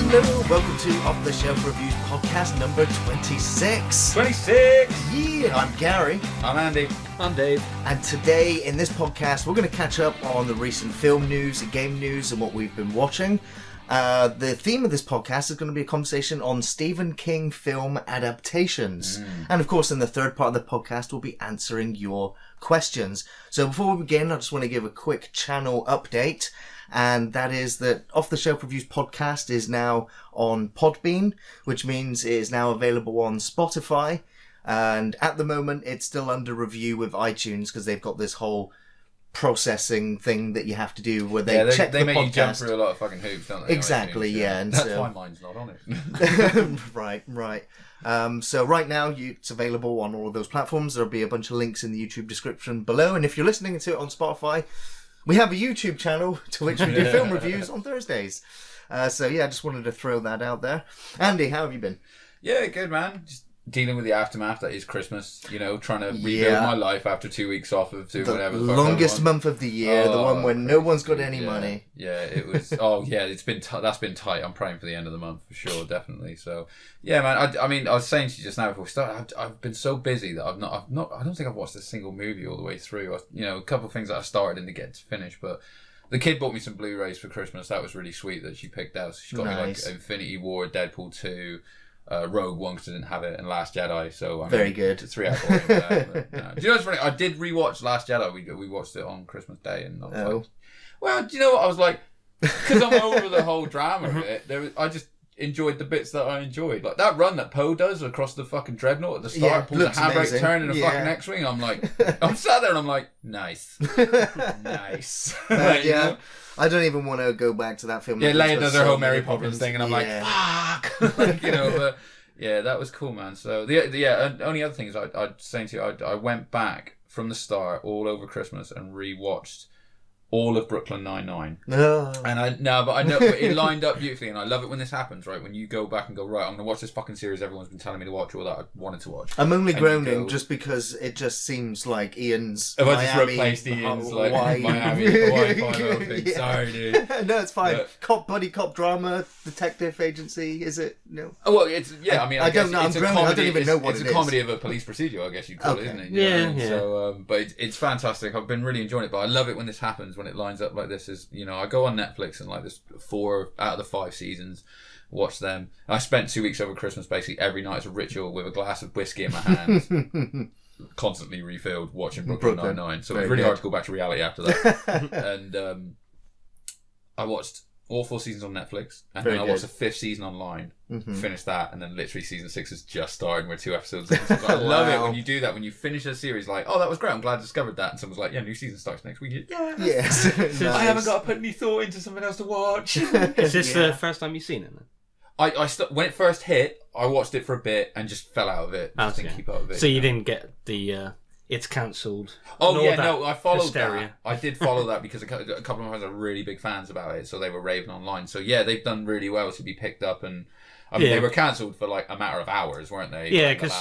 Welcome to Off the Shelf Reviews podcast number 26. 26! Yeah, I'm Gary. I'm Andy. I'm Dave. And today in this podcast, we're going to catch up on the recent film news, game news, and what we've been watching. The theme of this podcast is going to be a conversation on Stephen King film adaptations. And of course, in the third part of the podcast, we'll be answering your questions. So before we begin, I just want to give a quick channel update. And that is that Off the Shelf Reviews podcast is now on Podbean, which means it is now available on Spotify. And at the moment, it's still under review with iTunes because they've got this whole processing thing that you have to do where they check the podcast. They make you jump through a lot of fucking hoops, don't they? Exactly, yeah. And that's why mine's not on it. Right. So right now, it's available on all of those platforms. There'll be a bunch of links in the YouTube description below. And if you're listening to it on Spotify, we have a YouTube channel to which we do film reviews on Thursdays. So yeah, I just wanted to throw that out there. Andy, how have you been? Yeah, good, man. Just dealing with the aftermath that is Christmas, you know, trying to rebuild my life after 2 weeks off of doing whatever. The longest month of the year, the one when no one's got any money. Yeah, it was. It's been that's been tight. I'm praying for the end of the month for sure, definitely. So yeah, man. I mean, I was saying to you just now before we started, I've been so busy that I've not. I don't think I've watched a single movie all the way through. A couple of things that I started and to get to finish, but. The kid bought me some Blu-rays for Christmas. That was really sweet that she picked out. So she got me like Infinity War, Deadpool 2, Rogue One because I didn't have it, and Last Jedi. So very good. 3 out of 4. Do you know what's funny? I did rewatch Last Jedi. We watched it on Christmas Day, and I was like, well, do you know what? I was like, because I'm over the whole drama of it. I just enjoyed the bits that I enjoyed, like that run that Poe does across the fucking dreadnought at the start, pulls a handbrake turn in a fucking X-wing. I'm like, I'm sat there and I'm like, nice. Yeah. I don't even want to go back to that film. Yeah, Leia does her whole Mary Poppins thing, and I'm like, fuck. But yeah, that was cool, man. So the only other thing is I'd saying to you, I went back from the start all over Christmas and rewatched all of Brooklyn Nine-Nine. And I know it lined up beautifully, and I love it when this happens, right? When you go back and go, right, I'm going to watch this fucking series everyone's been telling me to watch or that I wanted to watch. I'm only groaning just because it just seems like Ian's If I just replaced Ian's Miami Hawaii Five-0 thing. Sorry, dude. No, it's fine. Buddy cop drama, detective agency, is it? No. Oh, well, it's, yeah, I mean, I don't know. I'm groaning. I don't even know what it is. It's a comedy of a police procedure, I guess you'd call it, isn't it? Yeah. So, but it's fantastic. I've been really enjoying it, but I love it when this happens, when it lines up like this. Is I go on Netflix and like there's 4 out of the 5 seasons, watch them. I spent 2 weeks over Christmas basically every night as a ritual with a glass of whiskey in my hands, constantly refilled, watching Brooklyn Nine-Nine. So it was really hard to go back to reality after that. And I watched all 4 seasons on Netflix, and then I watched the 5th season online, finished that, and then literally season 6 has just started. We're 2 episodes in. So I love it when you do that, when you finish a series like, oh, that was great, I'm glad I discovered that, and someone's like, yeah, new season starts next week. Yeah. Yes. Nice. I haven't got to put any thought into something else to watch. Is this the first time you've seen it then? When it first hit, I watched it for a bit and just fell out of it. Just didn't keep up with it. So you didn't get the it's cancelled. Oh yeah, no, I followed that. I did follow that because a couple of my friends are really big fans about it, so they were raving online. So yeah, they've done really well to be picked up, and I mean they were cancelled for like a matter of hours, weren't they? Yeah, because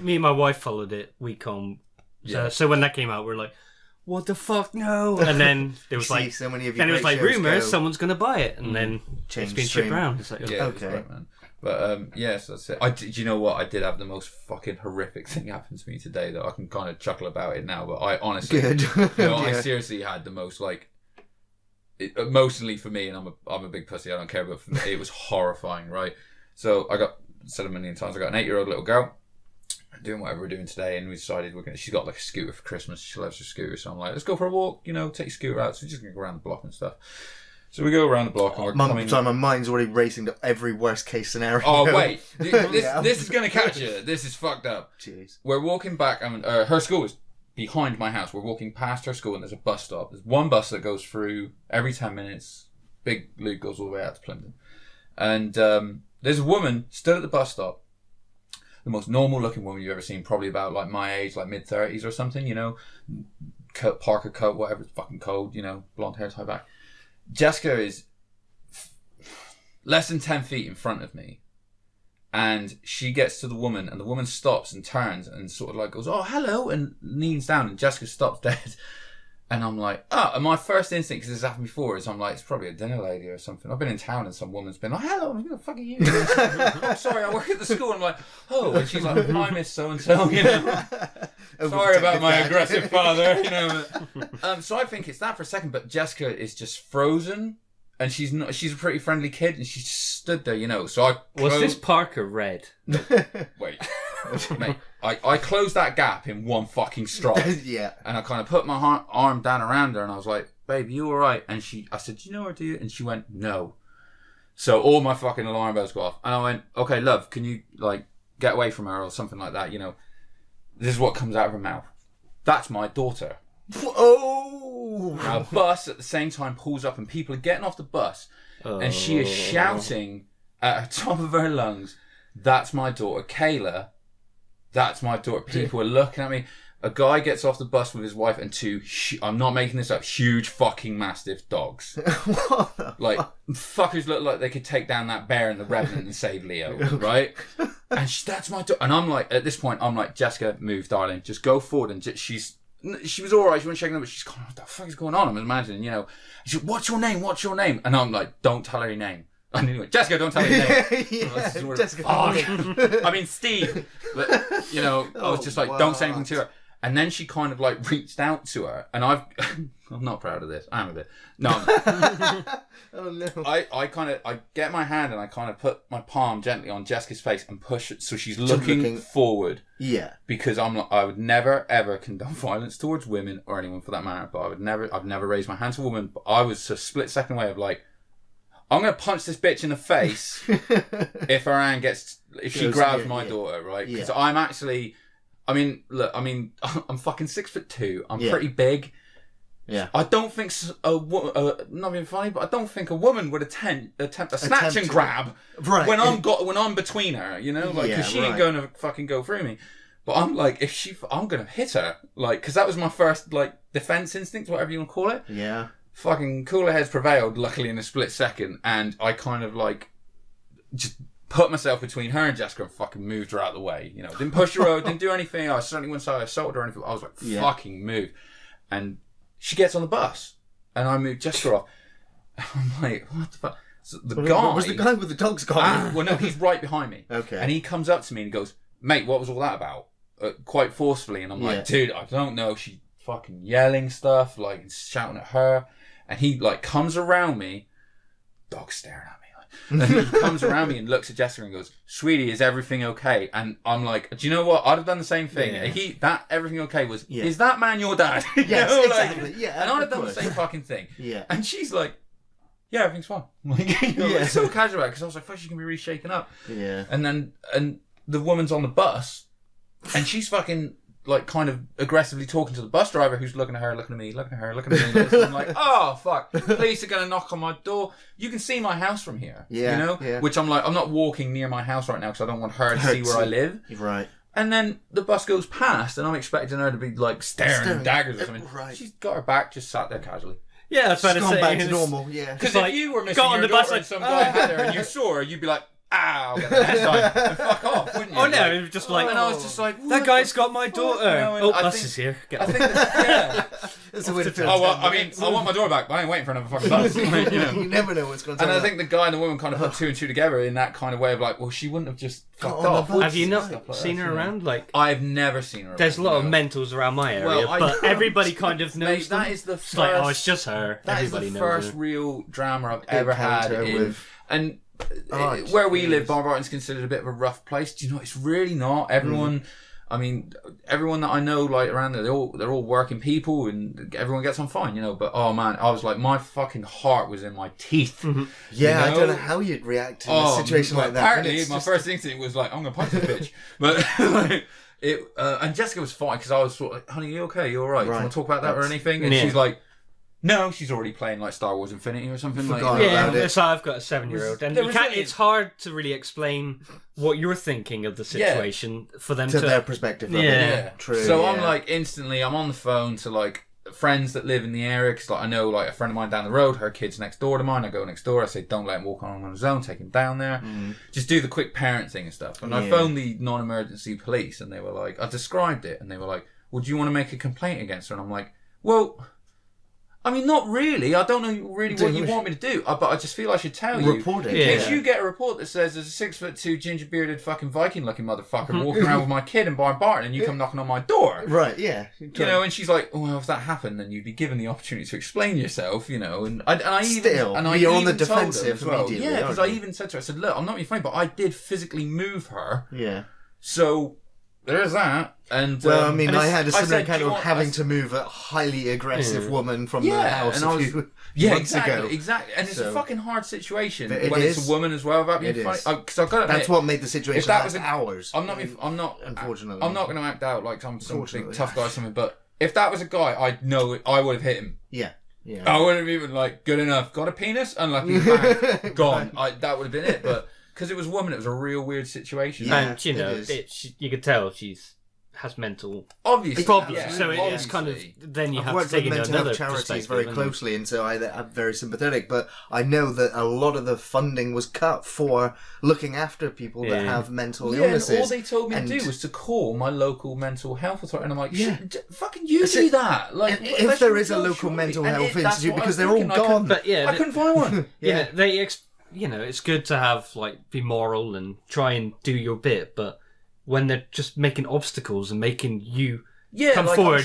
me and my wife followed it week on. So when that came out, we were like, what the fuck, no? And then there was like, so many of then it was like rumours, someone's going to buy it, and then it's been shipped around. It's like, yeah, okay, great, man. But yes, that's it. Do you know what? I did have the most fucking horrific thing happen to me today that I can kind of chuckle about it now. But I honestly, I seriously had the most emotionally for me, and I'm a big pussy. I don't care, but for me, it was horrifying. Right? So I got said a million times. I got an 8-year-old little girl doing whatever we're doing today, and we decided she's got like a scooter for Christmas. She loves her scooter, so I'm like, let's go for a walk. Take your scooter out. So we're just gonna go around the block and stuff. So we go around the block and we're coming... Sorry, my mind's already racing to every worst case scenario. Oh, wait. This is going to catch you. This is fucked up. Jeez. We're walking back. Her school is behind my house. We're walking past her school and there's a bus stop. There's one bus that goes through every 10 minutes. Big loop goes all the way out to Clanton. And there's a woman stood at the bus stop. The most normal looking woman you've ever seen. Probably about like my age, like mid-30s or something, Parker coat, whatever it's fucking cold, blonde hair, tie back. Jessica is less than 10 feet in front of me, and she gets to the woman, and the woman stops and turns and sort of like goes, oh, hello, and leans down, and Jessica stops dead. And I'm like, oh, and my first instinct, because this happened before, is I'm like, it's probably a dinner lady or something. I've been in town and some woman's been like, hello, who the fuck are you? I'm sorry, I work at the school. I'm like, oh, and she's like, hi, Miss So-and-so, you know. Sorry about my aggressive father, you know. So I think it's that for a second, but Jessica is just frozen, and she's a pretty friendly kid, and she just stood there, you know. So Was this Parker red? Wait. Mate, I closed that gap in one fucking stride. Yeah. And I kind of put my arm down around her and I was like, babe, you alright? And I said, do you know her, do you? And she went, no. So all my fucking alarm bells go off. And I went, okay, love, can you, like, get away from her or something like that, you know? This is what comes out of her mouth. That's my daughter. Oh! Now, a bus at the same time pulls up and people are getting off the bus. And she is shouting at the top of her lungs, that's my daughter, Kayla. That's my daughter. People are looking at me. A guy gets off the bus with his wife and two, I'm not making this up, huge fucking mastiff dogs. What the like, fuckers look like they could take down that bear in The Revenant and save Leo, right? And that's my daughter. And I'm like, at this point, I'm like, Jessica, move, darling. Just go forward. And she was alright. She wasn't shaking them, but she's going, what the fuck is going on? I'm imagining, you know. She said, what's your name? What's your name? And I'm like, don't tell her your name. And anyway, Jessica, don't tell me your name. Yeah, Jessica. I mean, Steve. But, you know, I was just like, don't say anything to her. And then she kind of like reached out to her. And I'm not proud of this. I am a bit. No. Oh, no. I get my hand and I kind of put my palm gently on Jessica's face and push it so she's looking forward. Yeah. Because I would never, ever condone violence towards women or anyone for that matter. But I've never raised my hand to a woman. But I was a split second away of like, I'm going to punch this bitch in the face if she grabs my daughter, right? Because I'm actually, I'm fucking 6'2". I'm pretty big. Yeah. I don't think not being funny, but I don't think a woman would attempt a snatch and grab when I'm between her, you know, like because she ain't going to fucking go through me. But I'm like, I'm going to hit her, like, because that was my first like defense instinct, whatever you want to call it. Yeah. Fucking cooler heads prevailed, luckily in a split second, and I kind of like just put myself between her and Jessica and fucking moved her out of the way. You know, didn't push her over, didn't do anything. I certainly wouldn't say I assaulted her or anything. I was like, fucking move. And she gets on the bus, and I moved Jessica off. And I'm like, what the fuck? So Was the guy with the dogs gone? Well, no, he's right behind me. Okay. And he comes up to me and he goes, mate, what was all that about? Quite forcefully. And I'm like, dude, I don't know. She fucking yelling stuff, like shouting at her. And he like comes around me, dog staring at me. And he comes around me and looks at Jessica and goes, sweetie, is everything okay? And I'm like, do you know what? I'd have done the same thing. Yeah. That everything okay was, is that man your dad? Yes, know, exactly. Yeah. And I'd have done the same fucking thing. Yeah. And she's like, yeah, everything's fine. Like, you know, it's so casual because I was like, fuck, she can be really shaken up. Yeah. And the woman's on the bus and she's fucking like kind of aggressively talking to the bus driver who's looking at her, looking at me, looking at her, looking at me. And I'm like, oh fuck, police are going to knock on my door. You can see my house from here. Yeah. You know? Yeah. Which I'm like, I'm not walking near my house right now because I don't want her to see where I live. Right. And then the bus goes past and I'm expecting her to be like staring daggers or something. Right. She's got her back, just sat there casually. Yeah, that's what I'm saying. Back to normal, yeah. Because if you were missing your daughter and some guy had her and you saw her, you'd be like, ow, get the next time, and fuck off, wouldn't you? Oh no, it was just like, and I was just like, that guy's got my daughter. Bus is here. I think that's the way to feel. I want my daughter back, but I ain't waiting for another fucking bus. Like, you know. You never know what's going to happen. And I think the guy and the woman kind of put two and two together in that kind of way of like, well, she wouldn't have just fucked off. Have you not seen her around? Like, I've never seen her around. There's a lot of mentals around my area, but everybody kind of knows them. That is the first. Like, oh, it's just her. That is the first real drama I've ever had and. Where we live, Barbarton's considered a bit of a rough place. Do you know? It's really not. Everyone, I mean, everyone that I know, like around there, they're all working people, and everyone gets on fine, you know. But oh man, I was like, my fucking heart was in my teeth. Yeah, you know? I don't know how you'd react in a situation like that. Apparently, my first instinct was like, I'm gonna punch this bitch, but. Like, and Jessica was fine because I was sort of like, honey, you okay? You all right? Do you want to talk about that or anything? And she's like. No, she's already playing like Star Wars Infinity or something like that. Yeah, so I've got a 7-year-old, and it's hard to really explain what you're thinking of the situation for them to their perspective. Yeah, true. So I'm like instantly, I'm on the phone to like friends that live in the area because like I know like a friend of mine down the road, her kid's next door to mine. I go next door. I say, don't let him walk on his own. Take him down there. Just do the quick parent thing and stuff. And I phoned the non-emergency police, and they were like, I described it, and they were like, well, do you want to make a complaint against her? And I'm like, well. I mean, not really. I don't know really what you want me to do, but I just feel I should tell you. Report it. In case you get a report that says there's a 6'2" ginger-bearded fucking Viking-looking motherfucker walking around with my kid in Barton, and you come knocking on my door. Right, yeah. You know, and she's like, "Oh, well, if that happened, then you'd be given the opportunity to explain yourself." You know, and I you're on the defensive immediately. Yeah, because I even said to her, I said, "Look, I'm not being funny, but I did physically move her." Yeah. So there's that. And well, I mean, I had a similar kind of having to move a highly aggressive woman from the house a few months ago. Exactly. And it's a fucking hard situation when it's a woman as well about being funny. Because I've got to admit, that's what made the situation last hours. Unfortunately, I'm not going to act out like I'm some big tough guy or something. But if that was a guy, I'd know I would have hit him. Yeah. Yeah. I wouldn't have even good enough. Got a penis? Unlucky. Bang, gone. That would have been it. But because it was a woman, it was a real weird situation. Yeah, and you know, you could tell has mental problems. Yeah, so it's kind of then you have to take into another charities very closely, and so I'm very sympathetic. But I know that a lot of the funding was cut for looking after people that have mental illnesses. And all they told me to do was to call my local mental health authority, and I'm like, fucking you do that. Like, if there is a local mental health institute, because they're all gone. But I couldn't find one. It's good to have be moral and try and do your bit, but when they're just making obstacles and making you come forward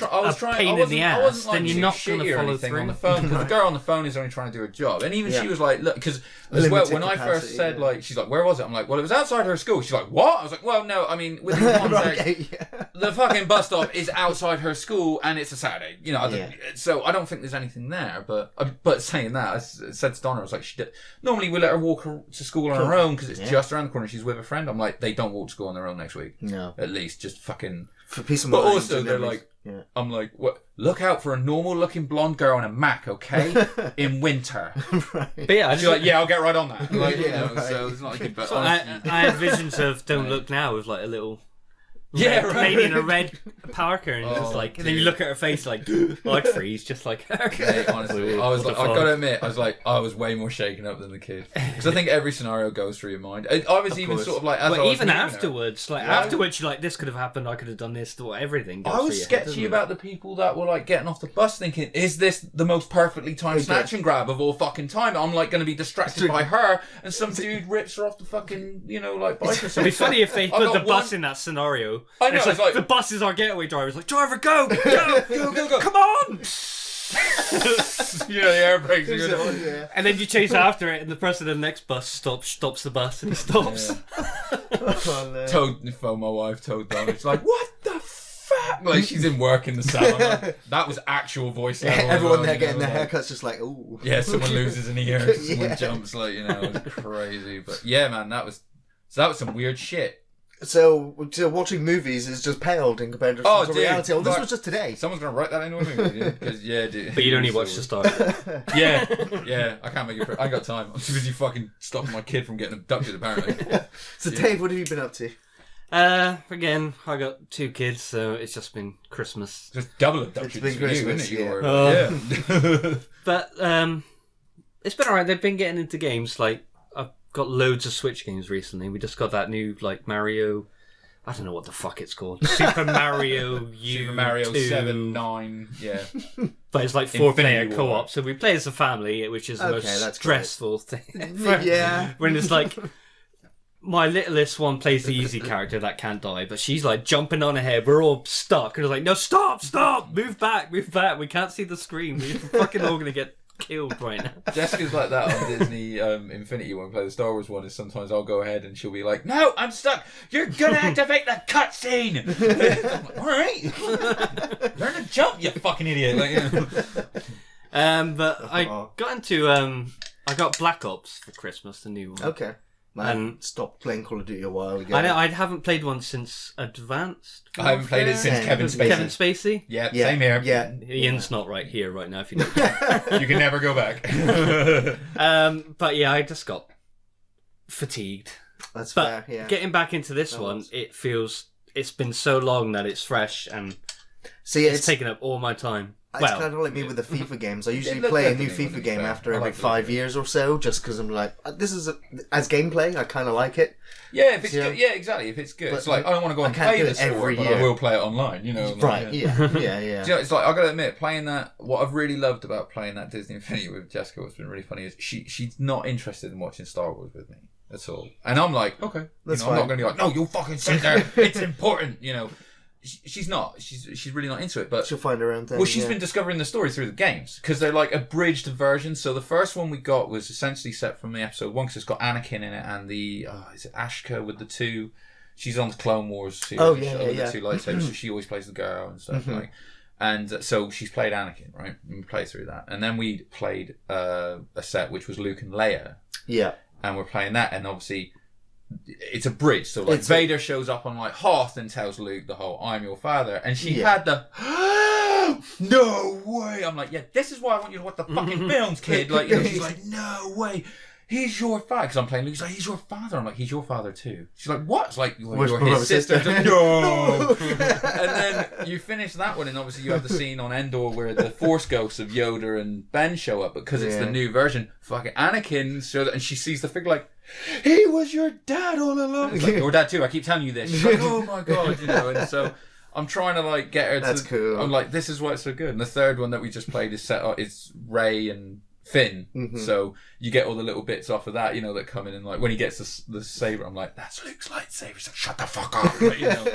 pain in the ass, then you're not going to follow through. On the phone, because the girl on the phone is only trying to do her job, and even she was like, "Look," because as well, when I first said she's like, "Where was it?" I'm like, "Well, it was outside her school." She's like, "What?" I was like, "Well, no, I mean, within context, the fucking bus stop is outside her school, and it's a Saturday, you know." So I don't think there's anything there. But saying that, I said to Donna, I was like, normally we let her walk to school on her own because it's just around the corner. She's with a friend. I'm like, they don't walk to school on their own next week. No, at least just fucking. For peace of mind. But also, they're like, I'm like, what? Look out for a normal-looking blonde girl in a Mac, okay? In winter. Right. But she's like, I'll get right on that. Like, so it's not like. But I had visions of Don't Look Now with a little. Lady in a red parker, and and then you look at her face I'd freeze just like her. Mate, honestly, I was like, I gotta admit, I was way more shaken up than the kid, because I think every scenario goes through your mind. I was even sort of like, even afterwards, afterwards, you're like, this could have happened, I could have done this, everything. Goes I was sketchy about the people that were getting off the bus, thinking, is this the most perfectly timed snatch and grab of all fucking time? I'm going to be distracted by her, and some dude rips her off the fucking bike or something. It'd be funny if they put the bus in that scenario. I know, it's like the bus is our getaway driver. It's like, driver, go, come on! The air brakes. And then you chase after it, and the person in the next bus stops the bus, and he stops. My wife told Donna, it's like, what the fuck? Like, she's in work in the salon. That was actual voice level. Everyone there getting their haircuts just like, ooh. Yeah, someone loses an ear, someone jumps, it's crazy. But yeah, man, that was some weird shit. So watching movies is just paled in comparison to reality. Oh, this was just today. Someone's going to write that into a movie. Dude. But you'd only watch the start. Yeah. I can't make it. I ain't got time. I'm too busy fucking stopping my kid from getting abducted, apparently. So, Dave, what have you been up to? Again, I got 2 kids, so it's just been Christmas. Just double abduction. It's been Christmas, But it's been alright. They've been getting into games got loads of Switch games recently. We just got that new Mario. I don't know what the fuck it's called. Super Mario U. Super Mario 7, 9. Yeah. But it's 4-player co-op, so we play as a family, which is the most stressful thing ever. Yeah. When it's my littlest one plays the easy character that can't die, but she's jumping on ahead. We're all stuck, and it's no, stop, move back. We can't see the screen. We're fucking all gonna get killed right now. Jessica's like that on Disney Infinity when we play the Star Wars one. Is sometimes I'll go ahead and she'll be like, "No, I'm stuck. You're gonna activate the cutscene." All right, learn to jump, you fucking idiot. But I got into I got Black Ops for Christmas, the new one. Okay. Man, stopped playing Call of Duty a while ago. I know, I haven't played one since Advanced. I haven't played it since Kevin Spacey. Yeah, same here. Yeah. Ian's not right now, if you don't. You can never go back. But yeah, I just got fatigued. That's fair, yeah. Getting back into this one, it's been so long that it's fresh, and it's taken up all my time. It's kind of like me with the FIFA games. I usually play a new FIFA game after every 5 years or so, just because I'm like, this is as gameplay. I kind of like it. Yeah, if it's good. Yeah, exactly. If it's good, it's like I don't want to go and play this every year, but I will play it online. You know, right? Yeah. Do you know, it's like I got to admit, playing that. What I've really loved about playing that Disney Infinity with Jessica, what's been really funny is she's not interested in watching Star Wars with me. That's all. And I'm like, okay, I'm not going to be like, no, you'll fucking sit there. It's important, you know. She's not. She's really not into it. But she'll find her own thing. Well, she's been discovering the story through the games because they're like abridged versions. So the first one we got was essentially set from the episode 1 because it's got Anakin in it and the is it Ashka with the two. She's on the Clone Wars series. Oh yeah. The two lightsabers. So she always plays the girl and stuff like. And so she's played Anakin, right? And we played through that, and then we played a set which was Luke and Leia. Yeah. And we're playing that, and obviously. It's a bridge, so like Vader shows up on like Hoth and tells Luke the whole "I'm your father," and she had the no way. I'm like, yeah, this is why I want you to watch the fucking films, kid. Like, you know, she's like, no way, he's your father. Because I'm playing Luke. She's like, he's your father. I'm like, he's your father too. She's like, what? It's like, you're his sister. No. And then you finish that one, and obviously you have the scene on Endor where the Force ghosts of Yoda and Ben show up, because it's the new version. Fucking Anakin shows up, and she sees the figure like. He was your dad all along. It's like, your dad too. I keep telling you this. She's like, oh my god, you know. And so I'm trying to like get her. That's cool. I'm like, this is why it's so good. And the third one that we just played is set up. It's Rey and Finn. So you get all the little bits off of that, you know, that come in, and like when he gets the saber, I'm like, that's Luke's lightsaber. So shut the fuck up. Like, you know,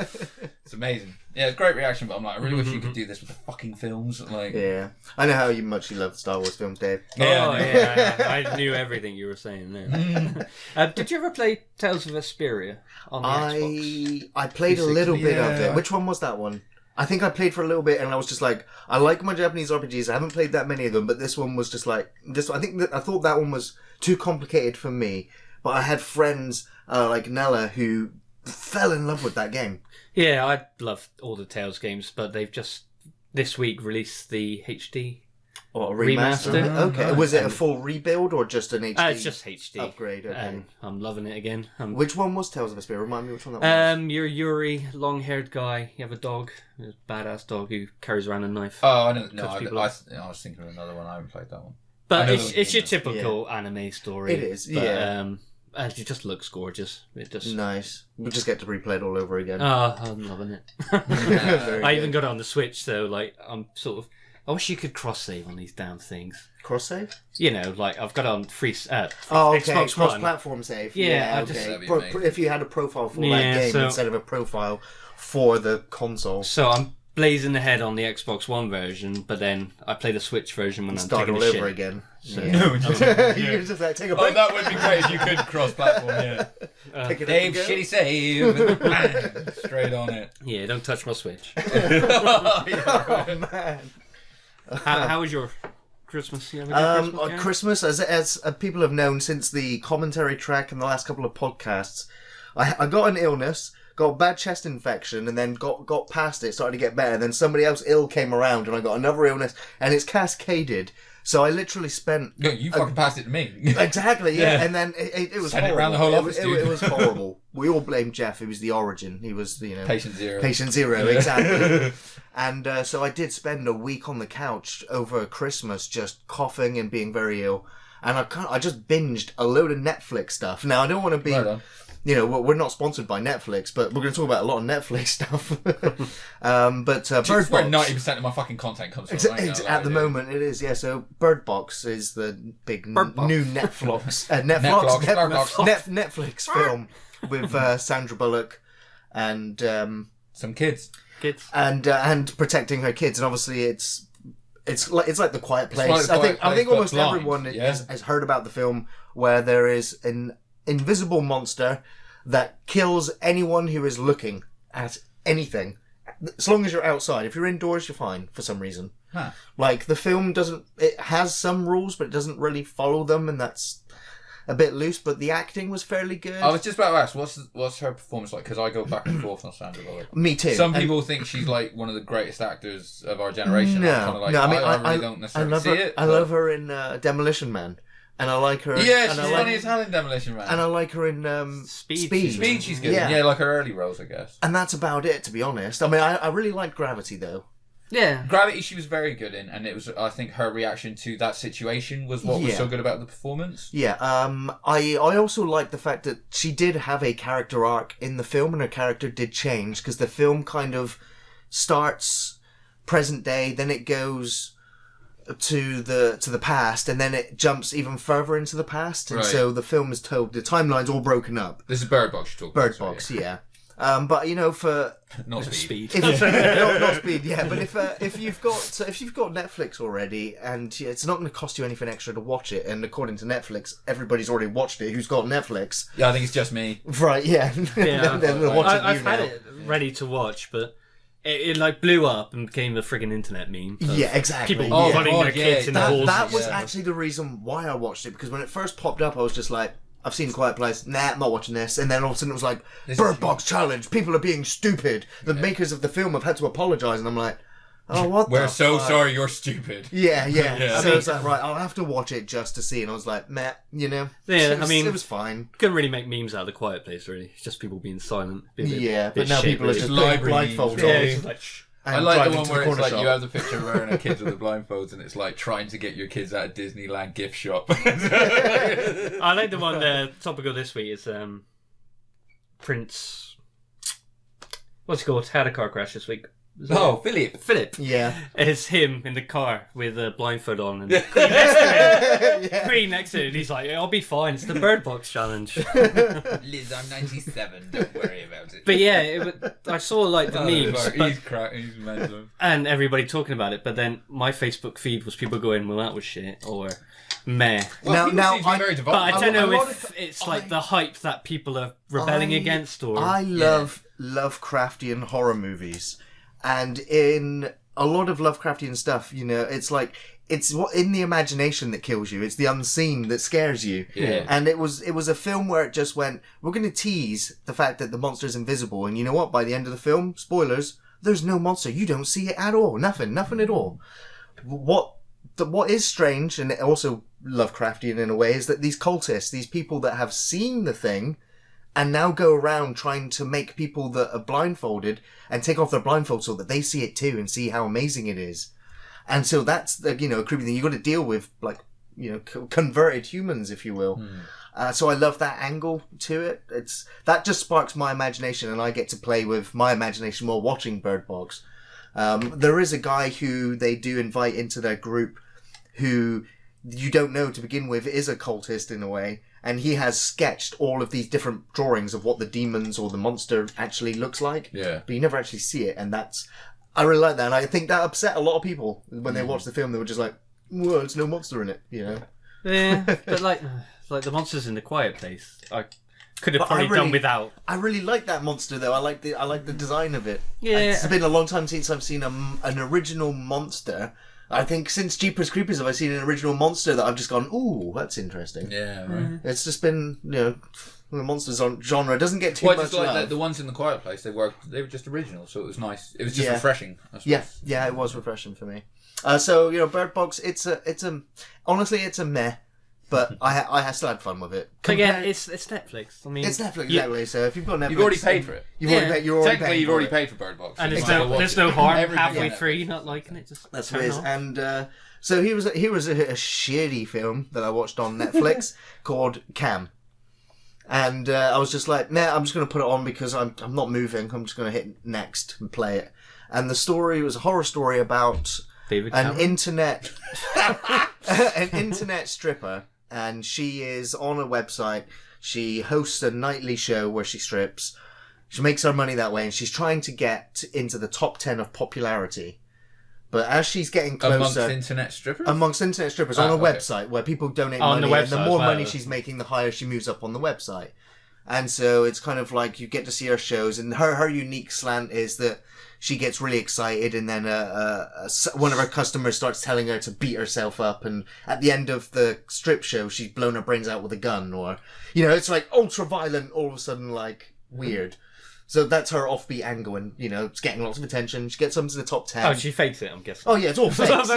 it's amazing. Yeah, it's a great reaction. But I'm like, I really wish you could do this with the fucking films. Like, yeah, I know how much you love Star Wars films, Dave. I knew everything you were saying there. Did you ever play Tales of Vesperia on the Xbox? I played a little bit of it. Which one was that one? I think I played for a little bit, and I was just like, I like my Japanese RPGs. I haven't played that many of them, but this one was just like this. I thought that one was too complicated for me. But I had friends like Nella who fell in love with that game. Yeah, I love all the Tales games, but they've just this week released the HD or a remaster. Okay, was it a full rebuild or just an HD? It's just HD upgrade. Okay, and I'm loving it again. Which one was Tales of Vesperia? Remind me which one that was. You're Yuri, long-haired guy. You have a dog, a badass dog who carries around a knife. Oh, I don't know. I was thinking of another one. I haven't played that one. But it's your typical anime story. It is, yeah. And it just looks gorgeous. It just nice. We just get to replay it all over again. Oh, I'm loving it. I even got it on the Switch, so like I'm sort of. I wish you could cross save on these damn things. Cross save? You know, like I've got it on Xbox One. Cross-platform save. Yeah, okay. If you had a profile for that game instead of a profile for the console. So I'm blazing ahead on the Xbox One version, but then I play the Switch version when I'm taking a shit. Start all over again. So, no, you just take a break. That would be great if you could cross-platform. Yeah. Dave, shitty save. Straight on it. Yeah, don't touch my Switch. Oh man. How was your Christmas? You have a good Christmas, as people have known since the commentary track and the last couple of podcasts, I got an illness, got a bad chest infection, and then got past it, started to get better. Then somebody else ill came around, and I got another illness, and it's cascaded. So I literally spent... No, you fucking passed it to me. Exactly, yeah. And then it was Send horrible. It around the whole office, it was horrible. We all blamed Jeff. He was the origin. He was, you know... Patient zero. Patient zero, exactly. And so I did spend a week on the couch over Christmas just coughing and being very ill. And I just binged a load of Netflix stuff. Now, I don't want to be... Right, you know, we're not sponsored by Netflix, but we're going to talk about a lot of Netflix stuff. But Bird Box... where 90% of my fucking content comes from right now. At the moment, it is, yeah. So Bird Box is the big new Netflix film with Sandra Bullock and... some kids. And protecting her kids. And obviously it's like The Quiet Place. I think almost everyone has heard about the film where there is an invisible monster that kills anyone who is looking at anything. As long as you're outside. If you're indoors, you're fine for some reason. Huh. Like, the film it has some rules, but it doesn't really follow them, and that's a bit loose, but the acting was fairly good. I was just about to ask, what's her performance like? Because I go back and forth on Sandra Bullock. Me too. Some people think she's like one of the greatest actors of our generation. I really don't necessarily see it. I love her in Demolition Man. And I like her. Yeah, she's funny as hell in Demolition Man. And I like her in Speed. Speed, she's good. Yeah, like her early roles, I guess. And that's about it, to be honest. I mean, I really like Gravity, though. Yeah. Gravity she was very good in, and it was, I think, her reaction to that situation was what was so good about the performance. Yeah, I also like the fact that she did have a character arc in the film, and her character did change, because the film kind of starts present day, then it goes to the past, and then it jumps even further into the past, and so the film is told, the timeline's all broken up. This is Bird Box you're talking about. Bird Box, yeah. But for not speed, not speed, yeah. But if you've got Netflix already, and it's not going to cost you anything extra to watch it, and according to Netflix, everybody's already watched it. Who's got Netflix? Yeah, I think it's just me. Right? Yeah. I've had it ready to watch, but it like blew up and became a friggin' internet meme. Yeah, exactly. People putting their kids in the halls. That was actually the reason why I watched it, because when it first popped up, I was just like, I've seen Quiet Place, nah, I'm not watching this. And then all of a sudden it was like, Bird Box Challenge, people are being stupid. The makers of the film have had to apologise, and I'm like, oh, what We're so sorry you're stupid. Yeah. So it's like, right, I'll have to watch it just to see. And I was like, meh, Yeah, it was fine. Couldn't really make memes out of the Quiet Place, really. It's just people being silent. But now people are just putting blindfolds on. It's like, I like the one where it's like you have the picture wearing a kids with the blindfolds, and it's like trying to get your kids out of Disneyland gift shop. I like the one, topical this week is Prince. What's he called? Had a car crash this week. Philip. Yeah. It's him in the car with a blindfold on and Queen next to it. And he's like, I'll be fine. It's the Bird Box Challenge. Liz, I'm 97. Don't worry about it. But yeah, I saw like the memes. He's mental. And everybody talking about it. But then my Facebook feed was people going, well, that was shit. Or meh. Well, now but I don't know if it's like the hype that people are rebelling against. Or I love Lovecraftian horror movies. And in a lot of Lovecraftian stuff, it's like, it's what in the imagination that kills you. It's the unseen that scares you. Yeah. And it was a film where it just went, we're going to tease the fact that the monster's invisible. And you know what? By the end of the film, spoilers, there's no monster. You don't see it at all. Nothing at all. What is strange, and also Lovecraftian in a way, is that these cultists, these people that have seen the thing, and now go around trying to make people that are blindfolded and take off their blindfold so that they see it too and see how amazing it is. And so that's the, a creepy thing. You've got to deal with, like, converted humans, if you will. So I love that angle to it. That just sparks my imagination, and I get to play with my imagination while watching Bird Box. There is a guy who they do invite into their group who you don't know to begin with is a cultist in a way. And he has sketched all of these different drawings of what the demons or the monster actually looks like. Yeah. But you never actually see it. And I really like that. And I think that upset a lot of people when they watched the film. They were just like, well, there's no monster in it, Yeah, but like the monsters in the Quiet Place, I could have probably done without. I really like that monster though. I like the design of it. Yeah. It's been a long time since I've seen an original monster. I think since Jeepers Creepers have I seen an original monster that I've just gone, ooh, that's interesting. Yeah, right. It's just been, the monsters genre doesn't get too much just like love. the ones in the Quiet Place, they were just original, so it was nice. It was just refreshing. I suppose. Yeah, it was refreshing for me. Bird Box, honestly, it's a meh. But I still had fun with it. Again, it's Netflix. I mean, it's Netflix, exactly. So if you've got Netflix, you've already paid for it. You've already paid for Bird Box. And there's no harm halfway through not liking it. Just that's what it is. And so here was a shitty film that I watched on Netflix called Cam. And I was just like, nah, I'm just going to put it on because I'm not moving. I'm just going to hit next and play it. And the story was a horror story about an internet stripper. And she is on a website. She hosts a nightly show where she strips. She makes her money that way, and she's trying to get into the top 10 of popularity. But as she's getting closer... Amongst internet strippers on a website where people donate money. And the more money she's making, the higher she moves up on the website. And so it's kind of like you get to see her shows, and her unique slant is that she gets really excited, and then one of her customers starts telling her to beat herself up, and at the end of the strip show, she's blown her brains out with a gun, or, it's like ultra violent, all of a sudden, like, weird. So that's her offbeat angle, and, it's getting lots of attention. She gets into the top 10. Oh, she fakes it, I'm guessing. Oh, yeah, it's all fake. That's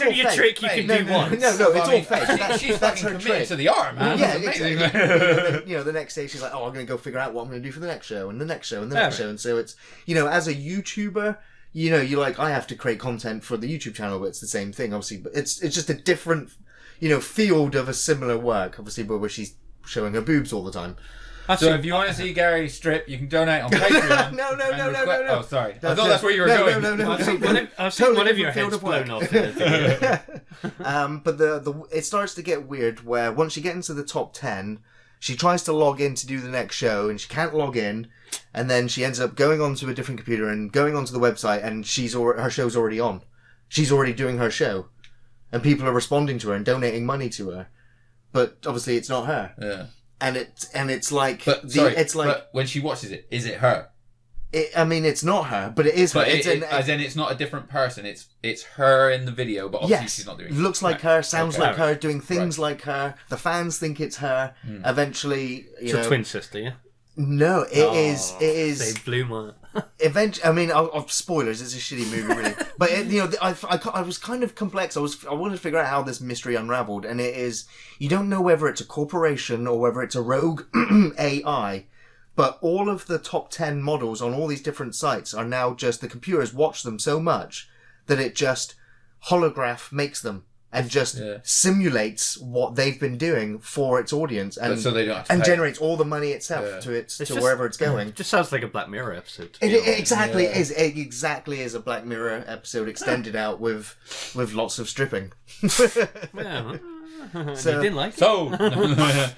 only a trick you can do once. No, it's all fake. She's that's her trick. to the arm, man. Yeah, exactly. The next day she's like, oh, I'm going to go figure out what I'm going to do for the next show, and the next show, and the next show. And so it's, as a YouTuber, you know, you're like, I have to create content for the YouTube channel, but it's the same thing, obviously. But it's just a different, you know, field of a similar work, obviously, but where she's showing her boobs all the time. So if you want to see Gary strip, you can donate on Patreon. No. Oh, sorry. I thought that's where you were going. No. I've seen one of your heads blown off in the video. But it starts to get weird where once you get into the top 10, she tries to log in to do the next show and she can't log in, and then she ends up going onto a different computer and going onto the website, and her show's already on. She's already doing her show, and people are responding to her and donating money to her, but obviously it's not her. Yeah. And it's like, but when she watches it, is it her? I mean, it's not her, but it is her. As in, it's not a different person. It's her in the video, but obviously she's not doing it. Looks like her, sounds like her, doing things like her. The fans think it's her. Eventually, it's a twin sister, yeah? No, it is. They blew my... Eventually, I mean, spoilers. It's a shitty movie, really. But I was kind of complex. I wanted to figure out how this mystery unraveled, and it is, you don't know whether it's a corporation or whether it's a rogue AI. But all of the top 10 models on all these different sites are now just, the computers watch them so much that it just holograph makes them and just simulates what they've been doing for its audience, and so they don't have to pay. Generates all the money itself to wherever it's going. It just sounds like a Black Mirror episode. It exactly is. It exactly is a Black Mirror episode extended out with lots of stripping. Yeah. So, you didn't like it? So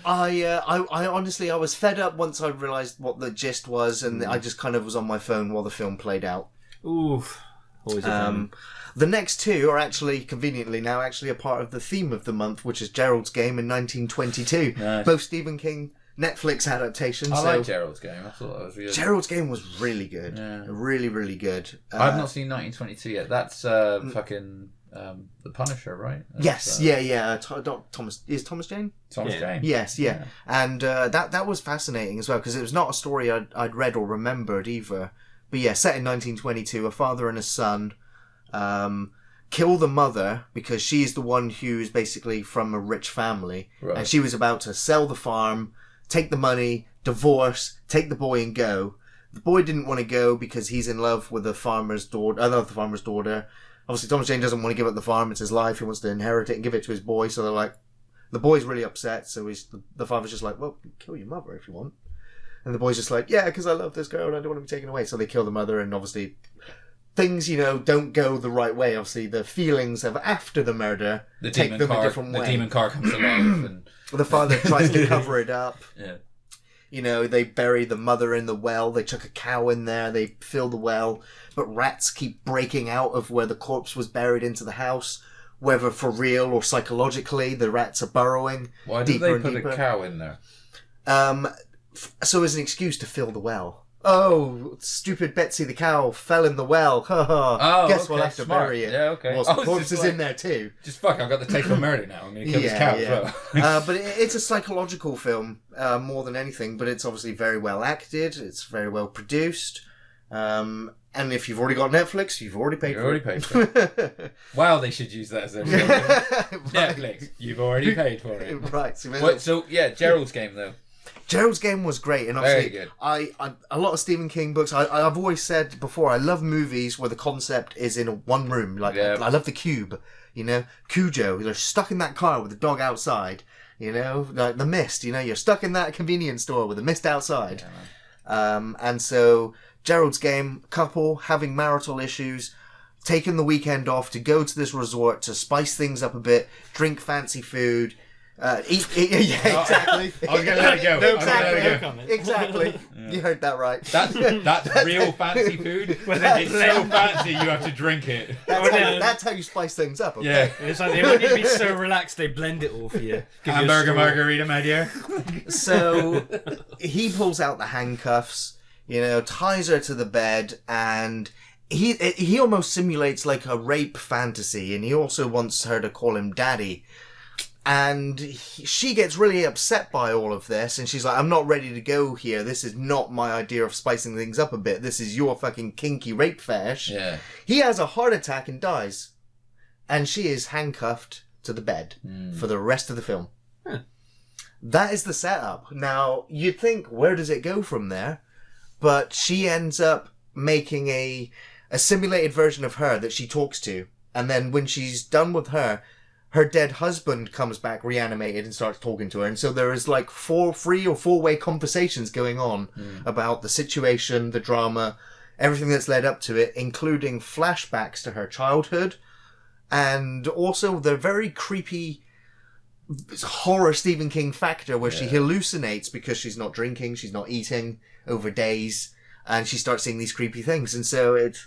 I honestly, I was fed up once I realised what the gist was, and I just kind of was on my phone while the film played out. Oof. Always a the next two are actually, conveniently now, actually a part of the theme of the month, which is Gerald's Game in 1922. Nice. Both Stephen King Netflix adaptations. I like Gerald's Game. I thought that was really... Gerald's Game was really good. Yeah. Really, really good. I've not seen 1922 yet. That's fucking... The Punisher, right? That's, yeah. Thomas Jane? Thomas Jane. Yes, yeah. And that was fascinating as well, because it was not a story I'd read or remembered either. But yeah, set in 1922, a father and a son kill the mother because she's the one who's basically from a rich family, and she was about to sell the farm, take the money, divorce, take the boy and go. The boy didn't want to go because he's in love with the farmer's daughter. Obviously, Thomas Jane doesn't want to give up the farm. It's his life. He wants to inherit it and give it to his boy. So they're like, the boy's really upset. So the father's just like, well, kill your mother if you want. And the boy's just like, yeah, because I love this girl and I don't want to be taken away. So they kill the mother, and obviously things, don't go the right way. Obviously, the feelings of after the murder take them a different way. The demon car comes alive. And the father tries to cover it up. Yeah. They bury the mother in the well. They chuck a cow in there. They fill the well. But rats keep breaking out of where the corpse was buried into the house. Whether for real or psychologically, the rats are burrowing. Why did they put a cow in there? So as an excuse to fill the well. Oh, stupid Betsy the cow fell in the well. Guess we'll have to bury it. Yeah, okay. Well, the corpse is in there too. Just fuck, I've got the taste for murder now. I'm going to kill this cow as well. But it's a psychological film more than anything, but it's obviously very well acted. It's very well produced. And if you've already got Netflix, you've already paid for it. Wow, they should use that as their slogan. Netflix, you've already paid for it. Right. So Gerald's Game though. Gerald's Game was great, and obviously, a lot of Stephen King books. I've always said before, I love movies where the concept is in one room. Like I love The Cube, Cujo. They're stuck in that car with the dog outside. Like The Mist. You're stuck in that convenience store with the mist outside. And so Gerald's Game, couple having marital issues, taking the weekend off to go to this resort to spice things up a bit, drink fancy food. Eat, exactly. I was going to let it go. No, exactly. Yeah. You heard that right. That's real fancy food. It's so fancy you have to drink it. That's how you spice things up. Okay? Yeah. It's like they want you to be so relaxed they blend it all for you. Hamburger margarita, my dear. So he pulls out the handcuffs, ties her to the bed, and he almost simulates like a rape fantasy, and he also wants her to call him daddy. And she gets really upset by all of this, and she's like, I'm not ready to go here. This is not my idea of spicing things up a bit. This is your fucking kinky rape fetish. Yeah. He has a heart attack and dies. And she is handcuffed to the bed for the rest of the film. Huh. That is the setup. Now, you'd think, where does it go from there? But she ends up making a a simulated version of her that she talks to. And then when she's done with her dead husband comes back reanimated and starts talking to her. And so there is like 3 or 4-way conversations going on about the situation, the drama, everything that's led up to it, including flashbacks to her childhood. And also the very creepy horror Stephen King factor where she hallucinates because she's not drinking, she's not eating over days, and she starts seeing these creepy things. And so it's,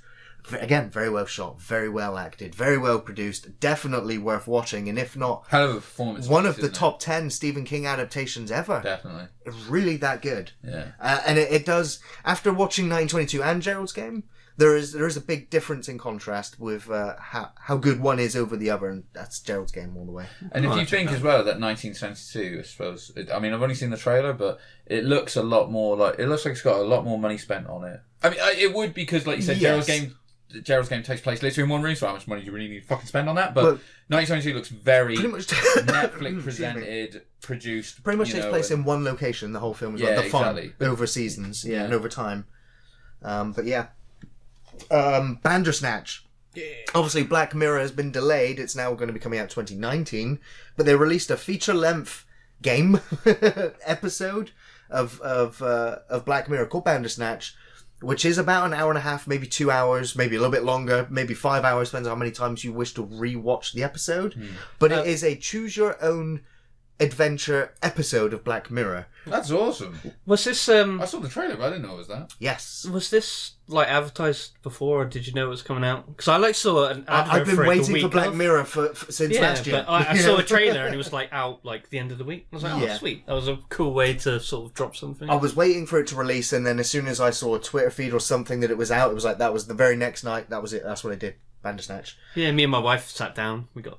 again, very well shot, very well acted, very well produced, definitely worth watching, and if not, hell of a performance. One of the top 10 Stephen King adaptations ever. Definitely. Really that good. Yeah. And it does, after watching 1922 and Gerald's Game, there is a big difference in contrast with how good one is over the other, and that's Gerald's Game all the way. And if you think as well that 1922, I suppose, I mean, I've only seen the trailer, but it looks a lot more like, it looks like it's got a lot more money spent on it. I mean, it would, because like you said, Yes. Gerald's Game takes place literally in one room, so how much money do you really need to fucking spend on that? But 1922 looks very Netflix presented, produced. Pretty much takes place in one location, the whole film is like the fun over seasons, and over time. But yeah. Bandersnatch. Yeah. Obviously, Black Mirror has been delayed. It's now going to be coming out 2019. But they released a feature-length game episode of Black Mirror called Bandersnatch, which is about an hour and a half, maybe 2 hours, maybe a little bit longer, maybe 5 hours, depends on how many times you wish to re-watch the episode. But it is a choose-your-own adventure episode of Black Mirror. That's awesome. Was this I saw the trailer, but I didn't know it was that. Yes. Was this like advertised before, or did you know it was coming out? Because I saw an advert. I've been for waiting for Black Mirror since last year. But I saw a trailer and it was like out like the end of the week. I was like, oh sweet, that was a cool way to sort of drop something. I was waiting for it to release, and then as soon as I saw a Twitter feed or something that it was out, it was like that was the very next night. That was it. That's what I did. Bandersnatch. Yeah, me and my wife sat down. We got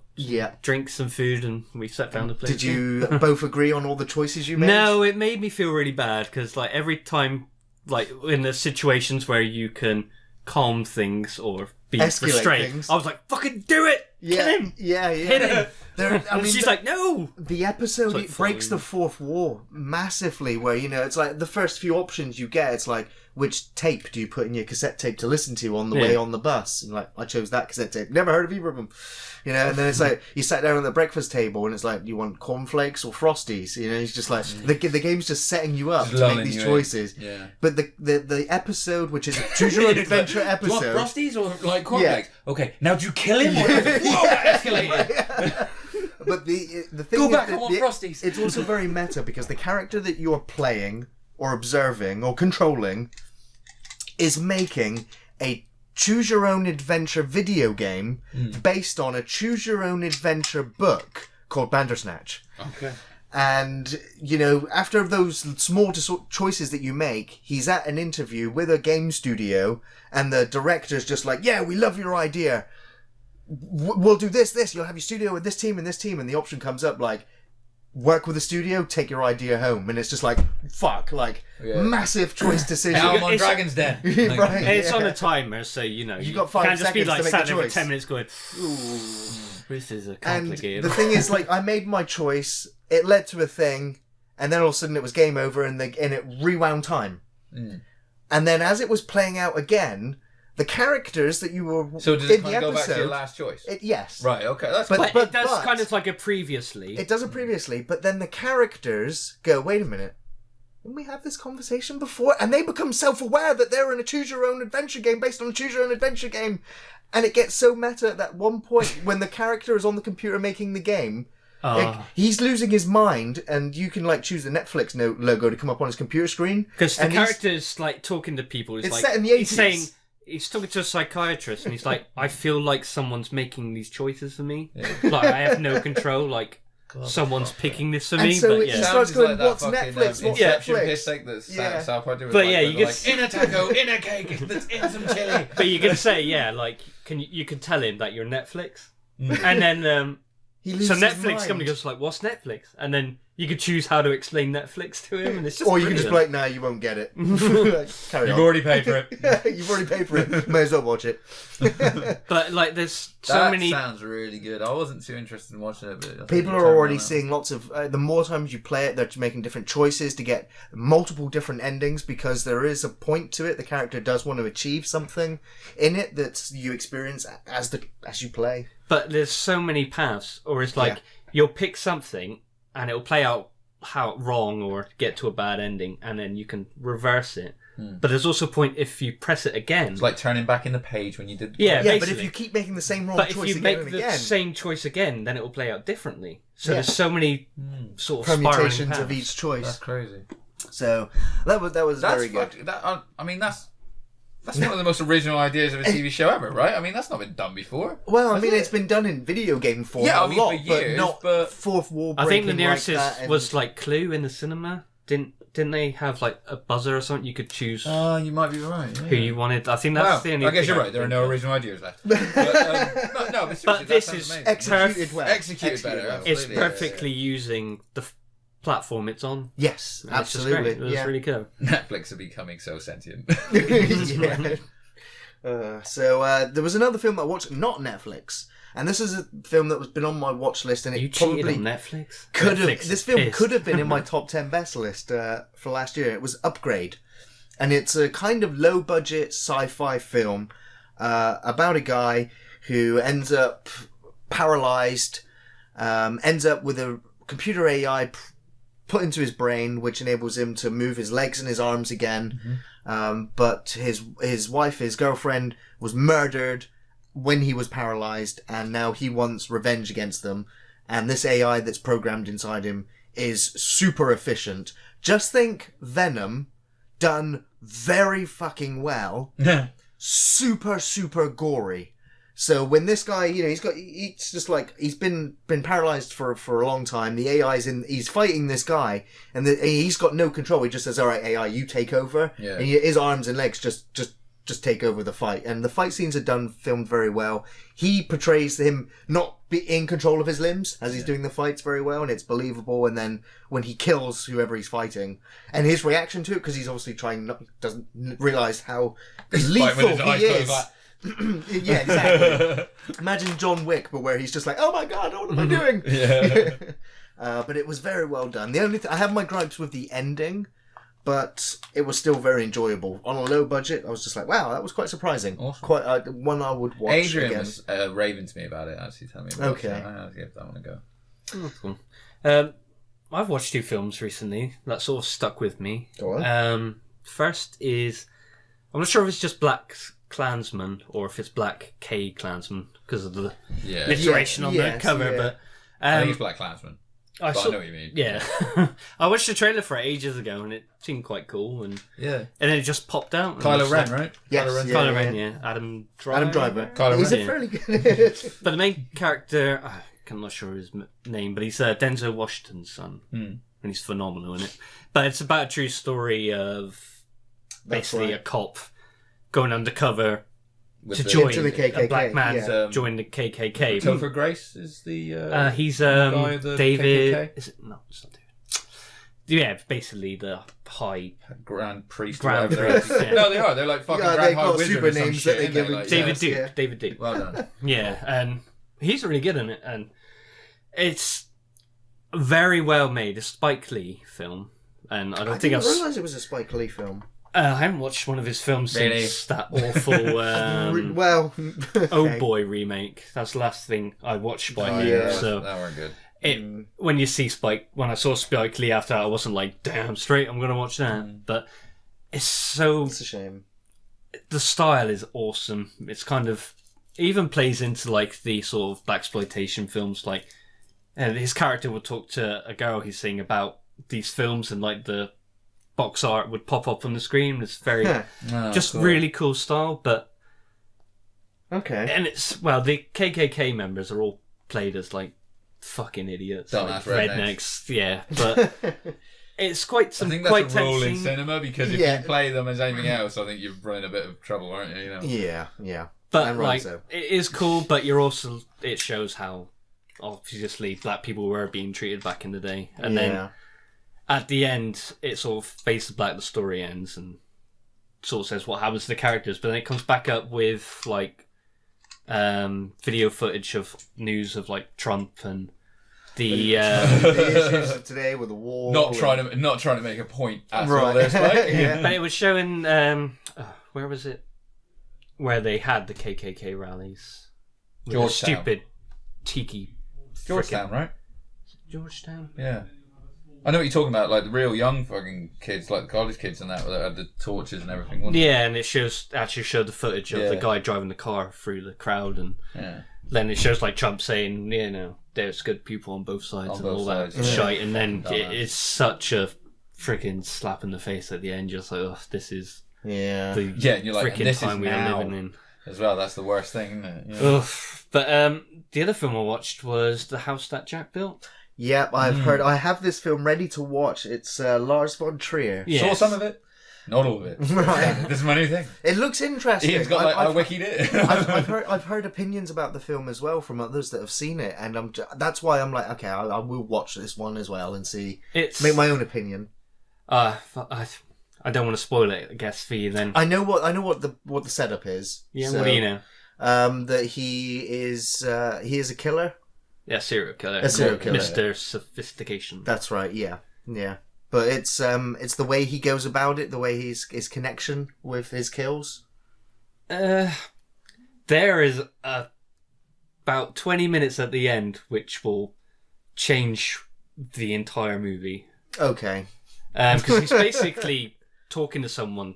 drinks and food, and we sat down to play. Did you both agree on all the choices you made? No, it made me feel really bad because like every time, like in the situations where you can calm things or be restrained, I was like, "Fucking do it! Kill him! Hit him!" I mean, she's like, "No." The episode like, it breaks the fourth wall massively. Where it's like the first few options you get, it's like, which tape do you put in your cassette tape to listen to on the way on the bus? And like, I chose that cassette tape. Never heard of either of them. And then it's like, you sat down at the breakfast table and it's like, you want cornflakes or Frosties? It's just like, the game's just setting you up to make these choices. Yeah. But the episode, which is a choose your own adventure episode. Do you want Frosties or like cornflakes? Okay, now do you kill him? Or that escalated. But the thing Go is back, I want Frosties. It's also very meta because the character that you're playing or observing or controlling is making a choose-your-own-adventure video game based on a choose-your-own-adventure book called Bandersnatch. Okay. And, after those small choices that you make, he's at an interview with a game studio, and the director's just like, yeah, we love your idea. We'll do this. You'll have your studio with this team, and the option comes up like, work with a studio, take your idea home, and it's just like fuck, like massive choice decision. Now I'm on Dragon's Den. Right, it's on a timer, so you got 5 can't just be like sat there for 10 minutes going, ooh, this is a complicated. And the thing is, like, I made my choice. It led to a thing, and then all of a sudden it was game over, and it rewound time. And then as it was playing out again, the characters that you were so does it kind of go back to your last choice? Yes. Right, okay. That's but it does kind of like a previously. It does a previously, but then the characters go, wait a minute, didn't we have this conversation before? And they become self-aware that they're in a choose-your-own-adventure game based on a choose-your-own-adventure game. And it gets so meta at that one point when the character is on the computer making the game. He's losing his mind, and you can like choose the Netflix logo to come up on his computer screen. Because the character's like talking to people. It's like, set in the 80s. He's saying... He's talking to a psychiatrist, and he's like, I feel like someone's making these choices for me. Yeah. Like, I have no control, like, someo's picking this for me. So but he starts going, what's Netflix, what's Netflix? Piss take that's South Park do. But you can... in a taco, in a cake, that's in some chili. But you can say, like, you can tell him that you're Netflix. And then, he so Netflix company goes like, what's Netflix? And then You could choose how to explain Netflix to him, and it's just or you can just be like, "No, you won't get it." Carry You've on. already paid for it. You've already paid for it. May as well watch it. But like, there's so that many. Sounds really good. I wasn't too interested in watching it, but People are already seeing lots of. The more times you play it, they're making different choices to get multiple different endings because there is a point to it. The character does want to achieve something in it that you experience as you play. But there's so many paths, or it's like you'll pick something and it'll play out how wrong or get to a bad ending, and then you can reverse it. But there's also a point if you press it again. It's like turning back in the page when you did. Yeah, but if you keep making the same wrong choice again and again, but if you make the same choice again, then it will play out differently. So there's so many sort of of permutations of each choice. That's crazy. So that was very good. I mean, that's one of the most original ideas of a TV show ever, right? I mean, that's not been done before. Well, I mean, it's been done in video game form a lot, for years, but not fourth wall breaking. I think the nearest was like Clue in the cinema. Didn't they have like a buzzer or something you could choose? Oh, you might be right. Yeah. Who you wanted? I think that's the only. I guess you're right. There are no original ideas left. But this is executed well. Executed better. It's perfectly using the platform it's on. Yes, absolutely. It was really cool. Netflix are becoming so sentient. So there was another film I watched, not Netflix, and this is a film that was been on my watch list, and you it probably cheated on Netflix. This film could have been in my top 10 best list for last year. It was Upgrade, and it's a kind of low budget sci-fi film about a guy who ends up paralyzed, ends up with a computer AI put into his brain, which enables him to move his legs and his arms again. But his wife, his girlfriend, was murdered when he was paralyzed, and now he wants revenge against them. And this AI that's programmed inside him is super efficient. Just think Venom done very fucking well. Super, super gory. So when this guy, he's just like, he's been paralyzed for a long time. The AI's he's fighting this guy, and he's got no control. He just says, "All right, AI, you take over." Yeah. And his arms and legs just take over the fight. And the fight scenes are filmed very well. He portrays him not be in control of his limbs as he's doing the fights very well, and it's believable. And then when he kills whoever he's fighting, and his reaction to it, because he's obviously doesn't realize how lethal he is. Yeah, exactly. Imagine John Wick, but where he's just like, "Oh my god, what am I doing?" But it was very well done. The only I have my gripes with the ending, but it was still very enjoyable. On a low budget, I was just like, "Wow, that was quite surprising." Awesome. Quite one I would watch Adrian again. was raving to me about it. Actually, telling me about it. I'll give that one a go. Cool. I've watched 2 films recently that sort of stuck with me. Go on. First is, I'm not sure if it's just Black Klansman or if it's Black K Klansman because of the alliteration on the cover. But I think it's Black Klansman. I know what you mean. Yeah, I watched the trailer for it ages ago and it seemed quite cool, and then it just popped out. Kylo Ren, right? Yes, Kylo Ren, yeah. Adam Driver. Kylo He's Ren. a fairly good. But the main character, I'm not sure his name, but he's Denzel Washington's son, and he's phenomenal in it. But it's about a true story of basically a cop going undercover to join the KKK, a black man join the KKK. Topher Grace is the he's guy of the David. KKK? Is it? No, it's not David. Yeah, basically the high Grand Priest. Grand whatever. Priest. Yeah. No, they are. They're like fucking Grand High Wizard super or some names shit. that they give Like, David Duke. Yeah. David Duke. Well done. Yeah, and he's really good in it, and it's very well made. A Spike Lee film, and I didn't realise it was a Spike Lee film. I haven't watched one of his films since that awful Old Boy remake. That's the last thing I watched by him. So that weren't good. When I saw Spike Lee after that, I wasn't like, damn straight, I'm going to watch that. But it's a shame. The style is awesome. It's kind of, it even plays into like the sort of blaxploitation films. Like, and his character would talk to a girl he's seeing about these films, and like the box art would pop up on the screen. It's very cool. Really cool style, but okay. And it's the KKK members are all played as like fucking idiots, like rednecks. Yeah, but it's quite some. I think that's quite a rule in tempting. cinema, because if you play them as anything else, I think you're running a bit of trouble, aren't you? Yeah. But like, it is cool, but you're also, it shows how obviously black people were being treated back in the day. And then at the end, it sort of fades to black, the story ends, and sort of says what happens to the characters. But then it comes back up with, like, video footage of news of, like, Trump and the issues of today with the war. Not trying to make a point at all. This, like. But it was showing, where was it? Where they had the KKK rallies. Georgetown. Stupid, tiki. Georgetown, right? Georgetown? Yeah. I know what you're talking about, like the real young fucking kids, like the college kids and that had the torches and everything, wasn't it? Yeah, and it actually showed the footage of the guy driving the car through the crowd, and then it shows like Trump saying, there's good people on both sides and all that shite, and then it's such a freaking slap in the face at the end, just like, oh, this is and you're like, freaking this time is we now are living in. As well, that's the worst thing, isn't it? Yeah. But the other film I watched was The House That Jack Built. Yep, I've heard. I have this film ready to watch. It's Lars von Trier. Yes. Saw some of it. Not all of it. Right. This is my new thing. It looks interesting. Ian's got I wikied it. I've heard opinions about the film as well from others that have seen it, and that's why I'm like, okay, I will watch this one as well and see. Make my own opinion. I don't want to spoil it, I guess, for you then. I know what the setup is. Yeah, so, what do you know? That he is a killer. Yeah, serial killer. A serial killer. Mr. Sophistication. That's right, yeah. But it's the way he goes about it, the way his connection with his kills. There is about 20 minutes at the end which will change the entire movie. Okay. Because he's basically talking to someone,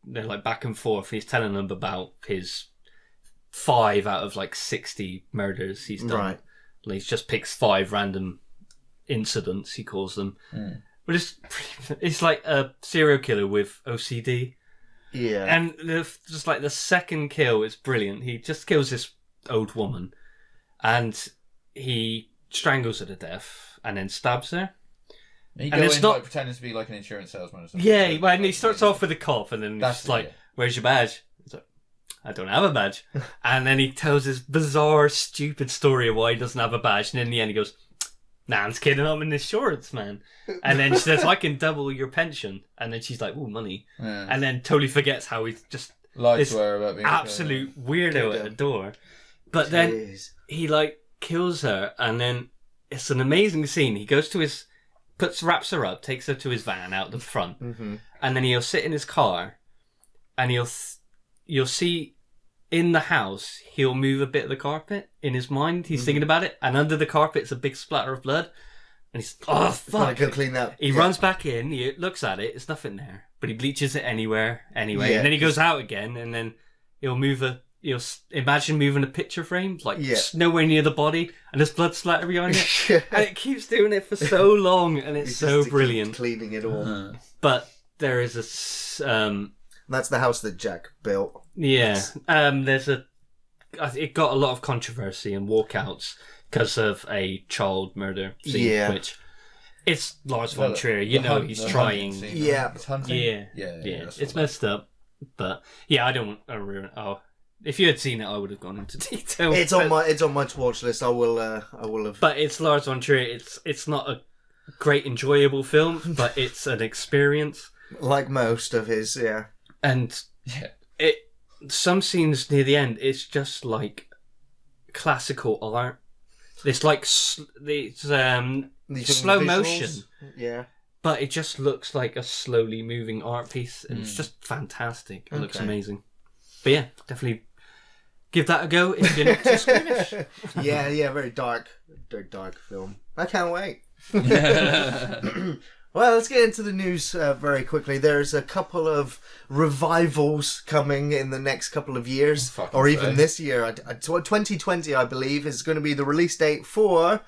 they're like back and forth. He's telling them about his 5 out of like 60 murders he's done. Right. He just picks 5 random incidents, he calls them. But it's like a serial killer with OCD. Yeah. And just like the second kill is brilliant. He just kills this old woman and he strangles her to death and then stabs her. You go in like pretending to be like an insurance salesman or something. Yeah, and he starts off with a cop and then he's like, where's your badge? He's like, I don't have a badge. And then he tells this bizarre, stupid story of why he doesn't have a badge. And in the end he goes, nah, I'm just kidding, I'm in insurance, man. And then she says, I can double your pension. And then she's like, ooh, money. Yeah. And then totally forgets how he's just lied to her about being absolute weirdo at the door. But then he like kills her and then it's an amazing scene. He goes to his... wraps her up, takes her to his van out the front, and then he'll sit in his car, and you'll see in the house he'll move a bit of the carpet in his mind. He's thinking about it, and under the carpet's a big splatter of blood, and he's fuck. Go clean that. He runs back in, he looks at it, it's nothing there, but he bleaches it anyway, and then he goes out again, and then he'll imagine moving a picture frame, like nowhere near the body, and there's blood splatter behind it. And it keeps doing it for so long, and it's so brilliant. Cleaning it all. But there is that's the house that Jack built. Yeah. It got a lot of controversy and walkouts because of a child murder scene, which... It's Lars von Trier, he's trying. It's hunting. Yeah. It's messed up. But, I don't want to ruin it. If you had seen it, I would have gone into detail. It's on my to watch list. I will have. But it's Lars von Trier. It's not a great enjoyable film, but it's an experience. Like most of his, And some scenes near the end, it's just like classical art. It's like slow motion. Yeah. But it just looks like a slowly moving art piece, and it's just fantastic. It looks amazing. But definitely give that a go if you're not too squeamish. Very dark film. I can't wait. Well, let's get into the news very quickly. There's a couple of revivals coming in the next couple of years, or even this year. 2020, I believe, is going to be the release date for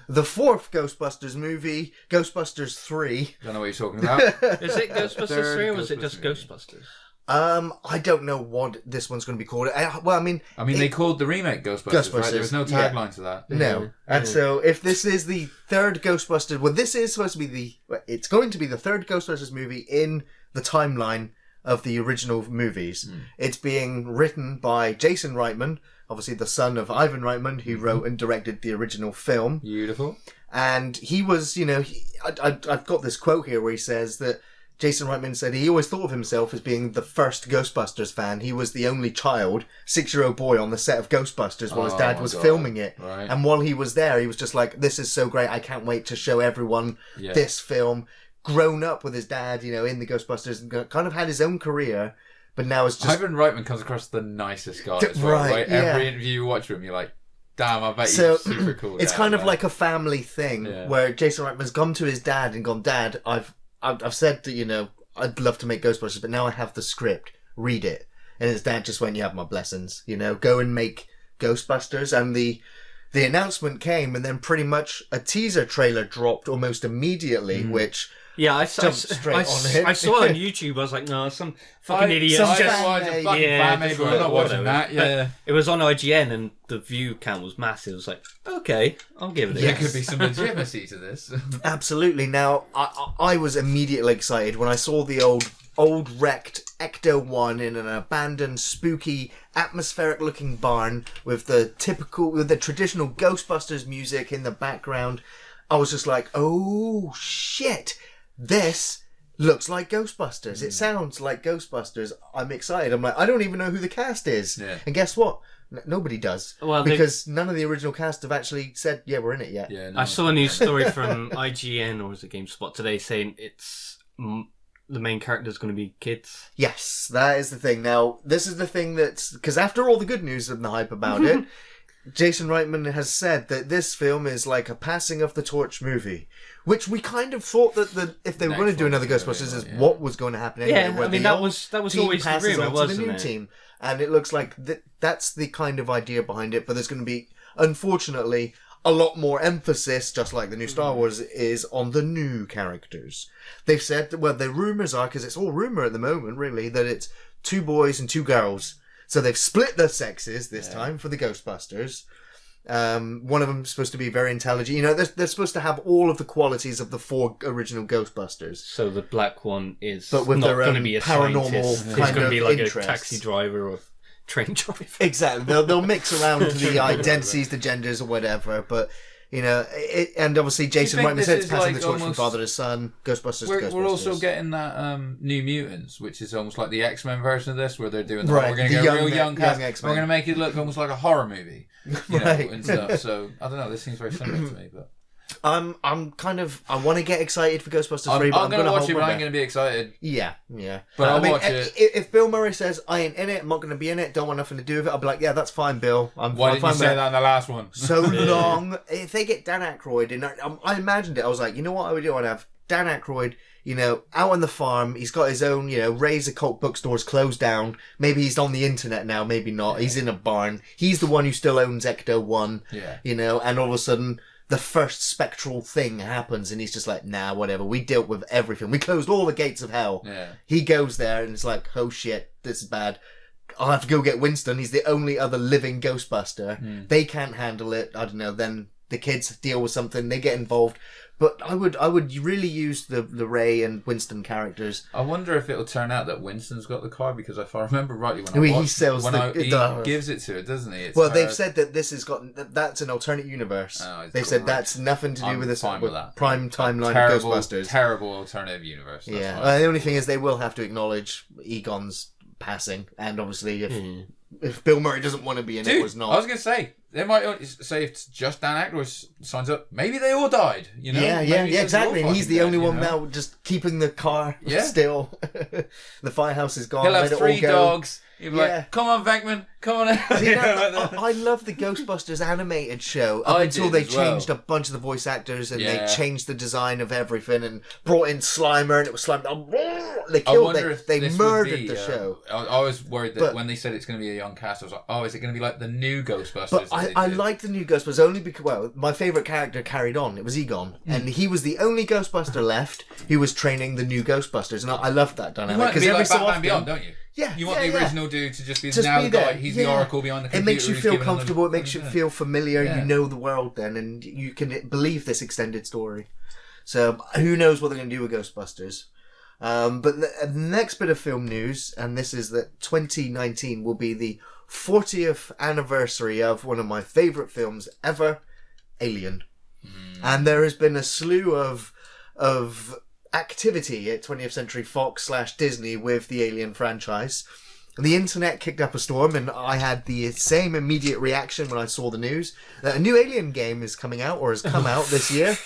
the 4th Ghostbusters movie, Ghostbusters 3. I don't know what you're talking about. Is it Ghostbusters 3 or was it just Ghostbusters? I don't know what this one's going to be called. They called the remake Ghostbusters, right? There was no tagline to that. No. And so if this is the 3rd Ghostbusters, this is supposed to be it's going to be the 3rd Ghostbusters movie in the timeline of the original movies. It's being written by Jason Reitman, obviously the son of Ivan Reitman, who wrote and directed the original film. Beautiful. And he was, I've got this quote here where he says that Jason Reitman said he always thought of himself as being the first Ghostbusters fan. He was the only child, 6-year-old boy on the set of Ghostbusters while his dad was filming it. Right. And while he was there, he was just like, this is so great. I can't wait to show everyone this film. Grown up with his dad, in the Ghostbusters and kind of had his own career. But now it's just... Ivan Reitman comes across the nicest guy as well. Right, every interview you watch with him, you're like, damn, I bet he's super cool. It's kind of like a family thing where Jason Reitman's gone to his dad and gone, Dad, I've said that, I'd love to make Ghostbusters, but now I have the script. Read it. And his dad just went, you have my blessings. Go and make Ghostbusters. And the announcement came, and then pretty much a teaser trailer dropped almost immediately, which... Yeah, I saw it on YouTube. I was like, no, some fucking idiot. We're not watching that. Yeah, but it was on IGN, and the view count was massive. I was like, okay, I'll give it a There could be some legitimacy to this. Absolutely. Now, I was immediately excited when I saw the old wrecked Ecto-1 in an abandoned, spooky, atmospheric-looking barn with the traditional Ghostbusters music in the background. I was just like, oh shit. This looks like Ghostbusters. It sounds like Ghostbusters. I'm excited. I'm like, I don't even know who the cast is. Yeah. And guess what? Nobody does. Well, because none of the original cast have actually said, yeah, we're in it yet. Yeah, I saw a news story from IGN, or was it GameSpot today, saying it's the main character is going to be kids. Yes, that is the thing. Now, this is the thing that's... Because after all the good news and the hype about it, Jason Reitman has said that this film is like a passing of the torch movie. Which we kind of thought that if they were going to do another Ghostbusters, is what was going to happen anyway. Yeah, I mean, that was always the rumor, wasn't the new team. And it looks like that's the kind of idea behind it, but there's going to be, unfortunately, a lot more emphasis, just like the new Star Wars is, on the new characters. They've said, the rumours are, because it's all rumour at the moment, really, that it's 2 boys and 2 girls. So they've split the sexes this time for the Ghostbusters. One of them is supposed to be very intelligent. They're supposed to have all of the qualities of the 4 original Ghostbusters. So the black one is but with not their going to be a paranormal scientist. kind It's going to be like interest. A taxi driver or train driver. Exactly. They'll mix around the identities, the genders, or whatever. But and obviously Jason Reitman said it's passing the torch from father to son. Ghostbusters. To Ghostbusters. We're also getting that New Mutants, which is almost like the X-Men version of this, where they're doing we're going to get a real young cast. We're going to make it look almost like a horror movie, and stuff. So I don't know. This seems very similar to me, but. I want to get excited for Ghostbusters 3, but I'm going to watch it, but I ain't going to be excited. Yeah. But I'll watch it. If Bill Murray says, I ain't in it, I'm not going to be in it, don't want nothing to do with it, I'll be like, yeah, that's fine, Bill. Why didn't you say that in the last one? So long. If they get Dan Aykroyd in, I imagined it, I was like, you know what I would do? I'd have Dan Aykroyd, out on the farm, he's got his own, Ray's occult bookstore's closed down, maybe he's on the internet now, maybe not, he's in a barn, he's the one who still owns Ecto-1, and all of a sudden... the first spectral thing happens and he's just like, nah, whatever. We dealt with everything. We closed all the gates of hell. Yeah. He goes there and it's like, oh shit, this is bad. I'll have to go get Winston. He's the only other living Ghostbuster. They can't handle it. I don't know. Then the kids deal with something. They get involved. But I would really use the Ray and Winston characters. I wonder if it'll turn out that Winston's got the car, because if I remember rightly, he gives it to it, doesn't he? They've said that this has got that's an alternate universe. They've said that's nothing to do with this prime timeline of Ghostbusters. Terrible alternative universe. The only thing is they will have to acknowledge Egon's passing, and obviously if Bill Murray doesn't want to be in it, was not. I was going to say. They might say if it's just Dan Aykroyd signs up, maybe they all died, Yeah, exactly. And he's the only one now just keeping the car still. The firehouse is gone. He'll have 3 dogs. He'll be like, come on, Venkman, come on. I love the Ghostbusters animated show up until they changed a bunch of the voice actors and they changed the design of everything and brought in Slimer and it was Slimer. They killed it. They murdered the show. I was worried that when they said it's going to be a young cast, I was like, oh, is it going to be like the new Ghostbusters? But I like the new Ghostbusters only because, my favourite character carried on. It was Egon. And he was the only Ghostbuster left who was training the new Ghostbusters. And I loved that dynamic. Because every so often... Beyond, don't you? Yeah, you want the original dude to just be the guy. He's the oracle behind the computer. It makes you feel comfortable. It makes you feel familiar. You know the world then, and you can believe this extended story. So who knows what they're going to do with Ghostbusters? But the next bit of film news, and this is that 2019 will be the 40th anniversary of one of my favourite films ever, Alien. And there has been a slew of activity at 20th Century Fox / Disney with the Alien franchise. The internet kicked up a storm, and I had the same immediate reaction when I saw the news that a new Alien game is coming out, or has come out this year.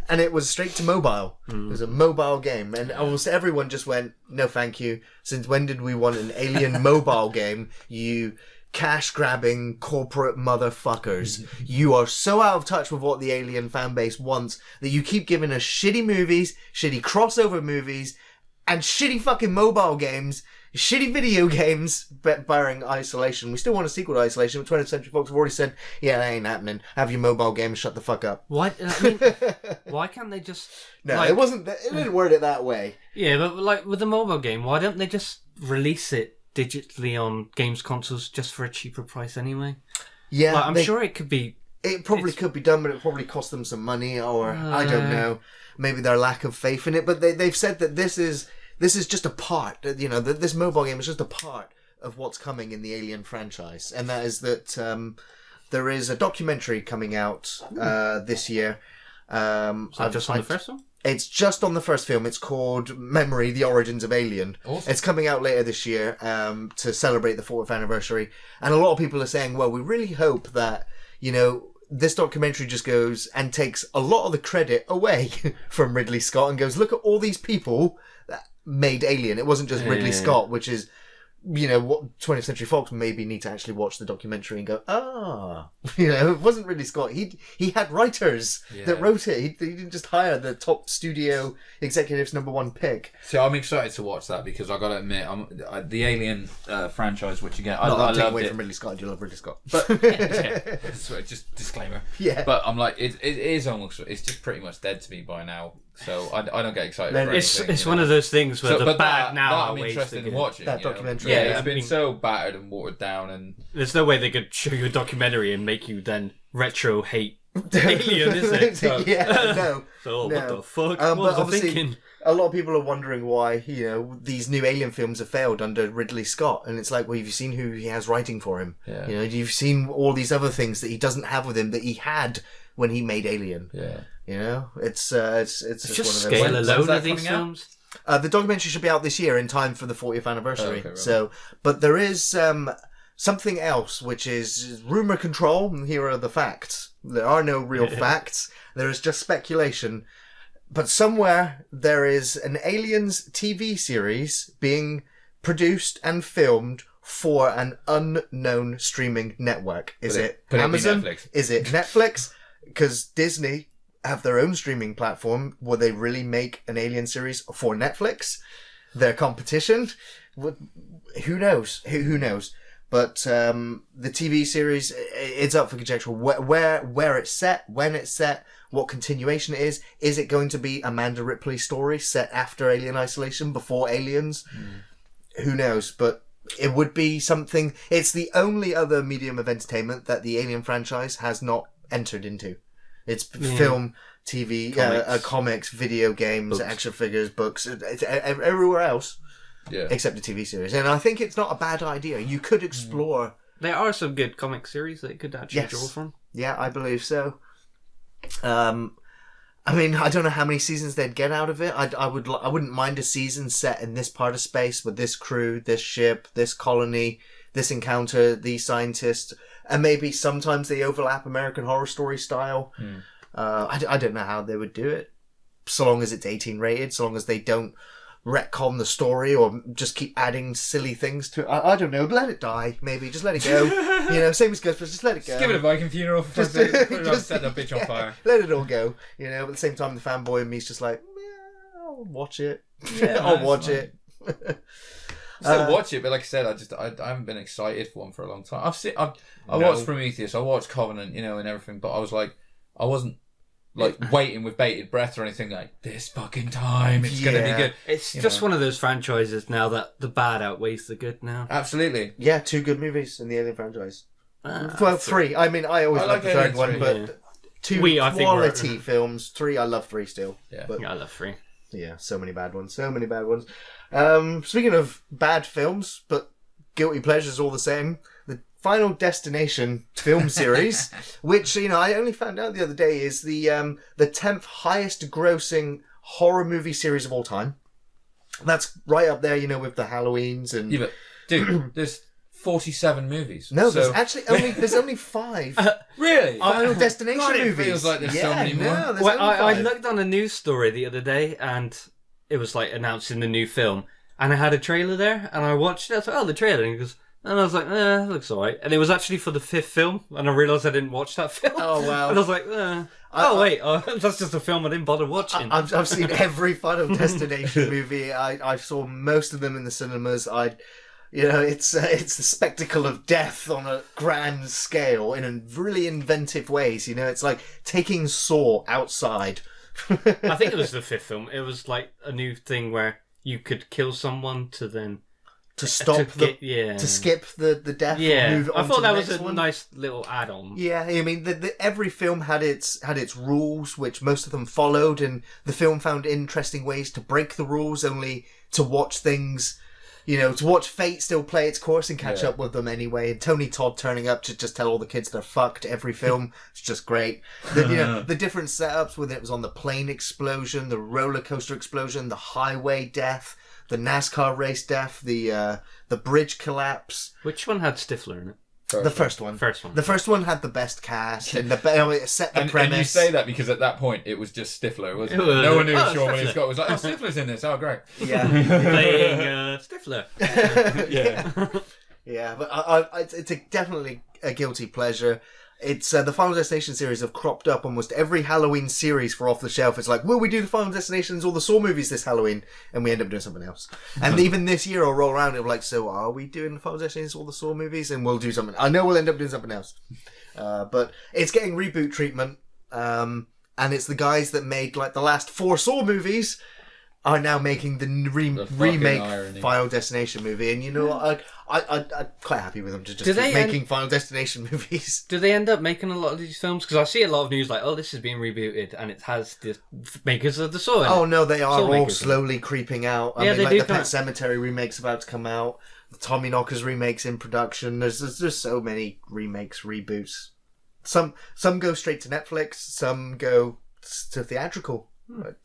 And it was straight to mobile. It was a mobile game. And almost everyone just went, no thank you. Since when did we want an Alien mobile game? You cash-grabbing corporate motherfuckers. You are so out of touch with what the Alien fan base wants that you keep giving us shitty movies, shitty crossover movies, and shitty fucking mobile games, shitty video games, barring Isolation. We still want a sequel to Isolation, but 20th Century Fox have already said, yeah, that ain't happening. Have your mobile game, shut the fuck up. Why? I mean, why can't they just... No, it wasn't. It didn't word it that way. Yeah, but like with the mobile game, why don't they just release it digitally on games consoles just for a cheaper price anyway? Yeah, like, I'm sure it could be... It probably could be done, but it probably cost them some money, or I don't know. Maybe their lack of faith in it. But they've said that this is just a part. You know, this mobile game is just a part of what's coming in the Alien franchise, and that is that there is a documentary coming out this year. Just on the first one? It's just on the first film. It's called Memory: The Origins of Alien. Awesome. It's coming out later this year to celebrate the 40th anniversary. And a lot of people are saying, well, we really hope that, you know, this documentary just goes and takes a lot of the credit away from Ridley Scott and goes, look at all these people that made Alien. It wasn't just Ridley Scott, which is, you know, what 20th Century Fox maybe need to actually watch the documentary and go, you know, it wasn't Ridley Scott. He had writers that wrote it. He didn't just hire the top studio executives #1 pick. So I'm excited to watch that because I got to admit, the Alien franchise, which again, I love away from Ridley Scott. You love Ridley Scott, but sorry, just disclaimer. Yeah, but I'm like, it is almost, it's just pretty much dead to me by now. So I don't get excited. For anything, it's one of those things where the bad now I'm interested in watching that documentary. Yeah, it's been so battered and watered down, and there's no way they could show you a documentary and make you then retro hate Alien, is it? No. So what the fuck? What was I thinking? A lot of people are wondering why, you know, these new Alien films have failed under Ridley Scott, and it's like, well, you've seen who he has writing for him. Yeah. You know, you've seen all these other things that he doesn't have with him that he had when he made Alien. Yeah. You know, it's just just one of those. scale alone of these films. The documentary should be out this year in time for the 40th anniversary. Okay, right. So, but there is something else, which is rumor control. And here are the facts. There are no real facts. There is just speculation. But somewhere there is an Aliens TV series being produced and filmed for an unknown streaming network. Is it Amazon? Is it Netflix? Because Disney have their own streaming platform. Will they really make an Alien series for Netflix? Their competition? Who knows? Who knows? But the TV series, it's up for conjecture. Where it's set, when it's set, what continuation it is. Is it going to be Amanda Ripley's story set after Alien Isolation, before Aliens? Who knows? But it would be something. It's the only other medium of entertainment that the Alien franchise has not entered into. It's film, TV, comics, video games, books. action figures, books. It's everywhere else. Yeah. Except the TV series. And I think it's not a bad idea. You could explore... There are some good comic series that you could actually draw from. Yeah, I believe so. I mean, I don't know how many seasons they'd get out of it. I wouldn't mind a season set in this part of space with this crew, this ship, this colony, this encounter, these scientists, and maybe sometimes they overlap American Horror Story style. I don't know how they would do it. So long as it's 18 rated, so long as they don't retcon the story or just keep adding silly things to it. I don't know. Let it die, maybe. Just let it go. You know, same as Ghostbusters, just let it go. Just give it a Viking funeral. Just set that bitch on fire. Let it all go. You know, at the same time, the fanboy in me's just like, I'll watch it. Yeah, I'll watch it. Still watch it, but like I said, I haven't been excited for one for a long time. I watched Prometheus, I watched Covenant, you know, and everything, but I wasn't like waiting with bated breath or anything like this fucking time. It's gonna be good. It's just one of those franchises now that the bad outweighs the good now. Absolutely. Yeah, 2 good movies in the Alien franchise. Well, 3. I mean, I always like the third one, but 2 quality films. 3, I love 3 still. Yeah, I love 3. Yeah, so many bad ones. Speaking of bad films, but guilty pleasures all the same, the Final Destination film series, which, I only found out the other day, is the 10th highest grossing horror movie series of all time. That's right up there, with the Halloweens and... Yeah, but, dude, there's 47 movies. No, there's only 5. Really? Final Destination movies. It feels like there's so many more. No, well, I looked on a news story the other day, and it was like announcing the new film, and I had a trailer there, and I watched it. I was like, oh, the trailer, and I was like, it looks alright. And it was actually for the 5th film, and I realised I didn't watch that film. Oh, wow. And I was like, that's just a film I didn't bother watching. I've seen every Final Destination movie. I saw most of them in the cinemas. It's the spectacle of death on a grand scale in really inventive ways. It's like taking Saw outside. I think it was the 5th film. It was like a new thing where you could kill someone to then... To skip the death. Yeah, and move on I thought to that the was next a one. nice little add-on. Yeah, I mean, every film had its rules, which most of them followed, and the film found interesting ways to break the rules, only to watch things, to watch fate still play its course and catch up with them anyway. And Tony Todd turning up to just tell all the kids they're fucked every film, it's just great. The different setups, whether it was on the plane explosion, the roller coaster explosion, the highway death, the NASCAR race death, the bridge collapse. Which one had Stifler in it? The first one. The first one had the best cast and it set the premise. And you say that because at that point it was just Stifler, wasn't it? No one knew Sean William Scott was like, oh, Stifler's in this. Oh, great. Yeah. Playing Stifler. Yeah. Yeah, but it's definitely a guilty pleasure. It's the Final Destination series have cropped up almost every Halloween series for off the shelf. It's like, will we do the Final Destinations or the Saw movies this Halloween? And we end up doing something else. And even this year I'll roll around and be like, so are we doing the Final Destinations or the Saw movies? And we'll do something. I know we'll end up doing something else. But it's getting reboot treatment. And it's the guys that made like the last 4 Saw movies are now making the remake irony. Final Destination movie. And I'm quite happy with them to just keep making Final Destination movies. Do they end up making a lot of these films? Because I see a lot of news like, oh, this is being rebooted and it has the makers of the Saw in it. Oh, no, they are all slowly creeping out. I mean, like the Pet Sematary remake's about to come out. The Tommy Knockers remake's in production. There's just so many remakes, reboots. Some go straight to Netflix, some go to theatrical,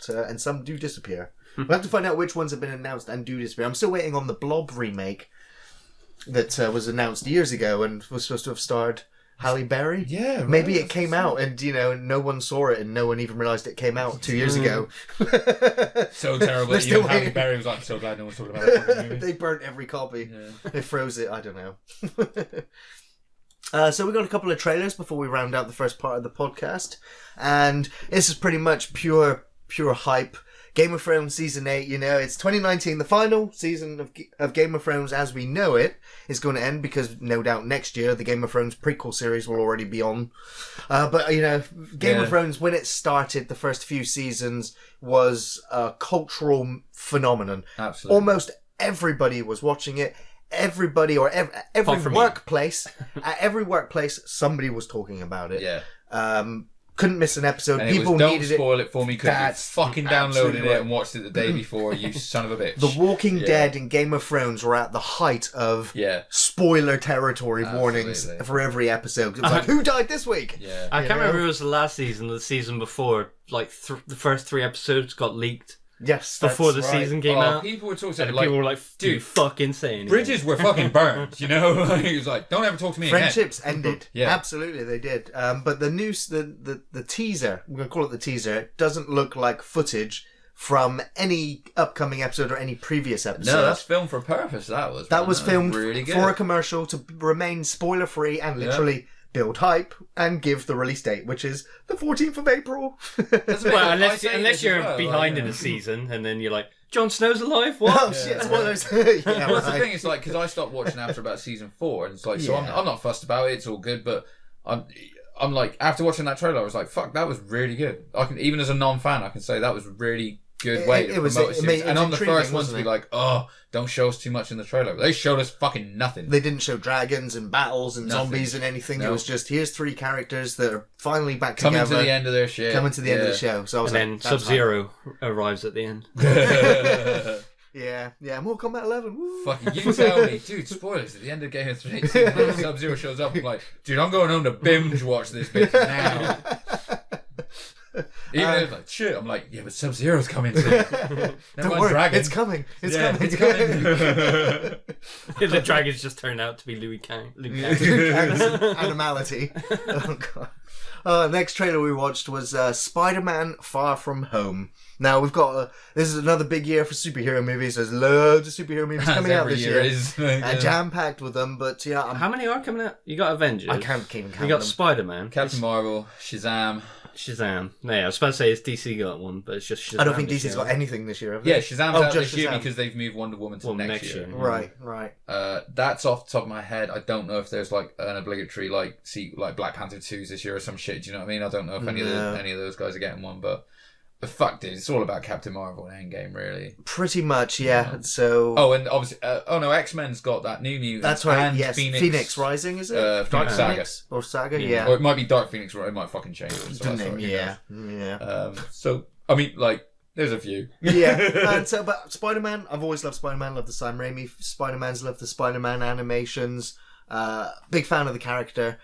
and some do disappear. We'll have to find out which ones have been announced and do disappear. I'm still waiting on the Blob remake that was announced years ago and was supposed to have starred Halle Berry. Yeah, right. Maybe it came out and no one saw it and no one even realised it came out 2 years ago. So terrible. Even Halle Berry was like, so glad no one's talking about that fucking movie. They burnt every copy. Yeah. They froze it. I don't know. So we've got a couple of trailers before we round out the first part of the podcast, and this is pretty much pure hype. Game of Thrones Season 8, it's 2019, the final season of Game of Thrones as we know it is going to end because no doubt next year the Game of Thrones prequel series will already be on. But, Game of Thrones, when it started, the first few seasons was a cultural phenomenon. Absolutely. Almost everybody was watching it. Everybody or every workplace, at every workplace, somebody was talking about it. Yeah. Couldn't miss an episode. And People don't needed it. spoil it for me because you fucking downloaded it and watched it the day before, you son of a bitch. The Walking Dead and Game of Thrones were at the height of spoiler territory warnings for every episode. It was like, who died this week? Yeah. I can't remember if it was the last season or the season before. Like the first 3 episodes got leaked. Yes, before the season came out. People were talking and people were like, dude, fucking insane. Bridges were fucking burned, He was like, don't ever talk to me Friendships again. ended. Yeah. Absolutely, they did. But the news, the teaser, I'm going to call it the teaser, it doesn't look like footage from any upcoming episode or any previous episode. No, that's filmed for a purpose, that was. That was filmed really good. For a commercial to remain spoiler-free and literally build hype and give the release date, which is the 14th of April. Well, unless you're behind in a season and then you're like, Jon Snow's alive? What? Oh, shit, spoilers. That's the thing, it's like, because I stopped watching after about season 4, and it's like, so I'm not fussed about it, it's all good, but I'm like, after watching that trailer, I was like, fuck, that was really good. Even as a non-fan, I can say that was really good way to promote a series. And I'm the first one to be like, oh, don't show us too much in the trailer. They showed us fucking nothing. They didn't show dragons and battles and zombies and anything. It was just, here's 3 characters that are finally back together. Coming to the end of their shit. Coming to the end of the show. So I was then Sub-Zero arrives at the end. Yeah, Mortal Kombat 11. Woo. Fucking you tell me, dude. Spoilers at the end of Game of Thrones. Sub-Zero shows up. I'm like, dude, I'm going home to binge watch this bitch now. Even if like shit, I'm like, yeah, but Sub-Zero's coming soon. Don't worry, dragon. It's coming. It's coming. The dragons just turned out to be Liu Kang's animality. Oh god. Next trailer we watched was Spider-Man: Far From Home. Now we've got this is another big year for superhero movies. There's loads of superhero movies coming out this year, and jam-packed with them. But yeah, how many are coming out? You got Avengers. I can't even count. You got Spider-Man, Captain Marvel, Shazam. Yeah, I was about to say it's DC got one, but it's just Shazam. I don't think DC's got anything this year. Have they? Yeah, Shazam's out this year because they've moved Wonder Woman to next year. Right. That's off the top of my head. I don't know if there's like an obligatory like Black Panther 2's this year or some shit. Do you know what I mean? I don't know if any of those guys are getting one, but fuck, dude, it's all about Captain Marvel and Endgame, really. Pretty much, yeah. So. Oh, and obviously, X-Men's got that new. That's right. Yes, Phoenix Rising, is it? Dark Saga or Saga, yeah. Or it might be Dark Phoenix, or it might fucking change. The name, yeah. So I mean, like, there's a few. Yeah. But Spider-Man, I've always loved Spider-Man. Love the Sam Raimi Spider-Man's. Love the Spider-Man animations. Big fan of the character.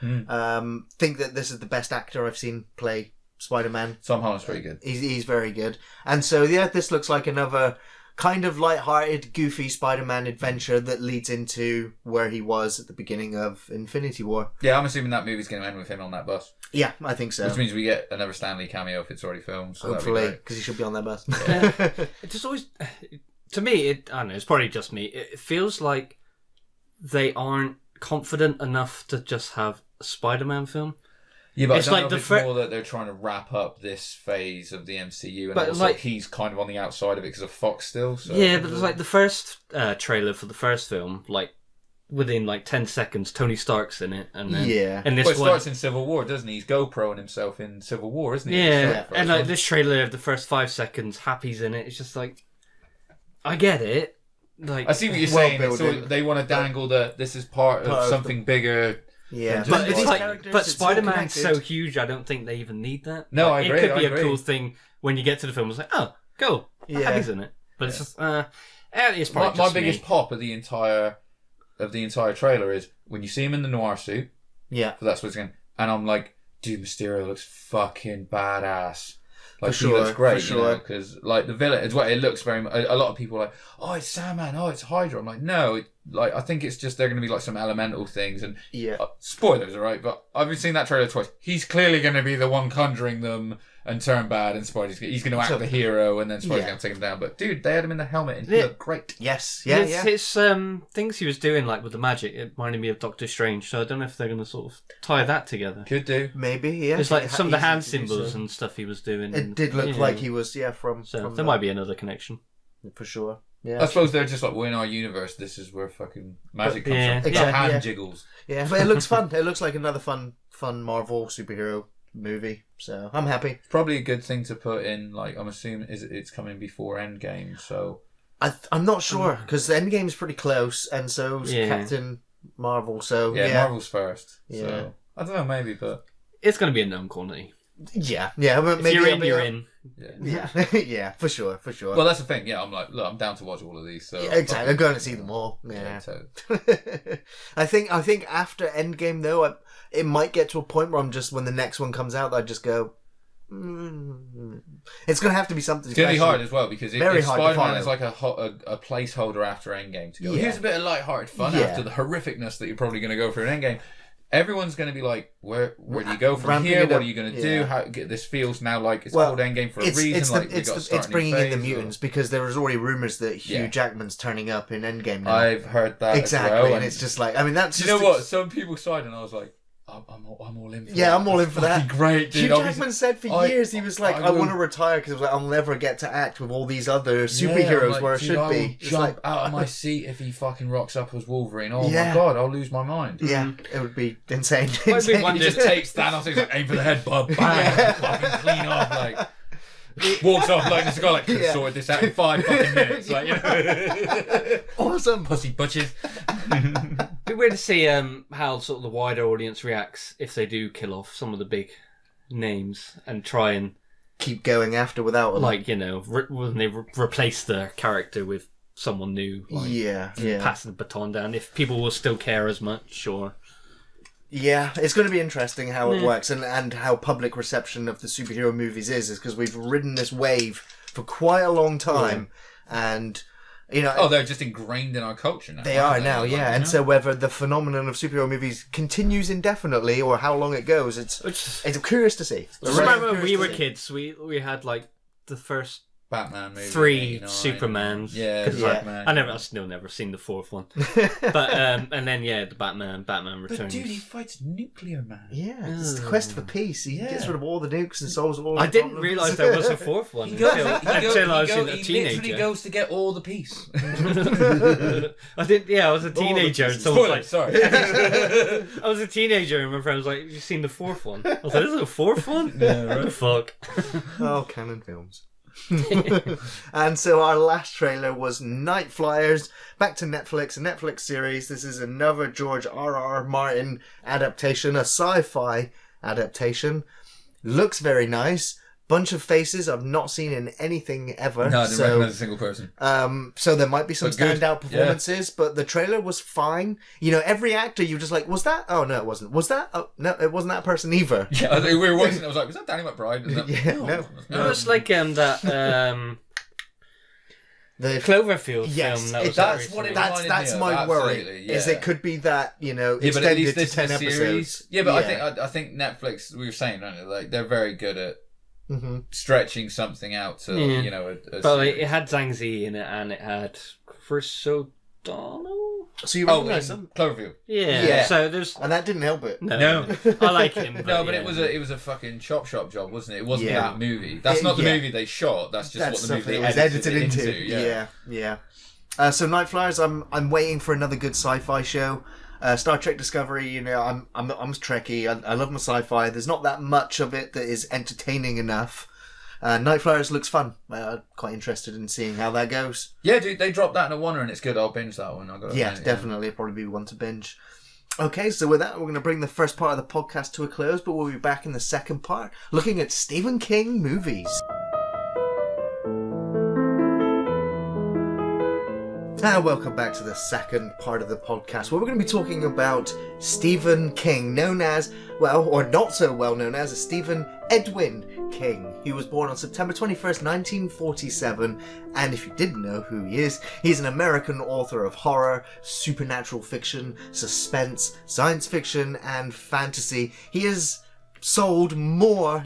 Think that this is the best actor I've seen play Spider-Man. Tom Holland's pretty good. He's very good. And so, yeah, this looks like another kind of light-hearted, goofy Spider-Man adventure that leads into where he was at the beginning of Infinity War. Yeah, I'm assuming that movie's going to end with him on that bus. Yeah, I think so. Which means we get another Stan Lee cameo if it's already filmed. So hopefully, because he should be on that bus. Yeah. It just always... To me, I don't know, it's probably just me. It feels like they aren't confident enough to just have a Spider-Man film. Yeah, but it's I don't know if it's more that they're trying to wrap up this phase of the MCU, and also he's kind of on the outside of it because of Fox still. So. Yeah, but it's like the first trailer for the first film, like within like 10 seconds, Tony Stark's in it, and then and this it starts in Civil War, doesn't he? He's GoProing himself in Civil War, isn't he? Yeah, and like this trailer, the first 5 seconds, Happy's in it. It's just like, I get it. Like, I see what you're saying. So they want to dangle that this is part of something bigger. Yeah, but it's like, Spider-Man's so huge, I don't think they even need that. No, like, I agree. It could be a cool thing when you get to the film. It's like, oh, cool, Happy's in it. But it's just, it's probably my biggest pop of the entire trailer is when you see him in the noir suit. Yeah, for that's what's going. And I'm like, dude, Mysterio looks fucking badass. Like, he looks great, you know, because like the villain, it's what it looks very much. A lot of people are like, oh, it's Sandman, oh, it's Hydra. I'm like, no, I think it's just they're going to be like some elemental things, and spoilers, all right. But I've been seeing that trailer twice. He's clearly going to be the one conjuring them and turn bad, and he's going to act the hero, and then Spidey's going to take him down. But dude, they had him in the helmet, and he looked great. Yes, His things he was doing, like with the magic, it reminded me of Doctor Strange. So I don't know if they're going to sort of tie that together. Could do, maybe. Yeah, it's like some of the hand symbols and stuff he was doing. It did look like he was, from there might be another connection for sure. Yeah, I suppose they're just like, well, in our universe, this is where fucking magic comes from. Exactly, hand jiggles. Yeah, but it looks fun. It looks like another fun Marvel superhero movie. So I'm happy. It's probably a good thing to put in. Like, I'm assuming it's coming before Endgame. So I'm not sure because Endgame's pretty close, and so's Captain Marvel. So Marvel's first. Yeah, so, I don't know, maybe, but it's going to be a known quantity. Yeah. But maybe you're in. Yeah, for sure. Well, that's the thing. Yeah, I'm like, look, I'm down to watch all of these. So exactly, I'm going to see them all. Yeah. I think after Endgame though, it might get to a point where I'm just when the next one comes out, I just go. It's going to have to be something. It's going to be hard as well because if Spider-Man is like a placeholder after Endgame to go. Here's a bit of light-hearted fun after the horrificness that you're probably going to go for an Endgame. Everyone's going to be like, where do you go from here? What are you going to do? How this feels now like it's called Endgame for a reason. It's bringing in the mutants because there was already rumors that Hugh Jackman's turning up in Endgame now. I've heard that exactly, as well, and it's just like, I mean, that's. You know what? Some people sighed, and I was like, I'm all in for that. Yeah, I'm all in for that. Great, dude. Hugh Jackman said for years, he was like, I want to retire because I'll never get to act with all these other superheroes where I should be. Jump out of my seat if he fucking rocks up as Wolverine. Oh my god, I'll lose my mind. Yeah, it would be insane. He just takes Thanos, he's like, aim for the head, bub, bang, fucking clean off, like. walks off like this guy like could have sorted this out in 5 fucking minutes. Like, you know. Awesome. Pussy butches. It'd be weird to see how sort of the wider audience reacts if they do kill off some of the big names and try and keep going after without them. Like, you know, when they replace the character with someone new. Like, passing the baton down. If people will still care as much, or... Yeah, it's going to be interesting how it works and how public reception of the superhero movies is because we've ridden this wave for quite a long time, and you know, they're just ingrained in our culture now. They are now, yeah. And so whether the phenomenon of superhero movies continues indefinitely or how long it goes, it's curious to see. I remember when we were kids, we had like the first Batman movie, 3 Supermans. I've still never seen the 4th one. But and then the Batman Returns. But dude, he fights Nuclear Man. Yeah, it's the quest for peace. He gets rid of all the nukes and solves all. I didn't realise there was a 4th one until I was a teenager. He literally goes to get all the peace. I was a teenager. And someone was like, sorry. I was a teenager and my friend was like, "Have you seen the 4th one?" I was like, "This is a 4th one? Yeah, right. What the fuck?" Oh, Canon Films. And so our last trailer was Night Flyers, back to Netflix, a Netflix series. This is another George R.R. Martin adaptation, a sci-fi adaptation. Looks very nice. Bunch of faces I've not seen in anything ever. No, I didn't recognize a single person. So there might be some standout performances, but the trailer was fine. You know, every actor, you're just like, was that? Oh, no, it wasn't. Was that? Oh, no, it wasn't that person either. Yeah, we were watching it. I was like, was that Danny McBride? No. It's like that... the Cloverfield film. That's my worry. Is it could be that, you know, extended to 10 episodes. Yeah, but I think Netflix, we were saying, right, like they're very good at stretching something out to, you know, but like, it had Zhang Zi in it, and it had Chris O'Donnell. So you recognise them? Cloverfield. Yeah. So there's, and that didn't help it. No. I like him. But it was a fucking chop shop job, wasn't it? It wasn't that movie. That's not the movie they shot. That's just what the movie was edited into. Yeah. So Night Flyers, I'm waiting for another good sci-fi show. Star Trek Discovery, you know, I'm Trekkie. I love my sci-fi. There's not that much of it that is entertaining enough. Night Flyers looks fun. I'm quite interested in seeing how that goes. Yeah, dude, they dropped that in a Wonder and it's good. I'll binge that one. Definitely. It'll probably be one to binge. Okay, so with that, we're going to bring the first part of the podcast to a close, but we'll be back in the second part looking at Stephen King movies. And welcome back to the second part of the podcast, where we're going to be talking about Stephen King, known as, well, or not so well known as, Stephen Edwin King. He was born on September 21st, 1947, and if you didn't know who he is, he's an American author of horror, supernatural fiction, suspense, science fiction, and fantasy. He has sold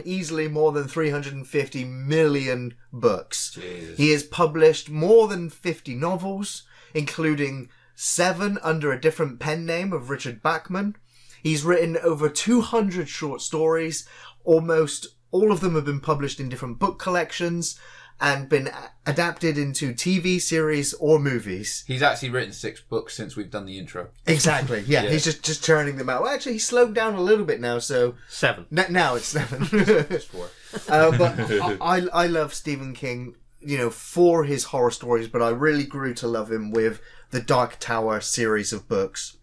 easily more than 350 million books. Jesus. He has published more than 50 novels, including 7 under a different pen name of Richard Bachman. He's written over 200 short stories. Almost all of them have been published in different book collections and been adapted into TV series or movies. He's actually written 6 books since we've done the intro. Exactly, yeah. He's just churning them out. Well, actually, he's slowed down a little bit now, so... 7. Now it's 7. It's 4. But I love Stephen King, you know, for his horror stories, but I really grew to love him with the Dark Tower series of books,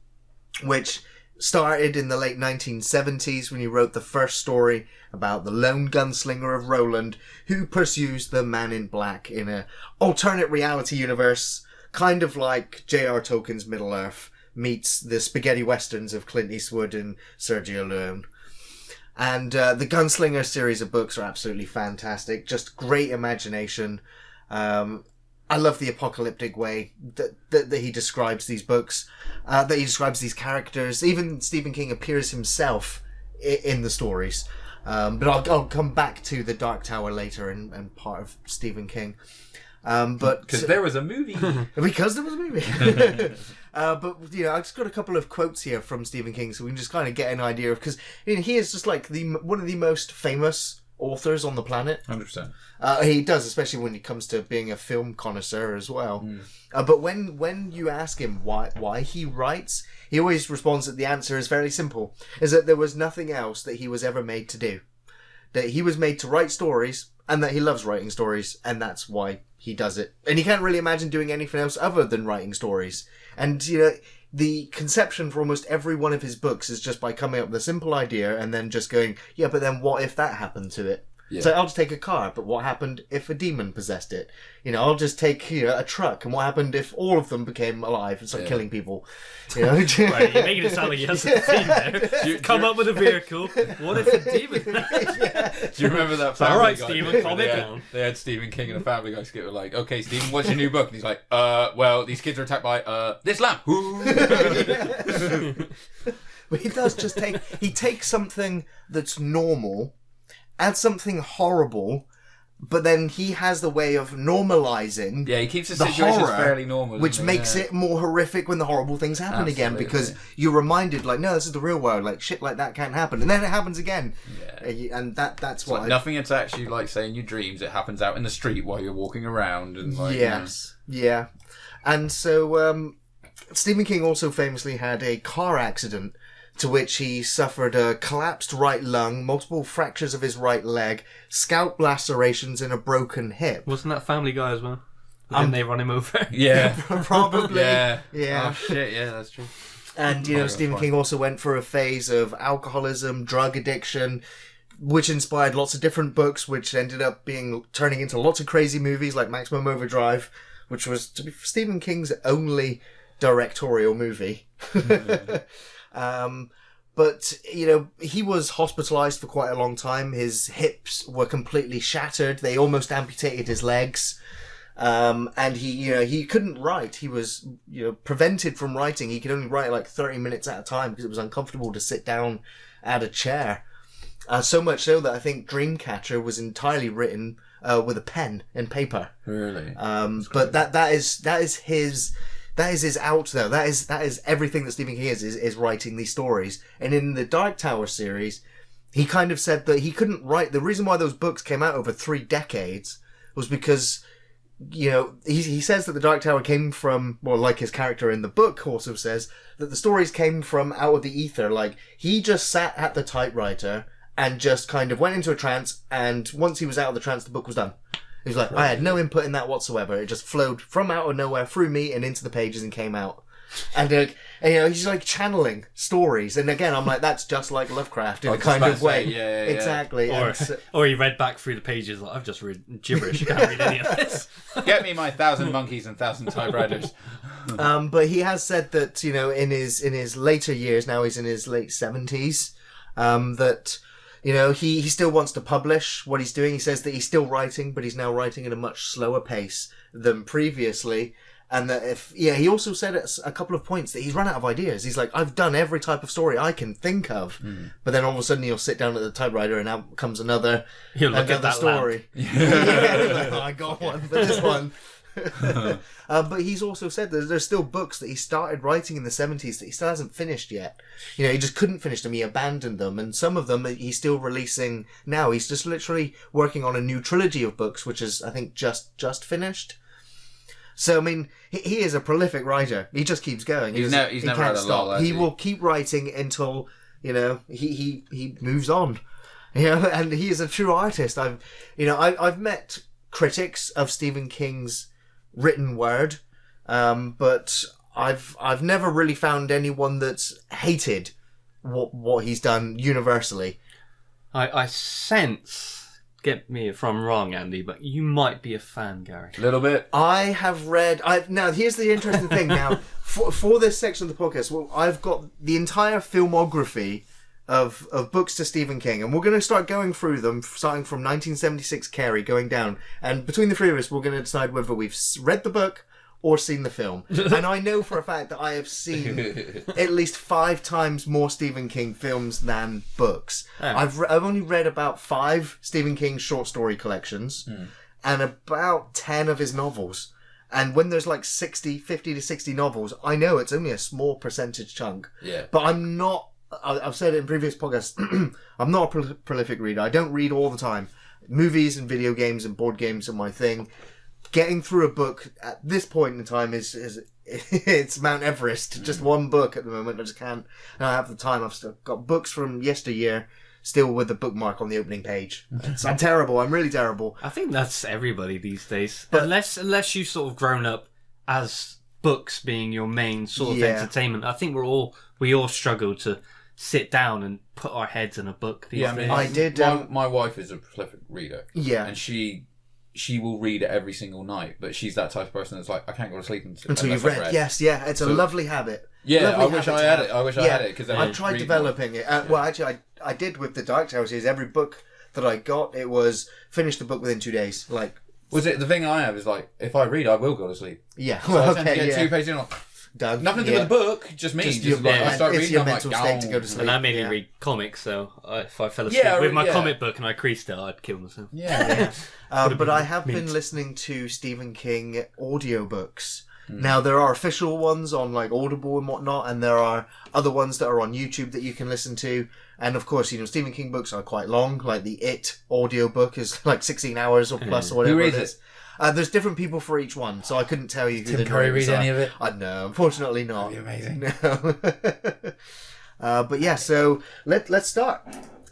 which started in the late 1970s when he wrote the first story about the lone gunslinger of Roland who pursues the Man in Black in an alternate reality universe, kind of like J.R. Tolkien's Middle-earth meets the spaghetti westerns of Clint Eastwood and Sergio Leone. And the Gunslinger series of books are absolutely fantastic. Just great imagination. I love the apocalyptic way that he describes these books, that he describes these characters. Even Stephen King appears himself in the stories. But I'll come back to the Dark Tower later and part of Stephen King. But because there was a movie. Because there was a movie. But, you know, I've just got a couple of quotes here from Stephen King so we can just kind of get an idea of... Because, you know, he is just like one of the most famous authors on the planet. 100%. He does, especially when it comes to being a film connoisseur as well. But when you ask him why he writes, he always responds that the answer is very simple, is that there was nothing else that he was ever made to do. That he was made to write stories and that he loves writing stories, and that's why he does it. And he can't really imagine doing anything else other than writing stories. And, the conception for almost every one of his books is just by coming up with a simple idea and then just going, yeah, but then what if that happened to it? Yeah. So I'll just take a car, but what happened if a demon possessed it? I'll just take a truck, and what happened if all of them became alive and started killing people? Right, you're making it sound like you have some theme there. Come up with a vehicle. What if a demon? Do you remember that Family All right, Guy? Stephen, calm it down. They had Stephen King in a Family Guy skit. Were like, okay, Stephen, what's your new book? And he's like, well, these kids are attacked by this lamp. But he does just takes something that's normal, adds something horrible, but then he has the way of normalizing. Yeah, he keeps the situations fairly normal, which makes it more horrific when the horrible things happen again, because you're reminded, like, no, this is the real world. Like, shit like that can't happen, and then it happens again. Yeah, and that's what. Like nothing attacks you, like, say in your dreams. It happens out in the street while you're walking around, and like. Yes, yeah, and so Stephen King also famously had a car accident, to which he suffered a collapsed right lung, multiple fractures of his right leg, scalp lacerations, and a broken hip. Wasn't that Family Guy as well? Didn't they run him over? Yeah. Probably. Yeah. Yeah. Oh, shit, yeah, that's true. And, Stephen King also went for a phase of alcoholism, drug addiction, which inspired lots of different books, which ended up turning into lots of crazy movies like Maximum Overdrive, which was Stephen King's only directorial movie. But, he was hospitalized for quite a long time. His hips were completely shattered. They almost amputated his legs. And he couldn't write. He was, prevented from writing. He could only write like 30 minutes at a time because it was uncomfortable to sit down at a chair. So much so that I think Dreamcatcher was entirely written, with a pen and paper. Really? But that is his out though. That is everything that Stephen King is writing these stories. And in the Dark Tower series, he kind of said that he couldn't write. The reason why those books came out over 3 decades was because, he says that the Dark Tower came from, well, like his character in the book also says, that the stories came from out of the ether. Like, he just sat at the typewriter and just kind of went into a trance, and once he was out of the trance, the book was done. He was like, I had no input in that whatsoever. It just flowed from out of nowhere through me and into the pages and came out. And he's like channeling stories. And again, I'm like, that's just like Lovecraft in a kind of way. Yeah. Exactly. Or he read back through the pages like, I've just read gibberish. I can't read any of this. Get me my 1,000 monkeys and 1,000 typewriters. But he has said that, in his later years, now he's in his late 70s, that... he still wants to publish what he's doing. He says that he's still writing, but he's now writing at a much slower pace than previously. And that he also said at a couple of points that he's run out of ideas. He's like, I've done every type of story I can think of. But then all of a sudden you'll sit down at the typewriter and out comes another story. Like, I got one for this one. But he's also said that there's still books that he started writing in the 70s that he still hasn't finished yet. He just couldn't finish them. He abandoned them. And some of them he's still releasing now. He's just literally working on a new trilogy of books, which is, I think, just finished. So, I mean, he is a prolific writer. He just keeps going. He never had a lull. He will keep writing until, he moves on. And he is a true artist. I've met critics of Stephen King's written word, but I've never really found anyone that's hated what he's done universally. I sense, get me if I'm wrong, Andy, but you might be a fan, Gary. A little bit. I have read... Now, here's the interesting thing. Now, for this section of the podcast, I've got the entire filmography of books to Stephen King, and we're going to start going through them, starting from 1976 Carrie, going down. And between the three of us, we're going to decide whether we've read the book or seen the film. And I know for a fact that I have seen at least 5 times more Stephen King films than books. Oh. I've only read about 5 Stephen King short story collections and about 10 of his novels. And when there's like 50 to 60 novels, I know it's only a small percentage chunk. Yeah. But I'm not... I've said it in previous podcasts, I'm not a prolific reader. I don't read all the time. Movies and video games and board games are my thing. Getting through a book at this point in time is it's Mount Everest. Just one book at the moment. I just can't. I don't have the time. I've still got books from yesteryear still with the bookmark on the opening page. I'm terrible. I'm really terrible. I think that's everybody these days. But unless you sort of grown up as books being your main sort of entertainment, I think we all struggle to sit down and put our heads in a book these days. I did. My wife is a prolific reader. Yeah. And she will read it every single night, but she's that type of person that's like, I can't go to sleep until you've read. Yes, yeah. It's a lovely habit. Yeah, lovely I wish I had it. I wish I had it. Because I've tried developing it. Well, actually, I did with the Dark Tower series. Every book that I got, it was finish the book within 2 days. Like, was it the thing I have is like, if I read, I will go to sleep. Yeah. So I tend to get 2 pages in. Done. Nothing to do with the book, just me. I start it's reading, your I'm mental like, state to go to sleep. And I mainly read comics, so if I fell asleep with my comic book and I creased it, I'd kill myself. Yeah. But I have been listening to Stephen King audiobooks. Now, there are official ones on like Audible and whatnot, and there are other ones that are on YouTube that you can listen to. And of course, Stephen King books are quite long. Like the It audiobook is like 16 hours or plus or whatever. Who reads it? There's different people for each one, so I couldn't tell you who Tim the Curry narrators read are. any of it? No, unfortunately not. That'd be amazing. No. But yeah, so let's start.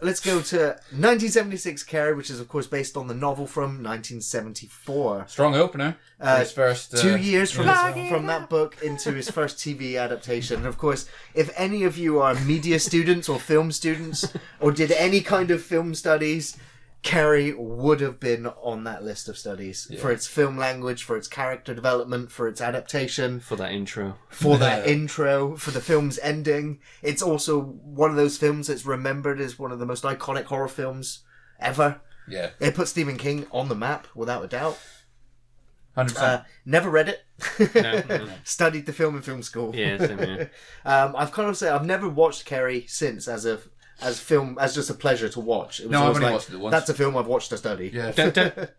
Let's go to 1976 Carrie, which is of course based on the novel from 1974. Strong opener. His first 2 years from that book into his first TV adaptation. And of course, if any of you are media students or film students or did any kind of film studies, Carrie would have been on that list of studies for its film language, for its character development, for its adaptation. For that intro. For the film's ending. It's also one of those films that's remembered as one of the most iconic horror films ever. Yeah. It put Stephen King on the map, without a doubt. 100%. Never read it. No. Studied the film in film school. Yeah, same here. I've kind of said I've never watched Carrie since as just a pleasure to watch. It was I've only watched it once. That's a film I've watched to study. Yeah.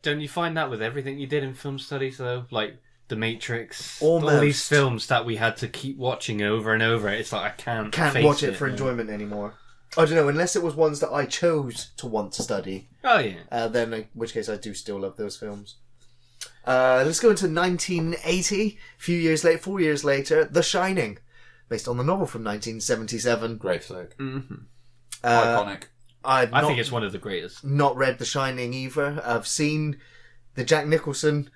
Don't you find that with everything you did in film studies though? Like The Matrix, Almost. all these films that we had to keep watching over and over. It's like I can't face watch it for enjoyment anymore. I don't know, unless it was ones that I chose to want to study. Oh yeah. Then in which case I do still love those films. Let's go into 1980. 4 years later, The Shining, based on the novel from 1977. Great flick. Mm-hmm. Iconic. I think it's one of the greatest. Not read The Shining either. I've seen the Jack Nicholson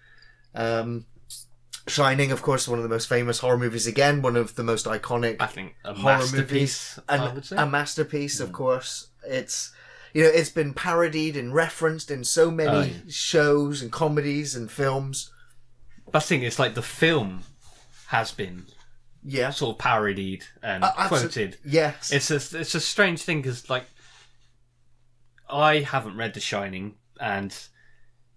Shining, of course, one of the most famous horror movies. Again, one of the most iconic. I think a horror masterpiece. Movies. I would say a masterpiece, of course. It's it's been parodied and referenced in so many shows and comedies and films. I think it's like the film has been. Yeah, sort of parodied and quoted. Yes, it's a strange thing because like I haven't read The Shining, and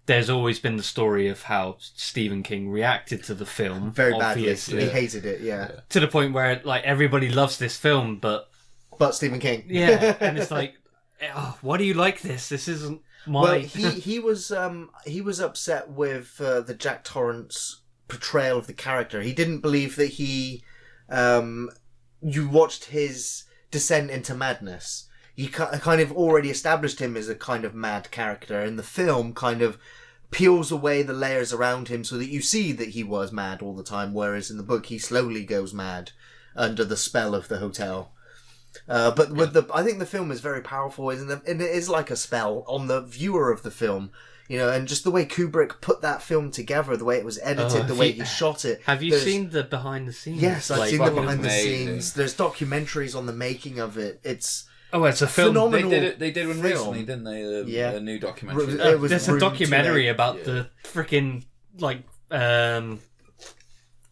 there's always been the story of how Stephen King reacted to the film very badly. Obviously. He hated it. Yeah, to the point where like everybody loves this film, but Stephen King. Yeah, and it's like, why do you like this? This isn't my. Well, he was upset with the Jack Torrance portrayal of the character. He didn't believe that you watched his descent into madness. You kind of already established him as a kind of mad character, and the film kind of peels away the layers around him so that you see that he was mad all the time, whereas in the book he slowly goes mad under the spell of the hotel. But I think the film is very powerful, and it is like a spell on the viewer of the film. And just the way Kubrick put that film together, the way it was edited, the way he shot it. Have you seen the behind the scenes? Yes, I've seen the behind the scenes. There's documentaries on the making of it. It's a film. Phenomenal. They did one recently, didn't they? A new documentary. There's a documentary about the freaking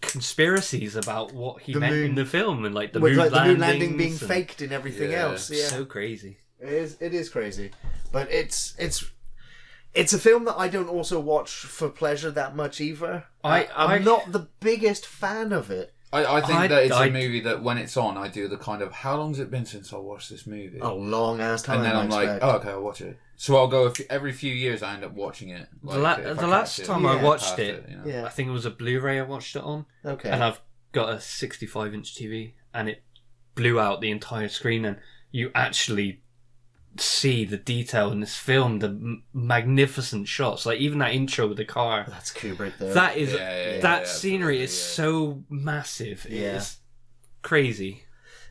conspiracies about what he meant in the film, and like the moon landing being faked and everything else. Yeah, so crazy. It is crazy, but it's a film that I don't also watch for pleasure that much either. I'm not the biggest fan of it. I think that it's a movie that when it's on, I do the kind of, how long's it been since I watched this movie? Oh, long ass time. And then I'm like, okay, I'll watch it. So I'll go every few years. I end up watching it. Like, the last time I watched it, I think it was a Blu-ray I watched it on. Okay. And I've got a 65-inch TV, and it blew out the entire screen, and you actually see the detail in this film, the magnificent shots, like even that intro with the car. That's Kubrick though. That is scenery is so massive. It's crazy.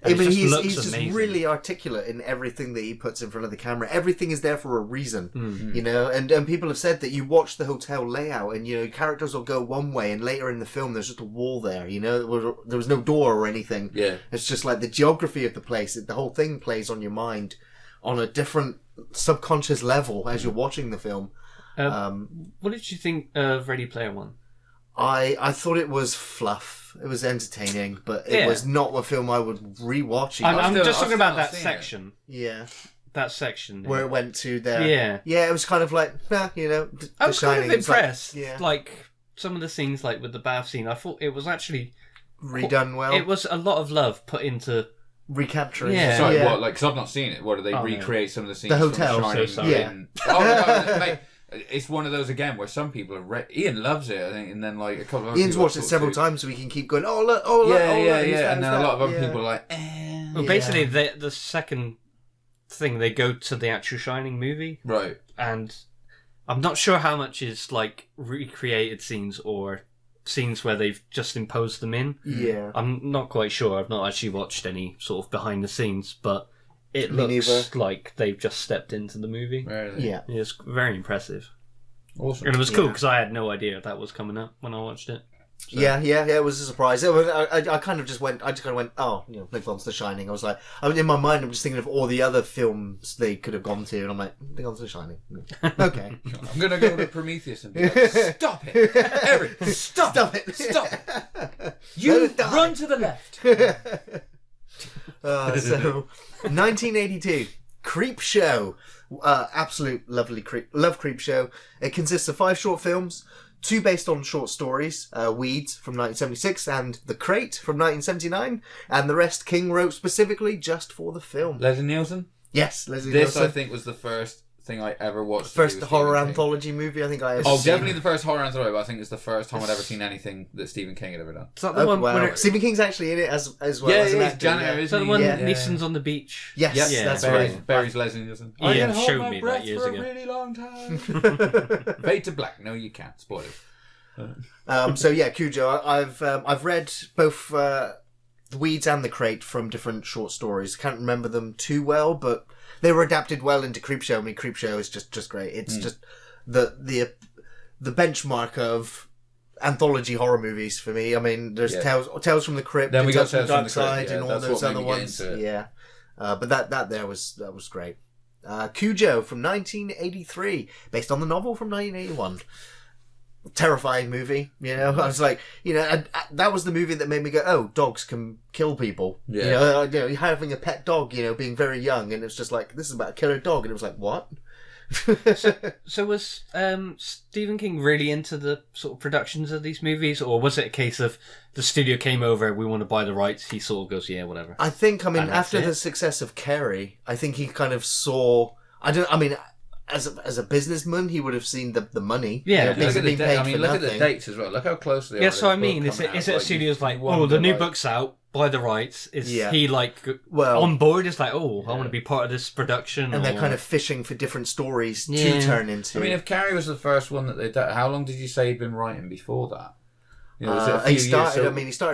I mean, he's just really articulate in everything that he puts in front of the camera. Everything is there for a reason, you know. And people have said that you watch the hotel layout, and you know characters will go one way, and later in the film there's just a wall there. You know, there was no door or anything. Yeah, it's just like the geography of the place. The whole thing plays on your mind on a different subconscious level as you're watching the film. What did you think of Ready Player One? I thought it was fluff. It was entertaining, but it was not a film I would rewatch. I'm just talking about that section. Yeah. That section. Where it went to there. Yeah. Yeah, it was kind of like, you know, I was kind of impressed. Like, like, some of the scenes, like with the bath scene, I thought it was actually... redone well. It was a lot of love put into... recapturing. Yeah. Sorry, what? Like, because I've not seen it. What, do they recreate some of the scenes the hotel. from Shining? So sorry. Yeah. No, mate. It's one of those again where some people are. Ian loves it, I think, and then like a couple of Ian's watched it several times, so we can keep going. Oh look! Oh look! Yeah. And then a lot of other people are like. Well, basically, the second thing they go to the actual Shining movie, right? And I'm not sure how much is like recreated scenes or scenes where they've just imposed them in. Yeah, I'm not quite sure. I've not actually watched any sort of behind the scenes, but. It looks like they've just stepped into the movie. Really? Yeah. It's very impressive. Awesome. And it was cool because I had no idea that was coming up when I watched it. So. Yeah, it was a surprise. I kind of just went, oh, you know, they've gone to The Shining. I was like, in my mind, I'm just thinking of all the other films they could have gone to, and I'm like, they've gone to The Shining. Okay. I'm going to go to Prometheus and be like, stop it! Eric, stop it! Stop it! You run to the left! So, 1982, Creep Show. Absolute lovely Creep Show. It consists of 5 short films, 2 based on short stories, Weeds from 1976 and The Crate from 1979, and the rest King wrote specifically just for the film. Leslie Nielsen? Yes, Leslie This, Nielsen. I think, was the first thing I ever watched. First horror anthology movie I think I ever seen. Definitely the first horror anthology, but I think it's the first time I'd ever seen anything that Stephen King had ever done. Is that the one where Stephen King's actually in it as well. Yeah, as an he's actor, janitor, Is that the one Neeson's on the beach? Yes, that's right. Barry's Leslie Nielsen. Ian showed me that years for ago. a really long time. Fade to black. No, you can't. Spoilers. So yeah, Cujo. I've read both The Weeds and The Crate from different short stories. Can't remember them too well, but they were adapted well into Creepshow. I mean, Creepshow is just great. It's just the benchmark of anthology horror movies for me. I mean, there's Tales from the Crypt, then we got Tales from Dark the Side, Crypt, and all those other ones. Yeah, but that was great. Cujo from 1983, based on the novel from 1981. Terrifying movie, you know. I was like, you know, that was the movie that made me go, oh, dogs can kill people. Yeah. You know, having a pet dog, you know, being very young, and it's just like, this is about a killer dog, and it was like, what? So was Stephen King really into the sort of productions of these movies, or was it a case of the studio came over, we want to buy the rights, he sort of goes, yeah, whatever? I think, after the success of Carrie, I think he kind of saw, as a businessman, he would have seen the money. Yeah, look at the dates as well. Look how close they are. Yeah, so I mean, is it a studio's like, oh, the new book's out, buy the rights? Is he like on board? It's like, oh, I want to be part of this production. And they're kind of fishing for different stories to turn into. I mean, if Carrie was the first one that they did, how long did you say he'd been writing before that? You know, he started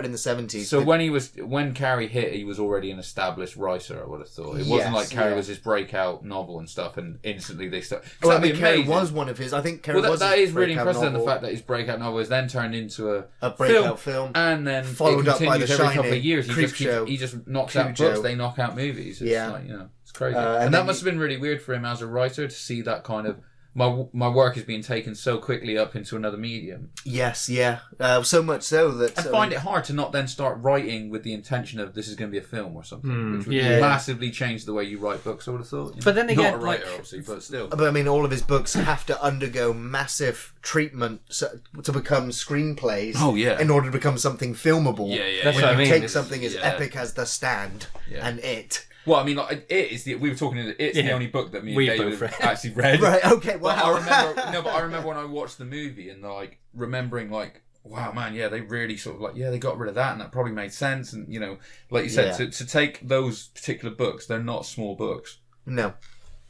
in the 70s. So when Carrie hit, he was already an established writer, I would have thought. It wasn't like Carrie was his breakout novel and stuff, and instantly they started. Well, Carrie was one of his. I think Carrie was that is really impressive. Novel. The fact that his breakout novel was then turned into a breakout film, and then followed up by The every Shining, couple of years. Creepshow, he just knocks out books. They knock out movies. It's like, you know, it's crazy. And that must have been really weird for him as a writer to see that kind of. My work is being taken so quickly up into another medium. Yes, yeah. So much so that... I find it hard to not then start writing with the intention of this is going to be a film or something, which would massively change the way you write books, I would have thought. You know? But then again... Not a writer, obviously, but still. But I mean, all of his books have to undergo massive treatment to become screenplays in order to become something filmable. Yeah. That's what I mean. Take something as epic as The Stand and It... Well, I mean, like we were talking. It's the only book that me and David actually read. Right. Okay. Wow. But I remember when I watched the movie and like remembering like, wow, man, yeah, they really sort of like, they got rid of that and that probably made sense. And you know, like you said, to take those particular books, they're not small books. No,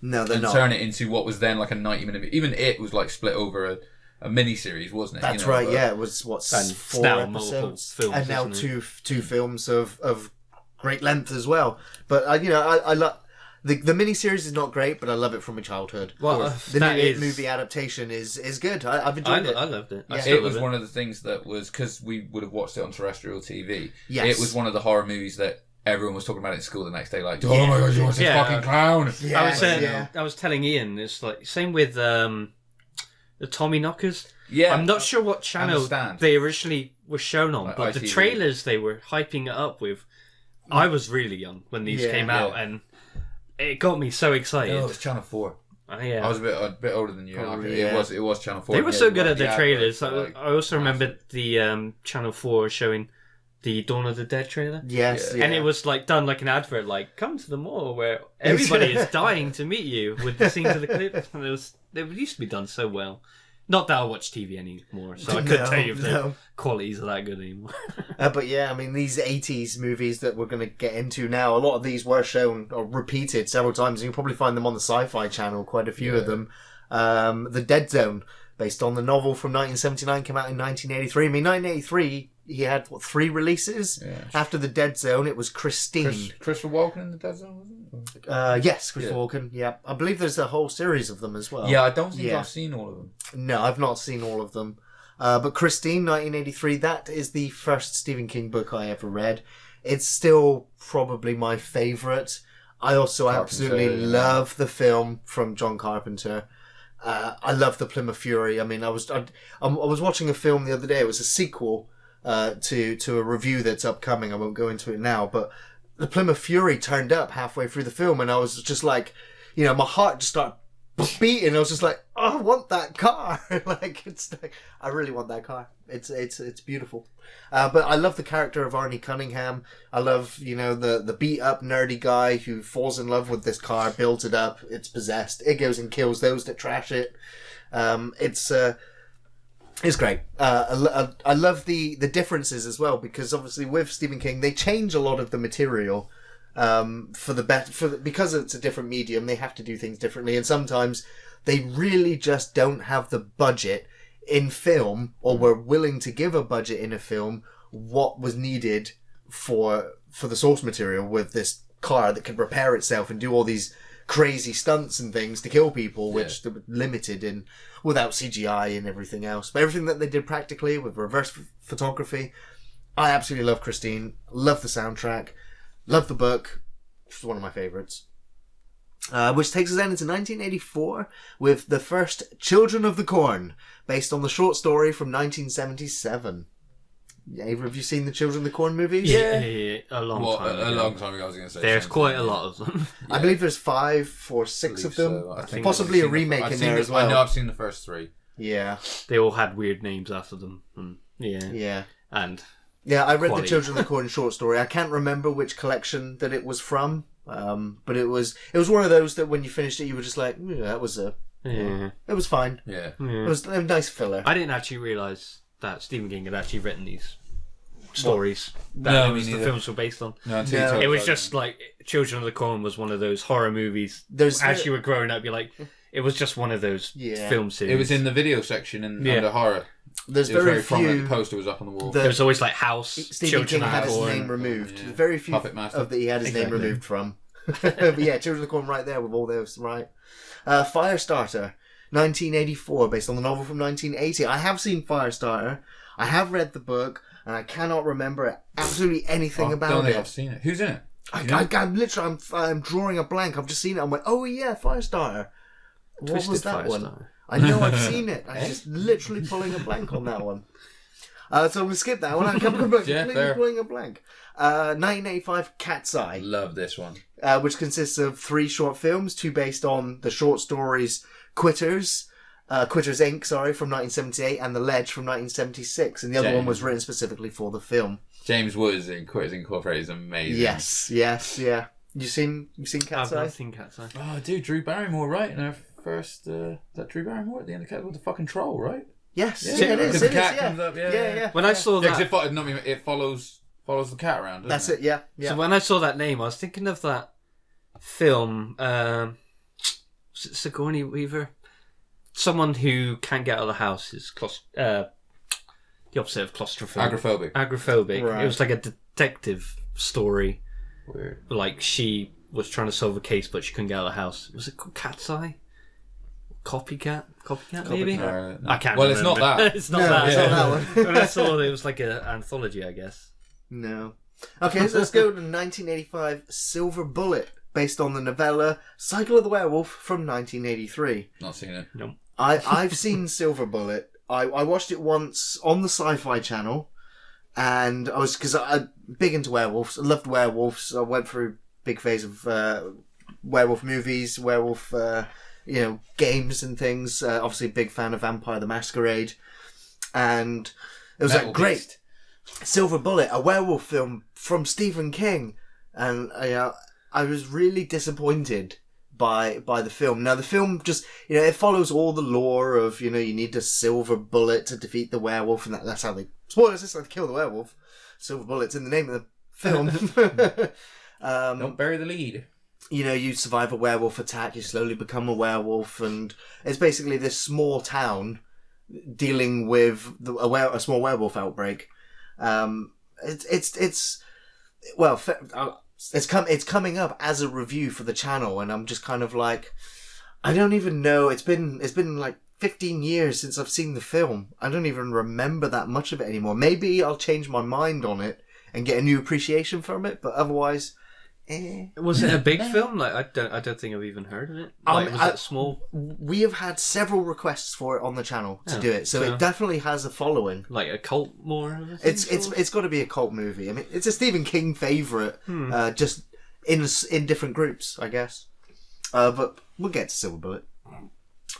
they're not. And turn it into what was then like a 90-minute. Even it was like split over a mini-series, wasn't it? That's right. Yeah, it was 4 episodes, films, and now two films of great length as well. But I love the miniseries is not great, but I love it from my childhood. Well, the new movie adaptation is good. I've enjoyed it. I loved it. Yeah. It was one of the things that was, because we would have watched it on terrestrial TV. Yes. It was one of the horror movies that everyone was talking about it in school the next day, like, oh my god, you watched this fucking clown. Yeah. I was telling Ian, it's like same with the Tommy Knockers. Yeah, I'm not sure what channel they originally were shown on, like but ITV. the trailers they were hyping it up with. I was really young when these came out, and it got me so excited. Oh, it was Channel 4. Yeah. I was a bit older than you. Probably, It was Channel 4. They were so good at the trailers. I I also remember the Channel 4 showing the Dawn of the Dead trailer. Yes, And it was like done like an advert, like come to the mall where everybody is dying to meet you with the scenes of the clip. And it used to be done so well. Not that I watch TV anymore, so I couldn't tell you if the qualities are that good anymore. But yeah, I mean, these 80s movies that we're going to get into now, a lot of these were shown or repeated several times. You can probably find them on the Sci-Fi Channel, quite a few of them. The Dead Zone, based on the novel from 1979, came out in 1983. I mean, 1983, he had, 3 releases? Yeah. After The Dead Zone, it was Christine. Christopher Walken in The Dead Zone, was it? Yes, Christopher Walken, yeah. I believe there's a whole series of them as well. Yeah, I don't think I've seen all of them. No, I've not seen all of them. But Christine, 1983, that is the first Stephen King book I ever read. It's still probably my favourite. I also absolutely love the film from John Carpenter. I love the Plymouth Fury. I mean, I was watching a film the other day. It was a sequel to a review that's upcoming. I won't go into it now, but the Plymouth Fury turned up halfway through the film, and I was just like, my heart just started beating. I was just like, oh, I want that car. I really want that car. It's beautiful. But I love the character of Arnie Cunningham. I love, the beat up nerdy guy who falls in love with this car, builds it up, it's possessed. It goes and kills those that trash it. It's great. I love the differences as well, because obviously with Stephen King, they change a lot of the material for the better. Because it's a different medium, they have to do things differently, and sometimes they really just don't have the budget in film, or were willing to give a budget in a film what was needed for the source material, with this car that could repair itself and do all these crazy stunts and things to kill people, which they were limited in without CGI and everything else. But everything that they did practically with reverse photography, I absolutely love Christine. Love the soundtrack. Love the book. It's one of my favourites. Which takes us then into 1984 with the first Children of the Corn, based on the short story from 1977. Either have you seen the Children of the Corn movies? Yeah. A long time ago. A long time ago, I was going to say. There's quite a lot of them. I believe there's 5 or 6 of them. So. I think possibly a remake in there as well. I know I've seen the first 3. Yeah. They all had weird names after them. Yeah. And I read the Children of the Corn short story. I can't remember which collection that it was from, but it was one of those that when you finished it, you were just like, that was it was fine. Yeah. It was a nice filler. I didn't actually realise that Stephen King had actually written these stories that the films were based on. No, it was just like Children of the Corn was one of those horror movies. As you were growing up, you're like, it was just one of those film series. It was in the video section under horror. There's very few. The poster was up on the wall. There was always like House. Stephen King had his name removed. There's very few that he had his name removed from. But yeah, Children of the Corn right there with all those, right? Firestarter, 1984, based on the novel from 1980. I have seen Firestarter. I have read the book, and I cannot remember absolutely anything about it. I don't think I've seen it. Who's in it? I'm drawing a blank. I've just seen it. I'm like, oh yeah, Firestarter. What was that one? I know I've seen it. I'm just literally pulling a blank on that one. So I'm going to skip that one. I'm completely pulling a blank. 1985 Cat's Eye. Love this one. Which consists of 3 short films, 2 based on the short stories Quitters Inc., from 1978, and The Ledge from 1976. And the other one was written specifically for the film. James Woods in Quitters Incorporated is amazing. Yes, yeah. You seen Cat's Eye? I've seen Cat's Eye. Oh, dude, Drew Barrymore, right? In her first, that Drew Barrymore at the end of Cat with the fucking troll, right? Yes, it is. The cat comes up, yeah. When I saw that, it follows the cat around. That's it, yeah. So when I saw that name, I was thinking of that film. Sigourney Weaver, someone who can't get out of the house is the opposite of claustrophobic. Agoraphobic. Right. It was like a detective story. Weird. Like, she was trying to solve a case, but she couldn't get out of the house. Was it called Cat's Eye? Copycat maybe? No. I can't Well, remember. it's not that. It's not that. It's not that one. When I saw it was like an anthology, I guess. No. Okay, so let's go to 1985 Silver Bullet, based on the novella Cycle of the Werewolf from 1983. Not seen it. No. I've seen Silver Bullet. I watched it once on the Sci-Fi Channel, and because I'm big into werewolves. I loved werewolves. I went through a big phase of werewolf movies, werewolf games and things. Obviously, big fan of Vampire the Masquerade, and it was Metal great. Beast. Silver Bullet, a werewolf film from Stephen King, and I was really disappointed by the film. Now the film just it follows all the lore of you need a silver bullet to defeat the werewolf, and that's how they spoilers. That's how they kill the werewolf. Silver bullet's in the name of the film. Don't bury the lead. You survive a werewolf attack, you slowly become a werewolf, and it's basically this small town dealing with a small werewolf outbreak. It's coming up as a review for the channel, and I'm just kind of like, I don't even know. It's been like 15 years since I've seen the film. I don't even remember that much of it anymore. Maybe I'll change my mind on it and get a new appreciation from it, but otherwise. Was it a big film? Like I don't think I've even heard of it. Was it small? We have had several requests for it on the channel to do it, so it definitely has a following. Like a cult more. It's got to be a cult movie. I mean, it's a Stephen King favorite, just in different groups, I guess. But we'll get to Silver Bullet.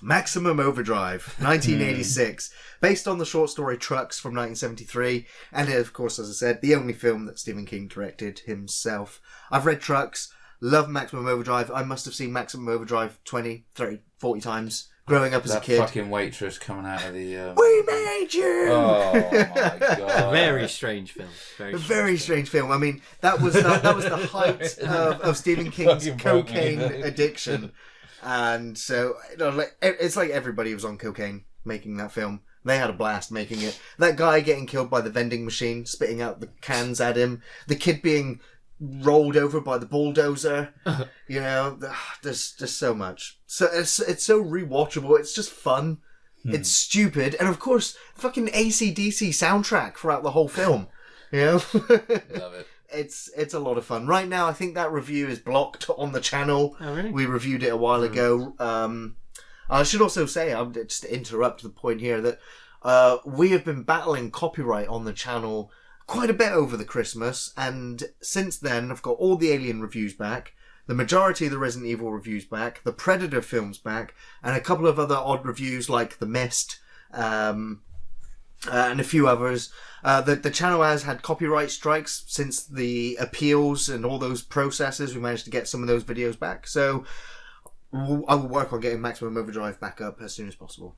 Maximum Overdrive, 1986, based on the short story Trucks from 1973, and of course, as I said, the only film that Stephen King directed himself. I've read Trucks, love Maximum Overdrive. I must have seen Maximum Overdrive 20, 30, 40 times growing up as a kid. That fucking waitress coming out of the... We made you! Oh my god. Very strange film. Very strange film. I mean, that was the height of Stephen King's cocaine addiction. And so, it's like everybody was on cocaine making that film. They had a blast making it. That guy getting killed by the vending machine, spitting out the cans at him. The kid being rolled over by the bulldozer. There's just so much. So it's so rewatchable. It's just fun. It's stupid. And of course, fucking AC/DC soundtrack throughout the whole film. Love it. It's a lot of fun. Right now, I think that review is blocked on the channel. Oh, really? We reviewed it a while ago. I should also say, I'll just interrupt the point here, that we have been battling copyright on the channel quite a bit over the Christmas, and since then, I've got all the Alien reviews back, the majority of the Resident Evil reviews back, the Predator films back, and a couple of other odd reviews like The Mist, and a few others. The channel has had copyright strikes since the appeals and all those processes. We managed to get some of those videos back. So I will work on getting Maximum Overdrive back up as soon as possible.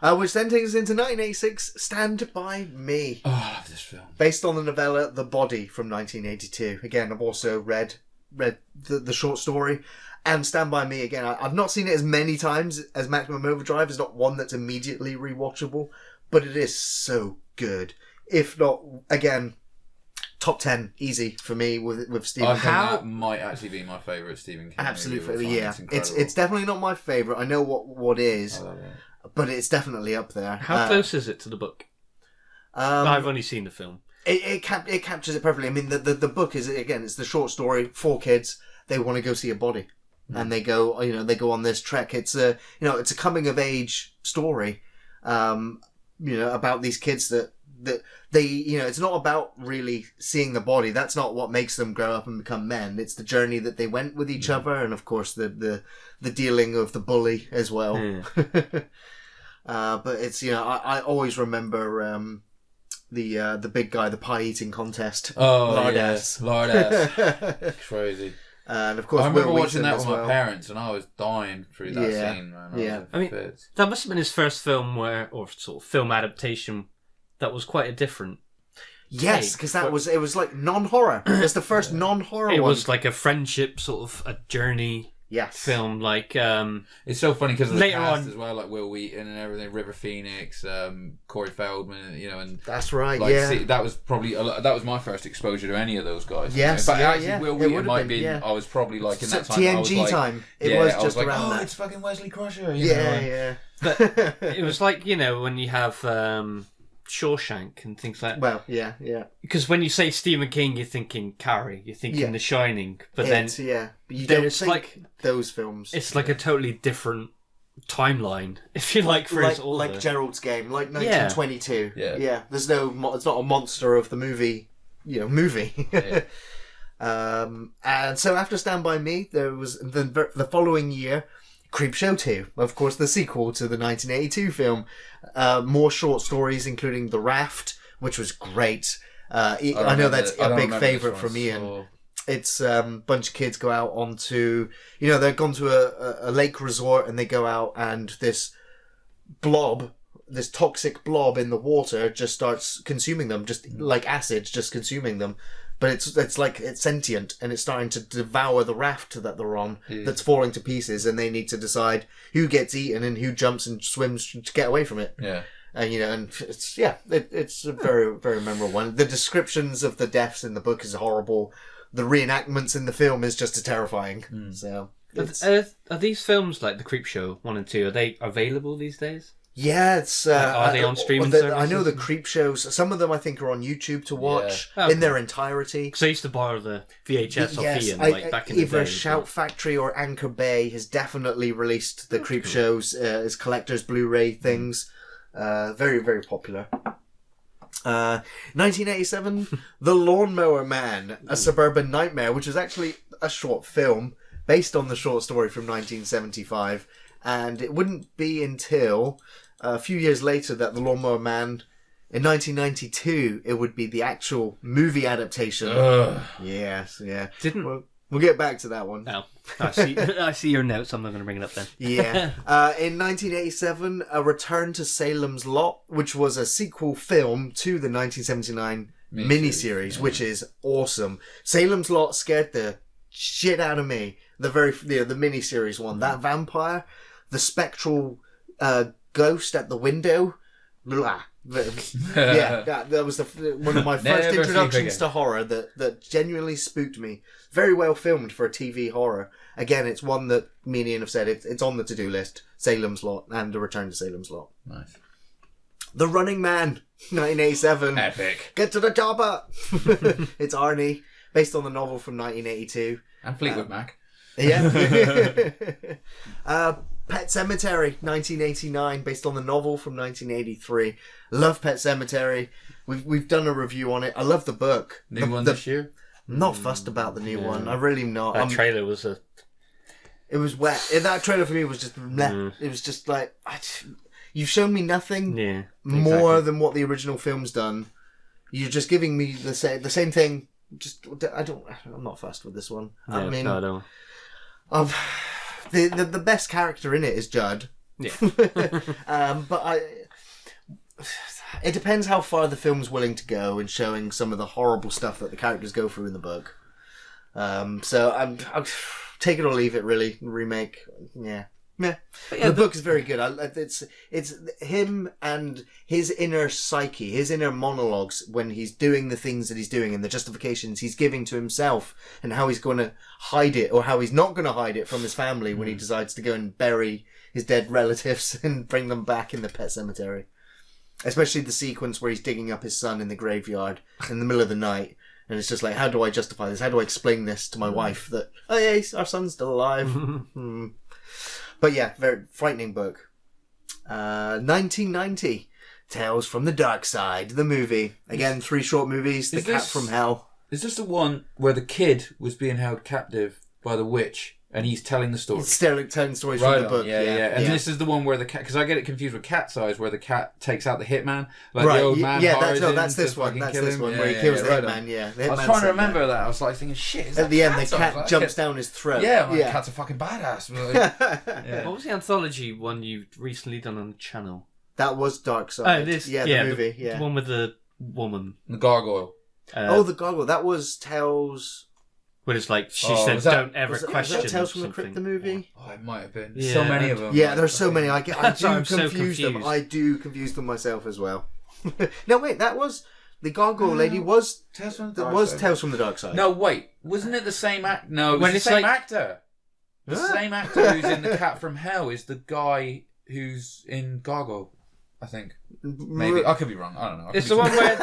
Which then takes us into 1986, Stand By Me. Oh, I love this film. Based on the novella The Body from 1982. Again, I've also read the short story. And Stand By Me, again, I've not seen it as many times as Maximum Overdrive. It's not one that's immediately rewatchable. But it is so good. If not, again, top 10 easy for me with Stephen King. That might actually be my favourite Stephen King Absolutely, movie. yeah. It's definitely not my favourite. I know what is, but it's definitely up there. How close is it to the book? I've only seen the film. It captures it perfectly. I mean, the book is, again, it's the short story. 4 kids, they want to go see a body, and they go on this trek. It's a coming of age story. About these kids that they, it's not about really seeing the body. That's not what makes them grow up and become men. It's the journey that they went with each other, and of course the dealing of the bully as well. But it's, I always remember the big guy, the pie eating contest. Oh, Lardass. Lardass. Crazy. And of course, I remember Will watching Wheaton that as with well. my parents, and I was dying through that scene, man. I mean, that must have been his first film or sort of film adaptation that was quite a different. Yes, because it was like non-horror. It's the first non-horror one. It was like a friendship, sort of a journey film. Like it's so funny because later cast on as well, like Will Wheaton and everything, River Phoenix, Corey Feldman, and that's right. Like, yeah, see, that was probably that was my first exposure to any of those guys. Yes, but yeah, actually, yeah. Will Wheaton might be. I was probably like in that time. TNG I was like, time. It was just like, around that. It's fucking Wesley Crusher. Yeah. But it was like when you have Shawshank and things like that. Well, yeah. Because when you say Stephen King, you're thinking Carrie, you're thinking The Shining, but then but you don't think like those films. It's like a totally different timeline, if you like, for his order. Like Gerald's Game, like 1922. Yeah. There's no. It's not a monster of the movie. Movie. Yeah. And so after Stand By Me, there was the following year, Creepshow 2, of course, the sequel to the 1982 film. More short stories, including The Raft, which was great. I know that's a big favourite from Ian. So... It's a bunch of kids go out onto, they've gone to a lake resort and they go out and this toxic blob in the water just starts consuming them, just like acid, just consuming them. But it's like it's sentient and it's starting to devour the raft that they're on that's falling to pieces, and they need to decide who gets eaten and who jumps and swims to get away from it. Yeah. And and it's a very, very memorable one. The descriptions of the deaths in the book is horrible. The reenactments in the film is just as terrifying. So are these films like the Creepshow 1 and 2? Are they available these days? Yeah, it's are they on streaming services? I know the Creepshows. Some of them I think are on YouTube to watch in their entirety. Because I used to borrow the VHS off Ian back in the day. Either Shout Factory or Anchor Bay has definitely released the Creepshows as collector's Blu-ray things. Very, very popular. 1987, The Lawnmower Man, A Suburban Nightmare, which is actually a short film based on the short story from 1975. And it wouldn't be until a few years later that The Lawnmower Man, in 1992, it would be the actual movie adaptation. Yes, yeah. We'll get back to that one. Oh, I see your notes. I'm not going to bring it up then. Yeah. In 1987, A Return to Salem's Lot, which was a sequel film to the 1979 miniseries, which is awesome. Salem's Lot scared the shit out of me. The miniseries one. That vampire, the spectral ghost at the window. Blah. That was one of my first introductions to horror that genuinely spooked me. Very well filmed for a TV horror. Again, it's one that me and Ian have said it's on the to-do list. Salem's Lot and A Return to Salem's Lot. Nice. The Running Man, 1987. Epic. Get to the chopper. It's Arnie, based on the novel from 1982. And Fleetwood Mac. Yeah. Pet Sematary, 1989, based on the novel from 1983. Love Pet Sematary. We've done a review on it. I love the book. New one this year? I'm not fussed about the new one. I really am not. That trailer was It was wet. That trailer for me was just... It was just like... You've shown me nothing more than what the original film's done. You're just giving me the same thing. I'm not fussed with this one. No, I don't. The best character in it is Judd. Yeah. But it depends how far the film's willing to go in showing some of the horrible stuff that the characters go through in the book. So I'll take it or leave it, really. Remake. Yeah. The book is very good. It's him and his inner psyche, his inner monologues when he's doing the things that he's doing and the justifications he's giving to himself, and how he's going to hide it or how he's not going to hide it from his family when he decides to go and bury his dead relatives and bring them back in the pet cemetery. Especially the sequence where he's digging up his son in the graveyard in the middle of the night. And it's just like, how do I justify this? How do I explain this to my wife that, oh yeah, our son's still alive? But yeah, very frightening book. 1990, Tales from the Dark Side, the movie. Again, 3 short movies. The Cat from Hell. Is this the one where the kid was being held captive by the witch and he's telling the story? It's telling stories from the book. Yeah. And this is the one where the cat, because I get it confused with Cat's Eyes, where the cat takes out the hitman. Like right. The old man. That's this one. That's this one where he kills the hitman. Yeah. I was trying to remember that. I was like thinking, shit. At the end, the cat jumps down his throat. Yeah, the cat's a fucking badass. What was the anthology one you've recently done on the channel? That was Dark Side. Oh, this. Yeah, the movie. The one with the woman. The gargoyle. The gargoyle. That was Tales When it's like, she said, don't ever question was that Tales from the something. Crypt, the movie? Oh, it might have been. Yeah. So many of them. Yeah, there's so many. I do so confuse them. confused. I do confuse them myself as well. No, wait, that was... The gargoyle lady was... Tales from Tales from the Dark Side. No, wait. Wasn't it the same actor? No, it was the same actor. The same actor who's in The Cat from Hell is the guy who's in Gargoyle, I think. Maybe. I could be wrong. I don't know. It's the one where...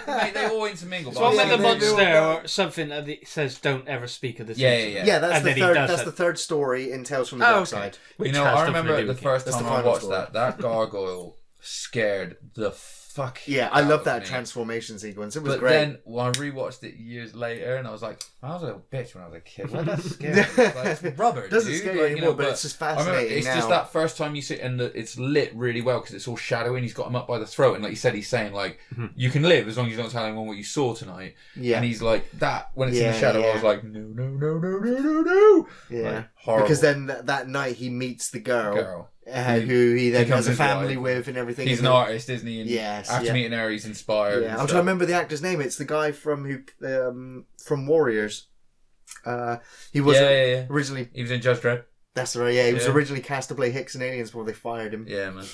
Mate, they all intermingle. It's one with the monster or something that says, don't ever speak of this. Yeah, that's the third story in Tales from the Dark Side. Which I remember the first time I watched that gargoyle scared the fuck. Yeah, I love that transformation sequence. It was great. Then I rewatched it years later, and I was like, I was a little bitch when I was a kid. Why that scare me? Like, it's rubber, doesn't dude. scare you anymore, but it's just fascinating. It's just that first time you see it, and it's lit really well because it's all shadowy, and he's got him up by the throat, and like you said, he's saying like, you can live as long as you don't tell anyone what you saw tonight. Yeah, and he's like that when it's in the shadow. I was like, no. Yeah, like, horrible. Because then that night he meets the girl. Who he then has a family with and everything. He's an artist, isn't he? And yes. After meeting her, he's inspired. Yeah, I'm trying to remember the actor's name. It's the guy from Warriors. He was originally. He was in Judge Dredd. That's right. Yeah, he was originally cast to play Hicks and Aliens before they fired him. Yeah, man.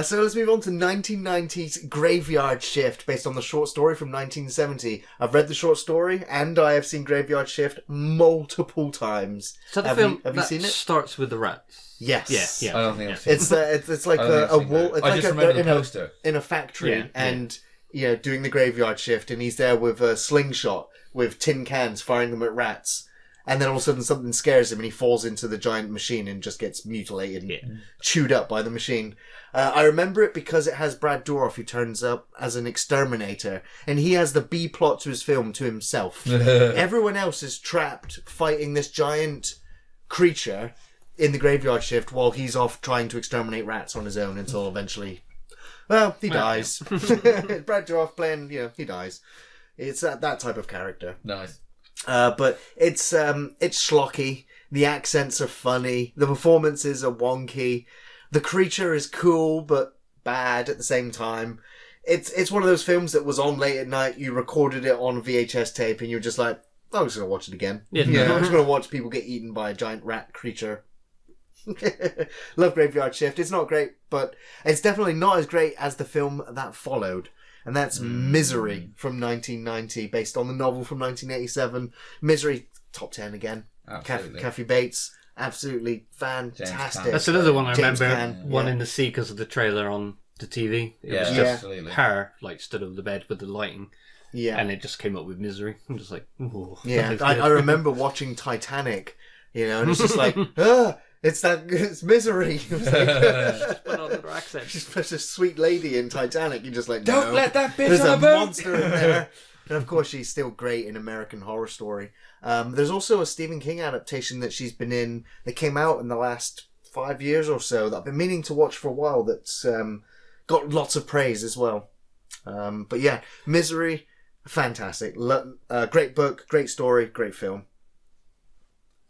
So let's move on to 1990's Graveyard Shift, based on the short story from 1970. I've read the short story, and I have seen Graveyard Shift multiple times. So the film have you seen it? Starts with the rats. Yes. Yeah. I don't think I've seen it. It's like a wall. It's I like just remember the poster in a factory, and doing the graveyard shift, and he's there with a slingshot with tin cans, firing them at rats. And then all of a sudden something scares him and he falls into the giant machine and just gets mutilated and chewed up by the machine. I remember it because it has Brad Dourif, who turns up as an exterminator, and he has the B plot to his film to himself. Everyone else is trapped fighting this giant creature in the graveyard shift while he's off trying to exterminate rats on his own until eventually, well, he dies. Brad Dourif playing, he dies. It's that type of character. Nice. But it's schlocky. The accents are funny. The performances are wonky. The creature is cool but bad at the same time. It's one of those films that was on late at night. You recorded it on VHS tape and you're just like, I'm just gonna watch it again. I'm just gonna watch people get eaten by a giant rat creature. Love Graveyard Shift. It's not great, but it's definitely not as great as the film that followed. And that's Misery from 1990, based on the novel from 1987. Misery, top 10 again. Kathy Bates, absolutely fantastic. That's another one I remember wanting to see because of the trailer on the TV. It was just her, stood over the bed with the lighting. Yeah. And it just came up with Misery. I'm just like, ooh. Yeah, I remember watching Titanic, and it's just like, it's Misery. It's like, put on another accent. She's such a sweet lady in Titanic. You're just like, don't let that bitch there's on a a boat. monster in there. And of course, she's still great in American Horror Story. There's also a Stephen King adaptation that she's been in that came out in the last 5 years or so that I've been meaning to watch for a while. That's got lots of praise as well. But yeah, Misery, fantastic. Great book, great story, great film.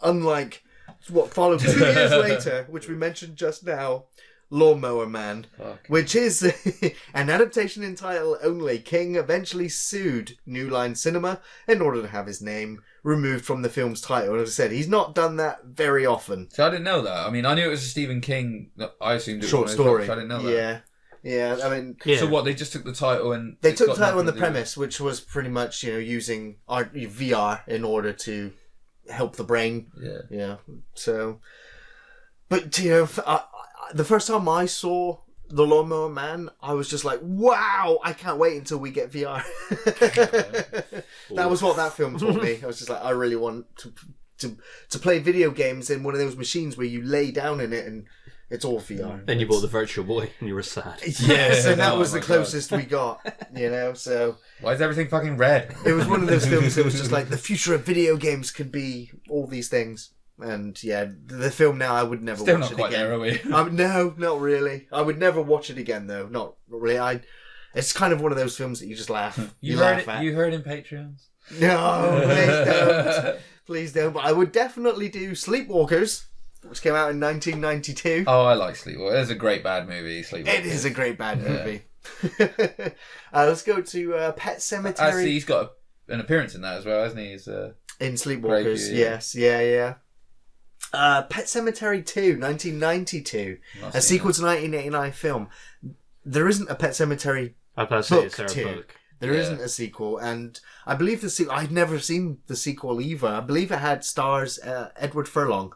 Unlike what followed 2 years later, which we mentioned just now, Lawnmower Man, which is an adaptation in title only. King eventually sued New Line Cinema in order to have his name removed from the film's title. And as I said, he's not done that very often. So I didn't know that. I mean, I knew it was a Stephen King. I assumed it was short story. I didn't know that. Yeah. I mean, so what? They just took the title and they took the title and the premise, which was pretty much using VR in order to help the brain. Yeah. So, but the first time I saw The Lawnmower Man, I was just like, wow, I can't wait until we get VR. That was what that film taught me. I was just like, I really want to play video games in one of those machines where you lay down in it and it's all VR. Then you bought the Virtual Boy and you were sad. Yes, and that was the closest we got, so... Why is everything fucking red? It was one of those films that was just like, the future of video games could be all these things. And yeah, the film now, I would never Still watch not it quite again. there, are we? No, not really. I would never watch it again, though. Not really. It's kind of one of those films that you just laugh. You laugh at. You heard in Patreons? No, please don't. Please don't. But I would definitely do Sleepwalkers, which came out in 1992. Oh, I like Sleepwalkers. It's a great bad movie, Sleepwalkers. It is a great bad movie. Let's go to Pet Sematary. Actually, he's got an appearance in that as well, hasn't he? He's, in Sleepwalkers, yes. Yeah. Pet Sematary 2, 1992. A sequel to 1989 film. There isn't a Pet Sematary book 2. There isn't a sequel, and I believe the sequel... I'd never seen the sequel either. I believe it had stars Edward Furlong.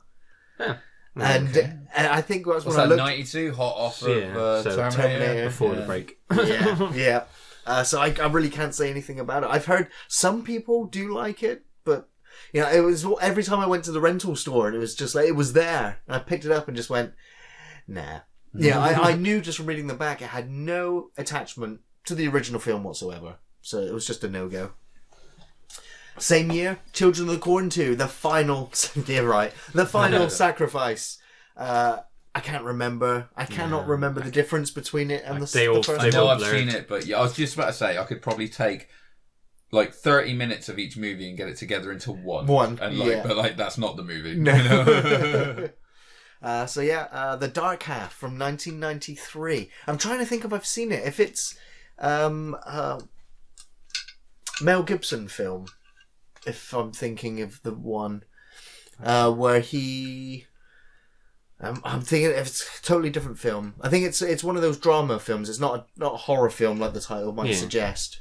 Huh. And I think that's when I looked... 92, hot off of Terminator. Before the break. Yeah. So I really can't say anything about it. I've heard some people do like it, but you know, it was every time I went to the rental store and it was just like, it was there. And I picked it up and just went, nah. Yeah, I knew just from reading the back it had no attachment to the original film whatsoever. So it was just a no-go. Same year, Children of the Corn 2, the final... yeah, right. The final sacrifice. I can't remember. I cannot remember the difference between it and the first one. I know I've seen it, but yeah, I was just about to say I could probably take like 30 minutes of each movie and get it together into one. And but that's not the movie. No. You know? The Dark Half from 1993. I'm trying to think if I've seen it. If it's Mel Gibson film, if I'm thinking of the one where he... I'm thinking it's a totally different film. I think it's one of those drama films. It's not a horror film like the title might suggest.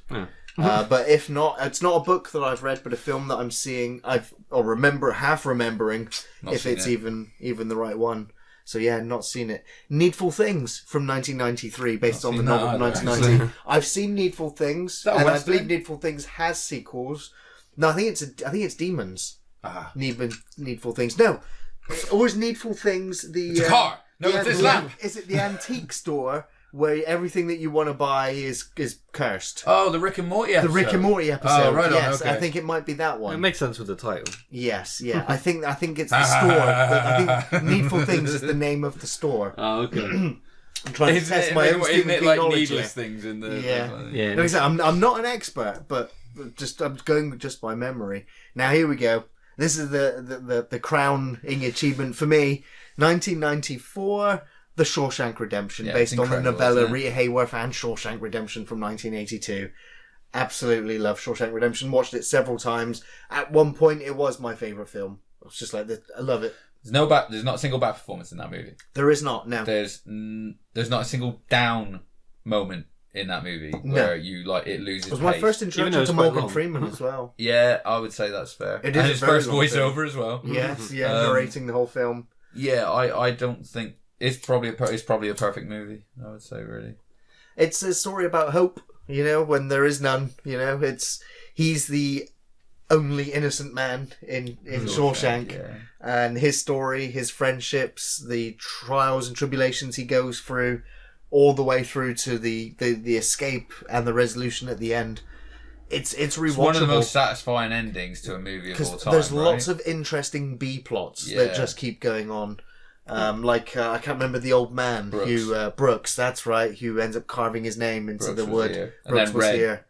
But if not, it's not a book that I've read, but a film that I'm seeing. Remembering if it's even the right one. So yeah, not seen it. Needful Things from 1993, based on the novel of 1990. I've seen Needful Things, and I believe Needful Things has sequels. No, I think it's Demons. Needful Things. No. Or is Needful Things it's a car? No, it's his lamp. Is it the antique store where everything that you want to buy is cursed? Oh, the Rick and Morty episode. The Rick and Morty episode. Oh, right yes, on, okay. I think it might be that one. It makes sense with the title. Yes, yeah. I think it's the store. I think Needful Things is the name of the store. Oh, okay. I'm trying to test my own Stephen King like knowledge needless things in the... Yeah. Like I said, I'm not an expert, but I'm going just by memory. Now, here we go. This is the crowning achievement for me. 1994, The Shawshank Redemption, based on the novella Rita Hayworth and Shawshank Redemption from 1982. Absolutely love Shawshank Redemption. Watched it several times. At one point, it was my favourite film. I was just like, I love it. There's not a single bad performance in that movie. There is not, no. There's not a single down moment in that movie where you it loses. It was my first introduction to Morgan Freeman as well. Yeah, I would say that's fair. It is his first voiceover as well. Yes, narrating the whole film. Yeah, I don't think it's probably a perfect movie. I would say really. It's a story about hope. You know, when there is none. You know, he's the only innocent man in Shawshank, and his story, his friendships, the trials and tribulations he goes through. All the way through to the escape and the resolution at the end. It's rewatchable. It's one of the most satisfying endings to a movie of all time. There's lots of interesting B plots that just keep going on. I can't remember the old man Brooks. That's right. Who ends up carving his name into the wood. Brooks was here.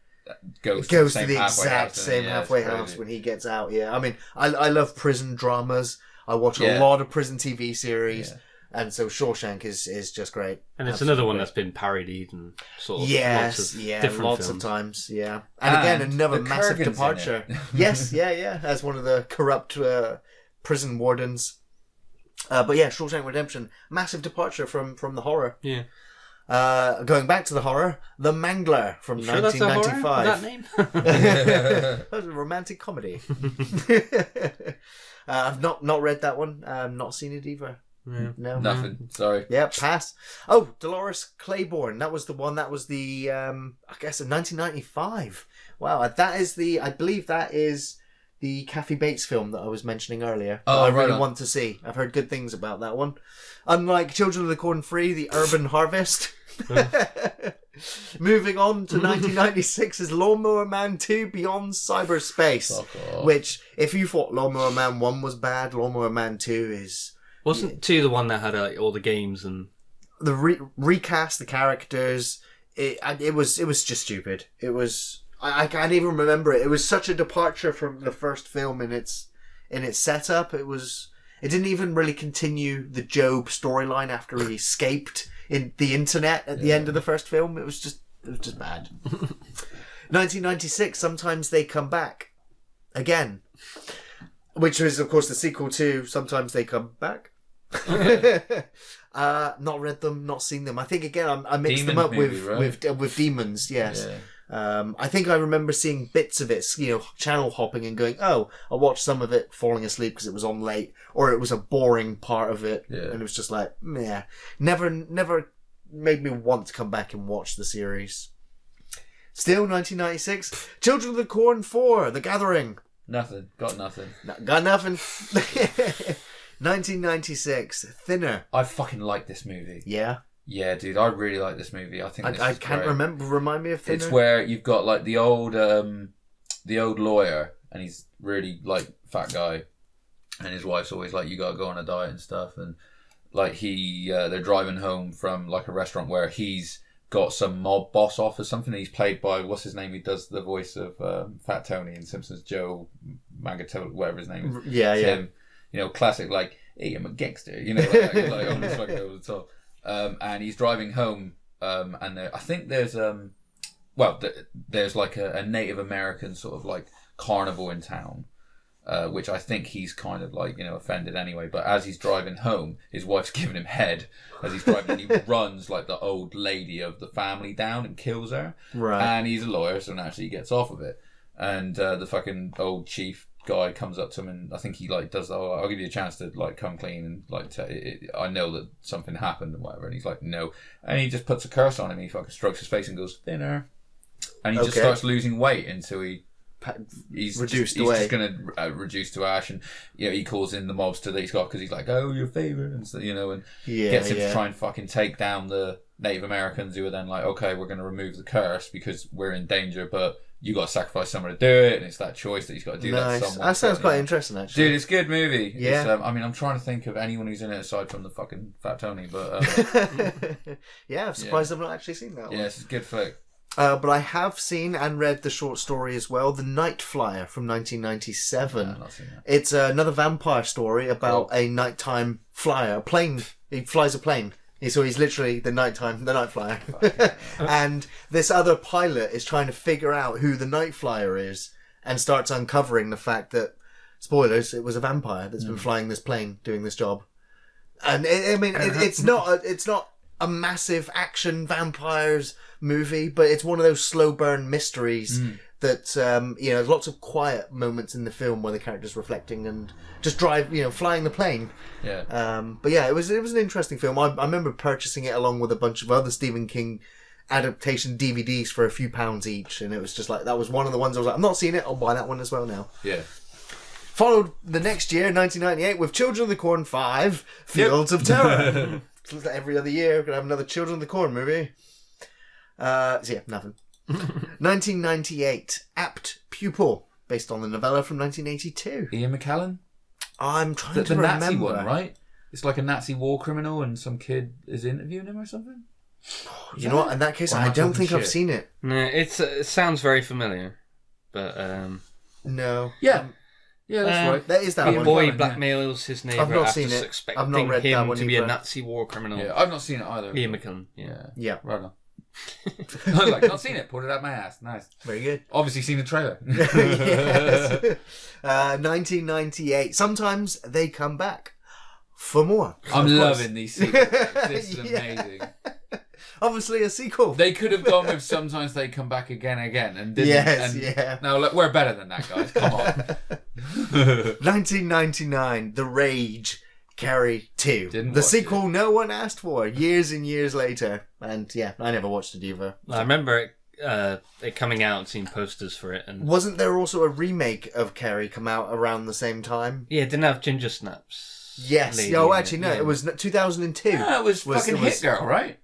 Goes to the exact same halfway house when he gets out. Yeah, I mean, I love prison dramas. I watch a lot of prison TV series. Yeah. And so Shawshank is just great. And it's another one that's been parodied and sort of lots of times, yeah. And again, another massive departure. Yes, as one of the corrupt prison wardens. But yeah, Shawshank Redemption, massive departure from the horror. Yeah. Going back to the horror, The Mangler from 1995. That name? That was a romantic comedy. I've not read that one. Not seen it either. Yeah. No, nothing. Sorry. Yeah, pass. Oh, Dolores Claiborne. That was the one. That was the I guess in 1995. Wow, I believe that is the Kathy Bates film that I was mentioning earlier. Oh, I really want to see. I've heard good things about that one. Unlike Children of the Corn 3, The Urban Harvest. Moving on to 1996 is Lawnmower Man 2 Beyond Cyberspace. Which, if you thought Lawnmower Man 1 was bad, Lawnmower Man 2 is... Wasn't 2 the one that had all the games and the recast the characters? It was just stupid. It was I can't even remember it. It was such a departure from the first film in its setup. It didn't even really continue the Job storyline after he escaped in the internet at the end of the first film. It was just bad. 1996, Sometimes They Come Back. Again. Which is, of course, the sequel to Sometimes They Come Back. Not read them, not seen them. I think, again, I mixed them up with Demons, yes. Yeah. I think I remember seeing bits of it, channel hopping and going, oh, I watched some of it falling asleep because it was on late, or it was a boring part of it, and it was just like, meh. Never made me want to come back and watch the series. Still 1996, Children of the Corn 4, The Gathering. Nothing. Got nothing. Got nothing. 1996, Thinner. I fucking like this movie. Yeah? Yeah, dude, I really like this movie. I think I can't remember. Remind me of Thinner. It's where you've got like the old lawyer, and he's really like fat guy, and his wife's always like, you gotta go on a diet and stuff, and like they're driving home from like a restaurant where he's got some mob boss off or something. He's played by, what's his name? He does the voice of Fat Tony in Simpsons, Joe Mangatolo, whatever his name is. Yeah, yeah. Him, classic like, hey, I'm a gangster, like almost fucking over the top. And he's driving home, and I think there's there's like a Native American sort of like carnival in town, which I think he's kind of like, offended anyway. But as he's driving home, his wife's giving him head as he's driving, and he runs like the old lady of the family down and kills her. Right. And he's a lawyer, so naturally he gets off of it. And the fucking old chief guy comes up to him, and I think he like does, I'll give you a chance to like come clean and like I know that something happened and whatever. And he's like, no. And he just puts a curse on him. He fucking strokes his face and goes, Thinner. And he just starts losing weight until he's reduced he's just going to reduce to ash, and he calls in the mobster that he's got because he's like, oh, your favour, and so, and gets him to try and fucking take down the Native Americans, who are then like, okay, we're going to remove the curse because we're in danger, but you got to sacrifice someone to do it, and it's that choice that he's got to do that to someone. That sounds quite interesting, actually. Dude, it's a good movie. Yeah. I'm trying to think of anyone who's in it aside from the fucking Fat Tony, but yeah, I'm surprised I've not actually seen that one. Yeah, it's a good flick. But I have seen and read the short story as well, The Night Flyer from 1997. No, I've not seen that. It's another vampire story about a nighttime flyer, a plane. He flies a plane. So he's literally the night flyer. And this other pilot is trying to figure out who the night flyer is, and starts uncovering the fact that, spoilers, it was a vampire that's been flying this plane doing this job. And it's not a massive action vampires movie, but it's one of those slow burn mysteries that there's lots of quiet moments in the film where the character's reflecting and just flying the plane. Yeah. But yeah, it was an interesting film. I remember purchasing it along with a bunch of other Stephen King adaptation DVDs for a few pounds each, and it was just like, that was one of the ones I was like, I'm not seeing it, I'll buy that one as well now. Yeah. Followed the next year, 1998, with Children of the Corn 5, Fields of Terror. Every other year, we're going to have another Children of the Corn movie. Nothing. 1998, Apt Pupil, based on the novella from 1982. Ian McKellen? I'm trying to remember. The Nazi one, right? It's like a Nazi war criminal and some kid is interviewing him or something? You know what? In that case, I don't think I've seen it. No, it sounds very familiar, but no. Yeah. Yeah, that's right. That is that one. A boy blackmails his neighbour after suspecting I've not read him that one to be a either. Nazi war criminal. Yeah, I've not seen it either. Ian McKellen. Yeah. Right on. I'm like, not seen it. Pulled it out my ass. Nice. Very good. Obviously seen the trailer. Yes. 1998. Sometimes They Come Back for more. I'm loving these sequels. This is amazing. Obviously a sequel. They could have gone with Sometimes They Come Back Again and didn't. Yes, and yeah. No, look, we're better than that, guys. Come on. 1999, The Rage, Carrie 2. The sequel no one asked for, years and years later. And yeah, I never watched it either. I remember it coming out and seeing posters for it. And wasn't there also a remake of Carrie come out around the same time? Yeah, it didn't have Ginger Snaps. Yes. Oh, actually, no. Yeah. It was 2002. Yeah, it was fucking Hit Girl, right?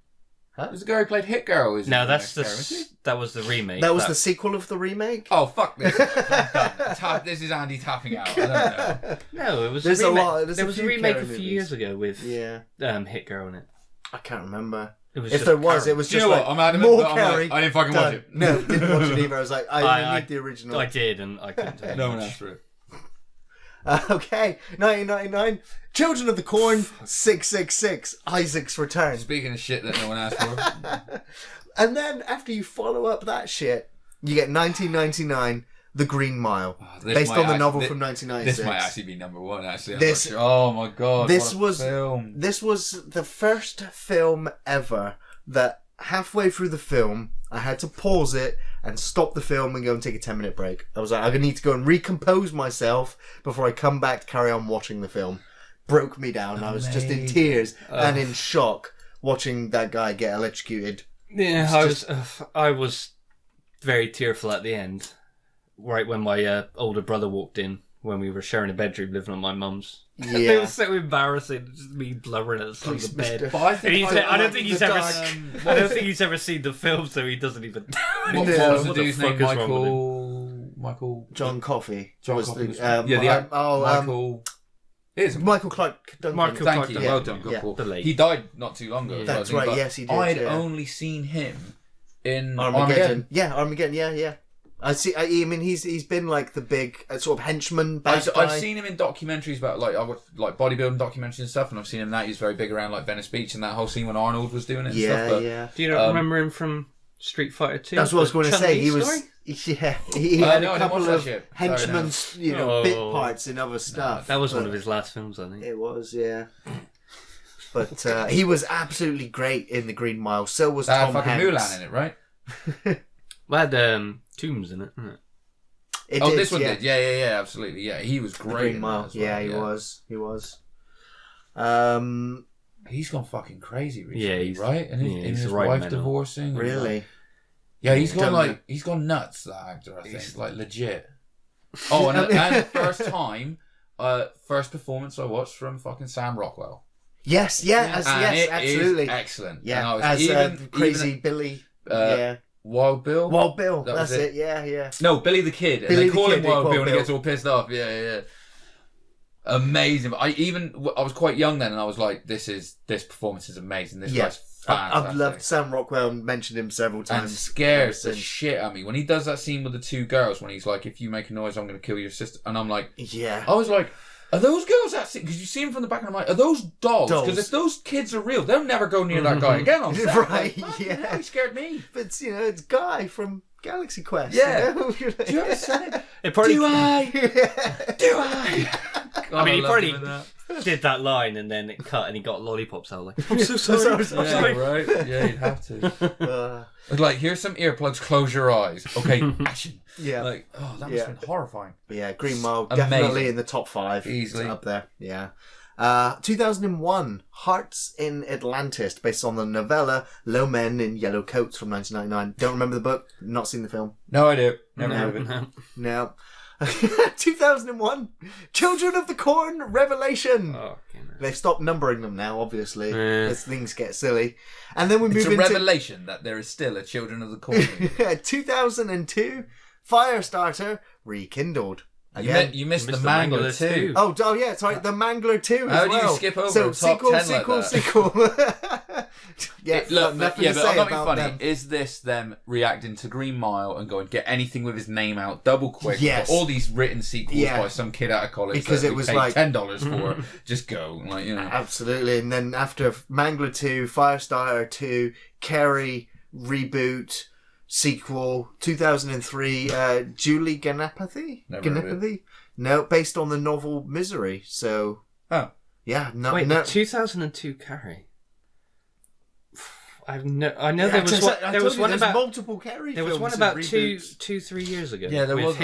Huh? It was the girl who played Hit Girl. No, that was the remake. That was the sequel of the remake? Oh, fuck this. This is Andy tapping out. I don't know. No, it was a remake. There was a remake a few years ago with Hit Girl in it. I can't remember. If there was, it was just like, I'm adamant, more but Carrie. I didn't fucking watch it. No, didn't watch it either. I was like, I need the original. I did, and I couldn't tell you. No one asked for it. Okay, 1999, Children of the Corn 666, Isaac's Return. Speaking of shit that no one asked for. And then, after you follow up that shit You get 1999, The Green Mile, based on the novel from 1996. This might actually be number one. Actually, I'm not sure. Oh my god! This was film. This was the first film ever that halfway through the film I had to pause it and stop the film and go and take a 10-minute break. I was like, I need to go and recompose myself before I come back to carry on watching the film. Broke me down. Amazing. I was just in tears and in shock watching that guy get electrocuted. Yeah, I was very tearful at the end, right when my older brother walked in when we were sharing a bedroom living on my mum's. Yeah. It was so embarrassing, just me blubbering at the side of the bed. I don't think he's ever seen the film, so he doesn't even. What was the dude's name? Michael John Coffey. Michael. Michael Clark Duncan. Thank you. Well done. Good call. He died not too long ago. Yeah. That's right. Yes, he did. I'd only seen him in Armageddon. Yeah, Armageddon. Yeah. I see. I mean, he's been like the big sort of henchman. I've seen him in documentaries about like bodybuilding documentaries and stuff, and I've seen him that he's very big around like Venice Beach and that whole scene when Arnold was doing it. Yeah, and stuff, yeah. Do you not remember him from Street Fighter 2? That's what I was going to say. He was. Yeah, he had a couple of henchmen, bit parts in other stuff. That was one of his last films, I think. It was, yeah. But he was absolutely great in The Green Mile. So was Tom Hanks. Fucking Mulan in it, right? Well, had Tombs in it, didn't it? This one did. Yeah, absolutely. Yeah, he was great. The Green Mile. Yeah, he was. He was. He's gone fucking crazy recently, yeah, he's, right? And his wife divorcing. Really? Yeah, he's gone nuts. That actor, I think, like legit. Oh, and first performance I watched from fucking Sam Rockwell. Yes, absolutely, excellent. Yeah, as crazy Billy. Wild Bill. Wild Bill. That's it. Yeah. No, Billy the Kid. Billy and they call him Wild Bill, and he gets all pissed off. Yeah. Amazing. I was quite young then, and I was like, this performance is amazing. This guy's fantastic. I've loved Sam Rockwell, mentioned him several times. And scares the shit out of me when he does that scene with the two girls when he's like, if you make a noise, I'm going to kill your sister. And I'm like, yeah. I was like, are those girls that scene? Because you see him from the back, and I'm like, are those dolls? Because if those kids are real, they'll never go near that guy again on set. Right? Like, yeah. He scared me. But it's Guy from Galaxy Quest. Yeah. Do you ever say it? Do I? God, I mean, he probably did that line and then it cut and he got lollipops out. Like, I'm so sorry. I'm sorry. Right? Yeah, you'd have to. Like, here's some earplugs. Close your eyes. Okay, action. Yeah. Like, that must have been horrifying. But yeah, Green Mile definitely in the top 5. Easily up there. Yeah. 2001, Hearts in Atlantis, based on the novella Low Men in Yellow Coats from 1999. Don't remember the book. Not seen the film. No idea. Never heard of it. No. 2001, Children of the Corn Revelation. Oh, they've stopped numbering them now, obviously, as things get silly. And then we move into... It's a revelation that there is still a Children of the Corn. 2002, Firestarter Rekindled. Again, you missed the Mangler 2. Oh yeah, sorry, the Mangler 2 as well. How do you skip over sequel? Yeah, but I'm not being funny. Them. Is this them reacting to Green Mile and going, get anything with his name out double quick? Yes. All these written sequels by some kid out of college because it was paid like $10 for. Just go, like, you know. Absolutely, and then after Mangler 2, Firestarter 2, Carrie reboot. Sequel, 2003, Julie Ganapathy? No, based on the novel Misery. So, yeah, Wait, 2002 Carrie. I know there was one about multiple Carrie. There was one about 2-3 years ago. Yeah, there was.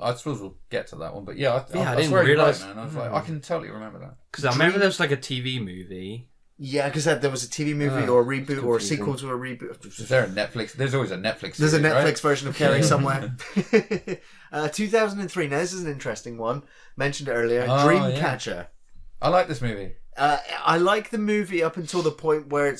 I suppose we'll get to that one, but I didn't realise. Man. I was like, I can totally remember that because I remember there was like a TV movie. Yeah, because there was a TV movie or a reboot or a sequel to a reboot. Is there a Netflix? There's always a Netflix. There's a Netflix version of Carrie somewhere. 2003. Now this is an interesting one. Mentioned it earlier. Dreamcatcher. I like this movie. I like the movie up until the point where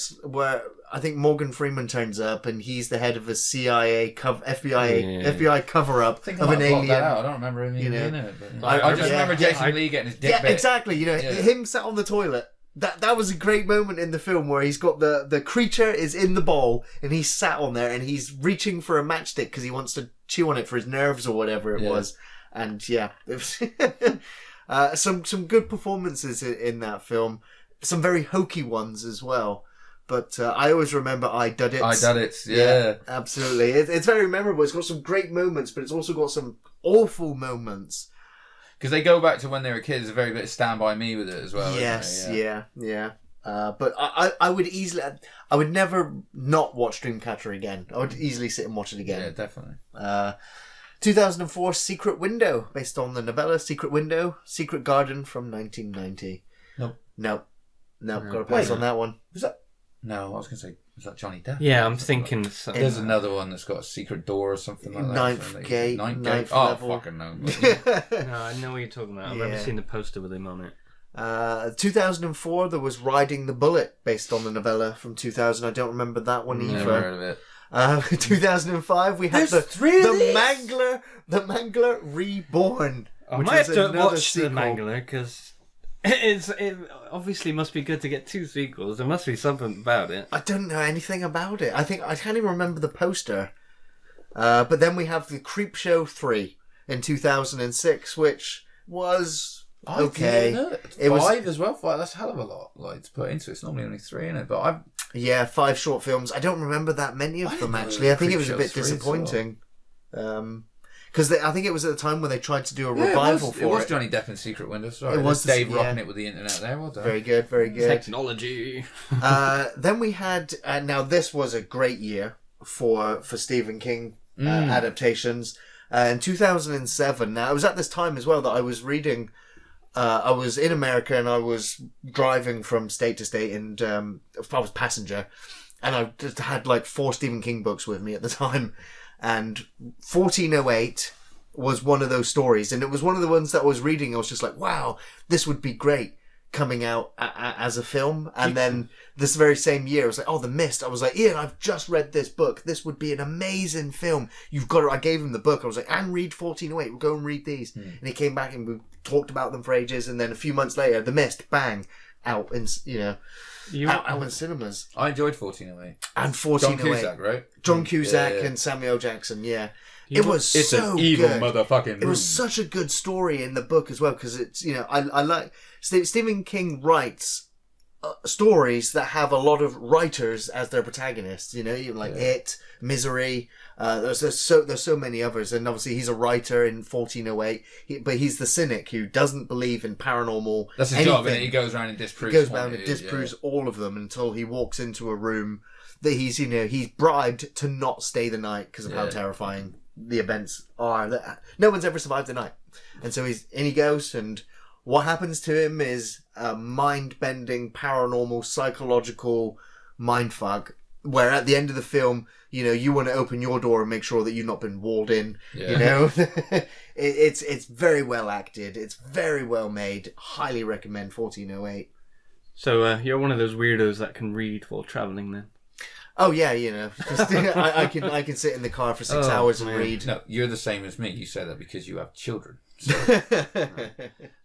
I think Morgan Freeman turns up and he's the head of a CIA FBI cover up of an alien. I don't remember him being in it. I just remember Jason Lee getting his dick bit. Exactly. Him sat on the toilet. That was a great moment in the film where he's got the creature is in the bowl and he's sat on there and he's reaching for a matchstick because he wants to chew on it for his nerves or whatever it was. And it was some good performances in that film. Some very hokey ones as well. But I always remember I Dud It. I Dud It, yeah. Absolutely. It's very memorable. It's got some great moments, but it's also got some awful moments. Because they go back to when they were kids, a very bit of Stand By Me with it as well. Yes, yeah. But I would never not watch Dreamcatcher again. I would easily sit and watch it again. Yeah, definitely. 2004, Secret Window, based on the novella Secret Window, Secret Garden from 1990. Nope. Got to pass on that one. Was that? No, I was going to say, was that Johnny Depp? Yeah, I'm thinking. There's another one that's got a secret door or something like that. Ninth Gate. Oh, level. fucking no. No, I know what you're talking about. I've never seen the poster with him on it. 2004, there was Riding the Bullet, based on the novella from 2000. I don't remember that one either. Never heard of it. 2005, we had the Mangler Reborn. I might have to watch the Mangler because it obviously must be good to get 2 sequels. There must be something about it. I don't know anything about it. I can't even remember the poster. But then we have the Creepshow 3 in 2006, which was okay. It was 5 as well. 5, that's a hell of a lot to put into it. It's normally only 3 in it, but 5 short films. I don't remember that many of them actually. I think it was a bit disappointing. Because I think it was at the time when they tried to do a revival for it. It was Johnny Depp in Secret Window. Sorry, it was Dave rocking it with the internet there. Well done. Very good. Technology. Then we had. Now this was a great year for Stephen King adaptations. In 2007. Now it was at this time as well that I was reading. I was in America and I was driving from state to state, and I was passenger, and I just had like 4 Stephen King books with me at the time. And 1408 was one of those stories, and it was one of the ones that I was reading. I was just like, wow, this would be great coming out as a film. And then this very same year, I was like, oh, The Mist. I was like, Ian, I've just read this book. This would be an amazing film. You've got to... I gave him the book. I was like, and read 1408. We'll go and read these. And he came back and we talked about them for ages. And then a few months later, The Mist, bang, out in, out in cinemas. I enjoyed 1408. And 1408. John Cusack, right? John Cusack and Samuel Jackson, It's an evil good. motherfucking. It was such a good story in the book as well, because it's I like Stephen King writes stories that have a lot of writers as their protagonists. It, Misery. There's so many others, and obviously he's a writer in 1408. But he's the cynic who doesn't believe in paranormal. That's his job, and he goes around and disproves. He goes around and disproves all of them until he walks into a room that he's bribed to not stay the night because of how terrifying the events are. That no one's ever survived the night, and so he goes, and what happens to him is a mind-bending, paranormal, psychological mindfuck. Where at the end of the film, you want to open your door and make sure that you've not been walled in. It's very well acted. It's very well made. Highly recommend 1408. So you're one of those weirdos that can read while travelling, then? Oh yeah, I can sit in the car for 6 hours and read. No, you're the same as me. You say that because you have children. So, you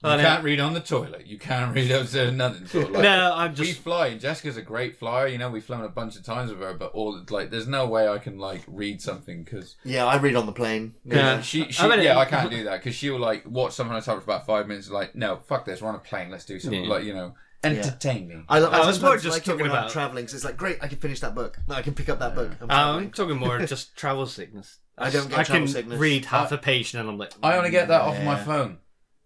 can't read on the toilet. You can't read upstairs. Nothing. No, I'm just. We fly, and Jessica's a great flyer. We've flown a bunch of times with her, but there's no way I can read something because. Yeah, I read on the plane. Yeah, I can't do that because she'll watch something on top for about 5 minutes. No, fuck this. We're on a plane. Let's do something. Entertain me. I was more just talking about travelling, so it's great, I can finish that book. I can pick up that book. I'm talking more just travel sickness. I can read half a page and I'm like... I only get that off of my phone.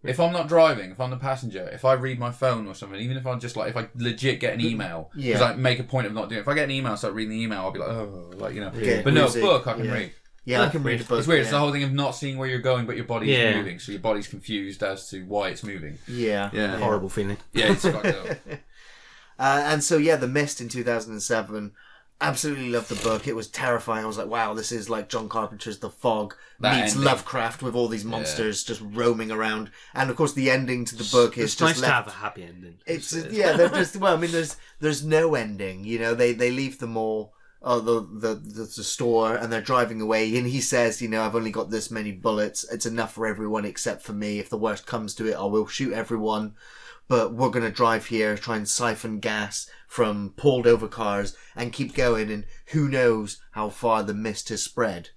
If I'm not driving, if I'm the passenger, if I read my phone or something, even if I'm just if I legit get an email, because I make a point of not doing it. If I get an email, start reading the email, I'll be like, But no, book I can read. Yeah, I can read a book. It's weird. It's the whole thing of not seeing where you're going, but your body is moving, so your body's confused as to why it's moving. Yeah. Horrible feeling. Yeah, it's fucked up. And so, The Mist in 2007. Absolutely loved the book. It was terrifying. I was like, wow, this is like John Carpenter's The Fog meets Lovecraft with all these monsters just roaming around. And of course, the ending to the book is just nice to have a happy ending. It's they're just there's no ending. They leave them all. The store, and they're driving away, and he says, I've only got this many bullets. It's enough for everyone except for me. If the worst comes to it, I will shoot everyone. But we're going to drive here, try and siphon gas from pulled over cars and keep going. And who knows how far the mist has spread.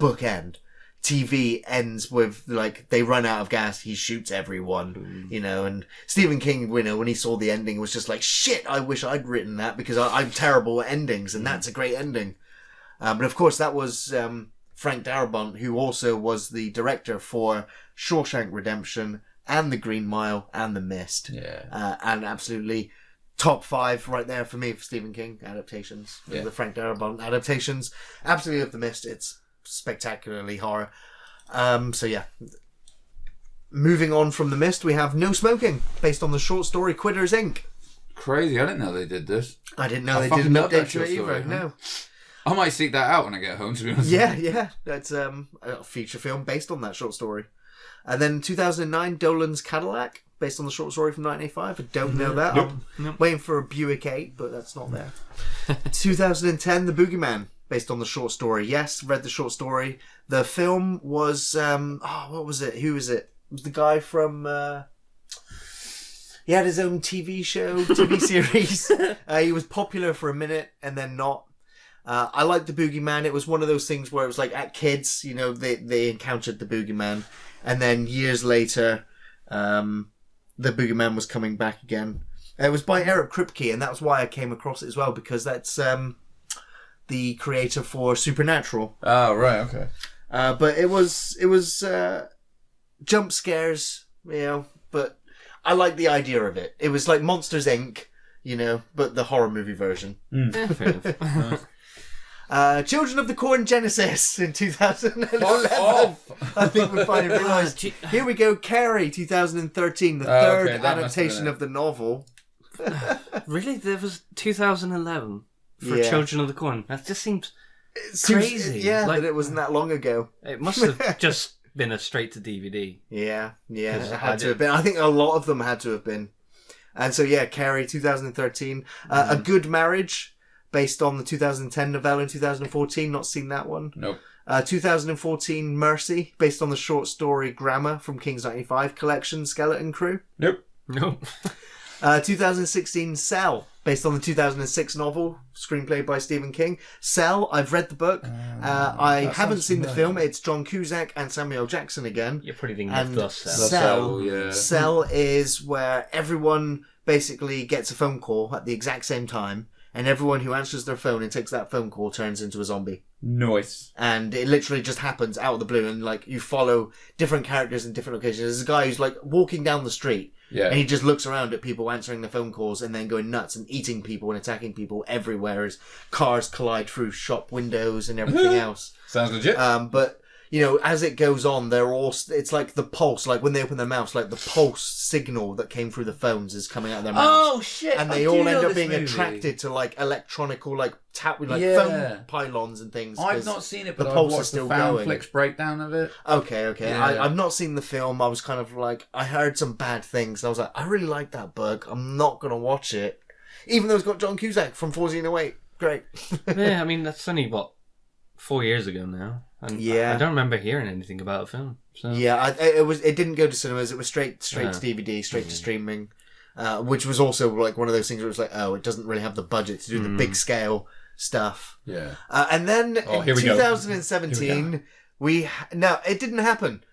Bookend. TV ends with, like, they run out of gas, he shoots everyone, you know, and Stephen King, you know, when he saw the ending, was just like, shit, I wish I'd written that, because I'm terrible at endings, and that's a great ending. But of course, that was Frank Darabont, who also was the director for Shawshank Redemption, and The Green Mile, and The Mist. Yeah. And absolutely top 5 right there for me for Stephen King adaptations. Yeah. The Frank Darabont adaptations. Absolutely love The Mist. It's spectacularly horror. So yeah. Moving on from The Mist, we have No Smoking, based on the short story Quitters Inc. Crazy, I didn't know they did this. I didn't know they did an update to it either. No. I might seek that out when I get home, to be honest. Yeah. That's a feature film based on that short story. And then 2009, Dolan's Cadillac, based on the short story from 1985. I don't know that. Nope. I'm waiting for a Buick 8, but that's not there. 2010, The Boogeyman, based on the short story. Yes, read the short story. The film was, what was it? Who was it? It was the guy from, he had his own TV series. He was popular for a minute and then not. I liked The Boogeyman. It was one of those things where it was like at kids, you know, they encountered the Boogeyman. And then years later, the Boogeyman was coming back again. It was by Eric Kripke, and that was why I came across it as well, because that's the creator for Supernatural. Oh, right, okay. But it was jump scares, you know, but I like the idea of it. It was like Monsters, Inc., you know, but the horror movie version. Fair enough. Children of the Corn Genesis in 2011. Off. I think we finally realised. Here we go, Carrie, 2013, the third adaptation of the novel. Really? There was 2011 for Children of the Corn. That just seems crazy. Yeah, like, but it wasn't that long ago. It must have just been a straight to DVD. Yeah, it had to have been. I think a lot of them had to have been. And so, yeah, Carrie, 2013. A Good Marriage, based on the 2010 novella in 2014. Not seen that one. Nope. 2014 Mercy, based on the short story Grammar from King's 95 collection Skeleton Crew. Nope. 2016 Cell, based on the 2006 novel, screenplay by Stephen King. Cell, I've read the book. I haven't seen the film. It's John Cusack and Samuel Jackson again. You're probably thinking of the Cell. Cell is where everyone basically gets a phone call at the exact same time, and everyone who answers their phone and takes that phone call turns into a zombie. Nice. And it literally just happens out of the blue, and like you follow different characters in different locations. There's a guy who's like walking down the street, and he just looks around at people answering the phone calls and then going nuts and eating people and attacking people everywhere as cars collide through shop windows and everything else. Sounds legit. But you know, as it goes on, it's like the pulse, like when they open their mouths, like the pulse signal that came through the phones is coming out of their mouths. Oh shit! And they all end up being attracted to like electronical, like phone pylons and things. I've not seen it, but the I've pulse watched is still the going. Flicks breakdown of it. Okay. Yeah. I've not seen the film. I was kind of like, I heard some bad things. I was like, I really like that book. I'm not gonna watch it, even though it's got John Cusack from 1408. Great. Yeah, I mean that's only 4 years ago now. And I don't remember hearing anything about a film. So. Yeah, it didn't go to cinemas. It was straight to DVD, straight to streaming, which was also like one of those things where it was like, oh, it doesn't really have the budget to do the big scale stuff. Yeah. And then in 2017, it didn't happen.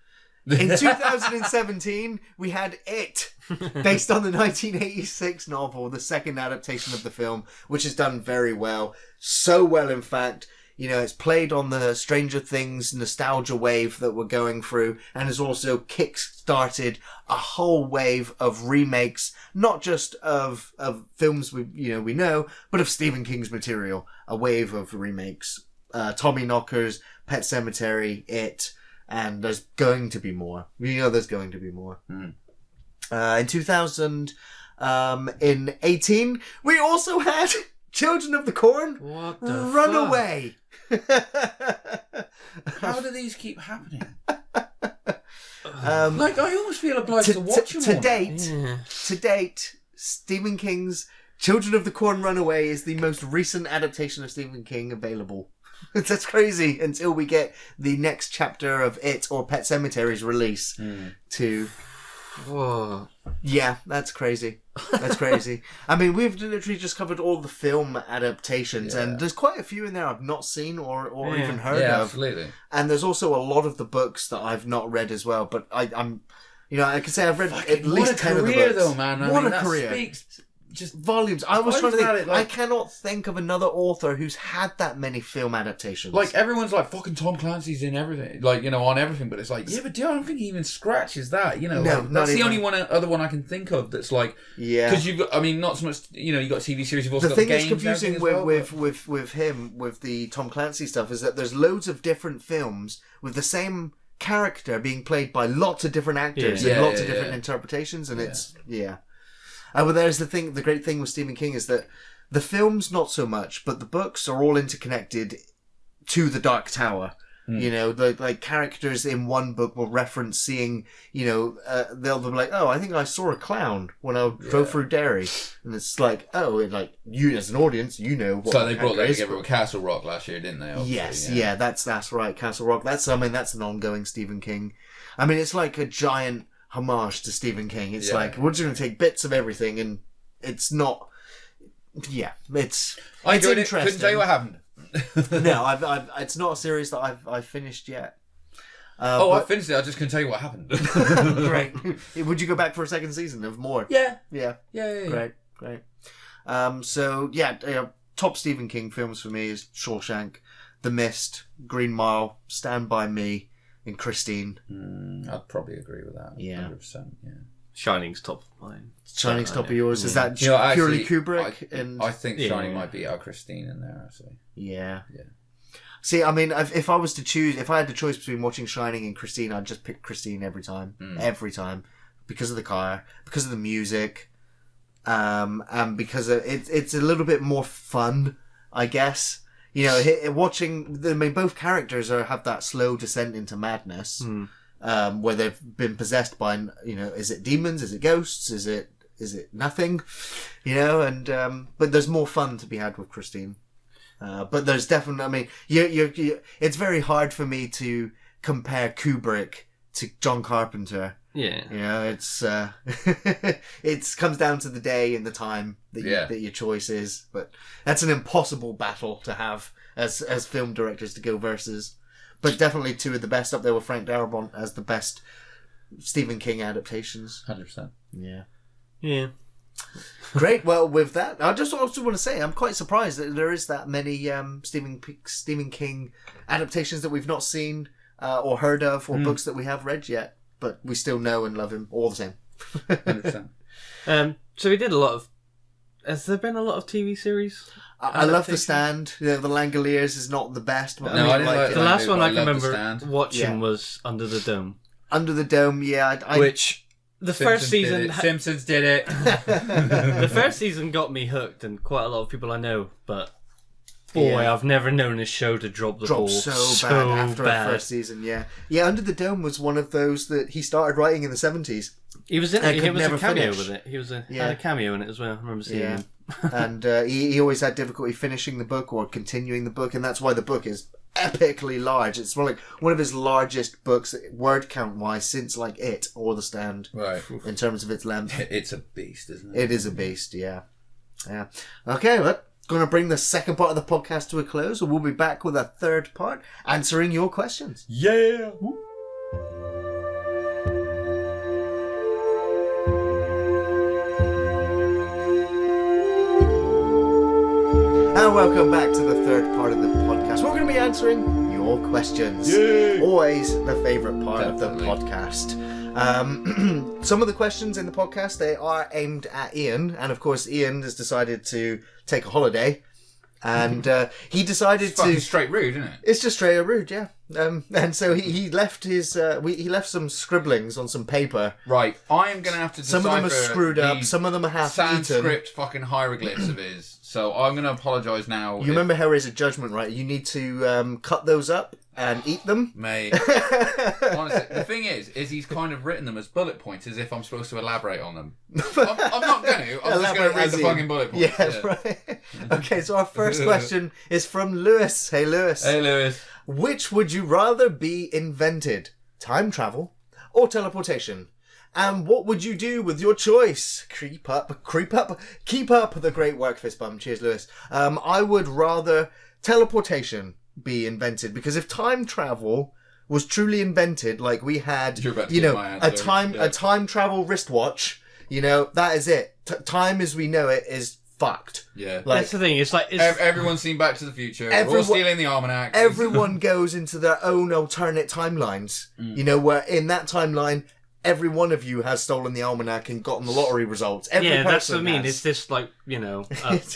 In 2017, we had It, based on the 1986 novel, the second adaptation of the film, which has done very well. So well, in fact. You know, it's played on the Stranger Things nostalgia wave that we're going through, and has also kick-started a whole wave of remakes, not just of films we know, but of Stephen King's material. A wave of remakes. Tommyknockers, Pet Sematary, It, and there's going to be more. We know there's going to be more. In 2018, we also had Children of the Corn. What the Runaway. How do these keep happening? Like, I almost feel obliged to watch them to date, Stephen King's Children of the Corn Runaway is the most recent adaptation of Stephen King available. That's crazy until we get the next chapter of It or Pet Sematari's release to Whoa. Yeah, that's crazy. That's crazy. I mean, we've literally just covered all the film adaptations, and there's quite a few in there I've not seen or even heard of. Absolutely. And there's also a lot of the books that I've not read as well. But I'm, I can say I've read at least 10 of the books. What a career, though, man! What a career! Speaks just volumes. I was trying to think. I cannot think of another author who's had that many film adaptations. Like, everyone's like, fucking Tom Clancy's in everything, like, on everything, but it's like, yeah, but I don't think he even scratches that, No, that's the only other one I can think of that's like, because you've got, I mean, not so much, you've got TV series, you've also got the games. The thing that's confusing with him, with the Tom Clancy stuff, is that there's loads of different films with the same character being played by lots of different actors and lots of different interpretations, and it's well, there's the great thing with Stephen King is that the films not so much, but the books are all interconnected to the Dark Tower. The like characters in one book will reference seeing, they'll be like, oh, I think I saw a clown when I drove through Derry, and it's like, oh, like you as an audience, what. So they brought that together with Castle Rock last year, didn't they? Yes, that's right, Castle Rock. That's an ongoing Stephen King. I mean, it's like a giant homage to Stephen King. It's like we're just going to take bits of everything, and it's not. Yeah, it's enjoyed interesting. It. Couldn't tell you what happened. No, it's not a series that I've finished yet. I finished it. I just couldn't tell you what happened. Great. Would you go back for a second season of more? Yeah. Great. Top Stephen King films for me is Shawshank, The Mist, Green Mile, Stand By Me, and Christine. I'd probably agree with that. 100%. Yeah. Shining's top of mine. Shining's top of yours. Is that purely Kubrick? I think Shining might beat out Christine in there, actually. Yeah. See, I mean, if I was to choose, if I had the choice between watching Shining and Christine, I'd just pick Christine every time. Every time. Because of the car, because of the music, and because it's a little bit more fun, I guess. Watching, both characters have that slow descent into madness. Where they've been possessed by, is it demons? Is it ghosts? Is it nothing? But there's more fun to be had with Christine. But there's definitely, I mean, it's very hard for me to compare Kubrick to John Carpenter. Yeah. It's it comes down to the day and the time that your choice is. But that's an impossible battle to have as film directors to go versus. But definitely two of the best up there with Frank Darabont as the best Stephen King adaptations. 100%. Yeah. Great. Well, with that, I just also want to say I'm quite surprised that there is that many Stephen King adaptations that we've not seen or heard of, or books that we have read yet, but we still know and love him all the same. 100%. So we did a lot of. Has there been a lot of TV series? I love The Stand. The Langoliers is not the best, but I didn't like it. The last one I can remember watching was Under the Dome. Under the Dome, which the first season Simpsons did it. The first season got me hooked, and quite a lot of people I know. But boy, I've never known a show to drop the ball so bad after the first season. Yeah. Under the Dome was one of those that he started writing in the 70s. He was in it. He was a cameo with it. He had a cameo in it as well. I remember seeing him. And he always had difficulty finishing the book or continuing the book, and that's why the book is epically large. It's like one of his largest books, word count wise, since like It or The Stand. Right. In terms of its length. It's a beast, isn't it? It is a beast, yeah. Okay, well, going to bring the second part of the podcast to a close, and we'll be back with a third part answering your questions. Yeah. Woo. And welcome back to the third part of the podcast. We're going to be answering your questions. Yay! Always the favourite part of the podcast. Some of the questions in the podcast, they are aimed at Ian. And of course, Ian has decided to take a holiday. And he decided it's fucking straight rude, isn't it? It's just straight rude, yeah. And so he left his he left some scribblings on some paper. Right, I am going to have to decipher some of them are screwed up, some of them are half Sanskrit fucking hieroglyphs of his. So I'm going to apologise now. You remember how there is a judgment, right? You need to cut those up and eat them. Mate. Honestly, the thing is he's kind of written them as bullet points as if I'm supposed to elaborate on them. I'm not going to. I'm just going to read the fucking bullet points. Yeah, right. Okay, so our first question is from Lewis. Hey, Lewis. Hey, Lewis. Which would you rather be invented? Time travel or teleportation? And what would you do with your choice? Keep up the great work, fist bump. Cheers, Lewis. I would rather teleportation be invented, because if time travel was truly invented, like we had, a time travel wristwatch, that is it. Time as we know it is fucked. Yeah. That's the thing. It's like everyone's seen Back to the Future. We're all stealing the almanac. Everyone goes into their own alternate timelines. Where in that timeline, every one of you has stolen the almanac and gotten the lottery results. That's what I mean. It's this a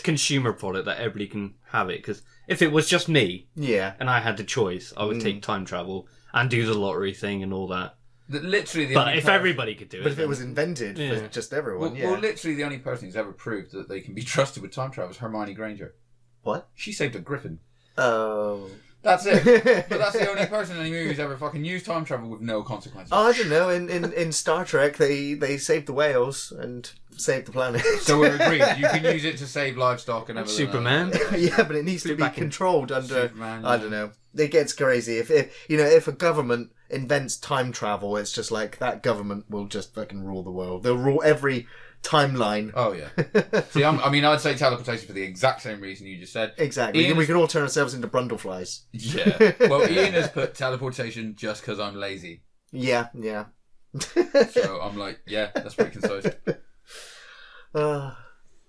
consumer product that everybody can have it. Because if it was just me, and I had the choice, I would take time travel and do the lottery thing and all that. Everybody could do it. But if it was invented for just everyone, Well, literally the only person who's ever proved that they can be trusted with time travel is Hermione Granger. What? She saved a griffin. Oh. That's it. But that's the only person in any movie who's ever fucking used time travel with no consequences. Oh, I don't know. In Star Trek, they saved the whales and saved the planet. So we're agreed. You can use it to save livestock and everything. Superman. Yeah, but it needs to be controlled under. Superman, I don't know. It gets crazy. If a government invents time travel, it's just like that government will just fucking rule the world. They'll rule every timeline. Oh yeah. See, I'd say teleportation for the exact same reason you just said. Exactly. We can all turn ourselves into brundleflies. Yeah. Well, Ian has put teleportation just because I'm lazy. Yeah. So I'm like, yeah, that's pretty concise.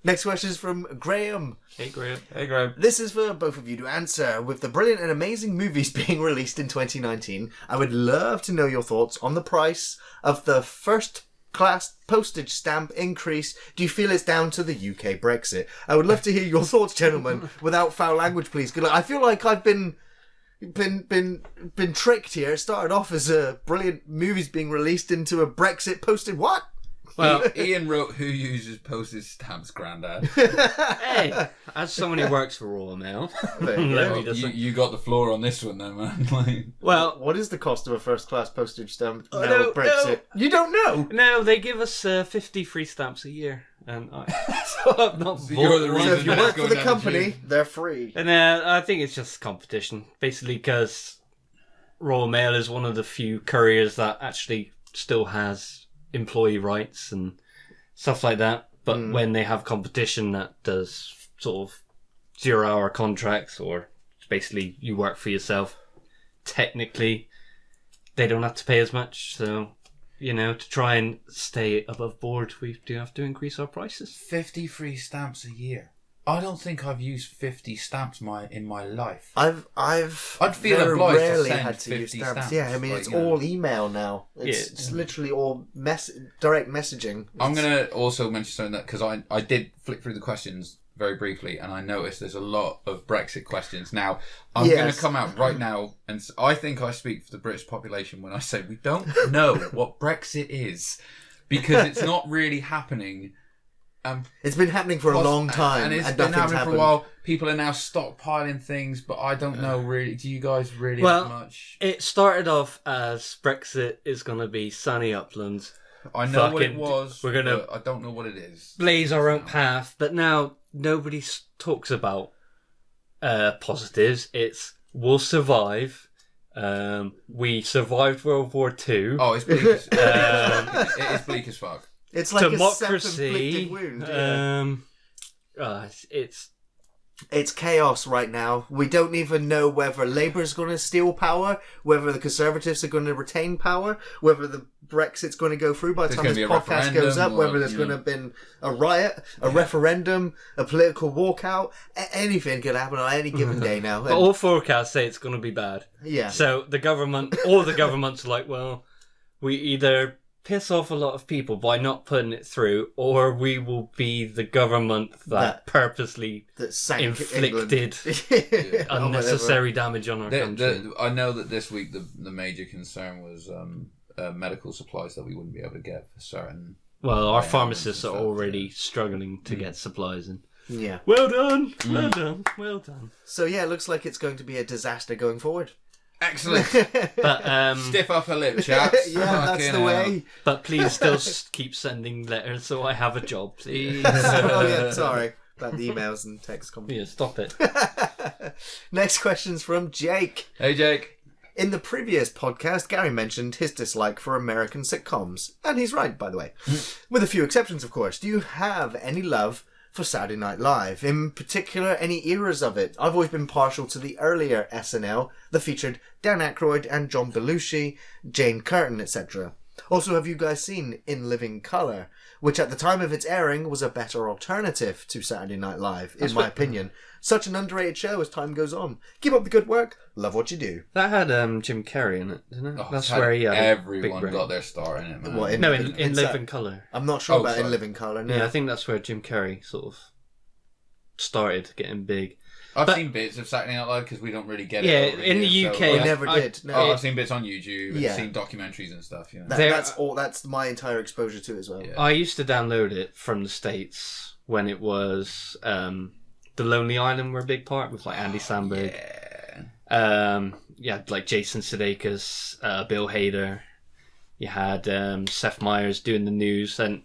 Next question is from Graham. Hey, Graham. Hey, Graham. This is for both of you to answer. With the brilliant and amazing movies being released in 2019, I would love to know your thoughts on the price of the first class postage stamp increase. Do you feel it's down to the UK Brexit? I would love to hear your thoughts, gentlemen, without foul language, please. I feel like I've been tricked here. It started off as a brilliant movies being released into a Brexit posted what? Well, Ian wrote, "Who uses postage stamps, Grandad?" Hey, as someone who works for Royal Mail, you got the floor on this one, then, man. Well, what is the cost of a first-class postage stamp? No, Brexit. You don't know? No, they give us 50 free stamps a year, and so not so you're the reason. So if you work for the company, they're free. And I think it's just competition, basically, because Royal Mail is one of the few couriers that actually still has employee rights and stuff like that, but when they have competition that does sort of 0-hour contracts, or basically you work for yourself, technically they don't have to pay as much. So to try and stay above board, we do have to increase our prices. 50 free stamps a year. I don't think I've used 50 stamps in my life. I'd feel very obliged rarely to send had to 50 use stamps. stamps. Yeah, I mean, it's all email now. It's literally all direct messaging. I'm going to also mention something that, because I did flick through the questions very briefly, and I noticed there's a lot of Brexit questions. Now, I'm going to come out right now, and I think I speak for the British population when I say we don't know what Brexit is, because it's not really happening. It's been happening for a long time, and it's been happening for a while. People are now stockpiling things, but I don't know really. Do you guys really have much? It started off as Brexit is going to be sunny uplands. I know what it was. I don't know what it is. Blaze our own path, but now nobody talks about positives. It's we'll survive. We survived World War II. Oh, it's bleak. It is bleak as fuck. It's like democracy. A self-inflicted wound. It's chaos right now. We don't even know whether Labour's going to steal power, whether the Conservatives are going to retain power, whether the Brexit's going to go through by the time this podcast goes up, whether there's going to have been a riot, a referendum, a political walkout. Anything could happen on any given day now. But all forecasts say it's going to be bad. Yeah. So all the governments are like, well, we either piss off a lot of people by not putting it through, or we will be the government that purposely inflicted unnecessary damage on our country. I know that this week the major concern was medical supplies that we wouldn't be able to get for certain. Well, our pharmacists are already struggling to get supplies in. Yeah. Well done. Well done. Well done. So yeah, it looks like it's going to be a disaster going forward. Excellent. But stiff upper lip, chaps. Yeah, that's the way. But please still keep sending letters so I have a job, please. Oh yeah, sorry about the emails and text comments. Yeah, stop it. Next question's from Jake. Hey, Jake. In the previous podcast, Gary mentioned his dislike for American sitcoms. And he's right, by the way. With a few exceptions, of course. Do you have any love for Saturday Night Live? In particular, any eras of it? I've always been partial to the earlier SNL that featured Dan Aykroyd and John Belushi, Jane Curtin, etc. Also, have you guys seen In Living Colour, which at the time of its airing was a better alternative to Saturday Night Live, in my opinion. Such an underrated show as time goes on. Keep up the good work. Love what you do. That had Jim Carrey in it, didn't it? Oh, that's where he had everyone got their star in it, man. What, in Living Colour. I'm not sure about In Living Colour. No. Yeah, I think that's where Jim Carrey sort of started getting big. I've seen bits of Saturday Night Live because we don't really get it. Yeah, in the UK, we never did. No. I've seen bits on YouTube and seen documentaries and stuff. You know. That's my entire exposure to it as well. Yeah. I used to download it from the States when it was The Lonely Island were a big part with like Andy Samberg. Yeah. You had like Jason Sudeikis, Bill Hader. You had Seth Meyers doing the news, and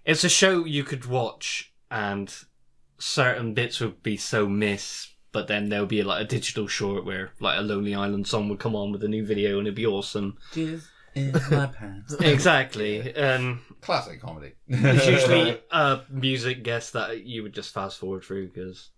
it's a show you could watch and certain bits would be so miss, but then there'll be like a digital short where like a Lonely Island song would come on with a new video and it'd be awesome. Jizz in my pants. Exactly. Classic comedy. It's usually a music guest that you would just fast forward through because...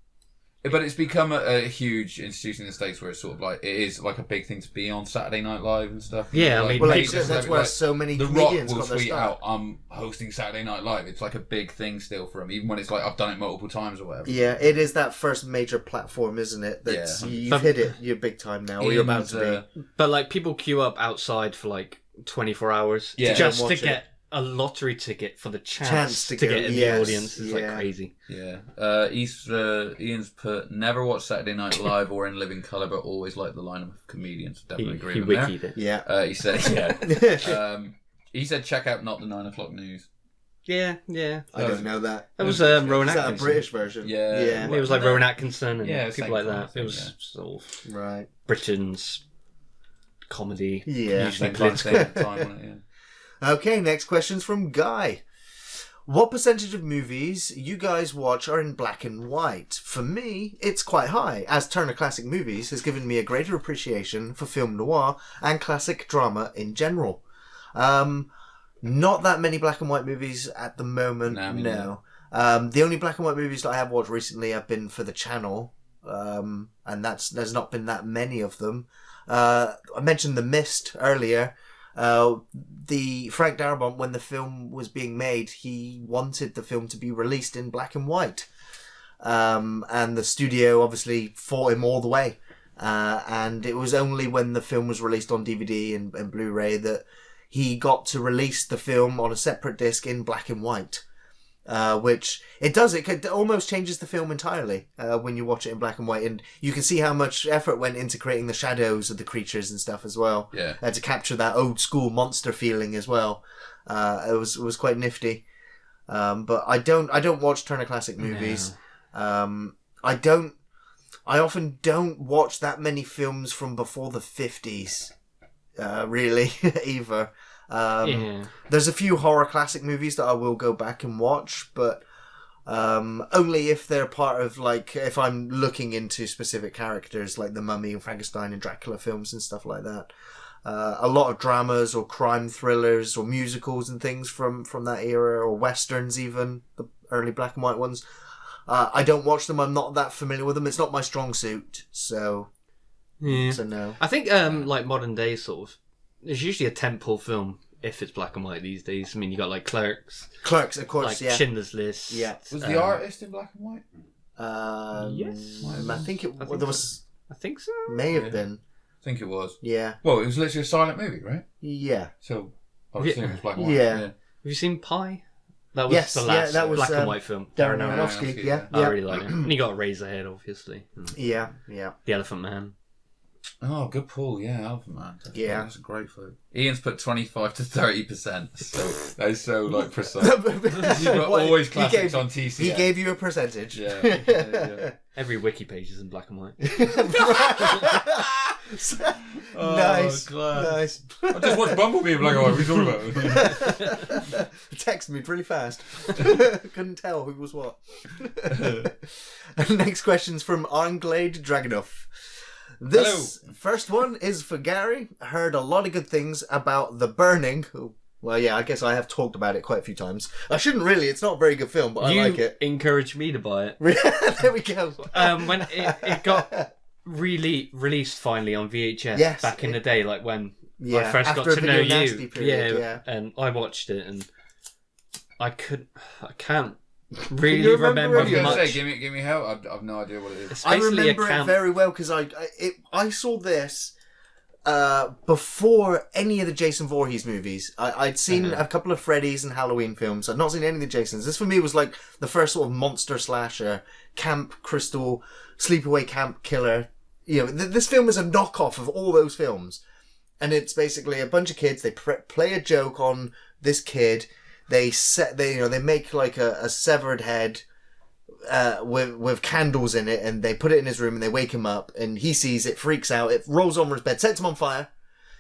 But it's become a huge institution in the States where it's sort of like, it is like a big thing to be on Saturday Night Live and stuff. Yeah, like, I mean, that's where so many comedians got their tweet start. out, I'm hosting Saturday Night Live. It's like a big thing still for them, even when it's like, I've done it multiple times or whatever. Yeah, it is that first major platform, isn't it? That's, you've hit it, you're big time now, or you're about to be. But like, people queue up outside for like 24 hours just to get a lottery ticket for the chance to get in the audience. Is like crazy. Yeah. Ian's put, never watched Saturday Night Live or In Living Colour, but always liked the lineup of comedians. Definitely agree with that. He wikied it. Yeah. He said, he said, check out Not the 9 O'Clock News. Yeah. I don't know that. That was Rowan Atkinson. Is that a British version? Yeah. It was like Rowan Atkinson and people like that. It was sort of right. Britain's comedy. Yeah. Usually political. Okay, next question's from Guy. What percentage of movies you guys watch are in black and white? For me, it's quite high, as Turner Classic Movies has given me a greater appreciation for film noir and classic drama in general. Not that many black and white movies at the moment, no. The only black and white movies that I have watched recently have been for the channel, and there's not been that many of them. I mentioned The Mist earlier. The Frank Darabont, when the film was being made, he wanted the film to be released in black and white, and the studio obviously fought him all the way, and it was only when the film was released on DVD and Blu-ray that he got to release the film on a separate disc in black and white, which it almost changes the film entirely when you watch it in black and white, and you can see how much effort went into creating the shadows of the creatures and stuff as well, to capture that old school monster feeling as well. It was quite nifty, but I don't watch Turner Classic Movies. No. I often don't watch that many films from before the 50s, really, either. There's a few horror classic movies that I will go back and watch, but only if they're part of, like, if I'm looking into specific characters like The Mummy and Frankenstein and Dracula films and stuff like that. A lot of dramas or crime thrillers or musicals and things from that era, or westerns even, the early black and white ones. I don't watch them. I'm not that familiar with them. It's not my strong suit, so no. I think like modern day sort of, there's usually a tentpole film if it's black and white these days. I mean, you got like Clerks, of course, like Schindler's List. Yeah. Was The Artist in black and white? Yes. I think I think so. May have been. I think it was. Yeah. Well, it was literally a silent movie, right? Yeah. So I was assuming it was black and white. Yeah. Have you seen Pi? That was the last black and white film. Darren Aronofsky. Yeah. I really like it. And you got Razorhead, obviously. Yeah. The Elephant Man. Oh, good pull. Yeah, Elephant Man. That's a great film. Ian's put 25 to 30%. So that is so like precise. You've got always classics on TCS. He gave you a percentage. Yeah. Every wiki page is in black and white. Nice. I just watched Bumblebee in black and white. What are you talking about? Text me really fast. Couldn't tell who was what. Next question's from Arnglade Dragunov. This first one is for Gary. I heard a lot of good things about The Burning. Well, yeah, I guess I have talked about it quite a few times. I shouldn't really. It's not a very good film, but I like it. You encouraged me to buy it. There we go. When it got released finally on VHS back in the day, like when I first got to know you. Period, and I watched it and I can't really remember much. Say, give me help. I've no idea what it is. I remember it very well because I saw this before any of the Jason Voorhees movies. I'd seen a couple of Freddy's and Halloween films. I'd not seen any of the Jasons. This for me was like the first sort of monster slasher, Camp Crystal, Sleepaway Camp Killer. You know, this film is a knockoff of all those films, and it's basically a bunch of kids. They play a joke on this kid. They make like a severed head with candles in it, and they put it in his room, and they wake him up, and he sees it, freaks out, it rolls over his bed, sets him on fire.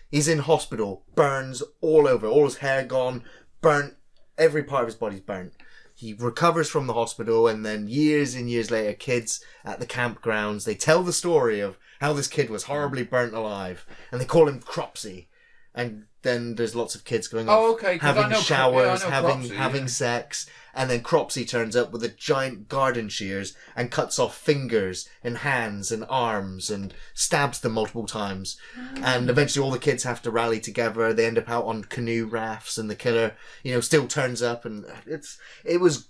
He's in hospital, burns all over, all his hair gone, burnt, every part of his body's burnt. He recovers from the hospital, and then years and years later, kids at the campgrounds, they tell the story of how this kid was horribly burnt alive, and they call him Cropsy. And then there's lots of kids going off, having showers, having sex, and then Cropsy turns up with a giant garden shears and cuts off fingers and hands and arms and stabs them multiple times. And eventually all the kids have to rally together. They end up out on canoe rafts, and the killer, still turns up, and it was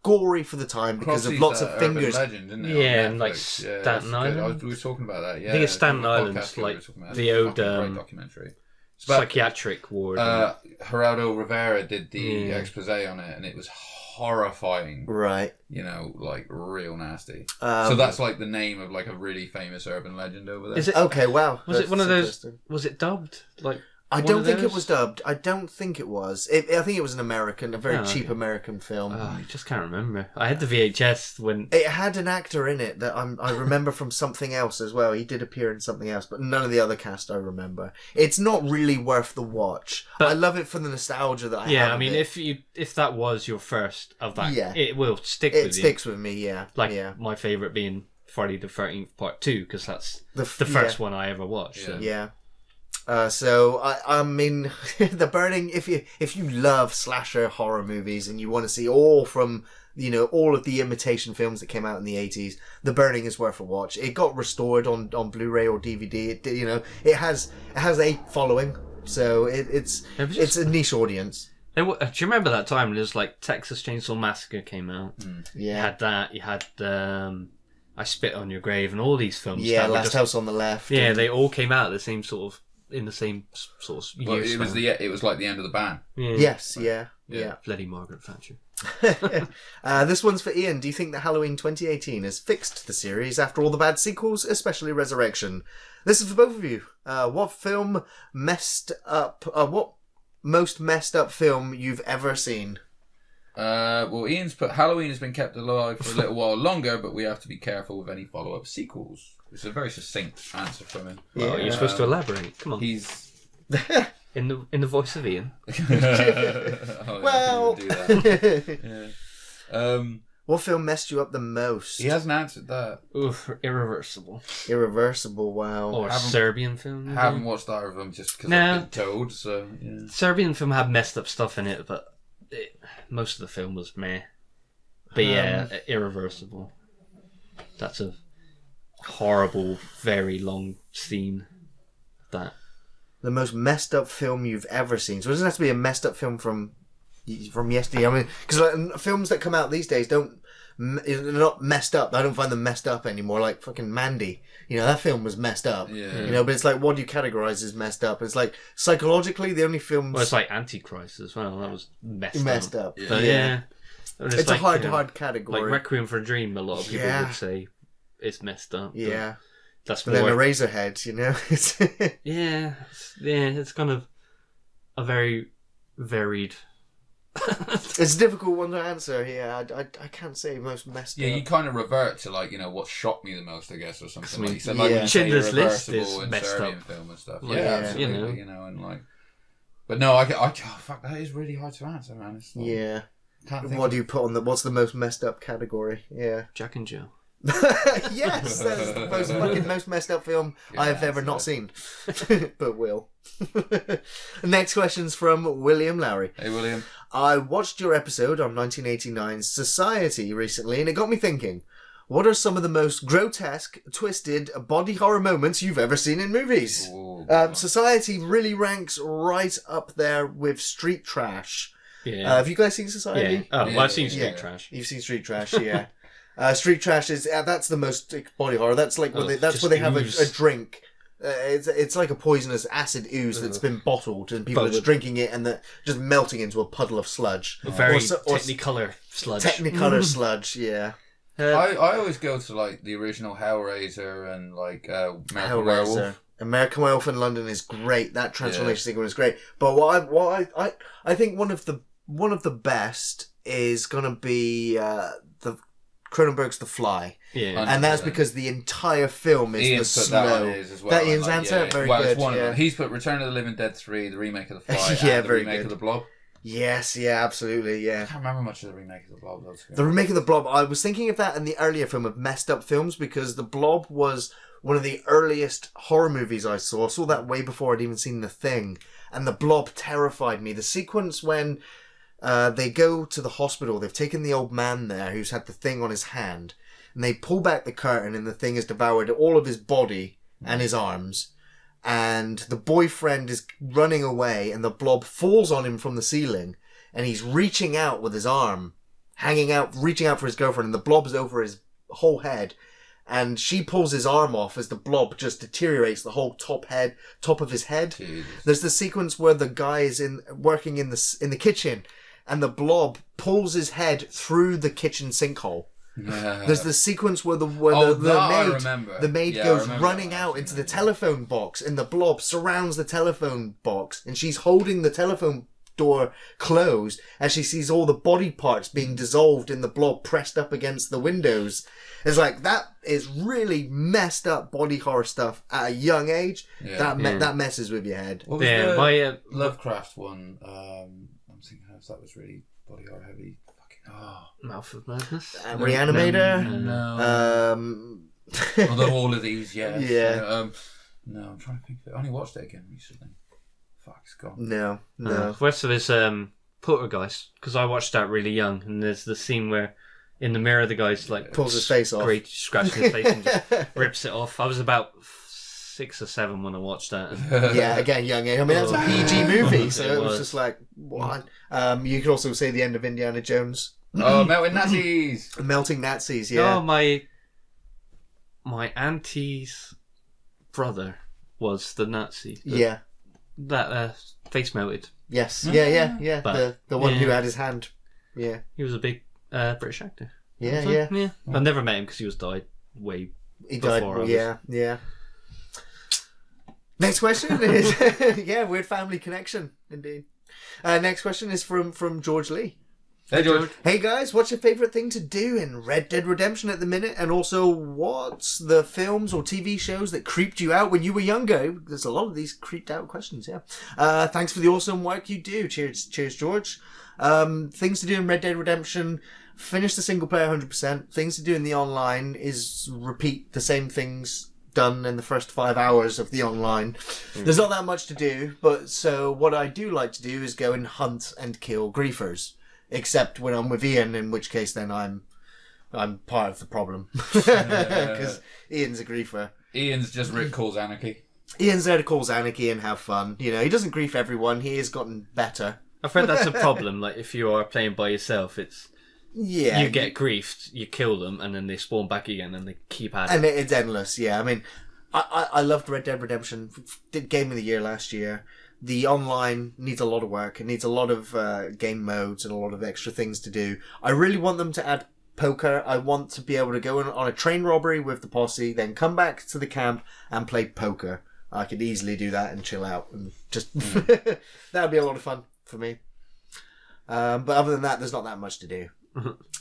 gory for the time because of lots of fingers. Legend, isn't it? Yeah, and like Staten Island. We were talking about that. Yeah, I think it's Staten Island, like the old great documentary. Psychiatric ward. Geraldo Rivera did the expose on it, and it was horrifying. Right. Like real nasty. So that's like the name of like a really famous urban legend over there. Is it okay? Wow. Was it one of those? Was it dubbed? Like I don't think it was dubbed. I don't think it was. I think it was a very cheap American film. I just can't remember. I had the VHS when... It had an actor in it that I remember from something else as well. He did appear in something else, but none of the other cast I remember. It's not really worth the watch. But I love it for the nostalgia that I have. Yeah, I mean, if that was your first of that, it will stick with you. It sticks with me, yeah. My favourite being Friday the 13th Part 2, because that's the first one I ever watched. So. Yeah. So I mean, The Burning. If you love slasher horror movies and you want to see all from all of the imitation films that came out in the 80s, The Burning is worth a watch. It got restored on Blu-ray or DVD. It has a following, so it's a niche audience. Do you remember that time when it was like Texas Chainsaw Massacre came out? Yeah, you had that. You had I Spit on Your Grave and all these films. Yeah, Last House on the Left. Yeah, they all came out at the same sort of. In the same sort of year it was like the end of the ban. Yeah. Yes, yeah. Bloody Margaret Thatcher. This one's for Ian. Do you think that Halloween 2018 has fixed the series after all the bad sequels, especially Resurrection? This is for both of you. What most messed up film you've ever seen? Well, Ian's put Halloween has been kept alive for a little while longer, but we have to be careful with any follow-up sequels. It's a very succinct answer from him. Well, you're supposed to elaborate. Come on. He's in the voice of Ian. Well, do that. Yeah. What film messed you up the most? He hasn't answered that. Oof, Irreversible. Irreversible. Wow. Or Serbian film. Maybe? Haven't watched either of them just because I've been told. So yeah. Serbian film had messed up stuff in it, but most of the film was meh. But Irreversible. That's a horrible, very long scene. That the most messed up film you've ever seen. So it doesn't have to be a messed up film from yesterday. I mean, because films that come out these days they're not messed up. I don't find them messed up anymore. Like fucking Mandy. That film was messed up. Yeah. But it's like, what do you categorize as messed up? It's like psychologically the only films. Well, it's like Antichrist as well. That was messed up. Yeah. But yeah. It's like, a hard category. Like Requiem for a Dream. A lot of people would say it's messed up. Yeah. That's but then Eraserhead, it's kind of a very varied. It's a difficult one to answer. Yeah, I can't say most messed up. Yeah, you kind of revert to what shocked me the most, I guess, or something. Like you said, like Schindler's List is messed up. Film and stuff. Like, absolutely. And like, but no, fuck, that is really hard to answer, man. It's like, what do you put on what's the most messed up category? Yeah, Jack and Jill. Yes, that's the most messed up film I have ever not seen, but will. Next question's from William Lowry. Hey, William. I watched your episode on 1989's Society recently, and it got me thinking. What are some of the most grotesque, twisted body horror moments you've ever seen in movies? Society really ranks right up there with Street Trash. Yeah. Have you guys seen Society? Yeah. Oh, well, I've seen Street Trash. You've seen Street Trash, yeah. Street Trash is that's the most body horror. That's like where they have a drink. It's like a poisonous acid ooze that's been bottled, and people are just drinking it and just melting into a puddle of sludge. Very Technicolor sludge. Technicolor sludge, yeah. I always go to like the original Hellraiser and like American Werewolf. American Werewolf in London is great. That transformation sequence is great. But I think one of the best is gonna be the Cronenberg's The Fly. Yeah, and that's because the entire film is Ian's the put snow. That on his as well. That Ian's answer, very good. It's one of them. He's put Return of the Living Dead 3, the remake of The Fly, and the remake of The Blob. Yes, yeah, absolutely, yeah. I can't remember much of the remake of The Blob. The remake of The Blob, I was thinking of that in the earlier film of messed up films, because The Blob was one of the earliest horror movies I saw. I saw that way before I'd even seen The Thing, and The Blob terrified me. The sequence when they go to the hospital, they've taken the old man there who's had the thing on his hand, and they pull back the curtain and the thing has devoured all of his body and his arms. And the boyfriend is running away, and the blob falls on him from the ceiling, and he's reaching out with his arm, reaching out for his girlfriend, and the blob's over his whole head, and she pulls his arm off as the blob just deteriorates the whole top of his head. Jesus. There's the sequence where the guy is working in the kitchen, and the blob pulls his head through the kitchen sinkhole. Yeah. There's the sequence where the maid goes running out into the telephone box, and the blob surrounds the telephone box, and she's holding the telephone door closed as she sees all the body parts being dissolved in the blob pressed up against the windows. It's like, that is really messed up body horror stuff at a young age. Yeah. That messes with your head. What was the Lovecraft one? I'm thinking that was really body horror heavy. Mouth of Madness. Reanimator. No. Although all of these, yes. Yeah. No, I'm trying to think. I only watched it again recently. Fuck, it's gone. No. Rest of his Poltergeist, because I watched that really young, and there's the scene where in the mirror the guy's like pulls his face off, scratching his face and just rips it off. I was about 6 or 7 when I watched that. Yeah, again, young age. I mean, that's a PG movie, so it was just like, what? You could also say the end of Indiana Jones. Oh, melting Nazis! Melting Nazis, yeah. Oh, my auntie's brother was the Nazi. That face melted. Yes, yeah. But, the one who had his hand. Yeah. He was a big British actor. Yeah. I've never met him because he was died way before. Yeah. Next question is weird family connection indeed. Next question is from George Lee. Hey George. Hey guys, what's your favourite thing to do in Red Dead Redemption at the minute? And also, what's the films or TV shows that creeped you out when you were younger? There's a lot of these creeped out questions, yeah. Thanks for the awesome work you do. Cheers, George. Things to do in Red Dead Redemption: finish the single player 100%. Things to do in the online is repeat the same things done in the first 5 hours of the online. There's not that much to do, but so what I do like to do is go and hunt and kill griefers. Except when I'm with Ian, in which case then I'm part of the problem. Because Ian's a griefer. Ian's just Rick calls anarchy. Ian's there to cause anarchy and have fun. You know, he doesn't grief everyone. He has gotten better. I've heard that's a problem. Like, if you are playing by yourself, it's... Yeah. You get griefed, you kill them, and then they spawn back again, and they keep at it. And it's endless, yeah. I mean, I loved Red Dead Redemption. Did Game of the Year last year. The online needs a lot of work. It needs a lot of game modes and a lot of extra things to do. I really want them to add poker. I want to be able to go on a train robbery with the posse, then come back to the camp and play poker. I could easily do that and chill out. And just that would be a lot of fun for me. But other than that, there's not that much to do.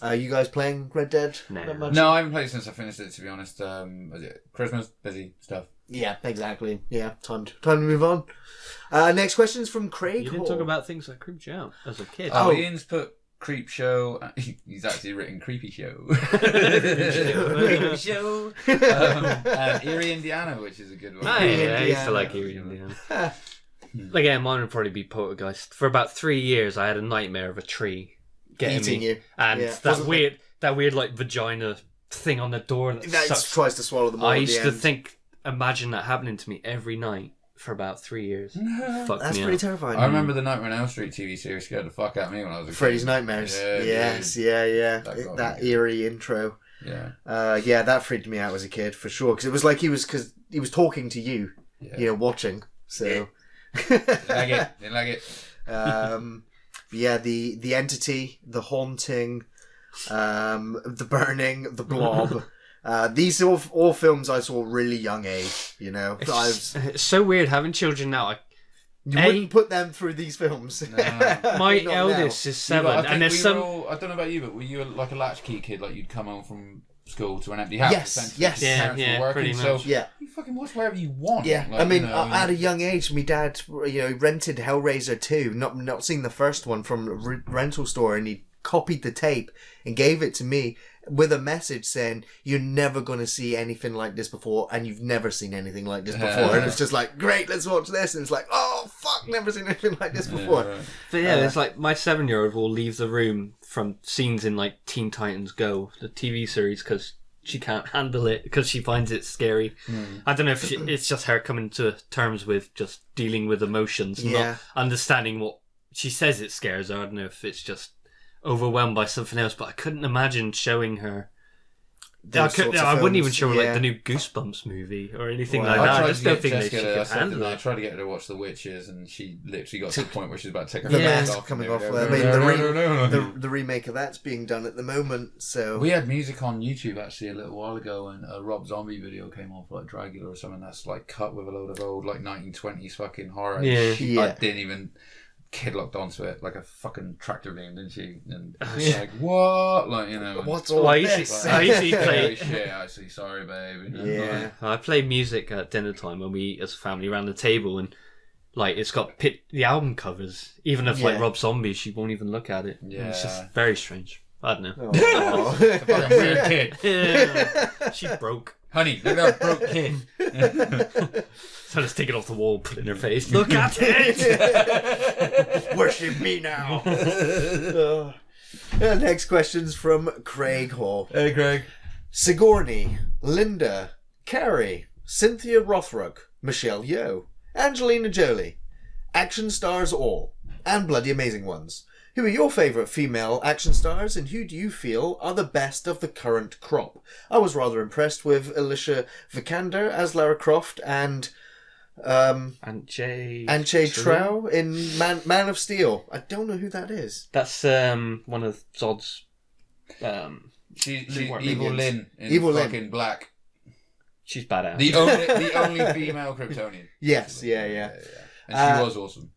Are you guys playing Red Dead? No, I haven't played since I finished it, to be honest. Christmas, busy stuff. Yeah, exactly. Yeah, time to move on. Next question is from Craig. You didn't talk about things that creeped you out as a kid. Ian's put Creep Show. He's actually written Creepy Show. Creepy Show. And Erie, Indiana, which is a good one. I used to like Erie, Indiana. Again, mine would probably be Poltergeist. For about 3 years, I had a nightmare of a tree getting Eating me, you. and that weird like vagina thing on the door that tries to swallow them all. I used to imagine that happening to me every night for about 3 years. That's pretty terrifying. I remember the Nightmare on Elm Street TV series scared the fuck out of me when I was a kid. Freddy's Nightmares. Yes, yeah. That eerie intro. Yeah. That freaked me out as a kid for sure, because it was like he was talking to you, watching. So. Didn't like it. The entity, the haunting, the burning, the blob. These are all films I saw really young age. It's so weird having children now. You wouldn't put them through these films. No. My eldest is 7, and there's some. I don't know about you, but were you like a latchkey kid? Like you'd come home from school to an empty house. Yes. Pretty much. So you fucking watch wherever you want. Yeah, at a young age, my dad, rented Hellraiser 2, not seen the first one from a rental store, and he copied the tape and gave it to me with a message saying, "You're never going to see anything like this before, and you've never seen anything like this before." And it's just like, great, let's watch this. And it's like, oh fuck, never seen anything like this before. But it's like my 7-year-old will leave the room from scenes in like Teen Titans Go, the TV series, because she can't handle it, because she finds it scary. I don't know if it's just her coming to terms with just dealing with emotions, not understanding what she says it scares her. I don't know if it's just overwhelmed by something else, but I couldn't imagine showing her. I wouldn't even show her like the new Goosebumps movie or anything like that. I just don't think that she could handle it. I tried to get her to watch The Witches, and she literally got to the point where she's about to take her mask off. Coming off. The remake of that's being done at the moment. So we had music on YouTube actually a little while ago, and a Rob Zombie video came off, like Dracula or something that's like cut with a load of old like 1920s fucking horror. I didn't even. Kid locked onto it like a fucking tractor beam, didn't she? And like, what? Like, what's all this? I usually play shit, actually, sorry babe. I play music at dinner time when we as a family around the table, and like it's got the album covers, even if like Rob Zombie, she won't even look at it. It's just very strange. I don't know. A fucking weird kid. She broke. Honey, look at that broke kid. So just take it off the wall, put it in her face. Look at it! Worship me now. Next question's from Craig Hall. Hey, Craig. Sigourney, Linda, Carrie, Cynthia Rothrock, Michelle Yeoh, Angelina Jolie, action stars all, and bloody amazing ones. Who are your favourite female action stars, and who do you feel are the best of the current crop? I was rather impressed with Alicia Vikander as Lara Croft and Jay Trow in Man of Steel. I don't know who that is. That's one of Zod's. She's Evil Lynn in Evil fucking Lynn. Black. She's badass. The only female Kryptonian. Yes, yeah. And she was awesome.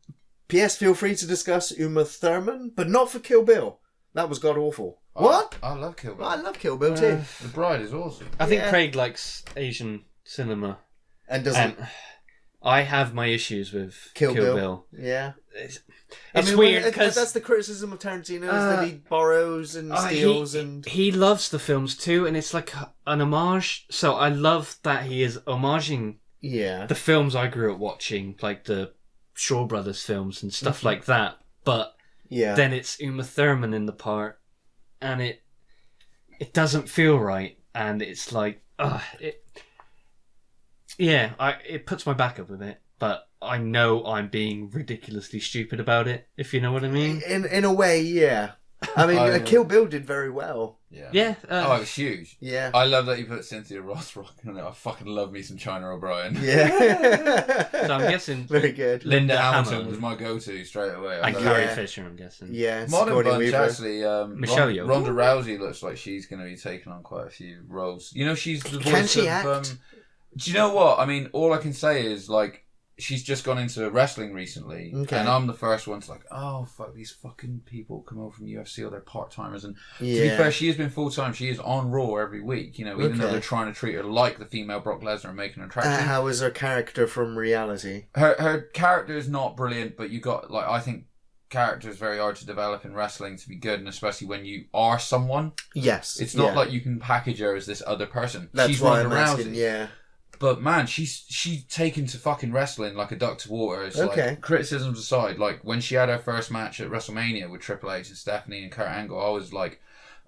P.S. Feel free to discuss Uma Thurman, but not for Kill Bill. That was god awful. What? I love Kill Bill. I love Kill Bill too. The Bride is awesome. I think Craig likes Asian cinema. And doesn't... I have my issues with Kill Bill. Yeah. It's weird because that's the criticism of Tarantino, is that he borrows and steals he loves the films too, and it's like an homage. So I love that he is homaging the films I grew up watching, like the Shaw Brothers films and stuff like that. But then it's Uma Thurman in the part, and it doesn't feel right, and it's like it puts my back up a bit, but I know I'm being ridiculously stupid about it, if you know what I mean. In a way, yeah. I mean, Kill Bill did very well. Yeah. It was huge. Yeah. I love that you put Cynthia Rothrock in it. I fucking love me some China O'Brien. Yeah. So I'm guessing very good. Linda Hamilton was my go-to straight away. And Carrie Fisher, I'm guessing. Yeah. Modern Bunch, Weaver. actually. Michelle Yeoh. Ronda Rousey looks like she's going to be taking on quite a few roles. You know, she's the voice Can she of... act? Do you know what? I mean, all I can say is, like, she's just gone into wrestling recently, and I'm the first one to like, oh, fuck, these fucking people come over from UFC, or they're part-timers, and to be fair, she has been full-time, she is on Raw every week, you know, even though they're trying to treat her like the female Brock Lesnar and making her attractive. How is her character from reality? Her character is not brilliant, but you got, like, I think character is very hard to develop in wrestling to be good, and especially when you are someone. Yes. It's not like you can package her as this other person. That's she's why Ronda I'm Rousey. asking, yeah. But man, she's taken to fucking wrestling like a duck to water. It's like, criticisms aside, like when she had her first match at WrestleMania with Triple H and Stephanie and Kurt Angle, I was like,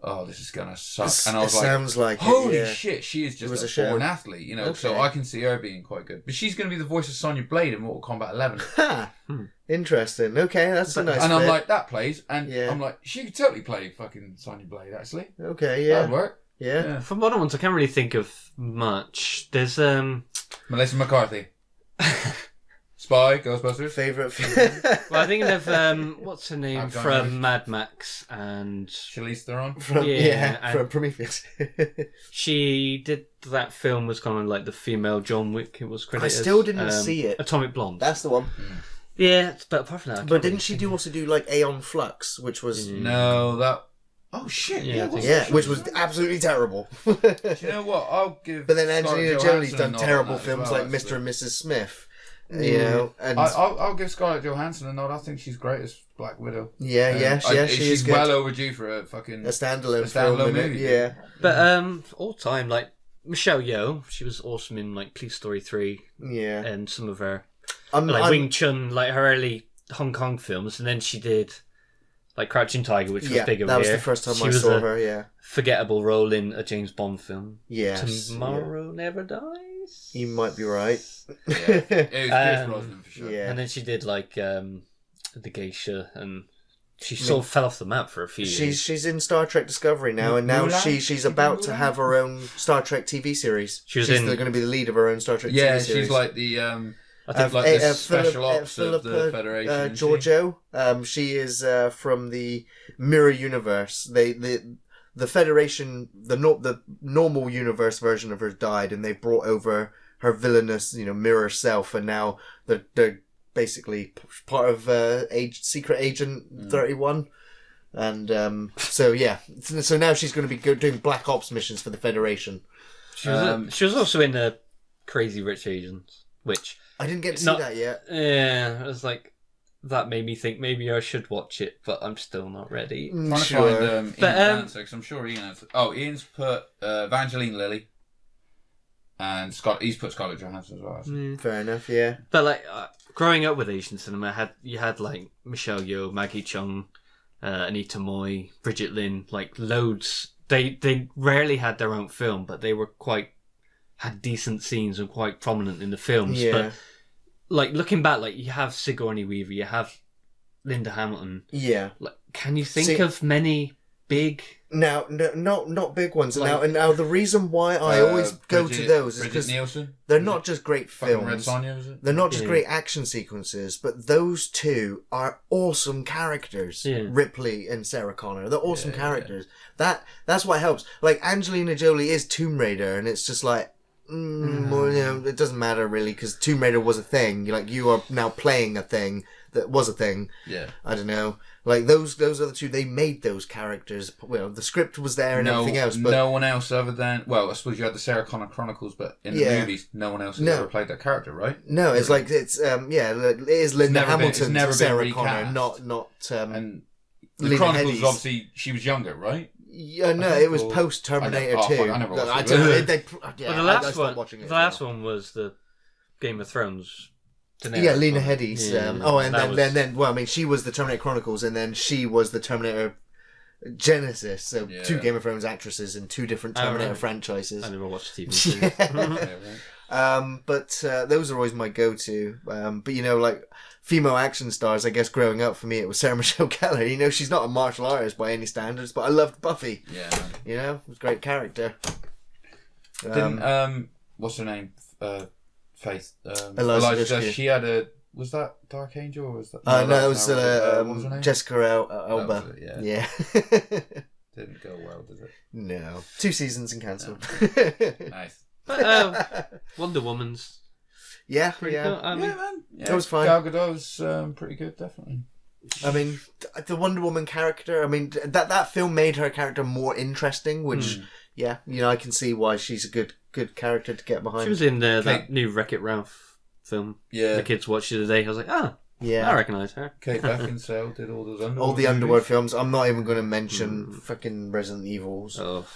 oh, this is gonna suck. And I was sounds like holy shit, she is just a born athlete, you know. Okay. So I can see her being quite good. But she's gonna be the voice of Sonya Blade in Mortal Kombat 11. Interesting. Okay, that's a nice. And fit. I'm like, that plays, and I'm like, she could totally play fucking Sonya Blade actually. Okay, yeah, that'd work. Yeah. From modern ones, I can't really think of much. There's Melissa McCarthy. Spy, Ghostbusters. Favourite. Well, I think of what's her name from Mad Max and Charlize Theron. From Prometheus. She did that film was kind of like the female John Wick. It was credited. I still didn't see it. Atomic Blonde. That's the one. Yeah, but apart from that, but didn't she also do like Aeon Flux, which was no that. Oh shit! Yeah, which was absolutely terrible. Do you know what? I'll give. But then Angelina Jolie's done terrible films like Mr. and Mrs. Smith. You know, and I'll give Scarlett Johansson a nod. I think she's great as Black Widow. Yeah, she's good. Well overdue for a fucking standalone movie. Yeah, but all time like Michelle Yeoh, she was awesome in like Police Story 3. Yeah, and some of her Wing Chun, like her early Hong Kong films, and then she did like Crouching Tiger, which was big over that was here. the first time I saw her. Yeah, forgettable role in a James Bond film. Yes, Tomorrow Never Dies. You might be right. Yeah, it was Pierce Brosnan for sure. Yeah, and then she did like The Geisha, and she sort of fell off the map for a few years. She's in Star Trek Discovery now, and now she's about to have her own Star Trek TV series. She's going to be the lead of her own Star Trek TV series. Yeah, she's like the I think like the special ops of the Federation. Giorgio. She is from the Mirror Universe. The Federation, the normal universe version of her died, and they brought over her villainous, Mirror self, and now they're basically part of Secret Agent 31. And so now she's going to be doing Black Ops missions for the Federation. She was also in the Crazy Rich Asians, which I didn't get to see that yet. Yeah, it was like that made me think maybe I should watch it, but I'm still not ready. I'm trying to find Ian's answer, because I'm sure Ian has. Oh, Ian's put Evangeline Lilly, and he's put Scarlett Johansson as well. Actually. Fair enough, yeah. But like growing up with Asian cinema, you had like Michelle Yeoh, Maggie Cheung, Anita Moy, Bridget Lin, like loads. They rarely had their own film, but they were had decent scenes and quite prominent in the films. Yeah. But like looking back, like you have Sigourney Weaver, you have Linda Hamilton. Yeah. Like, can you think of many big? Now, no, not big ones. Like, now the reason why I always go to those is because they're not just great films. Red Sonja, was it? They're not just great action sequences, but those two are awesome characters. Yeah. Ripley and Sarah Connor, they're awesome characters. Yeah. That's what helps. Like Angelina Jolie is Tomb Raider, and it's just like. Well, it doesn't matter really because Tomb Raider was a thing. Like you are now playing a thing that was a thing. Yeah, I don't know. Like those other two, they made those characters. Well, the script was there and everything else, but no one else other than I suppose you had the Sarah Connor Chronicles, but in the movies, no one else has ever played that character, right? No, it's like it is Linda Hamilton to Sarah Connor, not and the Lena Chronicles Headey's. Obviously she was younger, right? Yeah, no, it was post Terminator 2. I never watched it. The last one was the Game of Thrones. Yeah, Lena Headey's. Then well, I mean, she was the Terminator Chronicles, and then she was the Terminator Genesis. So two Game of Thrones actresses in two different Terminator franchises. I never watched TV series. But those are always my go-to. But like female action stars, I guess growing up for me it was Sarah Michelle Gellar. She's not a martial artist by any standards, but I loved Buffy. Yeah. It was a great character. Didn't what's her name? Faith. Eliza. She had was that Dark Angel or was that? No, that was what was her name? Jessica Alba. Yeah. Didn't go well, did it? No. 2 seasons and cancelled. Nice. But, Wonder Woman's pretty cool. Man. It was fine. Gal Gadot's pretty good, definitely. I mean, the Wonder Woman character, I mean, that film made her character more interesting, which, I can see why she's a good character to get behind. She was in that new Wreck-It Ralph film. Yeah. The kids watched it today. I was like, Yeah. I recognise her. Kate Beckinsale did all those Underworld All the movies. Underworld films. I'm not even going to mention fucking Resident Evils. Oh.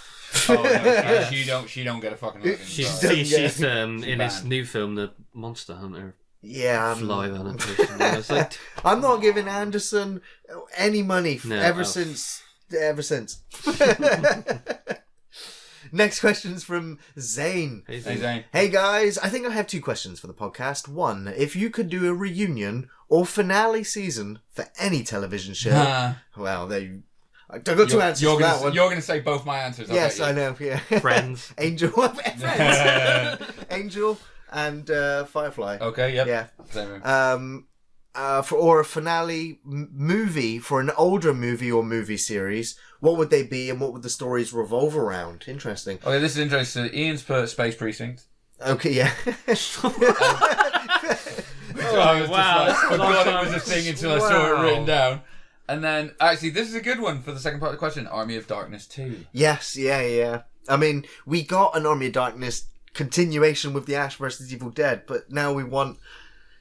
No, she don't get a fucking look. She's in his new film, The Monster Hunter. Yeah, live adaptation. I was like, I'm not giving Anderson any money ever since. Next question's from Zane. Hey Zane. Hey guys, I think I have 2 questions for the podcast. 1, if you could do a reunion or finale season for any television show, well, I've got 2 answers for that one. You're going to say both my answers. Yes, I know. Yeah. Friends. Angel. Friends. Angel and Firefly. Okay. Yep. Yeah. Same. For a finale movie for an older movie or movie series, what would they be and what would the stories revolve around? Interesting. Okay, this is interesting. So Ian's put Space Precinct. Okay, yeah. I was just forgot it was a thing until I saw it written down. And then, actually, this is a good one for the second part of the question. Army of Darkness 2. Yes, yeah. I mean, we got an Army of Darkness continuation with the Ash vs. Evil Dead, but now we want...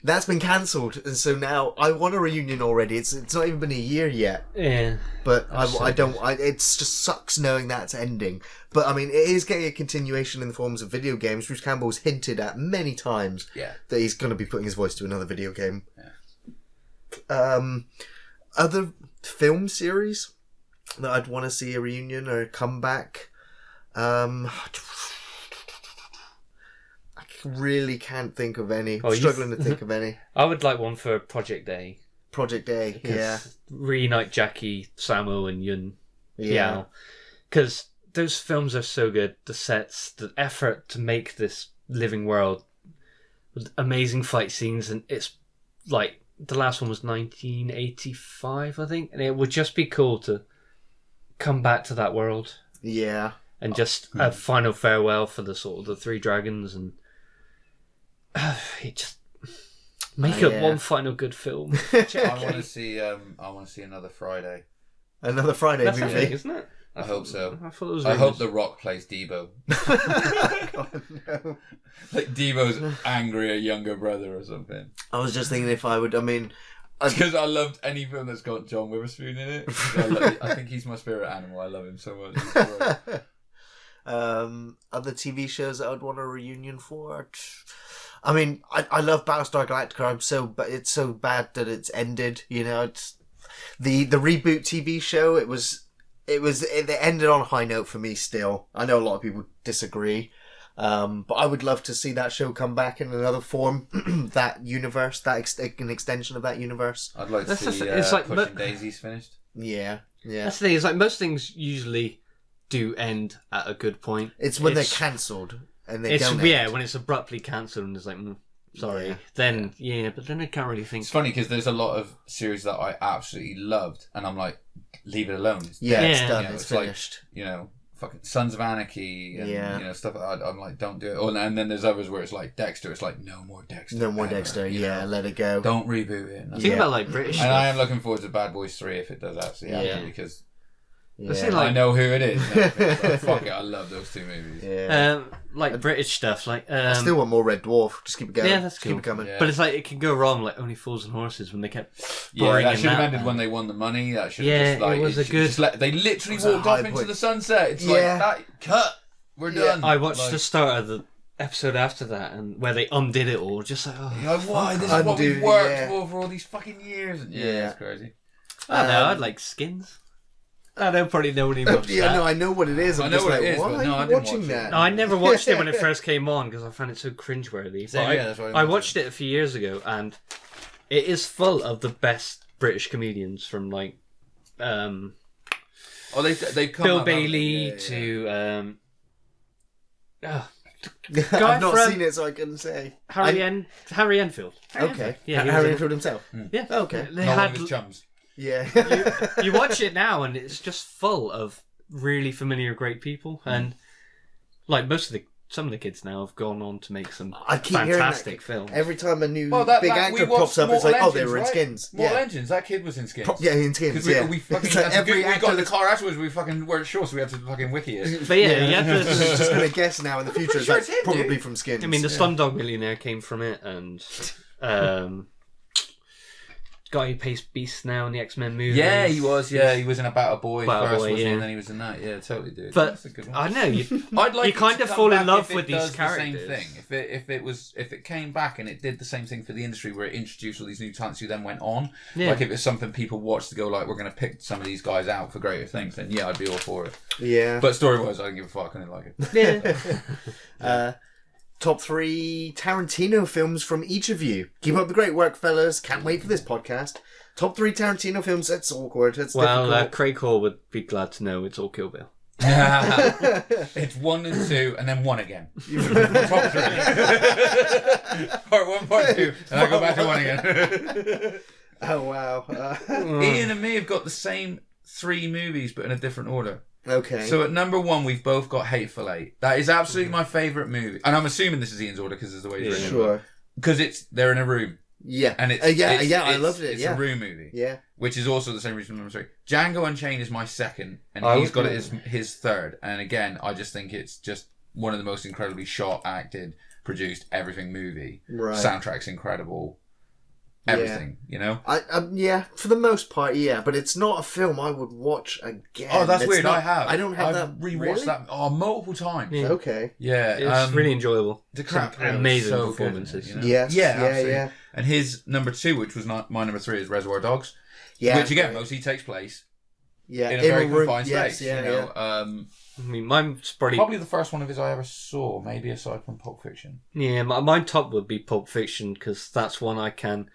That's been cancelled, and so now I want a reunion already. It's not even been a year yet. Yeah. But I don't... it just sucks knowing that's ending. But, I mean, it is getting a continuation in the forms of video games. Bruce Campbell's hinted at many times that he's going to be putting his voice to another video game. Yeah. Other film series that I'd want to see a reunion or a comeback. I really can't think of any. I'm struggling to think of any. I would like one for Project A. Project A, yeah. Reunite Jackie, Samuel, and Yun. Yeah. Because those films are so good. The sets, the effort to make this living world with amazing fight scenes, and it's like the last one was 1985, I think, and it would just be cool to come back to that world. Yeah. And just a final farewell for the sort of the 3 dragons, and just make it one final good film. I want to see another Friday. Another Friday That's movie, thing, isn't it? I hope so. I thought it was. I hope The Rock plays Debo. God, no. Like Debo's angry at younger brother or something. I was just thinking if I would. I mean, because I loved any film that's got John Witherspoon in it. I think he's my spirit animal. I love him so much. Other TV shows that I would want a reunion for. I mean, I love Battlestar Galactica. It's so bad that it's ended. You know, it's the reboot TV show. It ended on a high note for me. Still, I know a lot of people disagree, but I would love to see that show come back in another form. That universe, an extension of that universe. I'd like to see it's like Pushing Daisies finished. Yeah. That's the thing. It's like most things usually do end at a good point. It's when they're cancelled and they don't. Yeah, when it's abruptly cancelled and it's like, sorry. Then but then I can't really think. It's funny because there's a lot of series that I absolutely loved, and I'm like, leave it alone. It's it's done. You know, it's finished. Like, fucking Sons of Anarchy and stuff. I'm like, don't do it. Oh, and then there's others where it's like Dexter. It's like, no more Dexter. No more Dexter. Let it go. Don't reboot it. Think about like British. And I am looking forward to Bad Boys 3 if it does actually happen because. Yeah. I know who it is. But fuck it, I love those 2 movies. Yeah. Like British stuff, like I still want more Red Dwarf. Just keep it going. Yeah, that's cool. Keep it coming. Yeah. But it's like it can go wrong, like Only Fools and Horses when they kept. That should have ended when they won the money. That should have it was a good. They literally walked off into the sunset. It's like that cut. We're done. I watched the start of the episode after that, and where they undid it all, just like why? This is what we've worked for all these fucking years. It's crazy. I don't know. I'd like Skins. I don't probably know what he watched. No, I know what it is. I know what it is, but no, I didn't watching that. No, I never watched it when it first came on because I found it so cringeworthy. That's why I watched it a few years ago, and it is full of the best British comedians from like they come Bill up, Bailey to I've not seen it, so I couldn't say. Harry Enfield. Okay, Harry Enfield himself. Yeah, okay. They Not had one of his chums. Yeah. you watch it now, and it's just full of really familiar, great people, and like some of the kids now have gone on to make some fantastic films. Every time a new big actor pops up, it's like, they were in Skins. Mortal Engines. That kid was in Skins. In Skins. We fucking we got in the car afterwards. We fucking weren't sure, so we had to fucking wiki it. But yeah, just gonna guess now in the future. It's probably from Skins. I mean, the Slumdog Millionaire came from it, and guy who plays Beast now in the X-Men movies. Yeah, he was. Yeah, he was in About a Boy first, wasn't he? Yeah. And then he was in that. Yeah, totally, dude. But that's a good one. I know I'd like you kind of fall in love with these characters. The same thing. If it came back and it did the same thing for the industry, where it introduced all these new talents who then went on. Yeah. Like if it's something people watch to go like, we're going to pick some of these guys out for greater things, then yeah, I'd be all for it. Yeah. But story-wise, I didn't give a fuck. I didn't like it. Yeah. Top 3 Tarantino films from each of you. Keep up the great work, fellas. Can't wait for this podcast. Top 3 Tarantino films. It's awkward. It's difficult. Craig Hall would be glad to know it's all Kill Bill. It's 1 and 2, and then 1 again. Top 3. Part 1, part 2, and I go back to 1 again. Oh, wow. Ian and me have got the same 3 movies, but in a different order. Okay. So at number 1, we've both got Hateful Eight. That is absolutely my favourite movie. And I'm assuming this is Ian's order because it's the way he's written it. Sure. Because they're in a room. Yeah. And it's I loved it. It's a room movie. Yeah. Which is also the same reason for number 3. Django Unchained is my second, and he's got it as his third. And again, I just think it's just one of the most incredibly shot, acted, produced, everything movie. Right. Soundtrack's incredible. Everything, you know? Yeah, for the most part, yeah. But it's not a film I would watch again. Oh, that's it's weird. Not, I have. I don't have I've rewatched really? that multiple times. Yeah. Okay. Yeah. It's really enjoyable. DiCaprio amazing so performances. Good, you know? Yes. absolutely. Yeah. And his number 2, which was not my number 3, is Reservoir Dogs. Yeah. Which again, mostly takes place in a very room. confined space. Yeah, you know? I mean, mine's Probably the first one of his I ever saw, maybe aside from Pulp Fiction. Yeah, mine top would be Pulp Fiction because that's one I can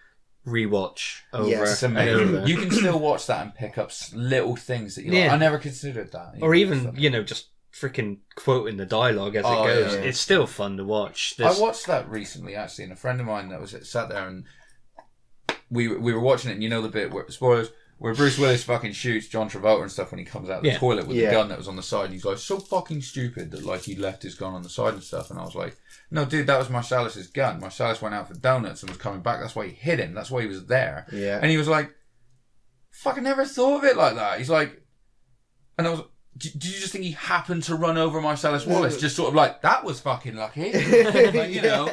rewatch over Yes, and amazing. over. You can still watch that and pick up little things that you like. I never considered that. Or even, just freaking quoting the dialogue as it goes. Yeah. It's still fun to watch. I watched that recently, actually, and a friend of mine that was sat there and we were watching it, and you know the bit where, spoilers, where Bruce Willis fucking shoots John Travolta and stuff when he comes out of the toilet with the gun that was on the side, and he's like, so fucking stupid that like he left his gun on the side and stuff, and I was like, no dude, that was Marsalis' gun. Marsalis went out for donuts and was coming back, that's why he hit him, that's why he was there. Yeah. And he was like, fuck, I never thought of it like that. He's like, and I was, did you just think he happened to run over Marsalis Wallace? Just sort of like, that was fucking lucky. Like, you know.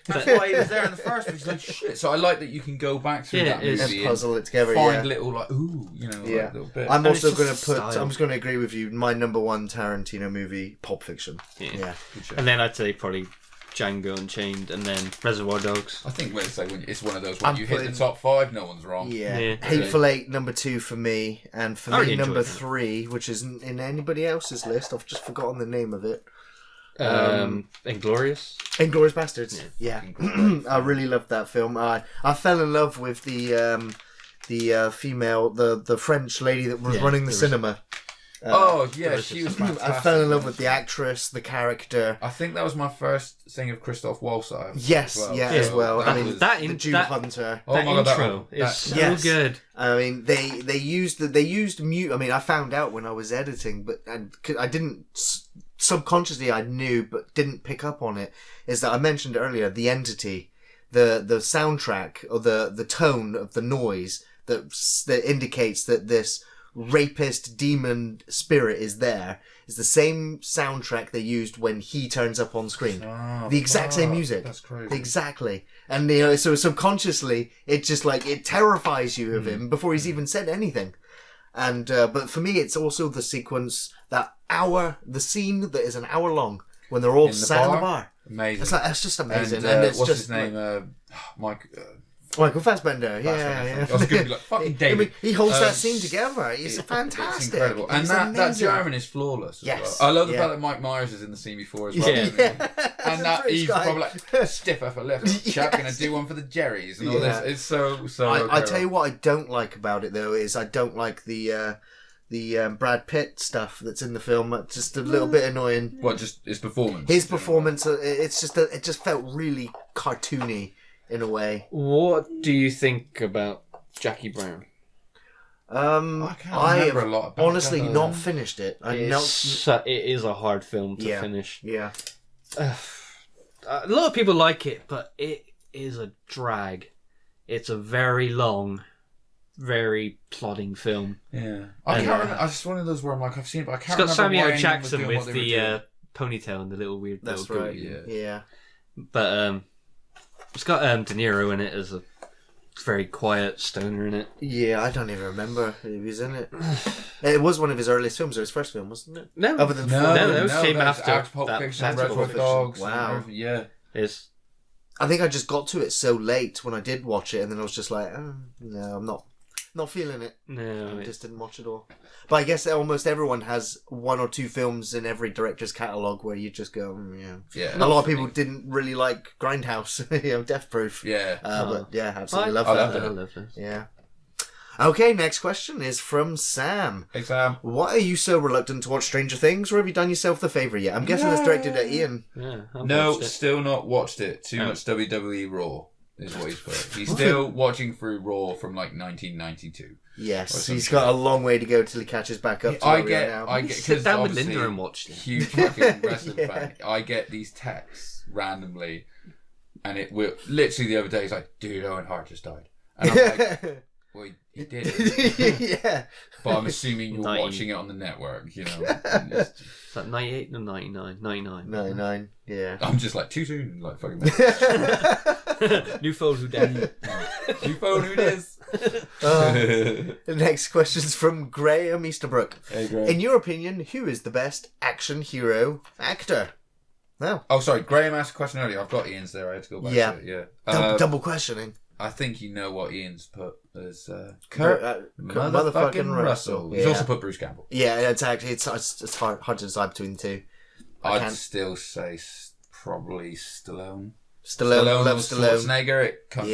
That's why he was there in the first place. He's like, shit. So I like that you can go back through that movie and puzzle it together. Find little like, ooh, you know, like little bit. I'm also going to I'm just going to agree with you. My number 1 Tarantino movie, Pulp Fiction. Yeah. And then I'd say probably Django Unchained and then Reservoir Dogs. I think it's one of those when you hit the top 5, no one's wrong. Yeah. Hateful Eight, number 2 for me, and for me number 3, which isn't in anybody else's list. I've just forgotten the name of it. Inglourious Bastards. Yeah. I really loved that film. I fell in love with the female, the French lady that was running the cinema. She was fantastic. I fell in love with the actress, the character. I think that was my first thing of Christoph Waltz. Yes, as well. I mean, the Jew Hunter. Oh my God, intro is so good. I mean, they used mute. I mean, I found out when I was editing, I didn't subconsciously, I knew but didn't pick up on it. Is that I mentioned earlier the entity, the soundtrack or the tone of the noise that indicates that this rapist demon spirit is there is the same soundtrack they used when he turns up on screen. The exact same music. That's crazy. Exactly. And so subconsciously it just like it terrifies you of him before he's even said anything. And but for me it's also the sequence, the scene that is an hour long when they're all sat in the bar. Amazing. That's just amazing. And it's what's just his name? Michael Fassbender, yeah. I was going to be like, fucking David. I mean, he holds that scene together. It's fantastic. It's incredible. And that German is flawless as well. I love the fact that Mike Myers is in the scene before as well. Yeah. And that he's probably like, stiff upper lip chap, going to do one for the Jerrys and all this. It's so I tell you what I don't like about it, though, is I don't like the Brad Pitt stuff that's in the film. It's just a little bit annoying. What, just his performance? His performance, it's just it just felt really cartoony. In a way. What do you think about Jackie Brown? I can't remember a lot about honestly not finished it. It is a hard film to finish. Yeah. A lot of people like it, but it is a drag. It's a very long, very plodding film. Yeah. I can't remember. I just one of those where I'm like, I've seen it, but I can't remember. It's got Samuel L. Jackson with the ponytail and the little weird That's little right. goatee. Yeah. But it's got De Niro in it as a very quiet stoner in it. Yeah, I don't even remember if he was in it. It was one of his earliest films, or his first film, wasn't it? No. Other than those came after Pulp Fiction, after Reservoir Pulp Dogs. Wow. Yeah. I think I just got to it so late when I did watch it, and then I was just like, oh, no, I'm not feeling it. No. I just didn't watch it all. But I guess almost everyone has one or two films in every director's catalogue where you just go, Yeah. A lot of people didn't really like Grindhouse, Death Proof. Yeah. But yeah, absolutely I love that. I love it. Yeah. Okay, next question is from Sam. Hey, Sam. Why are you so reluctant to watch Stranger Things, or have you done yourself the favour yet? I'm guessing it's directed at Ian. Yeah. No, still not watched it. Too much WWE Raw is what he's put. He's still watching through Raw from like 1992. Yes, he's got a long way to go till he catches back up to where we are now. Sit down with Linda and watch it. Huge fucking wrestling fan. I get these texts randomly, and it will literally the other day. He's like, "Dude, Owen Hart just died," and I'm like, "Well, he did." Yeah, but I'm assuming you're watching it on the network. Is that 98 or 99? 99. 99. Yeah. I'm just like too soon. Like fucking. New phone who daddy. New phone who this. The next question's from Graham Easterbrook. Hey, Graham. In your opinion, who is the best action hero actor? No. Oh, sorry. Graham asked a question earlier. I've got Ian's there. I had to go back to it. Yeah. Double questioning. I think you know what Ian's put as Kurt motherfucking Russell. He's also put Bruce Campbell. Yeah, it's actually it's hard to decide between the two. I'd still say probably Stallone. Stallone, love Stallone. Schwarzenegger, it comes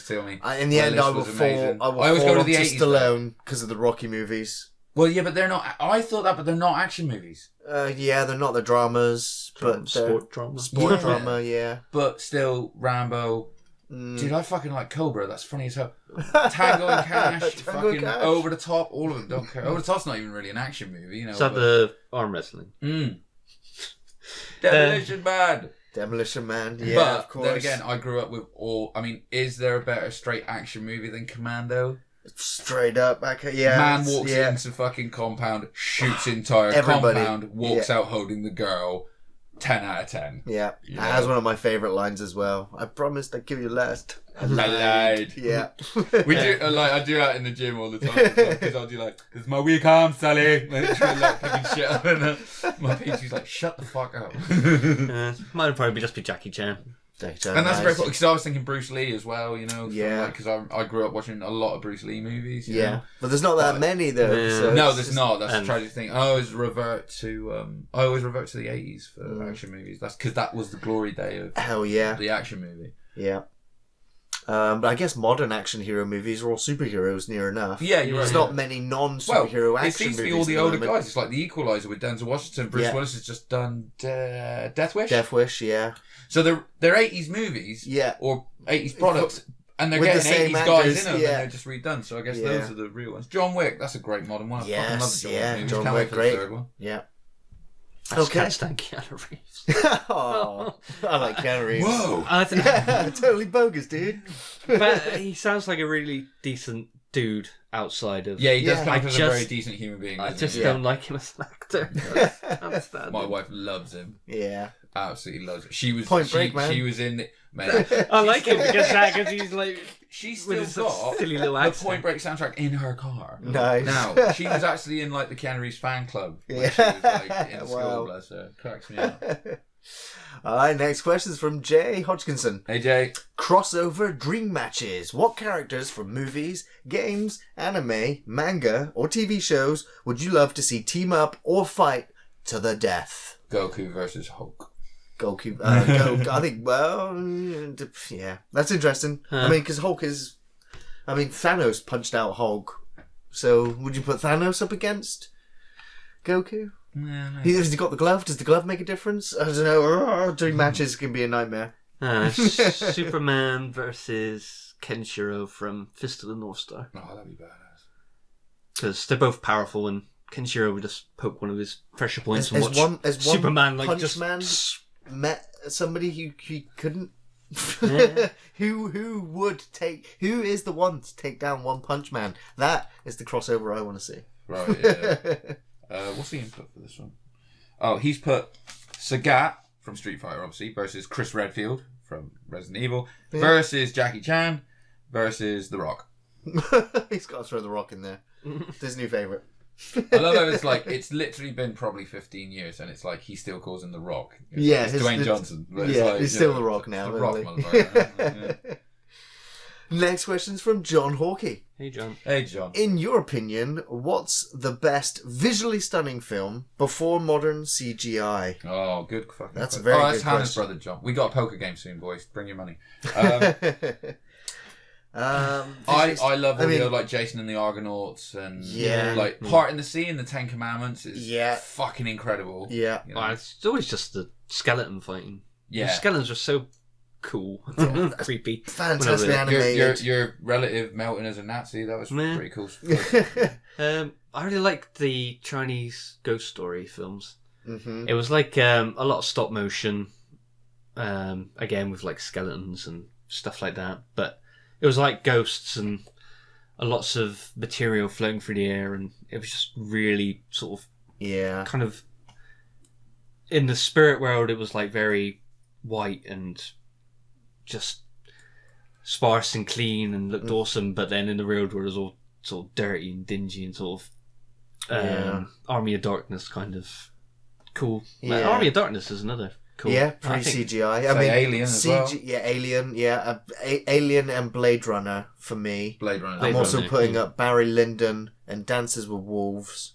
to me. In the end, I will always go to the 80s Stallone because of the Rocky movies. Well, yeah, but they're not. I thought that, but they're not action movies. Yeah, they're not the dramas, but sport drama. Sport drama, yeah. But still, Rambo. Dude, I fucking like Cobra. That's funny as hell. Tango and Cash, fucking Cash. Over the Top. All of them don't care. Over the Top's not even really an action movie, Is that the arm wrestling? Demolition Man. Demolition Man, yeah, but of course. Then again, I grew up with all. I mean, is there a better straight action movie than Commando? Straight up, yeah. Man walks into fucking compound, shoots entire compound, walks out holding the girl. 10 out of 10. Yeah, that has one of my favourite lines as well. I promised I'd kill you last. I lied. Yeah. We do I do that in the gym all the time because I'll do like, "This is my weak arm, Sally." And like picking shit up, and my PT's like, "Shut the fuck up." Mine would probably just be Jackie Chan. And that's very cool because I was thinking Bruce Lee as well, because I grew up watching a lot of Bruce Lee movies. You know? But there's not that many though. Yeah. So no, there's not. That's the tragic thing. I always revert to the 80s for action movies. That's because that was the glory day of the action movie. Yeah. But I guess modern action hero movies are all superheroes near enough. Yeah, you're right. There's not many non-superhero action movies. It seems to be all the older guys. It's like The Equalizer with Denzel Washington. Bruce Willis has just done Death Wish. Death Wish, yeah. So they're 80s movies, or 80s products, and they're with getting the 80s actors, guys in them, and they're just redone. So I guess those are the real ones. John Wick, that's a great modern one. I fucking love the John Wick movies. John Wick, great. Third one. Yeah. Okay. Can't stand Keanu Reeves. Oh, I like Keanu Reeves. Whoa! Totally bogus, dude. But he sounds like a really decent dude outside of. Yeah, he does come as a very decent human being. I just don't like him as an actor. My wife loves him. Yeah. Absolutely loves it. She was Point Break, man. She was in it. Man, I like him because he's like. She's still got silly little the Point Break soundtrack in her car. Nice. Now, she was actually in like the Keanu Reeves fan club when she was like in school, bless her. Cracks me up. Alright, next question is from Jay Hodgkinson. Hey Jay. Crossover dream matches. What characters from movies, games, anime, manga, or TV shows would you love to see team up or fight to the death? Goku versus Hulk. Goku. I think, yeah. That's interesting. I mean, because Hulk is... I mean, Thanos punched out Hulk. So, would you put Thanos up against Goku? Yeah, no. Has he got the glove? Does the glove make a difference? I don't know. Dream matches can be a nightmare. Superman versus Kenshiro from Fist of the North Star. Oh, that'd be badass. Because they're both powerful and Kenshiro would just poke one of his pressure points and watch Superman like Punch just... Man met somebody who he couldn't... Yeah. Who is the one to take down One Punch Man? That is the crossover I want to see. Right, yeah. What's the input for this one? Oh, he's put Sagat from Street Fighter, obviously, versus Chris Redfield from Resident Evil, versus Jackie Chan, versus The Rock. He's got to throw The Rock in there. It's his new favourite. I love how it's like, it's literally been probably 15 years and it's like he still calls him The Rock. It's Dwayne Johnson. But he's still The Rock now. The Rock, motherfucker. Yeah. Next question's from John Hawkey. Hey, John. Hey, John. In your opinion, what's the best visually stunning film before modern CGI? Oh, good fucking That's question. a very good that's Hannah's question. brother, John. We got a poker game soon, boys. Bring your money. I love all the like Jason and the Argonauts and like Part in the Sea and the Ten Commandments is fucking incredible. Yeah. You know? It's always just the skeleton fighting. Yeah. The skeletons are so cool. Creepy. Fantastic animated. Your relative melting as a Nazi, that was pretty cool. I really like the Chinese ghost story films. Mm-hmm. It was like a lot of stop motion, again with like skeletons and stuff like that, but it was like ghosts and lots of material floating through the air, and it was just really sort of kind of in the spirit world. It was like very white and just sparse and clean and looked awesome, but then in the real world it was all sort of dirty and dingy and sort of Army of Darkness kind of cool. Army of Darkness is another cool. Yeah, pre-CGI. I mean, Alien as well. Yeah, Alien. Yeah, Alien and Blade Runner for me. Blade Runner. I'm also putting up Barry Lyndon and Dances with Wolves.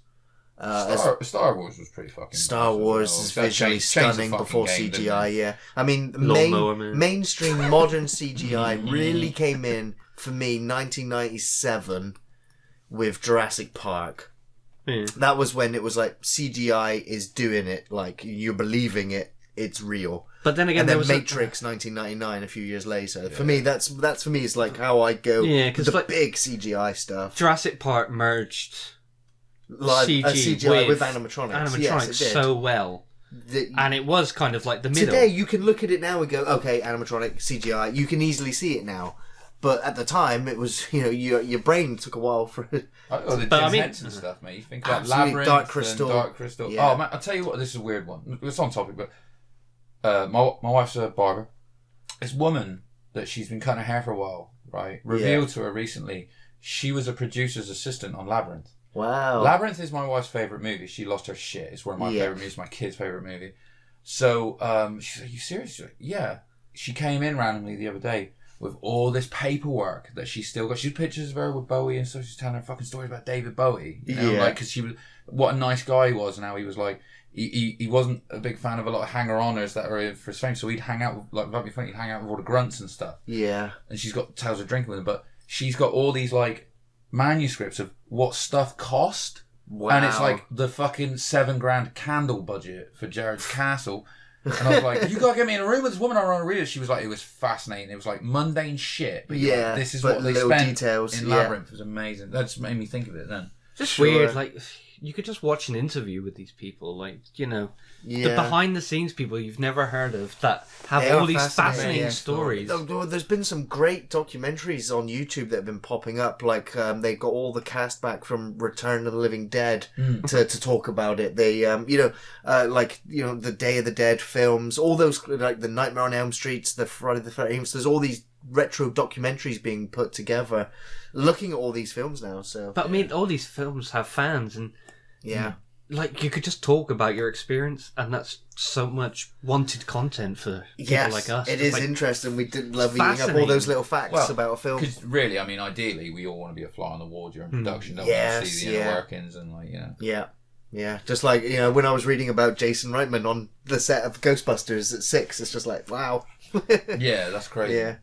Star Wars was pretty fucking. Star Wars is visually stunning before CGI. Yeah, I mean, mainstream modern CGI really came in for me 1997 with Jurassic Park. Yeah. That was when it was like CGI is doing it, like you're believing it, it's real. But then again, and there then was Matrix 1999 a few years later. For me, that's for me is like how I go with the like, big CGI stuff. Jurassic Park merged CGI with animatronics. Yes, it did. So well. And it was kind of like the middle. Today, you can look at it now and go, okay, animatronic, CGI, you can easily see it now. But at the time, it was, your brain took a while for it. Oh, the Jim Henson stuff, mate. You think about Labyrinth Dark Crystal. Dark Crystal. Yeah. Oh, man, I'll tell you what, this is a weird one. It's on topic, but my wife's a barber. This woman that she's been cutting her hair for a while, right, revealed to her recently, she was a producer's assistant on Labyrinth. Wow. Labyrinth is my wife's favourite movie. She lost her shit. It's one of my favourite movies, my kid's favourite movie. So she's like, are you serious? She's like, yeah. She came in randomly the other day with all this paperwork that she's still got. She's pictures of her with Bowie and stuff. She's telling her fucking stories about David Bowie. You know, like, because she was, what a nice guy he was, and how he was like, he wasn't a big fan of a lot of hanger-oners that are in for his fame, so he'd hang out with, like, that'd be funny, he'd hang out with all the grunts and stuff. Yeah. And she's got tales of drinking with him, but she's got all these, like, manuscripts of what stuff cost. Wow. And it's like the fucking $7,000 candle budget for Geralds Castle. And I was like, you gotta get me in a room with this woman I want to read it. She was like, it was fascinating. It was like mundane shit. But like, this is what they spent details. in Labyrinth. It was amazing. That just made me think of it then. Just weird, like, you could just watch an interview with these people, like, the behind the scenes people you've never heard of that have all these fascinating stories. There's been some great documentaries on YouTube that have been popping up, like they got all the cast back from Return of the Living Dead to talk about it. They the Day of the Dead films, all those, like the Nightmare on Elm Streets, the Friday the 13th. There's all these retro documentaries being put together looking at all these films now. So but I mean, all these films have fans, and like, you could just talk about your experience, and that's so much wanted content for people like us. It is like, interesting. We did love eating up all those little facts about a film. Because really, I mean, ideally, we all want to be a fly on the wall during production. Don't want to see the inner workings and like, Yeah, just like, when I was reading about Jason Reitman on the set of Ghostbusters at 6, it's just like, wow. Yeah, that's crazy. Yeah.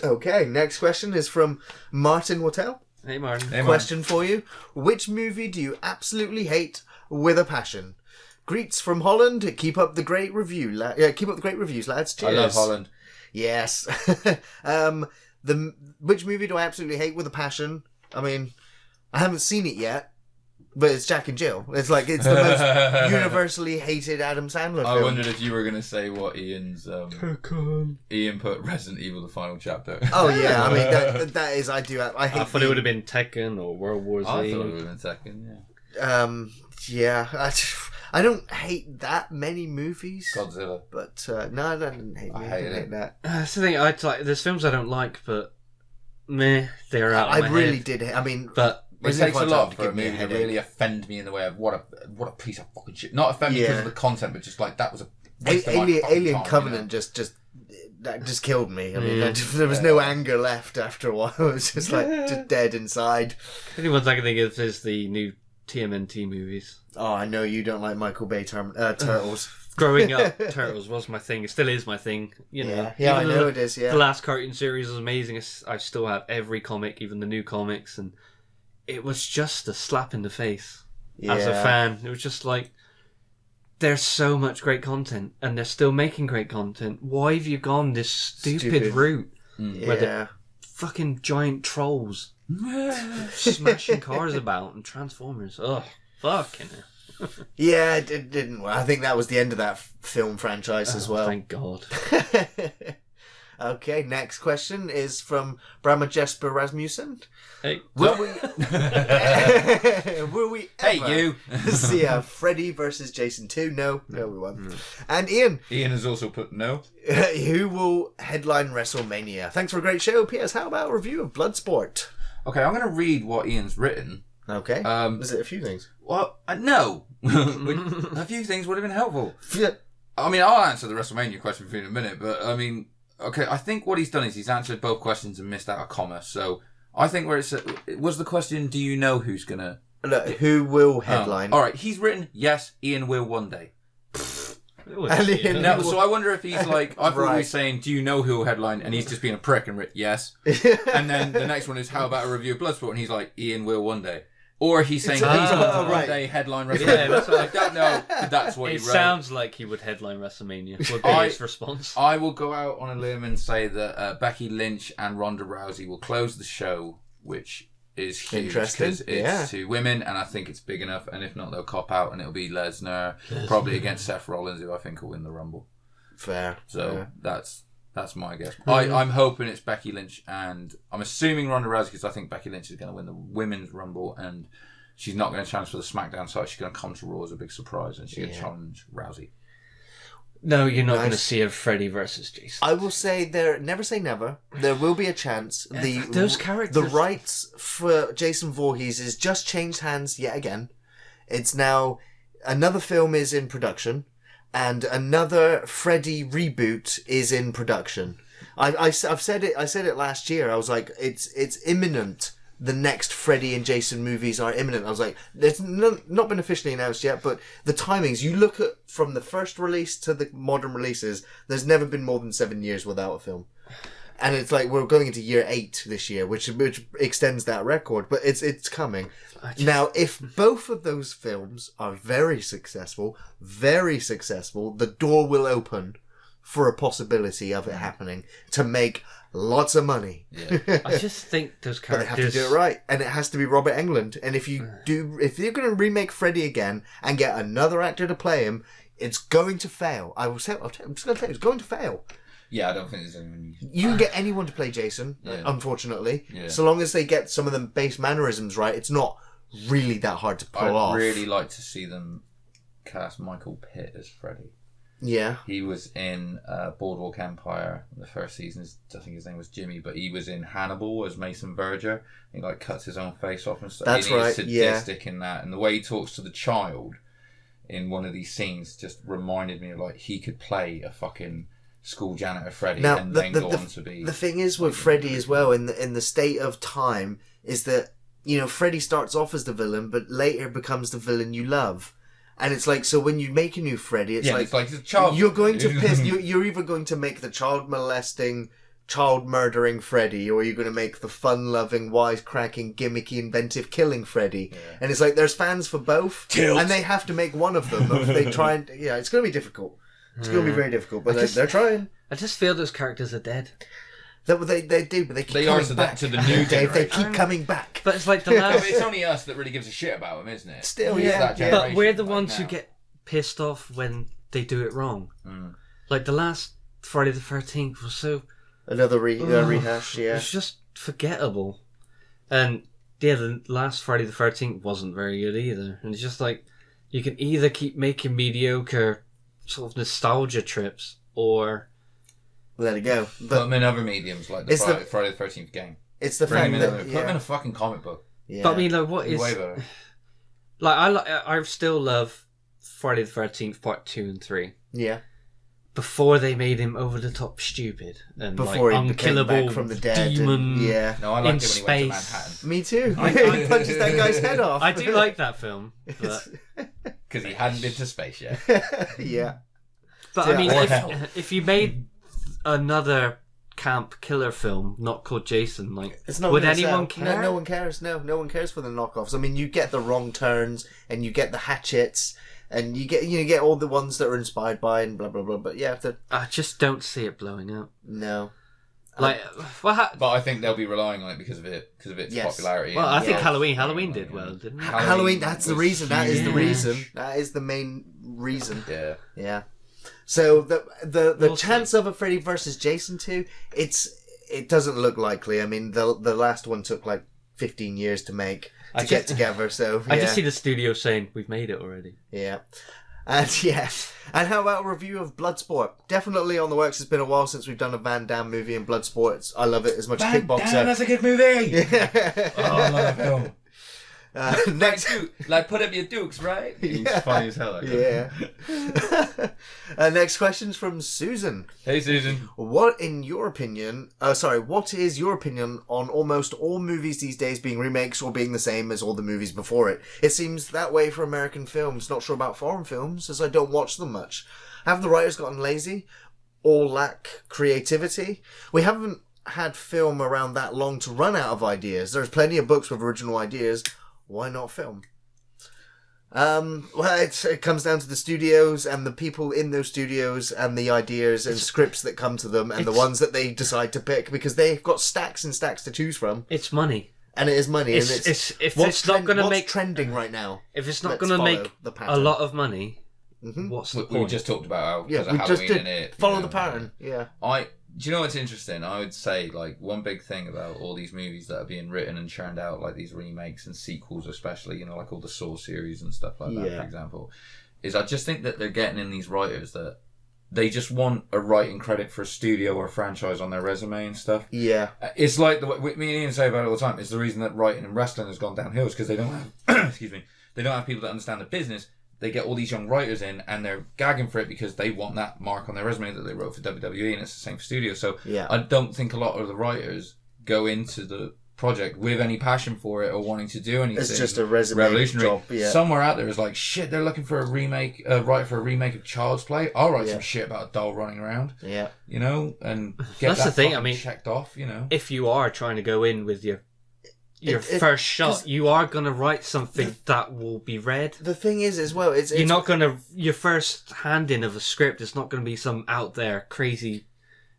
Okay, next question is from Martin Wattel. Hey, Martin. Question for you. Which movie do you absolutely hate with a passion? Greets from Holland. Keep up the great review. Keep up the great reviews, lads. Cheers. I love Holland. Yes. Which movie do I absolutely hate with a passion? I mean, I haven't seen it yet. But it's Jack and Jill. It's like, it's the most universally hated Adam Sandler film. I wondered if you were going to say what Ian's... Ian put Resident Evil, the final chapter. Oh, yeah. I mean, that is... I thought it would have been Tekken or World War Z. I thought it would have been Tekken, yeah. I don't hate that many movies. Godzilla. But, no, I didn't hate I hated that. That's the thing. There's films I don't like, but meh. They're out. I really did. I mean, but it takes a lot for a movie to really offend me in the way of what a piece of fucking shit. Not offend me because of the content, but just like that was a waste of my fucking Alien time, Covenant just killed me. I mean, there was no anger left after a while. It was just like just dead inside. The only ones I can think of is the new TMNT movies. Oh, I know you don't like Michael Bay Turtles. Growing up, Turtles was my thing. It still is my thing. You know. Yeah, I know it is. Yeah, the last cartoon series was amazing. I still have every comic, even the new comics, and it was just a slap in the face as a fan. It was just like, there's so much great content, and they're still making great content. Why have you gone this stupid route where they're fucking giant trolls smashing cars about and Transformers? Ugh, fucking hell. Yeah, it didn't work. I think that was the end of that film franchise as well. Thank God. Okay, next question is from Brahma Jesper Rasmussen. Hey. Will we ever see a Freddy versus Jason 2? No, we won't. And Ian has also put no. Who will headline WrestleMania? Thanks for a great show. P.S. How about a review of Bloodsport? Okay, I'm going to read what Ian's written. Okay. Is it a few things? Well, no. A few things would have been helpful. I mean, I'll answer the WrestleMania question for you in a minute, but I mean, okay, I think what he's done is he's answered both questions and missed out a comma. So I think where it was the question, do you know who's going to... Look, who will headline? All right, he's written, yes, Ian will one day. So I wonder if he's like, I thought he was saying, do you know who will headline? And he's just being a prick and written, yes. And then the next one is, how about a review of Bloodsport? And he's like, Ian will one day. Or he's saying he's going to one day headline WrestleMania. Yeah, I don't know if that's what he wrote. It sounds like he would headline WrestleMania, would be his response. I will go out on a limb and say that Becky Lynch and Ronda Rousey will close the show, which is huge because it's two women, and I think it's big enough. And if not, they'll cop out, and it'll be Lesnar, probably against Seth Rollins, who I think will win the Rumble. Fair. So that's my guess. I'm hoping it's Becky Lynch, and I'm assuming Ronda Rousey because I think Becky Lynch is going to win the Women's Rumble, and she's not going to challenge for the SmackDown side. She's going to come to Raw as a big surprise, and she's going to challenge Rousey. No, you're not going to see a Freddy versus Jason. I will say never say never. There will be a chance. Those characters. The rights for Jason Voorhees is just changed hands yet again. It's now another film is in production, and another Freddy reboot is in production. I've said it. I said it last year. I was like, it's imminent. The next Freddy and Jason movies are imminent. I was like, it's not been officially announced yet, but the timings, you look at from the first release to the modern releases, there's never been more than 7 years without a film. And it's like, we're going into year 8 this year, which extends that record, but it's coming. Now, if both of those films are very successful, the door will open for a possibility of it happening to make lots of money. Yeah. I just think those characters... But they have to do it right, and it has to be Robert Englund. And if you're going to remake Freddy again and get another actor to play him, it's going to fail. I'm just going to tell you, it's going to fail. Yeah, I don't think there's anyone... You can get anyone to play Jason, unfortunately. Yeah. So long as they get some of the base mannerisms right, it's not really that hard to pull off. I'd really like to see them cast Michael Pitt as Freddy. Yeah. He was in Boardwalk Empire, the first season. I think his name was Jimmy, but he was in Hannibal as Mason Verger. He cuts his own face off and stuff. That's right, he's sadistic in that. And the way he talks to the child in one of these scenes just reminded me of he could play a fucking school janitor Freddy and then go on to be... The thing is with Freddy as well, in the state of time, is that, Freddy starts off as the villain, but later becomes the villain you love. And it's like, so when you make a new Freddy, it's like a child. You're going to piss. You're either going to make the child molesting, child murdering Freddy, or you're going to make the fun loving, wisecracking, gimmicky, inventive, killing Freddy. Yeah. And it's like there's fans for both, and they have to make one of them. If they try and it's going to be difficult. It's going to be very difficult, but they're trying. I just feel those characters are dead. They do, but they keep coming back. To the new Dave, they keep coming back. But it's like the last... It's only us that really gives a shit about them, isn't it? Still, But we're the ones who get pissed off when they do it wrong. Like the last Friday the 13th was so... Another rehash, yeah. It's just forgettable. And the last Friday the 13th wasn't very good either. And it's just like, you can either keep making mediocre sort of nostalgia trips, or... let it go. But in other mediums, like the Friday the 13th game. It's the Bring fact him that put him in a fucking comic book. Yeah. But I mean, like, what is Way better. like? I still love Friday the 13th Part 2 and 3. Yeah. Before they made him over the top stupid and Before like he became unkillable back from the dead. demon. Yeah. No, I in liked it when he went to space. Manhattan. Me too. He punches that guy's head off. I do like that film, but Because he hadn't been to space yet. Yeah. I mean, Or hell. if you made another camp killer film not called Jason, like, It's not would gonna anyone sell. care? No one cares. No one cares for the knockoffs. I mean, you get the wrong turns, and you get the hatchets, and you get all the ones that are inspired by and blah blah blah. But yeah, I just don't see it blowing up. no. Like, But I think they'll be relying on it because of its Yes. popularity. well, I think Yeah. Halloween did well, didn't it? Halloween. That's the was reason. That is the huge. reason. That is the main reason. Yeah. Yeah. So the We'll chance of a Freddy versus Jason 2, it doesn't look likely. I mean, the last one took like 15 years to make to get together. So I just see the studio saying we've made it already. yeah. And yeah. And how about a review of Bloodsport? Definitely on the works. It's been a while since we've done a Van Damme movie, and Bloodsport, I love it as much as Kickboxer. Damn, that's a good movie. Yeah. Oh, I love that film. Next, Like, put up your dukes, right? He's funny as hell. yeah. Next question's from Susan. Hey, Susan. What is your opinion on almost all movies these days being remakes or being the same as all the movies before it? It seems that way for American films. Not sure about foreign films, as I don't watch them much. Have the writers gotten lazy or lack creativity? We haven't had film around that long to run out of ideas. There's plenty of books with original ideas. Why not film? Well, it comes down to the studios and the people in those studios and the ideas and scripts that come to them and the ones that they decide to pick, because they've got stacks and stacks to choose from. It's money. And it is money. If it's not going to make trending right now. If it's not Let's going to follow make the a pattern. lot of money, what's the We point? just talked about how Yeah, because we of just Halloween did. in it. Follow the pattern. Yeah. Do you know what's interesting? I would say, like, one big thing about all these movies that are being written and churned out, like these remakes and sequels especially, you know, like all the Saw series and stuff like that, Yeah. for example, is I just think that they're getting in these writers that they just want a writing credit for a studio or a franchise on their resume and stuff. Yeah. It's like, me and Ian say about it all the time, it's the reason that writing and wrestling has gone downhill is because they don't have, excuse me, they don't have people that understand the business. They get all these young writers in and they're gagging for it because they want that mark on their resume that they wrote for WWE, and it's the same for studio. So Yeah. I don't think a lot of the writers go into the project with any passion for it or wanting to do anything. It's just a resume revolutionary job, yeah. Somewhere out there is like, shit, they're looking for a remake, write for a remake of Child's Play. I'll write Yeah. some shit about a doll running around, Yeah. you know, and get That's that the thing, I fucking mean, checked off, you know. If you are trying to go in with your It- first shot, 'cause- you are going to write something that will be read. The thing is, as well, it's You're not going to... Your first hand in of a script is not going to be some out there crazy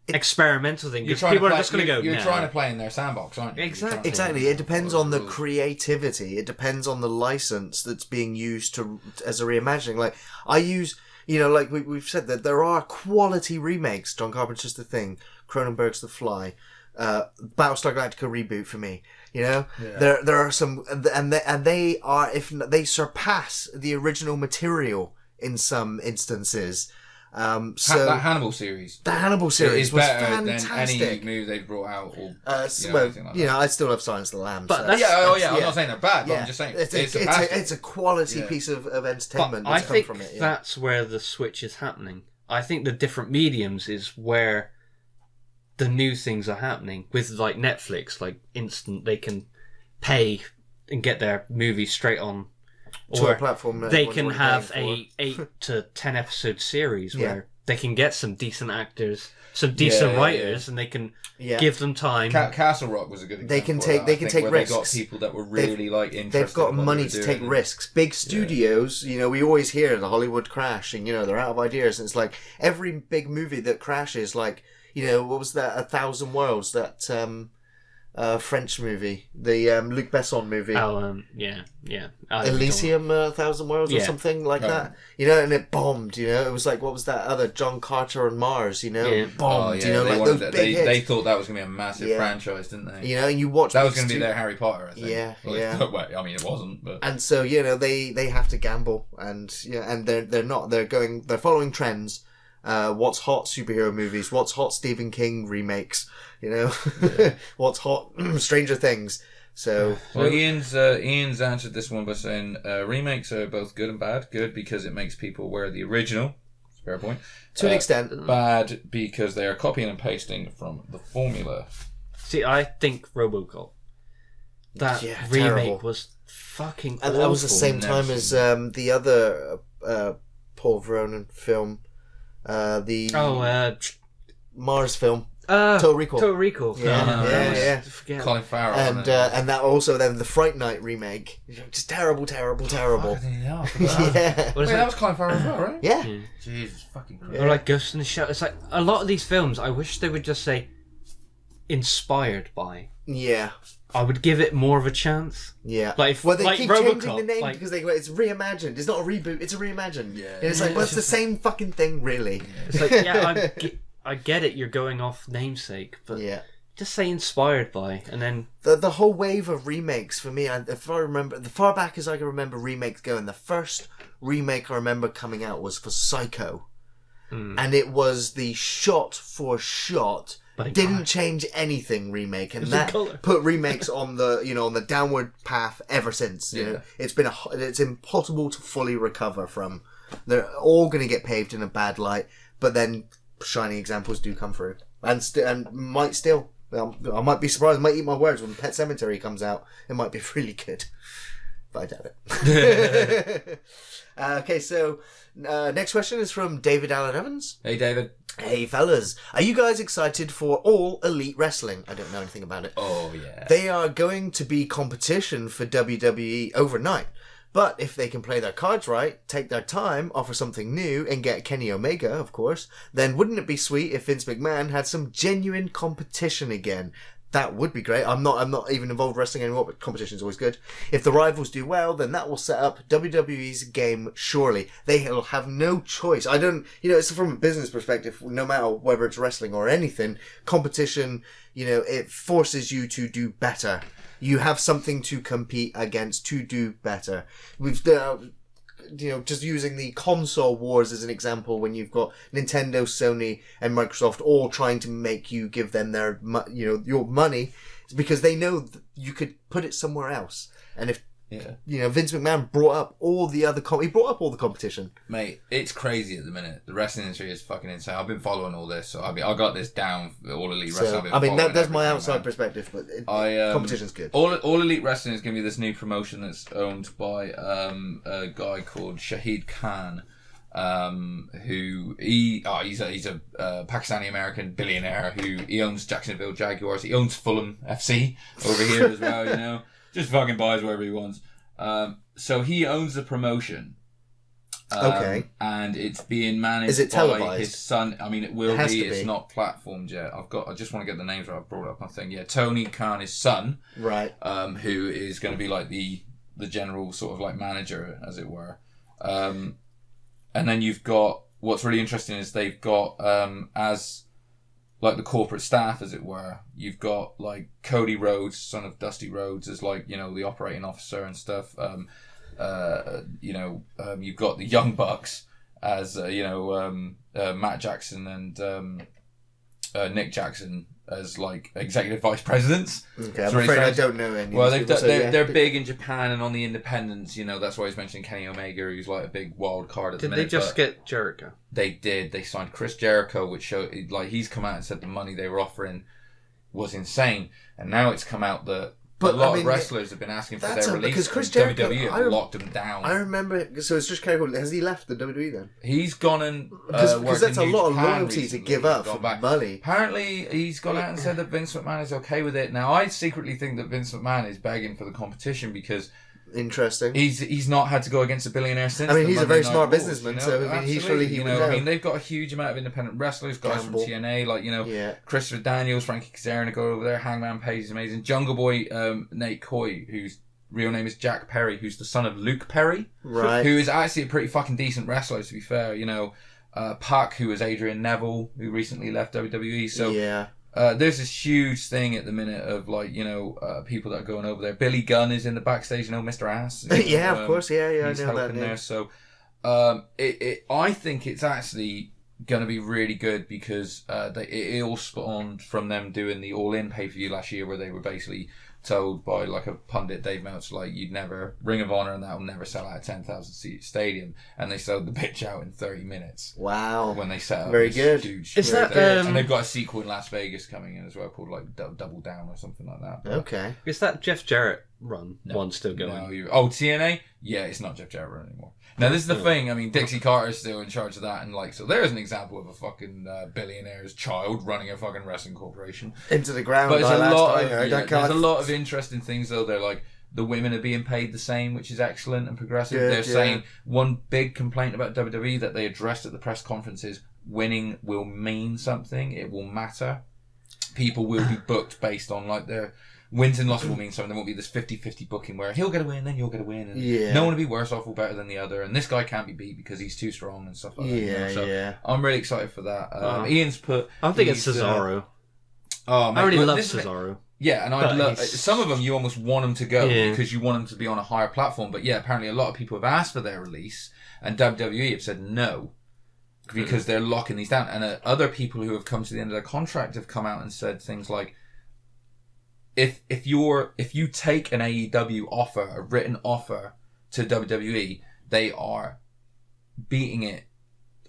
experimental thing. Because people are just going to go, You're "Nah." trying to play in their sandbox, aren't you? Exactly. You're trying to- Exactly. It depends on the rules. creativity. It depends on the license that's being used as a reimagining. Like, I use, like we've said that there are quality remakes. John Carpenter's The Thing, Cronenberg's The Fly, Battlestar Galactica reboot for me. Yeah. There are some, and they are, if they surpass the original material in some instances. So that Hannibal series. the Hannibal series is was better fantastic. than any movie they've brought out. Or, Anything like that. I still love Silence of the Lambs. But so- that's- I'm not saying they're bad, but I'm just saying it's a quality Yeah. piece of But entertainment I that's come think from it. Yeah. that's where the switch is happening. I think the different mediums is where the new things are happening. With like Netflix, like instant, they can pay and get their movies straight on. To Or a platform that they everyone's can already have paying a 8 to 10 episode series Yeah. where they can get some decent actors, some decent Yeah, writers, and they can Yeah. give them time. Castle Rock was a good example. They can of take- that, they I can think, take where They got risks. people that were really interested. They've got in what money they to were take doing. risks. Big studios, we always hear the Hollywood crash, and they're out of ideas. And it's like every big movie that crashes, like what was that? 1,000 Worlds, that French movie, the Luc Besson movie. Yeah. Elysium, 1,000 Worlds or Yeah. something like Oh. that. And it bombed. It was like, what was that other John Carter on Mars? Yeah. Bombed. They like wanted those that. big They hits. thought that was going to be a massive Yeah. franchise, didn't they? And you watch That was big going to be stu- their Harry Potter, I think. Yeah, Well, yeah. Well, I mean, it wasn't, but And so they have to gamble, and and they're not. They're following trends, what's hot superhero movies, what's hot Stephen King remakes, what's hot Stranger Things. So Ian's answered this one by saying remakes are both good and bad. Good because it makes people wear the original. Fair point. To an extent. Bad because they are copying and pasting from the formula. See, I think RoboCop. That remake terrible. Was fucking awful. And that was the same time as the other Paul Verhoeven film. Mars film. Total Recall. Total Recall. Yeah. Colin Farrell. And that also then the Fright Night remake. Just terrible. Yeah. Yeah. Wait, that was Colin Farrell as well, right? Yeah. Jesus fucking Christ. Or like Ghost in the Shell. It's like a lot of these films, I wish they would just say inspired by. Yeah. I would give it more of a chance. Yeah. Like they keep RoboCop, changing the name because it's reimagined. It's not a reboot, it's a reimagined. Yeah. And it's like, well, it's the same fucking thing, really. It's like, I get it, you're going off namesake, but just say inspired by, and then... The whole wave of remakes, for me, if I remember, the far back as I can remember remakes going, the first remake I remember coming out was for Psycho. And it was the shot for shot... Didn't change anything remake, and that put remakes on the on the downward path ever since. You know, it's impossible to fully recover from. They're all going to get paved in a bad light, but then shining examples do come through, and might still. I might be surprised. I might eat my words when Pet Sematary comes out. It might be really good, but I doubt it. Okay, so next question is from David Allen Evans. Hey, David. Hey, fellas. Are you guys excited for All Elite Wrestling? I don't know anything about it. Oh, yeah. They are going to be competition for WWE overnight. But if they can play their cards right, take their time, offer something new, and get Kenny Omega, of course, then wouldn't it be sweet if Vince McMahon had some genuine competition again? That would be great. I'm not even involved in wrestling anymore, but competition is always good. If the rivals do well, then that will set up WWE's game, surely. They'll have no choice. It's from a business perspective, no matter whether it's wrestling or anything, competition, it forces you to do better. You have something to compete against to do better. We've just using the console wars as an example, when you've got Nintendo, Sony, and Microsoft all trying to make you give them their, your money, it's because they know that you could put it somewhere else. And if Vince McMahon brought up all the other he brought up all the competition. Mate, it's crazy at the minute. The wrestling industry is fucking insane. I've been following all this, so I got this down. All Elite Wrestling. That's my outside perspective, but competition's good. All Elite Wrestling is going to be this new promotion that's owned by a guy called Shahid Khan, he's a Pakistani American billionaire he owns Jacksonville Jaguars. He owns Fulham FC over here as well. Just fucking buys wherever he wants. So he owns the promotion. Okay. And it's being managed Is it by televised? his son. I mean, it will It be. It's not platformed yet. I just want to get the names right. I've brought it up my thing. Yeah, Tony Khan, his son. Right. Who is going to be like the general sort of like manager, as it were. And then you've got, what's really interesting is they've got, as like the corporate staff, as it were, you've got like Cody Rhodes, son of Dusty Rhodes, as like, the operating officer and stuff. You've got the Young Bucks as, Matt Jackson and Nick Jackson as like executive vice presidents. Okay, I'm afraid I don't know any. Well, they're big in Japan and on the independents. That's why he's mentioning Kenny Omega, who's like a big wild card at the minute. Did they just get Jericho? They did. They signed Chris Jericho, which showed like he's come out and said the money they were offering was insane, and now it's come out that a lot of wrestlers have been asking for their release because Chris Jericho, WWE have locked him down. I remember. So it's just Jericho. Has he left the WWE then? He's gone and because that's a lot of loyalty to give up for money. Apparently, he's gone out and said that Vince McMahon is okay with it. Now, I secretly think that Vince McMahon is begging for the competition because. Interesting. He's not had to go against a billionaire since. I mean, he's a very smart businessman, so surely he would know. I mean, they've got a huge amount of independent wrestlers, guys from TNA, like Christopher Daniels, Frankie Kazarian go over there. Hangman Page is amazing. Jungle Boy, Nate Coy, whose real name is Jack Perry, who's the son of Luke Perry, right? Who is actually a pretty fucking decent wrestler, to be fair. Puck, who was Adrian Neville, who recently left WWE. So yeah. There's this huge thing at the minute of people that are going over there. Billy Gunn is in the backstage, Mr. Ass. Of course, yeah. He's I know helping that there. So, I think it's actually going to be really good because it all spawned from them doing the All In pay-per-view last year, where they were basically told by like a pundit, Dave Meltzer, like, you'd never, Ring of Honor and that will never sell out a 10,000 seat stadium, and they sold the bitch out in 30 minutes. Wow. When they set up very this good. Huge Is that, and they've got a sequel in Las Vegas coming in as well called like Double Down or something like that. But okay. Is that Jeff Jarrett one still going? No, TNA? Yeah, it's not Jeff Jarrett run anymore. Now, this is the thing. I mean, Dixie Carter's still in charge of that, and like, so there's an example of a fucking billionaire's child running a fucking wrestling corporation into the ground. But there's a lot of interesting things though. They're like, the women are being paid the same, which is excellent and progressive. They're saying one big complaint about WWE that they addressed at the press conference is winning will mean something. It will matter. People will be booked based on like their wins and losses will mean something. There won't be this 50-50 booking where he'll get a win, then you'll get a win. And no one will be worse off or better than the other. And this guy can't be beat because he's too strong and stuff like that. So I'm really excited for that. Ian's put... I think it's Cesaro. I really love Cesaro. Yeah, and I love some of them. You almost want them to go because you want them to be on a higher platform. But yeah, apparently a lot of people have asked for their release, and WWE have said no because they're locking these down. And other people who have come to the end of their contract have come out and said things like, if you take an AEW offer, a written offer to WWE, they are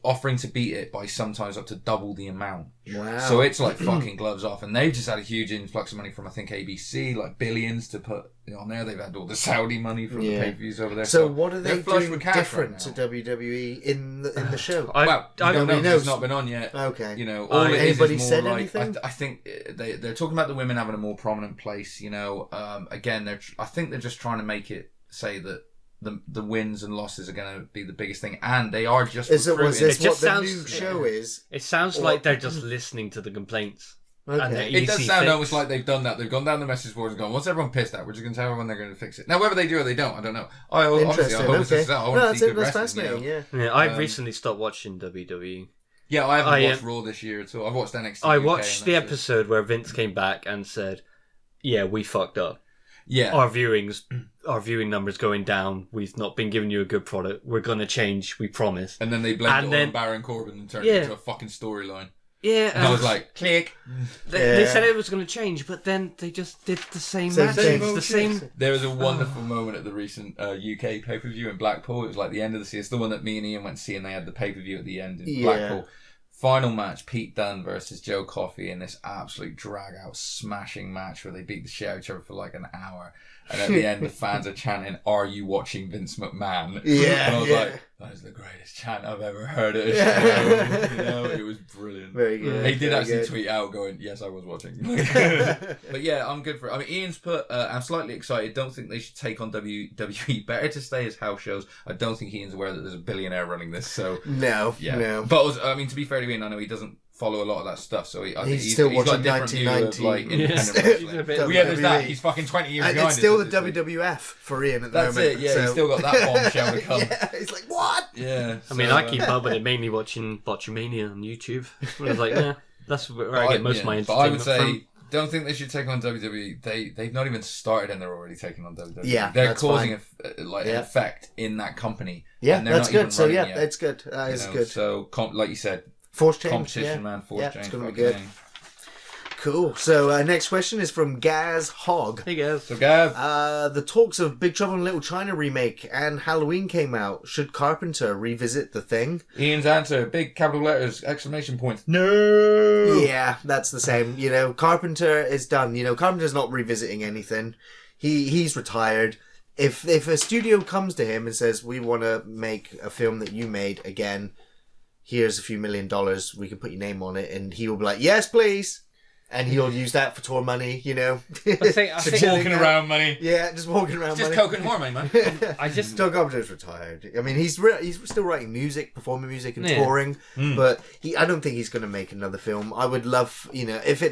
offering to beat it by sometimes up to double the amount. Wow. So it's like fucking gloves off. And they've just had a huge influx of money from, I think, ABC, like billions to put on there. They've had all the Saudi money from the pay-per-views over there. So what are they doing different to WWE in the show? I don't know. It's not been on yet. Okay. You know, all anybody is more said like, anything? I think they're talking about the women having a more prominent place. You know, again, I think they're just trying to make it say that the wins and losses are going to be the biggest thing, and they are just recruiting. Is this what the new show is? It sounds like they're just listening to the complaints. Okay. It does sound almost like they've done that. They've gone down the message boards and gone, what's everyone pissed at? We're just going to tell everyone they're going to fix it. Now, whether they do or they don't, I don't know. Interesting. I hope it's I want to see good that's wrestling. fascinating, Yeah, I've recently stopped watching WWE. Yeah, I haven't watched Raw this year at all. I've watched NXT. I watched the episode where Vince came back and said, yeah, we fucked up. Yeah. Our viewing numbers going down. We've not been giving you a good product. We're going to change. We promise. And then they blamed it on Baron Corbin and turned it into a fucking storyline. Yeah. And I was like, click. They said it was going to change, but then they just did the same matches. The same. There was a wonderful moment at the recent UK pay-per-view in Blackpool. It was like the end of the season. It's the one that me and Ian went to see, and they had the pay-per-view at the end in Blackpool. Final match, Pete Dunne versus Joe Coffey in this absolute drag-out smashing match where they beat the shit out of each other for like an hour. And at the end, the fans are chanting, "Are you watching Vince McMahon?" Yeah. And I was like, that is the greatest chant I've ever heard at a show. You know, it was brilliant. Very good. He did actually tweet out going, "Yes, I was watching." But yeah, I'm good for it. I mean, Ian's put, I'm slightly excited. Don't think they should take on WWE. Better to stay as house shows. I don't think Ian's aware that there's a billionaire running this. So no. But I mean, to be fair to Ian, I know he doesn't follow a lot of that stuff, so I think he's still got watching a different view of, like, independent wrestling. Yeah, there's that. He's fucking 20 years behind. And it's still the WWF for Ian at the moment. That's it, yeah. So. He's still got that bombshell to come. Yeah, he's like, what? Yeah. I mean, I keep up with it mainly watching Botchamania on YouTube. I was like, yeah, that's where I get most of my entertainment. But I would say, from. don't think they should take on WWE. They've not even started and they're already taking on WWE. Yeah, they're causing an effect in that company. Yeah, and they're that's not good. even So running yet. it's good. It's good. So, like you said, force change, competition, man. Force change. It's going to be good. Cool. So next question is from Gaz Hogg. Hey guys. So Gav, the talks of Big Trouble in Little China remake and Halloween came out. Should Carpenter revisit The Thing? Ian's answer: big capital letters, exclamation points. No. Yeah, that's the same. You know, Carpenter is done. You know, Carpenter's not revisiting anything. He's retired. If a studio comes to him and says, "We want to make a film that you made again. Here's a few $1 million. We can put your name on it," and he will be like, "Yes, please." And he'll use that for tour money, you know. I think walking around money. Yeah, just walking around just money. Coke and hormone, man. Doug Carpenter's retired. I mean, he's still writing music, performing music, and touring. But I don't think he's going to make another film. I would love, you know, if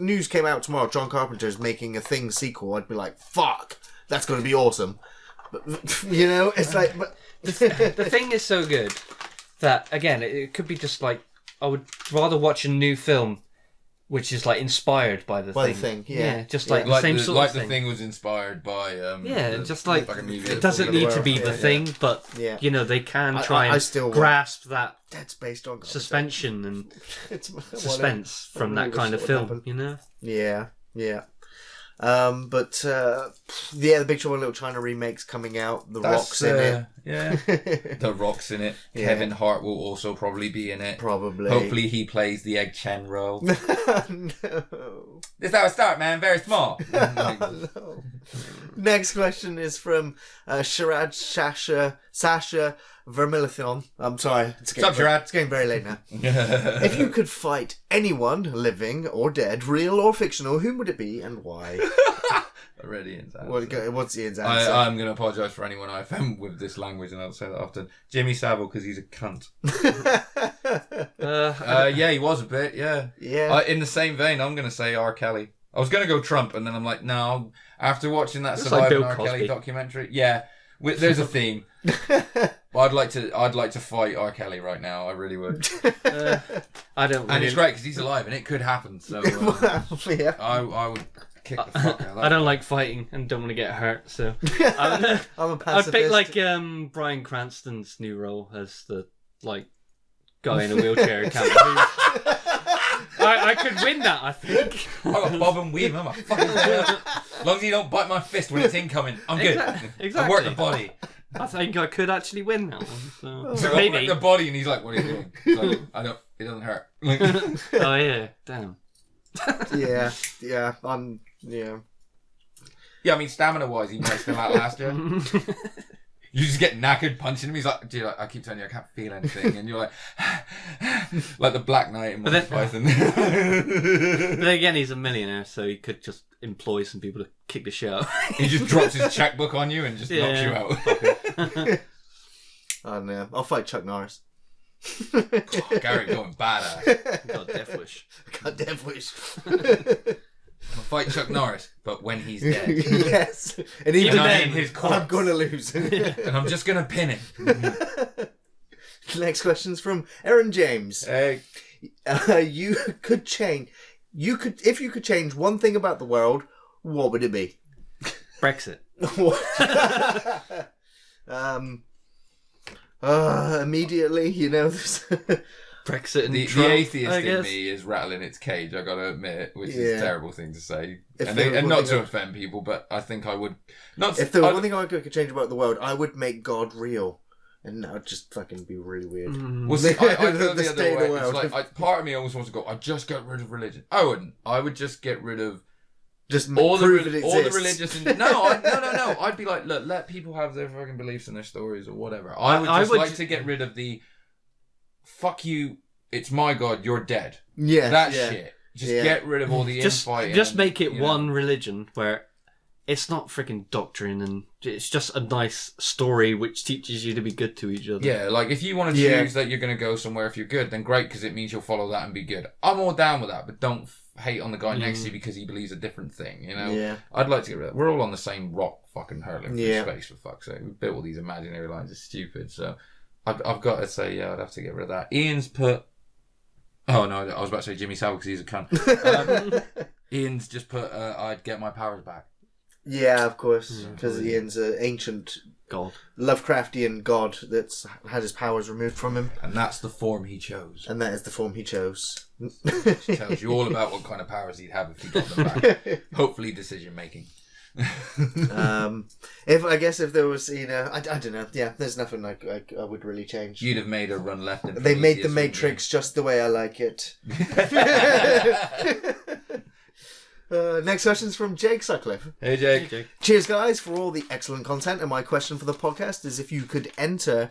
news came out tomorrow, John Carpenter's making a Thing sequel, I'd be like, fuck, that's going to be awesome. But you know, it's like, but the Thing is so good that again, it could be just like I would rather watch a new film which is like inspired by the thing. Yeah, just like the same sort of thing. Like the thing was inspired by. Just like it doesn't need to be the thing, but you know they can try and grasp that That's based on suspension and suspense from that kind of film. You know. Yeah. The Big Trouble in Little China remake's coming out. The Rock's in it. Yeah, The Rock's in it. Yeah. Kevin Hart will also probably be in it. Probably. Hopefully he plays the Egg Chen role. No. This is how it starts, man. Very small. No. Next question is from Sharad Sasha Vermilion. I'm sorry. It's getting very late now. If you could fight anyone, living or dead, real or fictional, whom would it be and why? Already Ian's answer. What's Ian's answer? I'm going to apologise for anyone I offend with this language, and I'll say that often. Jimmy Savile, because he's a cunt. Yeah, he was a bit, yeah. In the same vein, I'm going to say R. Kelly. I was going to go Trump, and then I'm like, no. After watching that Surviving R. Kelly documentary, there's a theme. I'd like to fight R. Kelly right now. I really would. I don't. And it's great because he's alive, and it could happen. So I would kick the fuck out of that. I don't like fighting and don't want to get hurt. So I'm a pacifist. I'd pick like Bryan Cranston's new role as the guy in a wheelchair. I could win that, I think. I got bob and weave. I'm a fucking player. As long as you don't bite my fist when it's incoming, I'm good. Exactly. I work the body. I think I could actually win that one. So maybe. I work the body, and he's like, "What are you doing?" Like, it doesn't hurt. Oh yeah, damn. Yeah. Yeah, I mean, stamina-wise, he might still outlast you. You just get knackered punching him. He's like, dude, I keep telling you, I can't feel anything. And you're like, like the Black Knight in Monty Python. But then again, he's a millionaire, so he could just employ some people to kick the shit out. He just drops his checkbook on you and just knocks you out. Oh, no. I'll fight Chuck Norris. Gary going badass. Got Death Wish. I'm gonna fight Chuck Norris, but when he's dead. Yes. And even then, I'm gonna lose. And I'm just gonna pin him. Next question's from Aaron James. Hey. If you could change one thing about the world, what would it be? Brexit. Immediately, Brexit and the Trump, atheist in me is rattling its cage, I gotta admit, which is a terrible thing to say. And not to offend people, but I think I would... If there was one thing I could change about the world, I would make God real. And that would just fucking be really weird. Well, see, I go the other way. It's like, part of me almost wants to go, I'd just get rid of religion. I wouldn't. I would just get rid of... all the religious... No. I'd be like, look, let people have their fucking beliefs and their stories or whatever. I would like to get rid of the... Fuck you, it's my God, you're dead. Yeah. Shit. Just get rid of all the infighting. Just make it one religion where it's not freaking doctrine and it's just a nice story which teaches you to be good to each other. Yeah, like if you want to choose that you're going to go somewhere if you're good, then great, because it means you'll follow that and be good. I'm all down with that, but don't hate on the guy next to you because he believes a different thing, Yeah. I'd like to get rid of that. We're all on the same rock fucking hurtling through space, for fuck's sake. We built all these imaginary lines, it's stupid, so... I've got to say, I'd have to get rid of that. Ian's put... Oh, no, I was about to say Jimmy Savile because he's a cunt. Ian's just put, I'd get my powers back. Yeah, of course, because Ian's an ancient god, Lovecraftian god that's had his powers removed from him. And that's the form he chose. And that is the form he chose. Tells you all about what kind of powers he'd have if he got them back. Hopefully decision-making. If there was, I don't know. Yeah, there's nothing I would really change. You'd have made a run left. They made the Matrix just the way I like it. Next question's from Jake Sutcliffe. Hey Jake. Cheers guys for all the excellent content, and my question for the podcast is if you could enter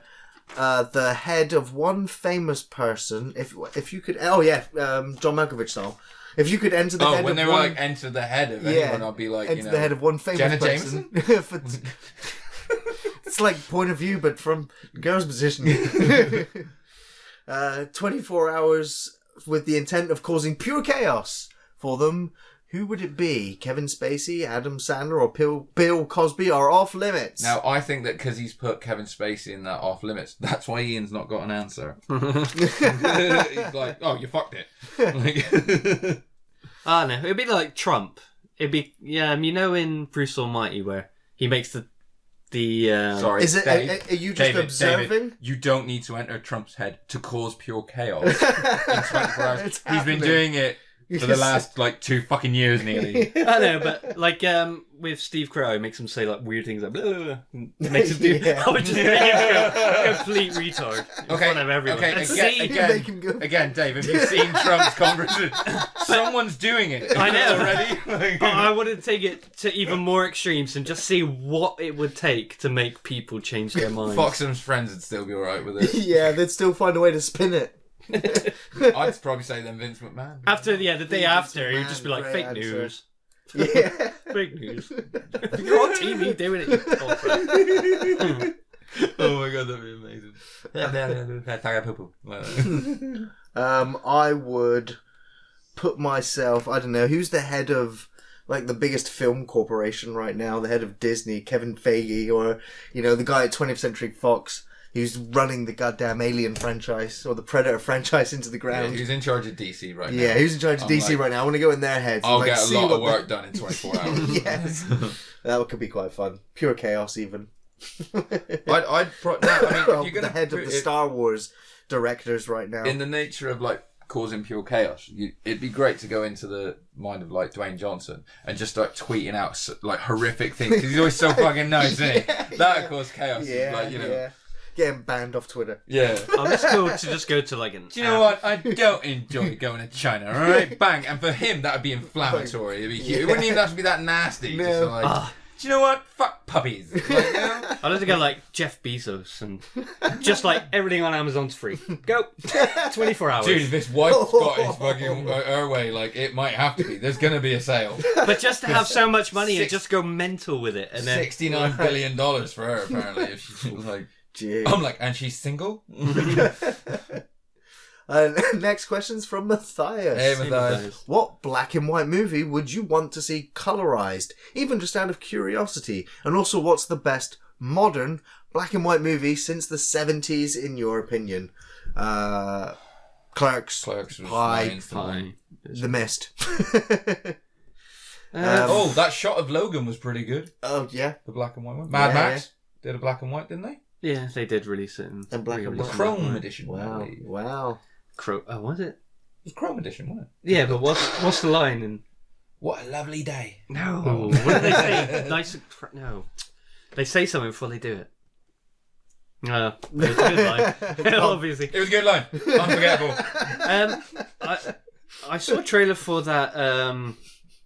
the head of one famous person, if you could, John Malkovich style. If you could enter the head of one... when they were like, enter the head of anyone, I'll be like, enter the head of one famous Jenna person. Jameson? It's like point of view, but from the girl's position. 24 hours with the intent of causing pure chaos for them. Who would it be? Kevin Spacey, Adam Sandler, or Bill Cosby are off limits? Now, I think that because he's put Kevin Spacey in that off limits, that's why Ian's not got an answer. He's like, oh, you fucked it. Ah, no, it'd be like Trump. It'd be in Bruce Almighty where he makes the Sorry, is it? Dave, are you just observing? David, you don't need to enter Trump's head to cause pure chaos in 24 hours. He's been doing it for the last 2 fucking years nearly. I know, but with Steve Crow, it makes him say weird things like blah, makes him do I would just make him go complete retard in front of everyone. Okay, again, Dave, have you seen Trump's conversation? Someone's doing it. I know already. But I want to take it to even more extremes and just see what it would take to make people change their minds. Foxham's friends would still be alright with it. Yeah, they'd still find a way to spin it. I'd probably say then Vince McMahon. After the day after, you'd just be like, fake news. Yeah. Fake news. You're on TV doing it, you culprit. Oh my god, that'd be amazing. I would put myself, I don't know, who's the head of the biggest film corporation right now, the head of Disney, Kevin Feige, or the guy at 20th Century Fox who's running the goddamn Alien franchise or the Predator franchise into the ground. Yeah, who's in charge of DC right now. Yeah, who's in charge of DC right now. I want to go in their heads. I'll get a lot of work done in 24 hours. Yes. That could be quite fun. Pure chaos even. If you're the head of the Star Wars directors right now. In the nature of causing pure chaos, it'd be great to go into the mind of Dwayne Johnson and just start tweeting out horrific things because he's always so fucking nice, isn't he? That'd cause chaos. Yeah. Get him banned off Twitter. Yeah. It's cool to just go to an Do you know what? I don't enjoy going to China, alright? Bang. And for him, that would be inflammatory. It'd be huge. It wouldn't even have to be that nasty. No. Just do you know what? Fuck puppies. I'd like to go Jeff Bezos and just everything on Amazon's free. Go. 24 hours. Dude, this wife's got his fucking her way. It might have to be. There's going to be a sale. But just to have so much money and just go mental with it. And then $69 billion for her, apparently. If she's Jeez. I'm and she's single? Next question's from Matthias. Hey, Matthias. What black and white movie would you want to see colorized, even just out of curiosity? And also, what's the best modern black and white movie since the 70s, in your opinion? Clerks, Pie, The Mist. That shot of Logan was pretty good. Oh, yeah. The black and white one. Mad Max did a black and white, didn't they? Yeah, they did release it in black and white. Chrome edition. Wow. Was it? It was Chrome edition, wasn't it? Yeah, but what's the line? And what a lovely day. No. What did they say? No. They say something before they do it. It was a good line. Obviously. It was a good line. Unforgettable. I saw a trailer for that.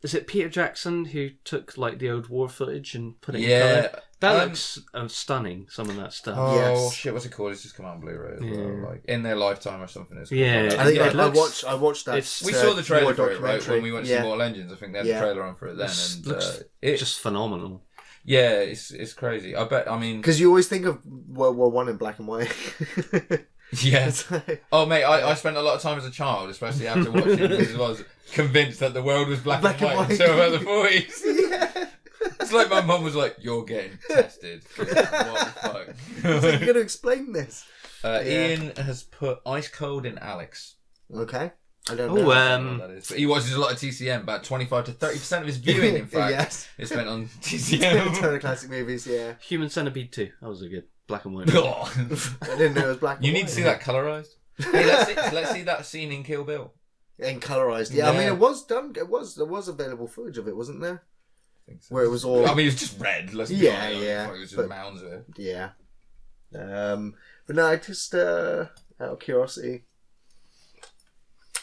Is it Peter Jackson who took the old war footage and put it in colour? That looks stunning, some of that stuff. Oh, yes. Shit, what's it called? It's just come out on Blu-ray as well. In Their Lifetime or something. It's I think I watched that. We saw the trailer for it, right? When we went to see Mortal Engines. I think they had the trailer on for it then. And it's just phenomenal. Yeah, it's crazy. I bet, because you always think of World War One in black and white. Yeah. Oh, mate, I spent a lot of time as a child, especially after watching it, because I was convinced that the world was black and white until about the 40s. Yeah. It's like my mum was like, "You're getting tested." What the fuck? So you're going to explain this? Ian has put Ice Cold in Alex. Okay. I don't know what that is. But he watches a lot of TCM. About 25 to 30% of his viewing, in fact, is spent on TCM. Turner classic movies, yeah. Human Centipede 2. That was a good black and white. I didn't know it was black and white. You need to see that colorized. Hey, let's see that scene in Kill Bill. In colorized, yeah. I mean, it was done. There was available footage of it, wasn't there? I think so. Where it was all. I mean, it was just red. Let's be honest. It was just mounds of it. Yeah. But no, I just out of curiosity.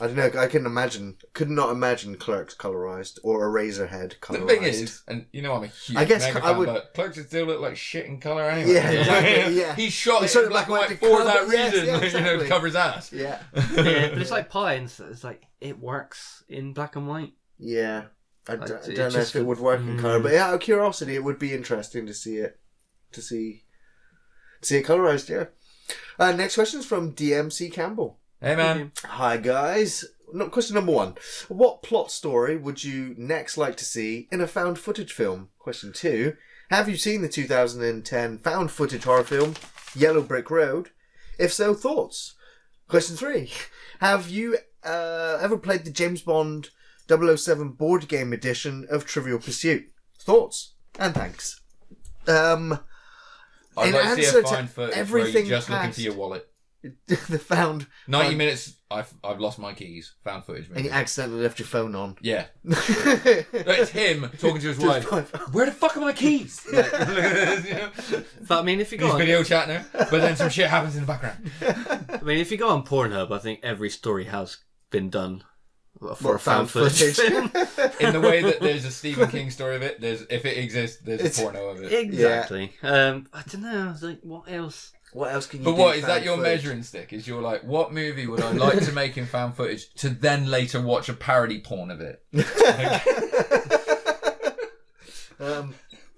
I don't know. I could not imagine Clerks colorized or Eraserhead colorized. The thing is, and I'm a huge mega fan, but Clerks would still look like shit in color anyway. Yeah, exactly. Yeah, he shot it in black and white for that reason. Yes, exactly. To cover his ass. Yeah, yeah, but it's like Pie, and it's it works in black and white. Yeah, I don't know if it would work in color, but out of curiosity, it would be interesting to see it, to see it colorized. Yeah. Next question is from DMC Campbell. Hey man. Hi guys. Question number 1. What plot story would you next like to see in a found footage film? Question 2. Have you seen the 2010 found footage horror film Yellow Brick Road? If so, thoughts? Question 3. Have you ever played the James Bond 007 board game edition of Trivial Pursuit. Thoughts and thanks. I'd like to see a fine footage where you're just looking for your wallet. The found 90 minutes. I've lost my keys. Found footage. Maybe. And you accidentally left your phone on. Yeah. It's him talking to his wife. Where the fuck are my keys? But I mean, if you go He's on video chatting her, but then some shit happens in the background. I mean, if you go on Pornhub, I think every story has been done for a found footage film. In the way that there's a Stephen King story of it, if it exists, there's a porno of it. Exactly. Yeah. I don't know. I was like, what else? What else can you do? But what, is that your measuring stick? Is you're like, what movie would I like to make in found footage to then later watch a parody porn of it?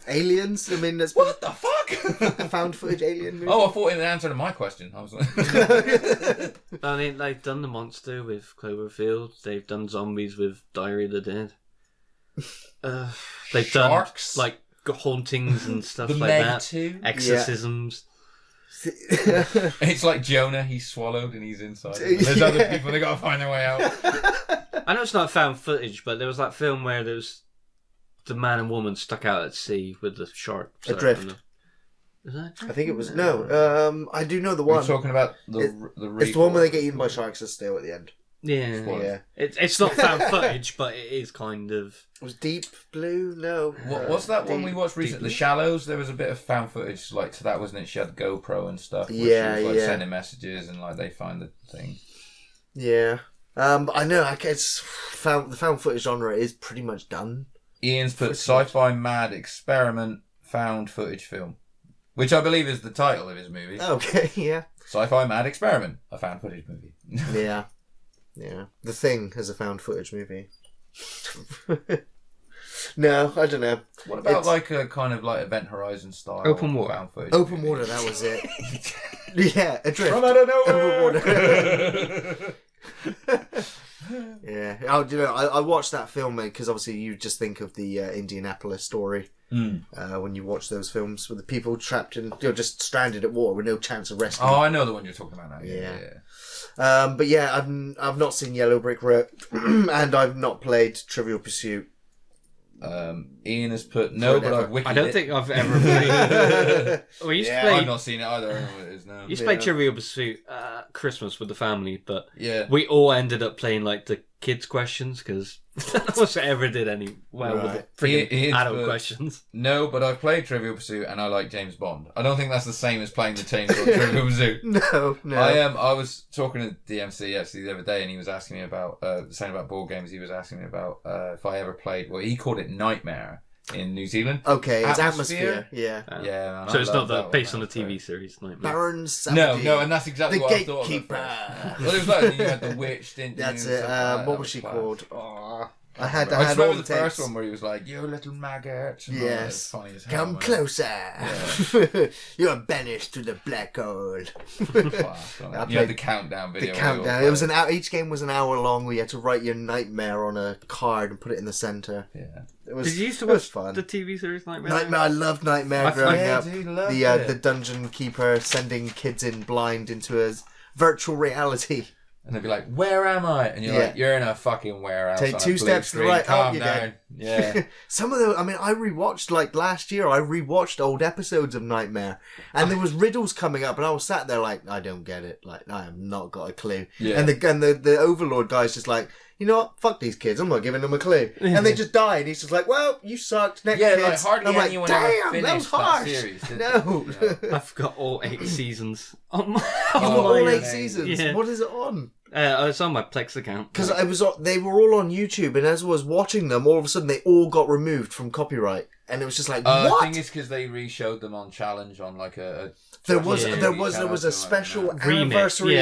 Aliens? I mean, what the fuck? A found footage alien movie? Oh, I thought in the answer to my question. I was like... I mean, they've done The Monster with Cloverfield. They've done zombies with Diary of the Dead. They've Sharks? done, like, hauntings and stuff The like Meg that. 2? Exorcisms. It's like Jonah, he's swallowed and he's inside. And there's other people, they gotta find their way out. I know it's not found footage, but there was that film where there was the man and woman stuck out at sea with the shark. Adrift. Is that Adrift? I think it was I do know the one. We're talking about it's the one where they get eaten by sharks and still at the end. Yeah. It's not found footage, but it is kind of. It was Deep Blue. No. What's that one we watched recently? The Shallows. There was a bit of found footage like to that, wasn't it? She had GoPro and stuff. Yeah, she was, like, sending messages and like they find the thing. Yeah. I know. I guess the found footage genre is pretty much done. Ian's put sci-fi mad experiment found footage film, which I believe is the title of his movie. Okay. Yeah. Sci-fi mad experiment, a found footage movie. Yeah. Yeah. The Thing is a found footage movie. No, I don't know. What about like a kind of like Event Horizon style Open water? Found footage Open movie? water, that was it. Yeah, Adrift. From out of nowhere. Yeah. Oh, do you know, I watched that film because obviously you just think of the Indianapolis story when you watch those films with the people trapped in, just stranded at water with no chance of rescue. Oh, I know the one you're talking about now. Yeah. But yeah, I've not seen Yellow Brick Road and I've not played Trivial Pursuit. Ian has put no, but I've wikid I don't think I've ever played. We used to play. I've not seen it either. I don't know what it is now. Used to play Trivial Pursuit at Christmas with the family, but we all ended up playing like the kids' questions because that was ever did any with the freaking adult questions. No, but I've played Trivial Pursuit and I like James Bond. I don't think that's the same as playing the James Bond Trivial Pursuit. No. I was talking to DMC actually the other day, and he was asking me about saying about board games. He was asking me about if I ever played. Well, he called it Nightmare in New Zealand. Okay, it's Atmosphere. Yeah. Yeah. Man, so it's not based on the TV series Nightmare. Baron No, and that's exactly what I thought. The Gatekeeper. Well, it was like you had the witch, didn't you? That's it. What was she called? Oh, I had I all remember the the first tapes. one where he was like, "You little maggot." And Yes. funny as hell, Come man. closer. Yeah. You're banished to the black hole. You had the countdown video. The countdown. It was an hour. Each game was an hour long. We had to write your nightmare on a card and put it in the center. Yeah. It was. Did you used to it was watch fun. the TV series Nightmare? Nightmare. I loved Nightmare growing up. Dude, loved it. The dungeon keeper sending kids in blind into a virtual reality. And they'd be like, "Where am I?" And you're like, "You're in a fucking warehouse." Take on a 2 blue steps to the screen. right. Calm you're down. dead. Yeah. Some of the, I mean, I rewatched like last year. I rewatched old episodes of Nightmare, and there was riddles coming up, and I was sat there like, I don't get it. Like, I have not got a clue. Yeah. And the Overlord guy's just like, you know what? Fuck these kids. I'm not giving them a clue. And they just die, and he's just like, well, you sucked. Next kids. Like hardly I'm like, anyone damn, ever finished that was harsh. series. Did No. I've got all 8 seasons on my. You got all 8 yeah. seasons. Yeah. What is it on? It's on my Plex account. Because they were all on YouTube, and as I was watching them, all of a sudden they all got removed from copyright, and it was just like, what? I think it's because they re-showed them on Challenge on like a There was a special anniversary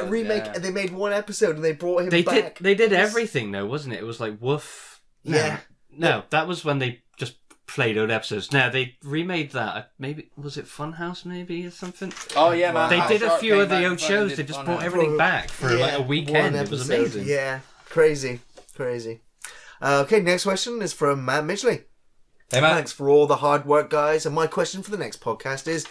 remake, and they made one episode and they brought him back. They did everything though, wasn't it? It was like woof. No, that was when they just played old episodes. Now they remade that. Maybe was it Funhouse? Maybe or something. Oh yeah, man. They did a few of the old shows. They just brought everything back for like a weekend. It was amazing. Yeah, crazy. Okay, next question is from Matt Midgley. Hey Matt, thanks for all the hard work, guys. And my question for the next podcast is: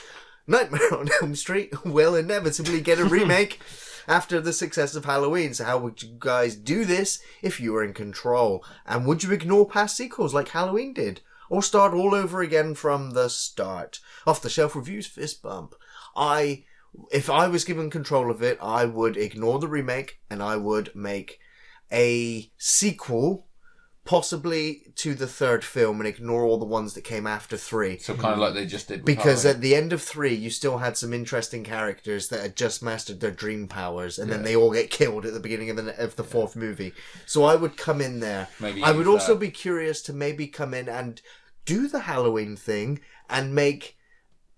Nightmare on Elm Street will inevitably get a remake. after the success of Halloween. So how would you guys do this if you were in control? And would you ignore past sequels like Halloween did? Or start all over again from the start? Off the shelf reviews, fist bump. If I was given control of it, I would ignore the remake and I would make a sequel, possibly to the third film, and ignore all the ones that came after 3. So kind of like they just did with because Halloween. at the end of 3, you still had some interesting characters that had just mastered their dream powers, and then they all get killed at the beginning of the fourth movie. So I would come in there. Maybe I would also be curious to maybe come in and do the Halloween thing and make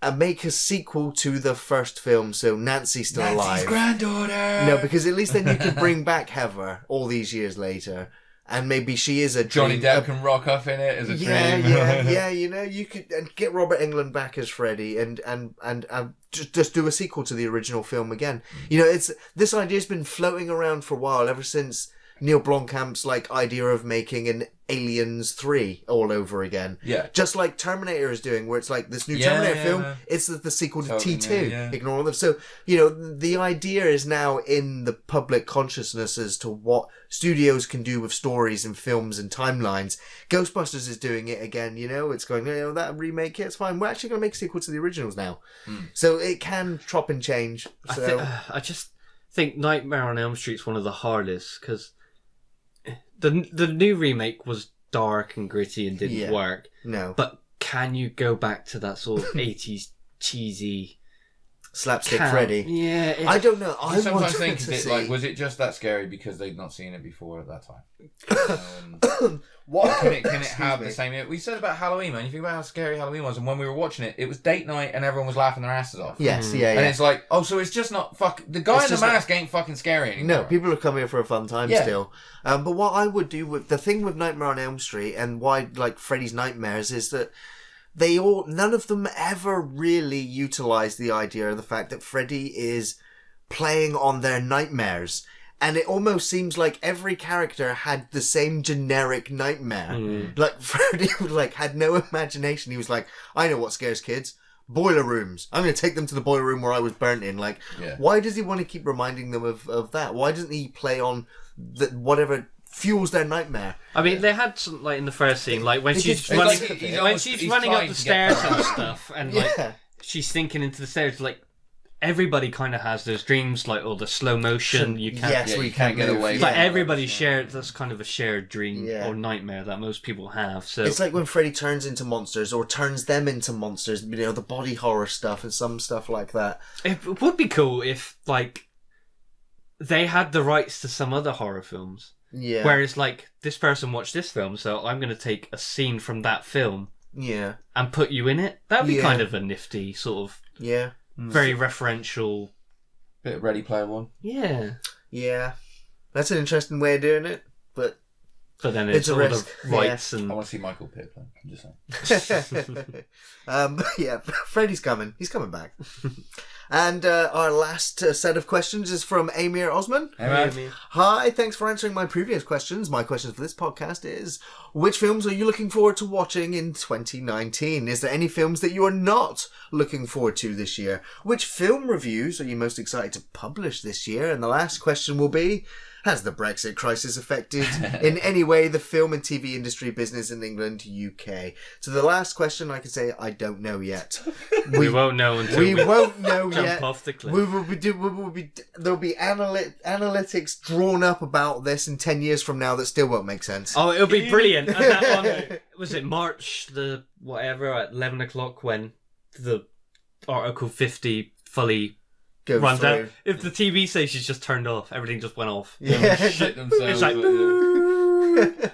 a sequel to the first film, so Nancy's still alive. Nancy's granddaughter! No, because at least then you could bring back Heather all these years later. And maybe she is a dream. Johnny Depp can rock up in it as a dream. Yeah, you know, you could get Robert Englund back as Freddy and just do a sequel to the original film again. You know, this idea's been floating around for a while, ever since Neil Blomkamp's idea of making an Aliens 3 all over again. Yeah. Just like Terminator is doing, where it's like this new Terminator film, it's the sequel to T2. Ignore all them. So, you know, the idea is now in the public consciousness as to what studios can do with stories and films and timelines. Ghostbusters is doing it again, you know, it's going, that remake, it's fine. We're actually going to make a sequel to the originals now. So it can chop and change. So I just think Nightmare on Elm Street's one of the hardest, because the new remake was dark and gritty and didn't work. No. But can you go back to that sort of 80s cheesy slapstick Freddy? Yeah. I don't know. I sometimes think was it just that scary because they'd not seen it before at that time? What? Can it have the same... We said about Halloween, man. You think about how scary Halloween was, and when we were watching it, it was date night and everyone was laughing their asses off. Yes, yeah. And it's like, so it's just not the guy in the mask ain't fucking scary anymore. No, people are coming here for a fun time still. But what I would do with the thing with Nightmare on Elm Street and why Freddy's Nightmares is that none of them ever really utilize the idea of the fact that Freddy is playing on their nightmares. And it almost seems like every character had the same generic nightmare. Like, Freddy had no imagination. He was like, I know what scares kids. Boiler rooms. I'm going to take them to the boiler room where I was burnt in. Why does he want to keep reminding them of that? Why doesn't he play on whatever fuels their nightmare? I mean, they had some, in the first scene, when she's running up the stairs and stuff, and she's sinking into the stairs, everybody kind of has those dreams, all the slow motion. You can't, we can't get away. But everybody shared. That's kind of a shared dream or nightmare that most people have. So it's like when Freddy turns into monsters or turns them into monsters. You know, the body horror stuff and some stuff like that. It would be cool if they had the rights to some other horror films. Yeah. Where it's this person watched this film, so I'm going to take a scene from that film. Yeah. And put you in it. That would be kind of a nifty sort of. Yeah. Very referential. Bit of Ready Player One. Yeah. Yeah. That's an interesting way of doing it, but then it's all the rights and... I want to see Michael Pitt play. I'm just saying. Freddy's coming. He's coming back. And our last set of questions is from Amir Osman. Hey, man. Hi, thanks for answering my previous questions. My question for this podcast is, which films are you looking forward to watching in 2019? Is there any films that you are not looking forward to this year? Which film reviews are you most excited to publish this year? And the last question will be, has the Brexit crisis affected in any way the film and TV industry business in England, UK? So the last question, I can say, I don't know yet. We won't know until we won't know jump yet. Off the cliff. There'll be analytics drawn up about this in 10 years from now that still won't make sense. Oh, it'll be brilliant. And that one, was it March the whatever at 11 o'clock when the Article 50 fully runs out? If the TV station's just turned off, everything just went off. Yeah, shit themselves. It's like,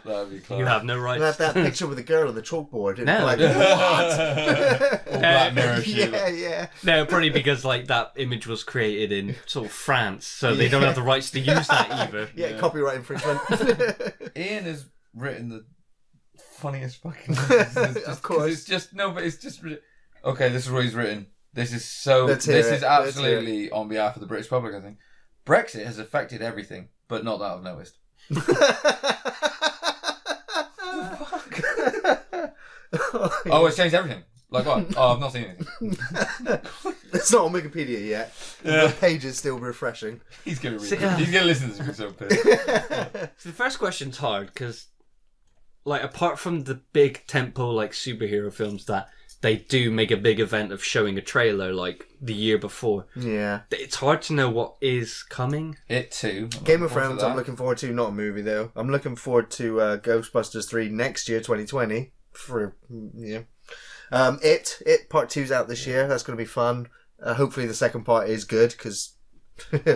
that'd be close. You have no rights. And have that picture with the girl on the chalkboard. No. What? Black Mirror shit. Yeah. No, probably because that image was created in sort of France, so they don't have the rights to use that either. Yeah, copyright infringement. Ian has written the funniest fucking. Of course. It's just okay. This is what he's written. This is absolutely on behalf of the British public, I think. Brexit has affected everything, but not that I've noticed. Oh, it's changed everything. Like what? Oh, I've not seen anything. It's not on Wikipedia yet. Yeah. The page is still refreshing. He's gonna read it. He's gonna listen to this. So the first question's hard because, like, apart from the big tempo like superhero films that they do make a big event of showing a trailer like the year before. Yeah. It's hard to know what is coming. It too. Game of Thrones I'm looking forward to, not a movie though. I'm looking forward to Ghostbusters 3 next year, 2020. It Part 2's out this year. That's going to be fun. Hopefully the second part is good because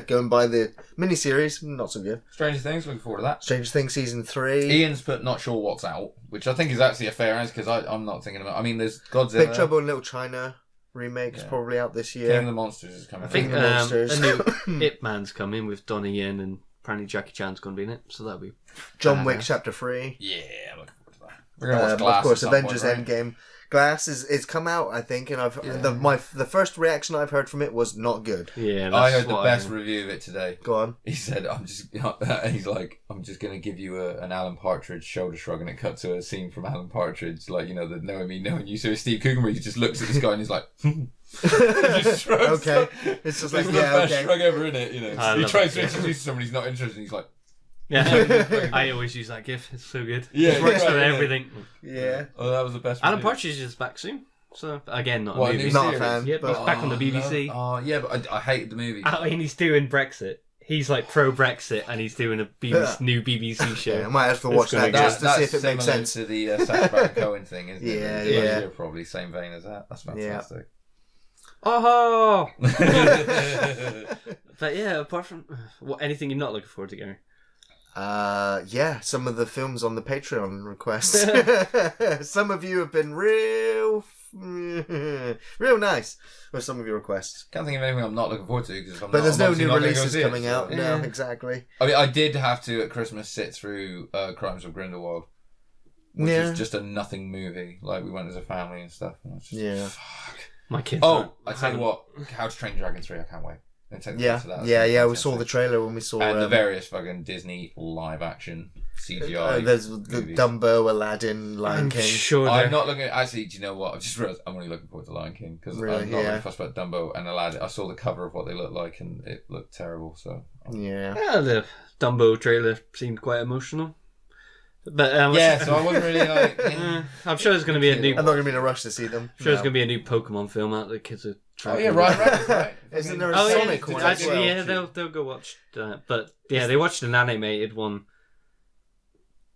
going by the miniseries, not so good. Stranger Things, looking forward to that. Stranger Things season 3. Ian's put not sure what's out, which I think is actually a fair answer because I'm not thinking about. I mean, there's Godzilla. Big Trouble in Little China remake is probably out this year. King of the Monsters is coming. I think the Monsters. a new Ip Man's coming with Donnie Yen and apparently Jackie Chan's going to be in it, so that'll be. John Wick Chapter 3. Yeah, I'm looking forward to that. We're gonna watch Glass. Of course, at some Avengers point, right? Endgame. Glass is come out, I think, and the first reaction I've heard from it was not good. Yeah, I heard the best review of it today. Go on. He said, I'm just going to give you an Alan Partridge shoulder shrug, and it cut to a scene from Alan Partridge, like, you know, the knowing me, knowing you. So Steve Coogan, where he just looks at this guy and he's like, he just shrugs. Okay. It's just like, the yeah, best okay. shrug ever, in it, you know. He tries to introduce someone he's not interested in, he's like, yeah, I always use that gif. It's so good. Yeah, it works right, for yeah. everything. Yeah. Oh, that was the best. Alan review. Partridge is back soon. So again, not a What, movie. new Not a series? fan. Yep, but he's back on the BBC. No. Oh, yeah, but I hated the movie. And he's doing Brexit. He's like pro Brexit, and he's doing a new BBC show. Yeah, I might have to It's watch gonna that be just to see if it makes sense. To the Sacha Baron Cohen thing, isn't it? Yeah, It's yeah. probably same vein as that. That's fantastic. Oh! But yeah, apart from anything you're not looking forward to, Gary. Yeah, some of the films on the Patreon requests. Some of you have been real nice with some of your requests. Can't think of anything I'm not looking forward to because But there's no new releases coming out. No, exactly. I mean, I did have to at Christmas sit through Crimes of Grindelwald, which is just a nothing movie. Like we went as a family and stuff. And I was just, fuck. My kids. Oh, I tell you what, How to Train Your Dragon 3. I can't wait. Yeah. We saw the trailer when we saw and the various fucking Disney live action CGI. There's the Dumbo, Aladdin, Lion King. Sure, I'm not looking. Actually, do you know what? I've just realized I'm only looking forward to Lion King because Really? I'm not really fussed about Dumbo and Aladdin. I saw the cover of what they look like and it looked terrible. So Yeah, the Dumbo trailer seemed quite emotional. But so I wasn't really like. I'm sure there's going to be a new. I'm not going to be in a rush to see them. I'm sure there's going to be a new Pokemon film out that kids are trying. Oh yeah, right. Isn't there a Sonic one as well? Yeah, they'll go watch that. But yeah, they watched an animated one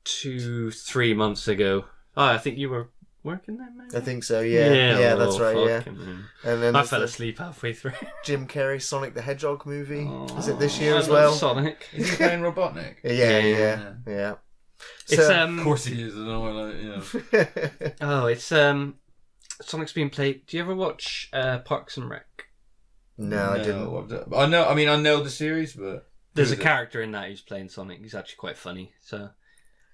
2-3 months ago. Oh, I think you were working there, maybe? I think so. Yeah, that's right. Yeah, and then I fell asleep halfway through. Jim Carrey Sonic the Hedgehog movie. Oh, Is it this year I as love well? Sonic. Is he playing Robotnik? Yeah. It's Of course he is. it's Sonic's being played. Do you ever watch Parks and Rec? No, I didn't. I know. I mean, I know the series, but there's a character in that who's playing Sonic. He's actually quite funny. So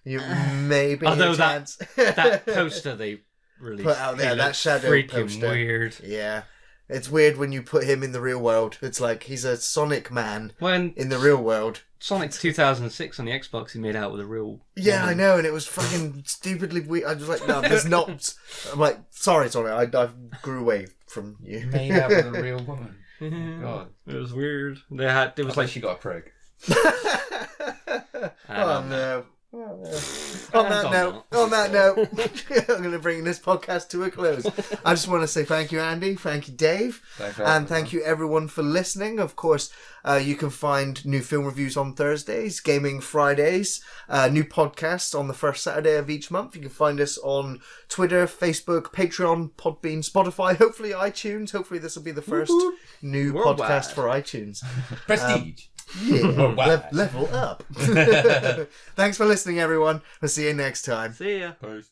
you maybe. Although that poster they released put out there, that shadow freaking poster. weird. Yeah. It's weird when you put him in the real world. It's like he's a Sonic man in the real world. Sonic 2006 on the Xbox, he made out with a real. Yeah, woman. I know, and it was fucking stupidly weird. I was like, no, there's not. I'm like, sorry, Sonic, I grew away from you. Made out with a real woman. God, it was weird. It was like she got a prig. Oh no. On that note, I'm going to bring this podcast to a close. I just want to say thank you, Andy. Thank you, Dave. And thank you, everyone, for listening. Of course, you can find new film reviews on Thursdays, Gaming Fridays, new podcasts on the first Saturday of each month. You can find us on Twitter, Facebook, Patreon, Podbean, Spotify, hopefully iTunes. Hopefully this will be the first new podcast for iTunes. Prestige. Yeah, level up. Thanks for listening, everyone. We'll see you next time. See ya. Peace.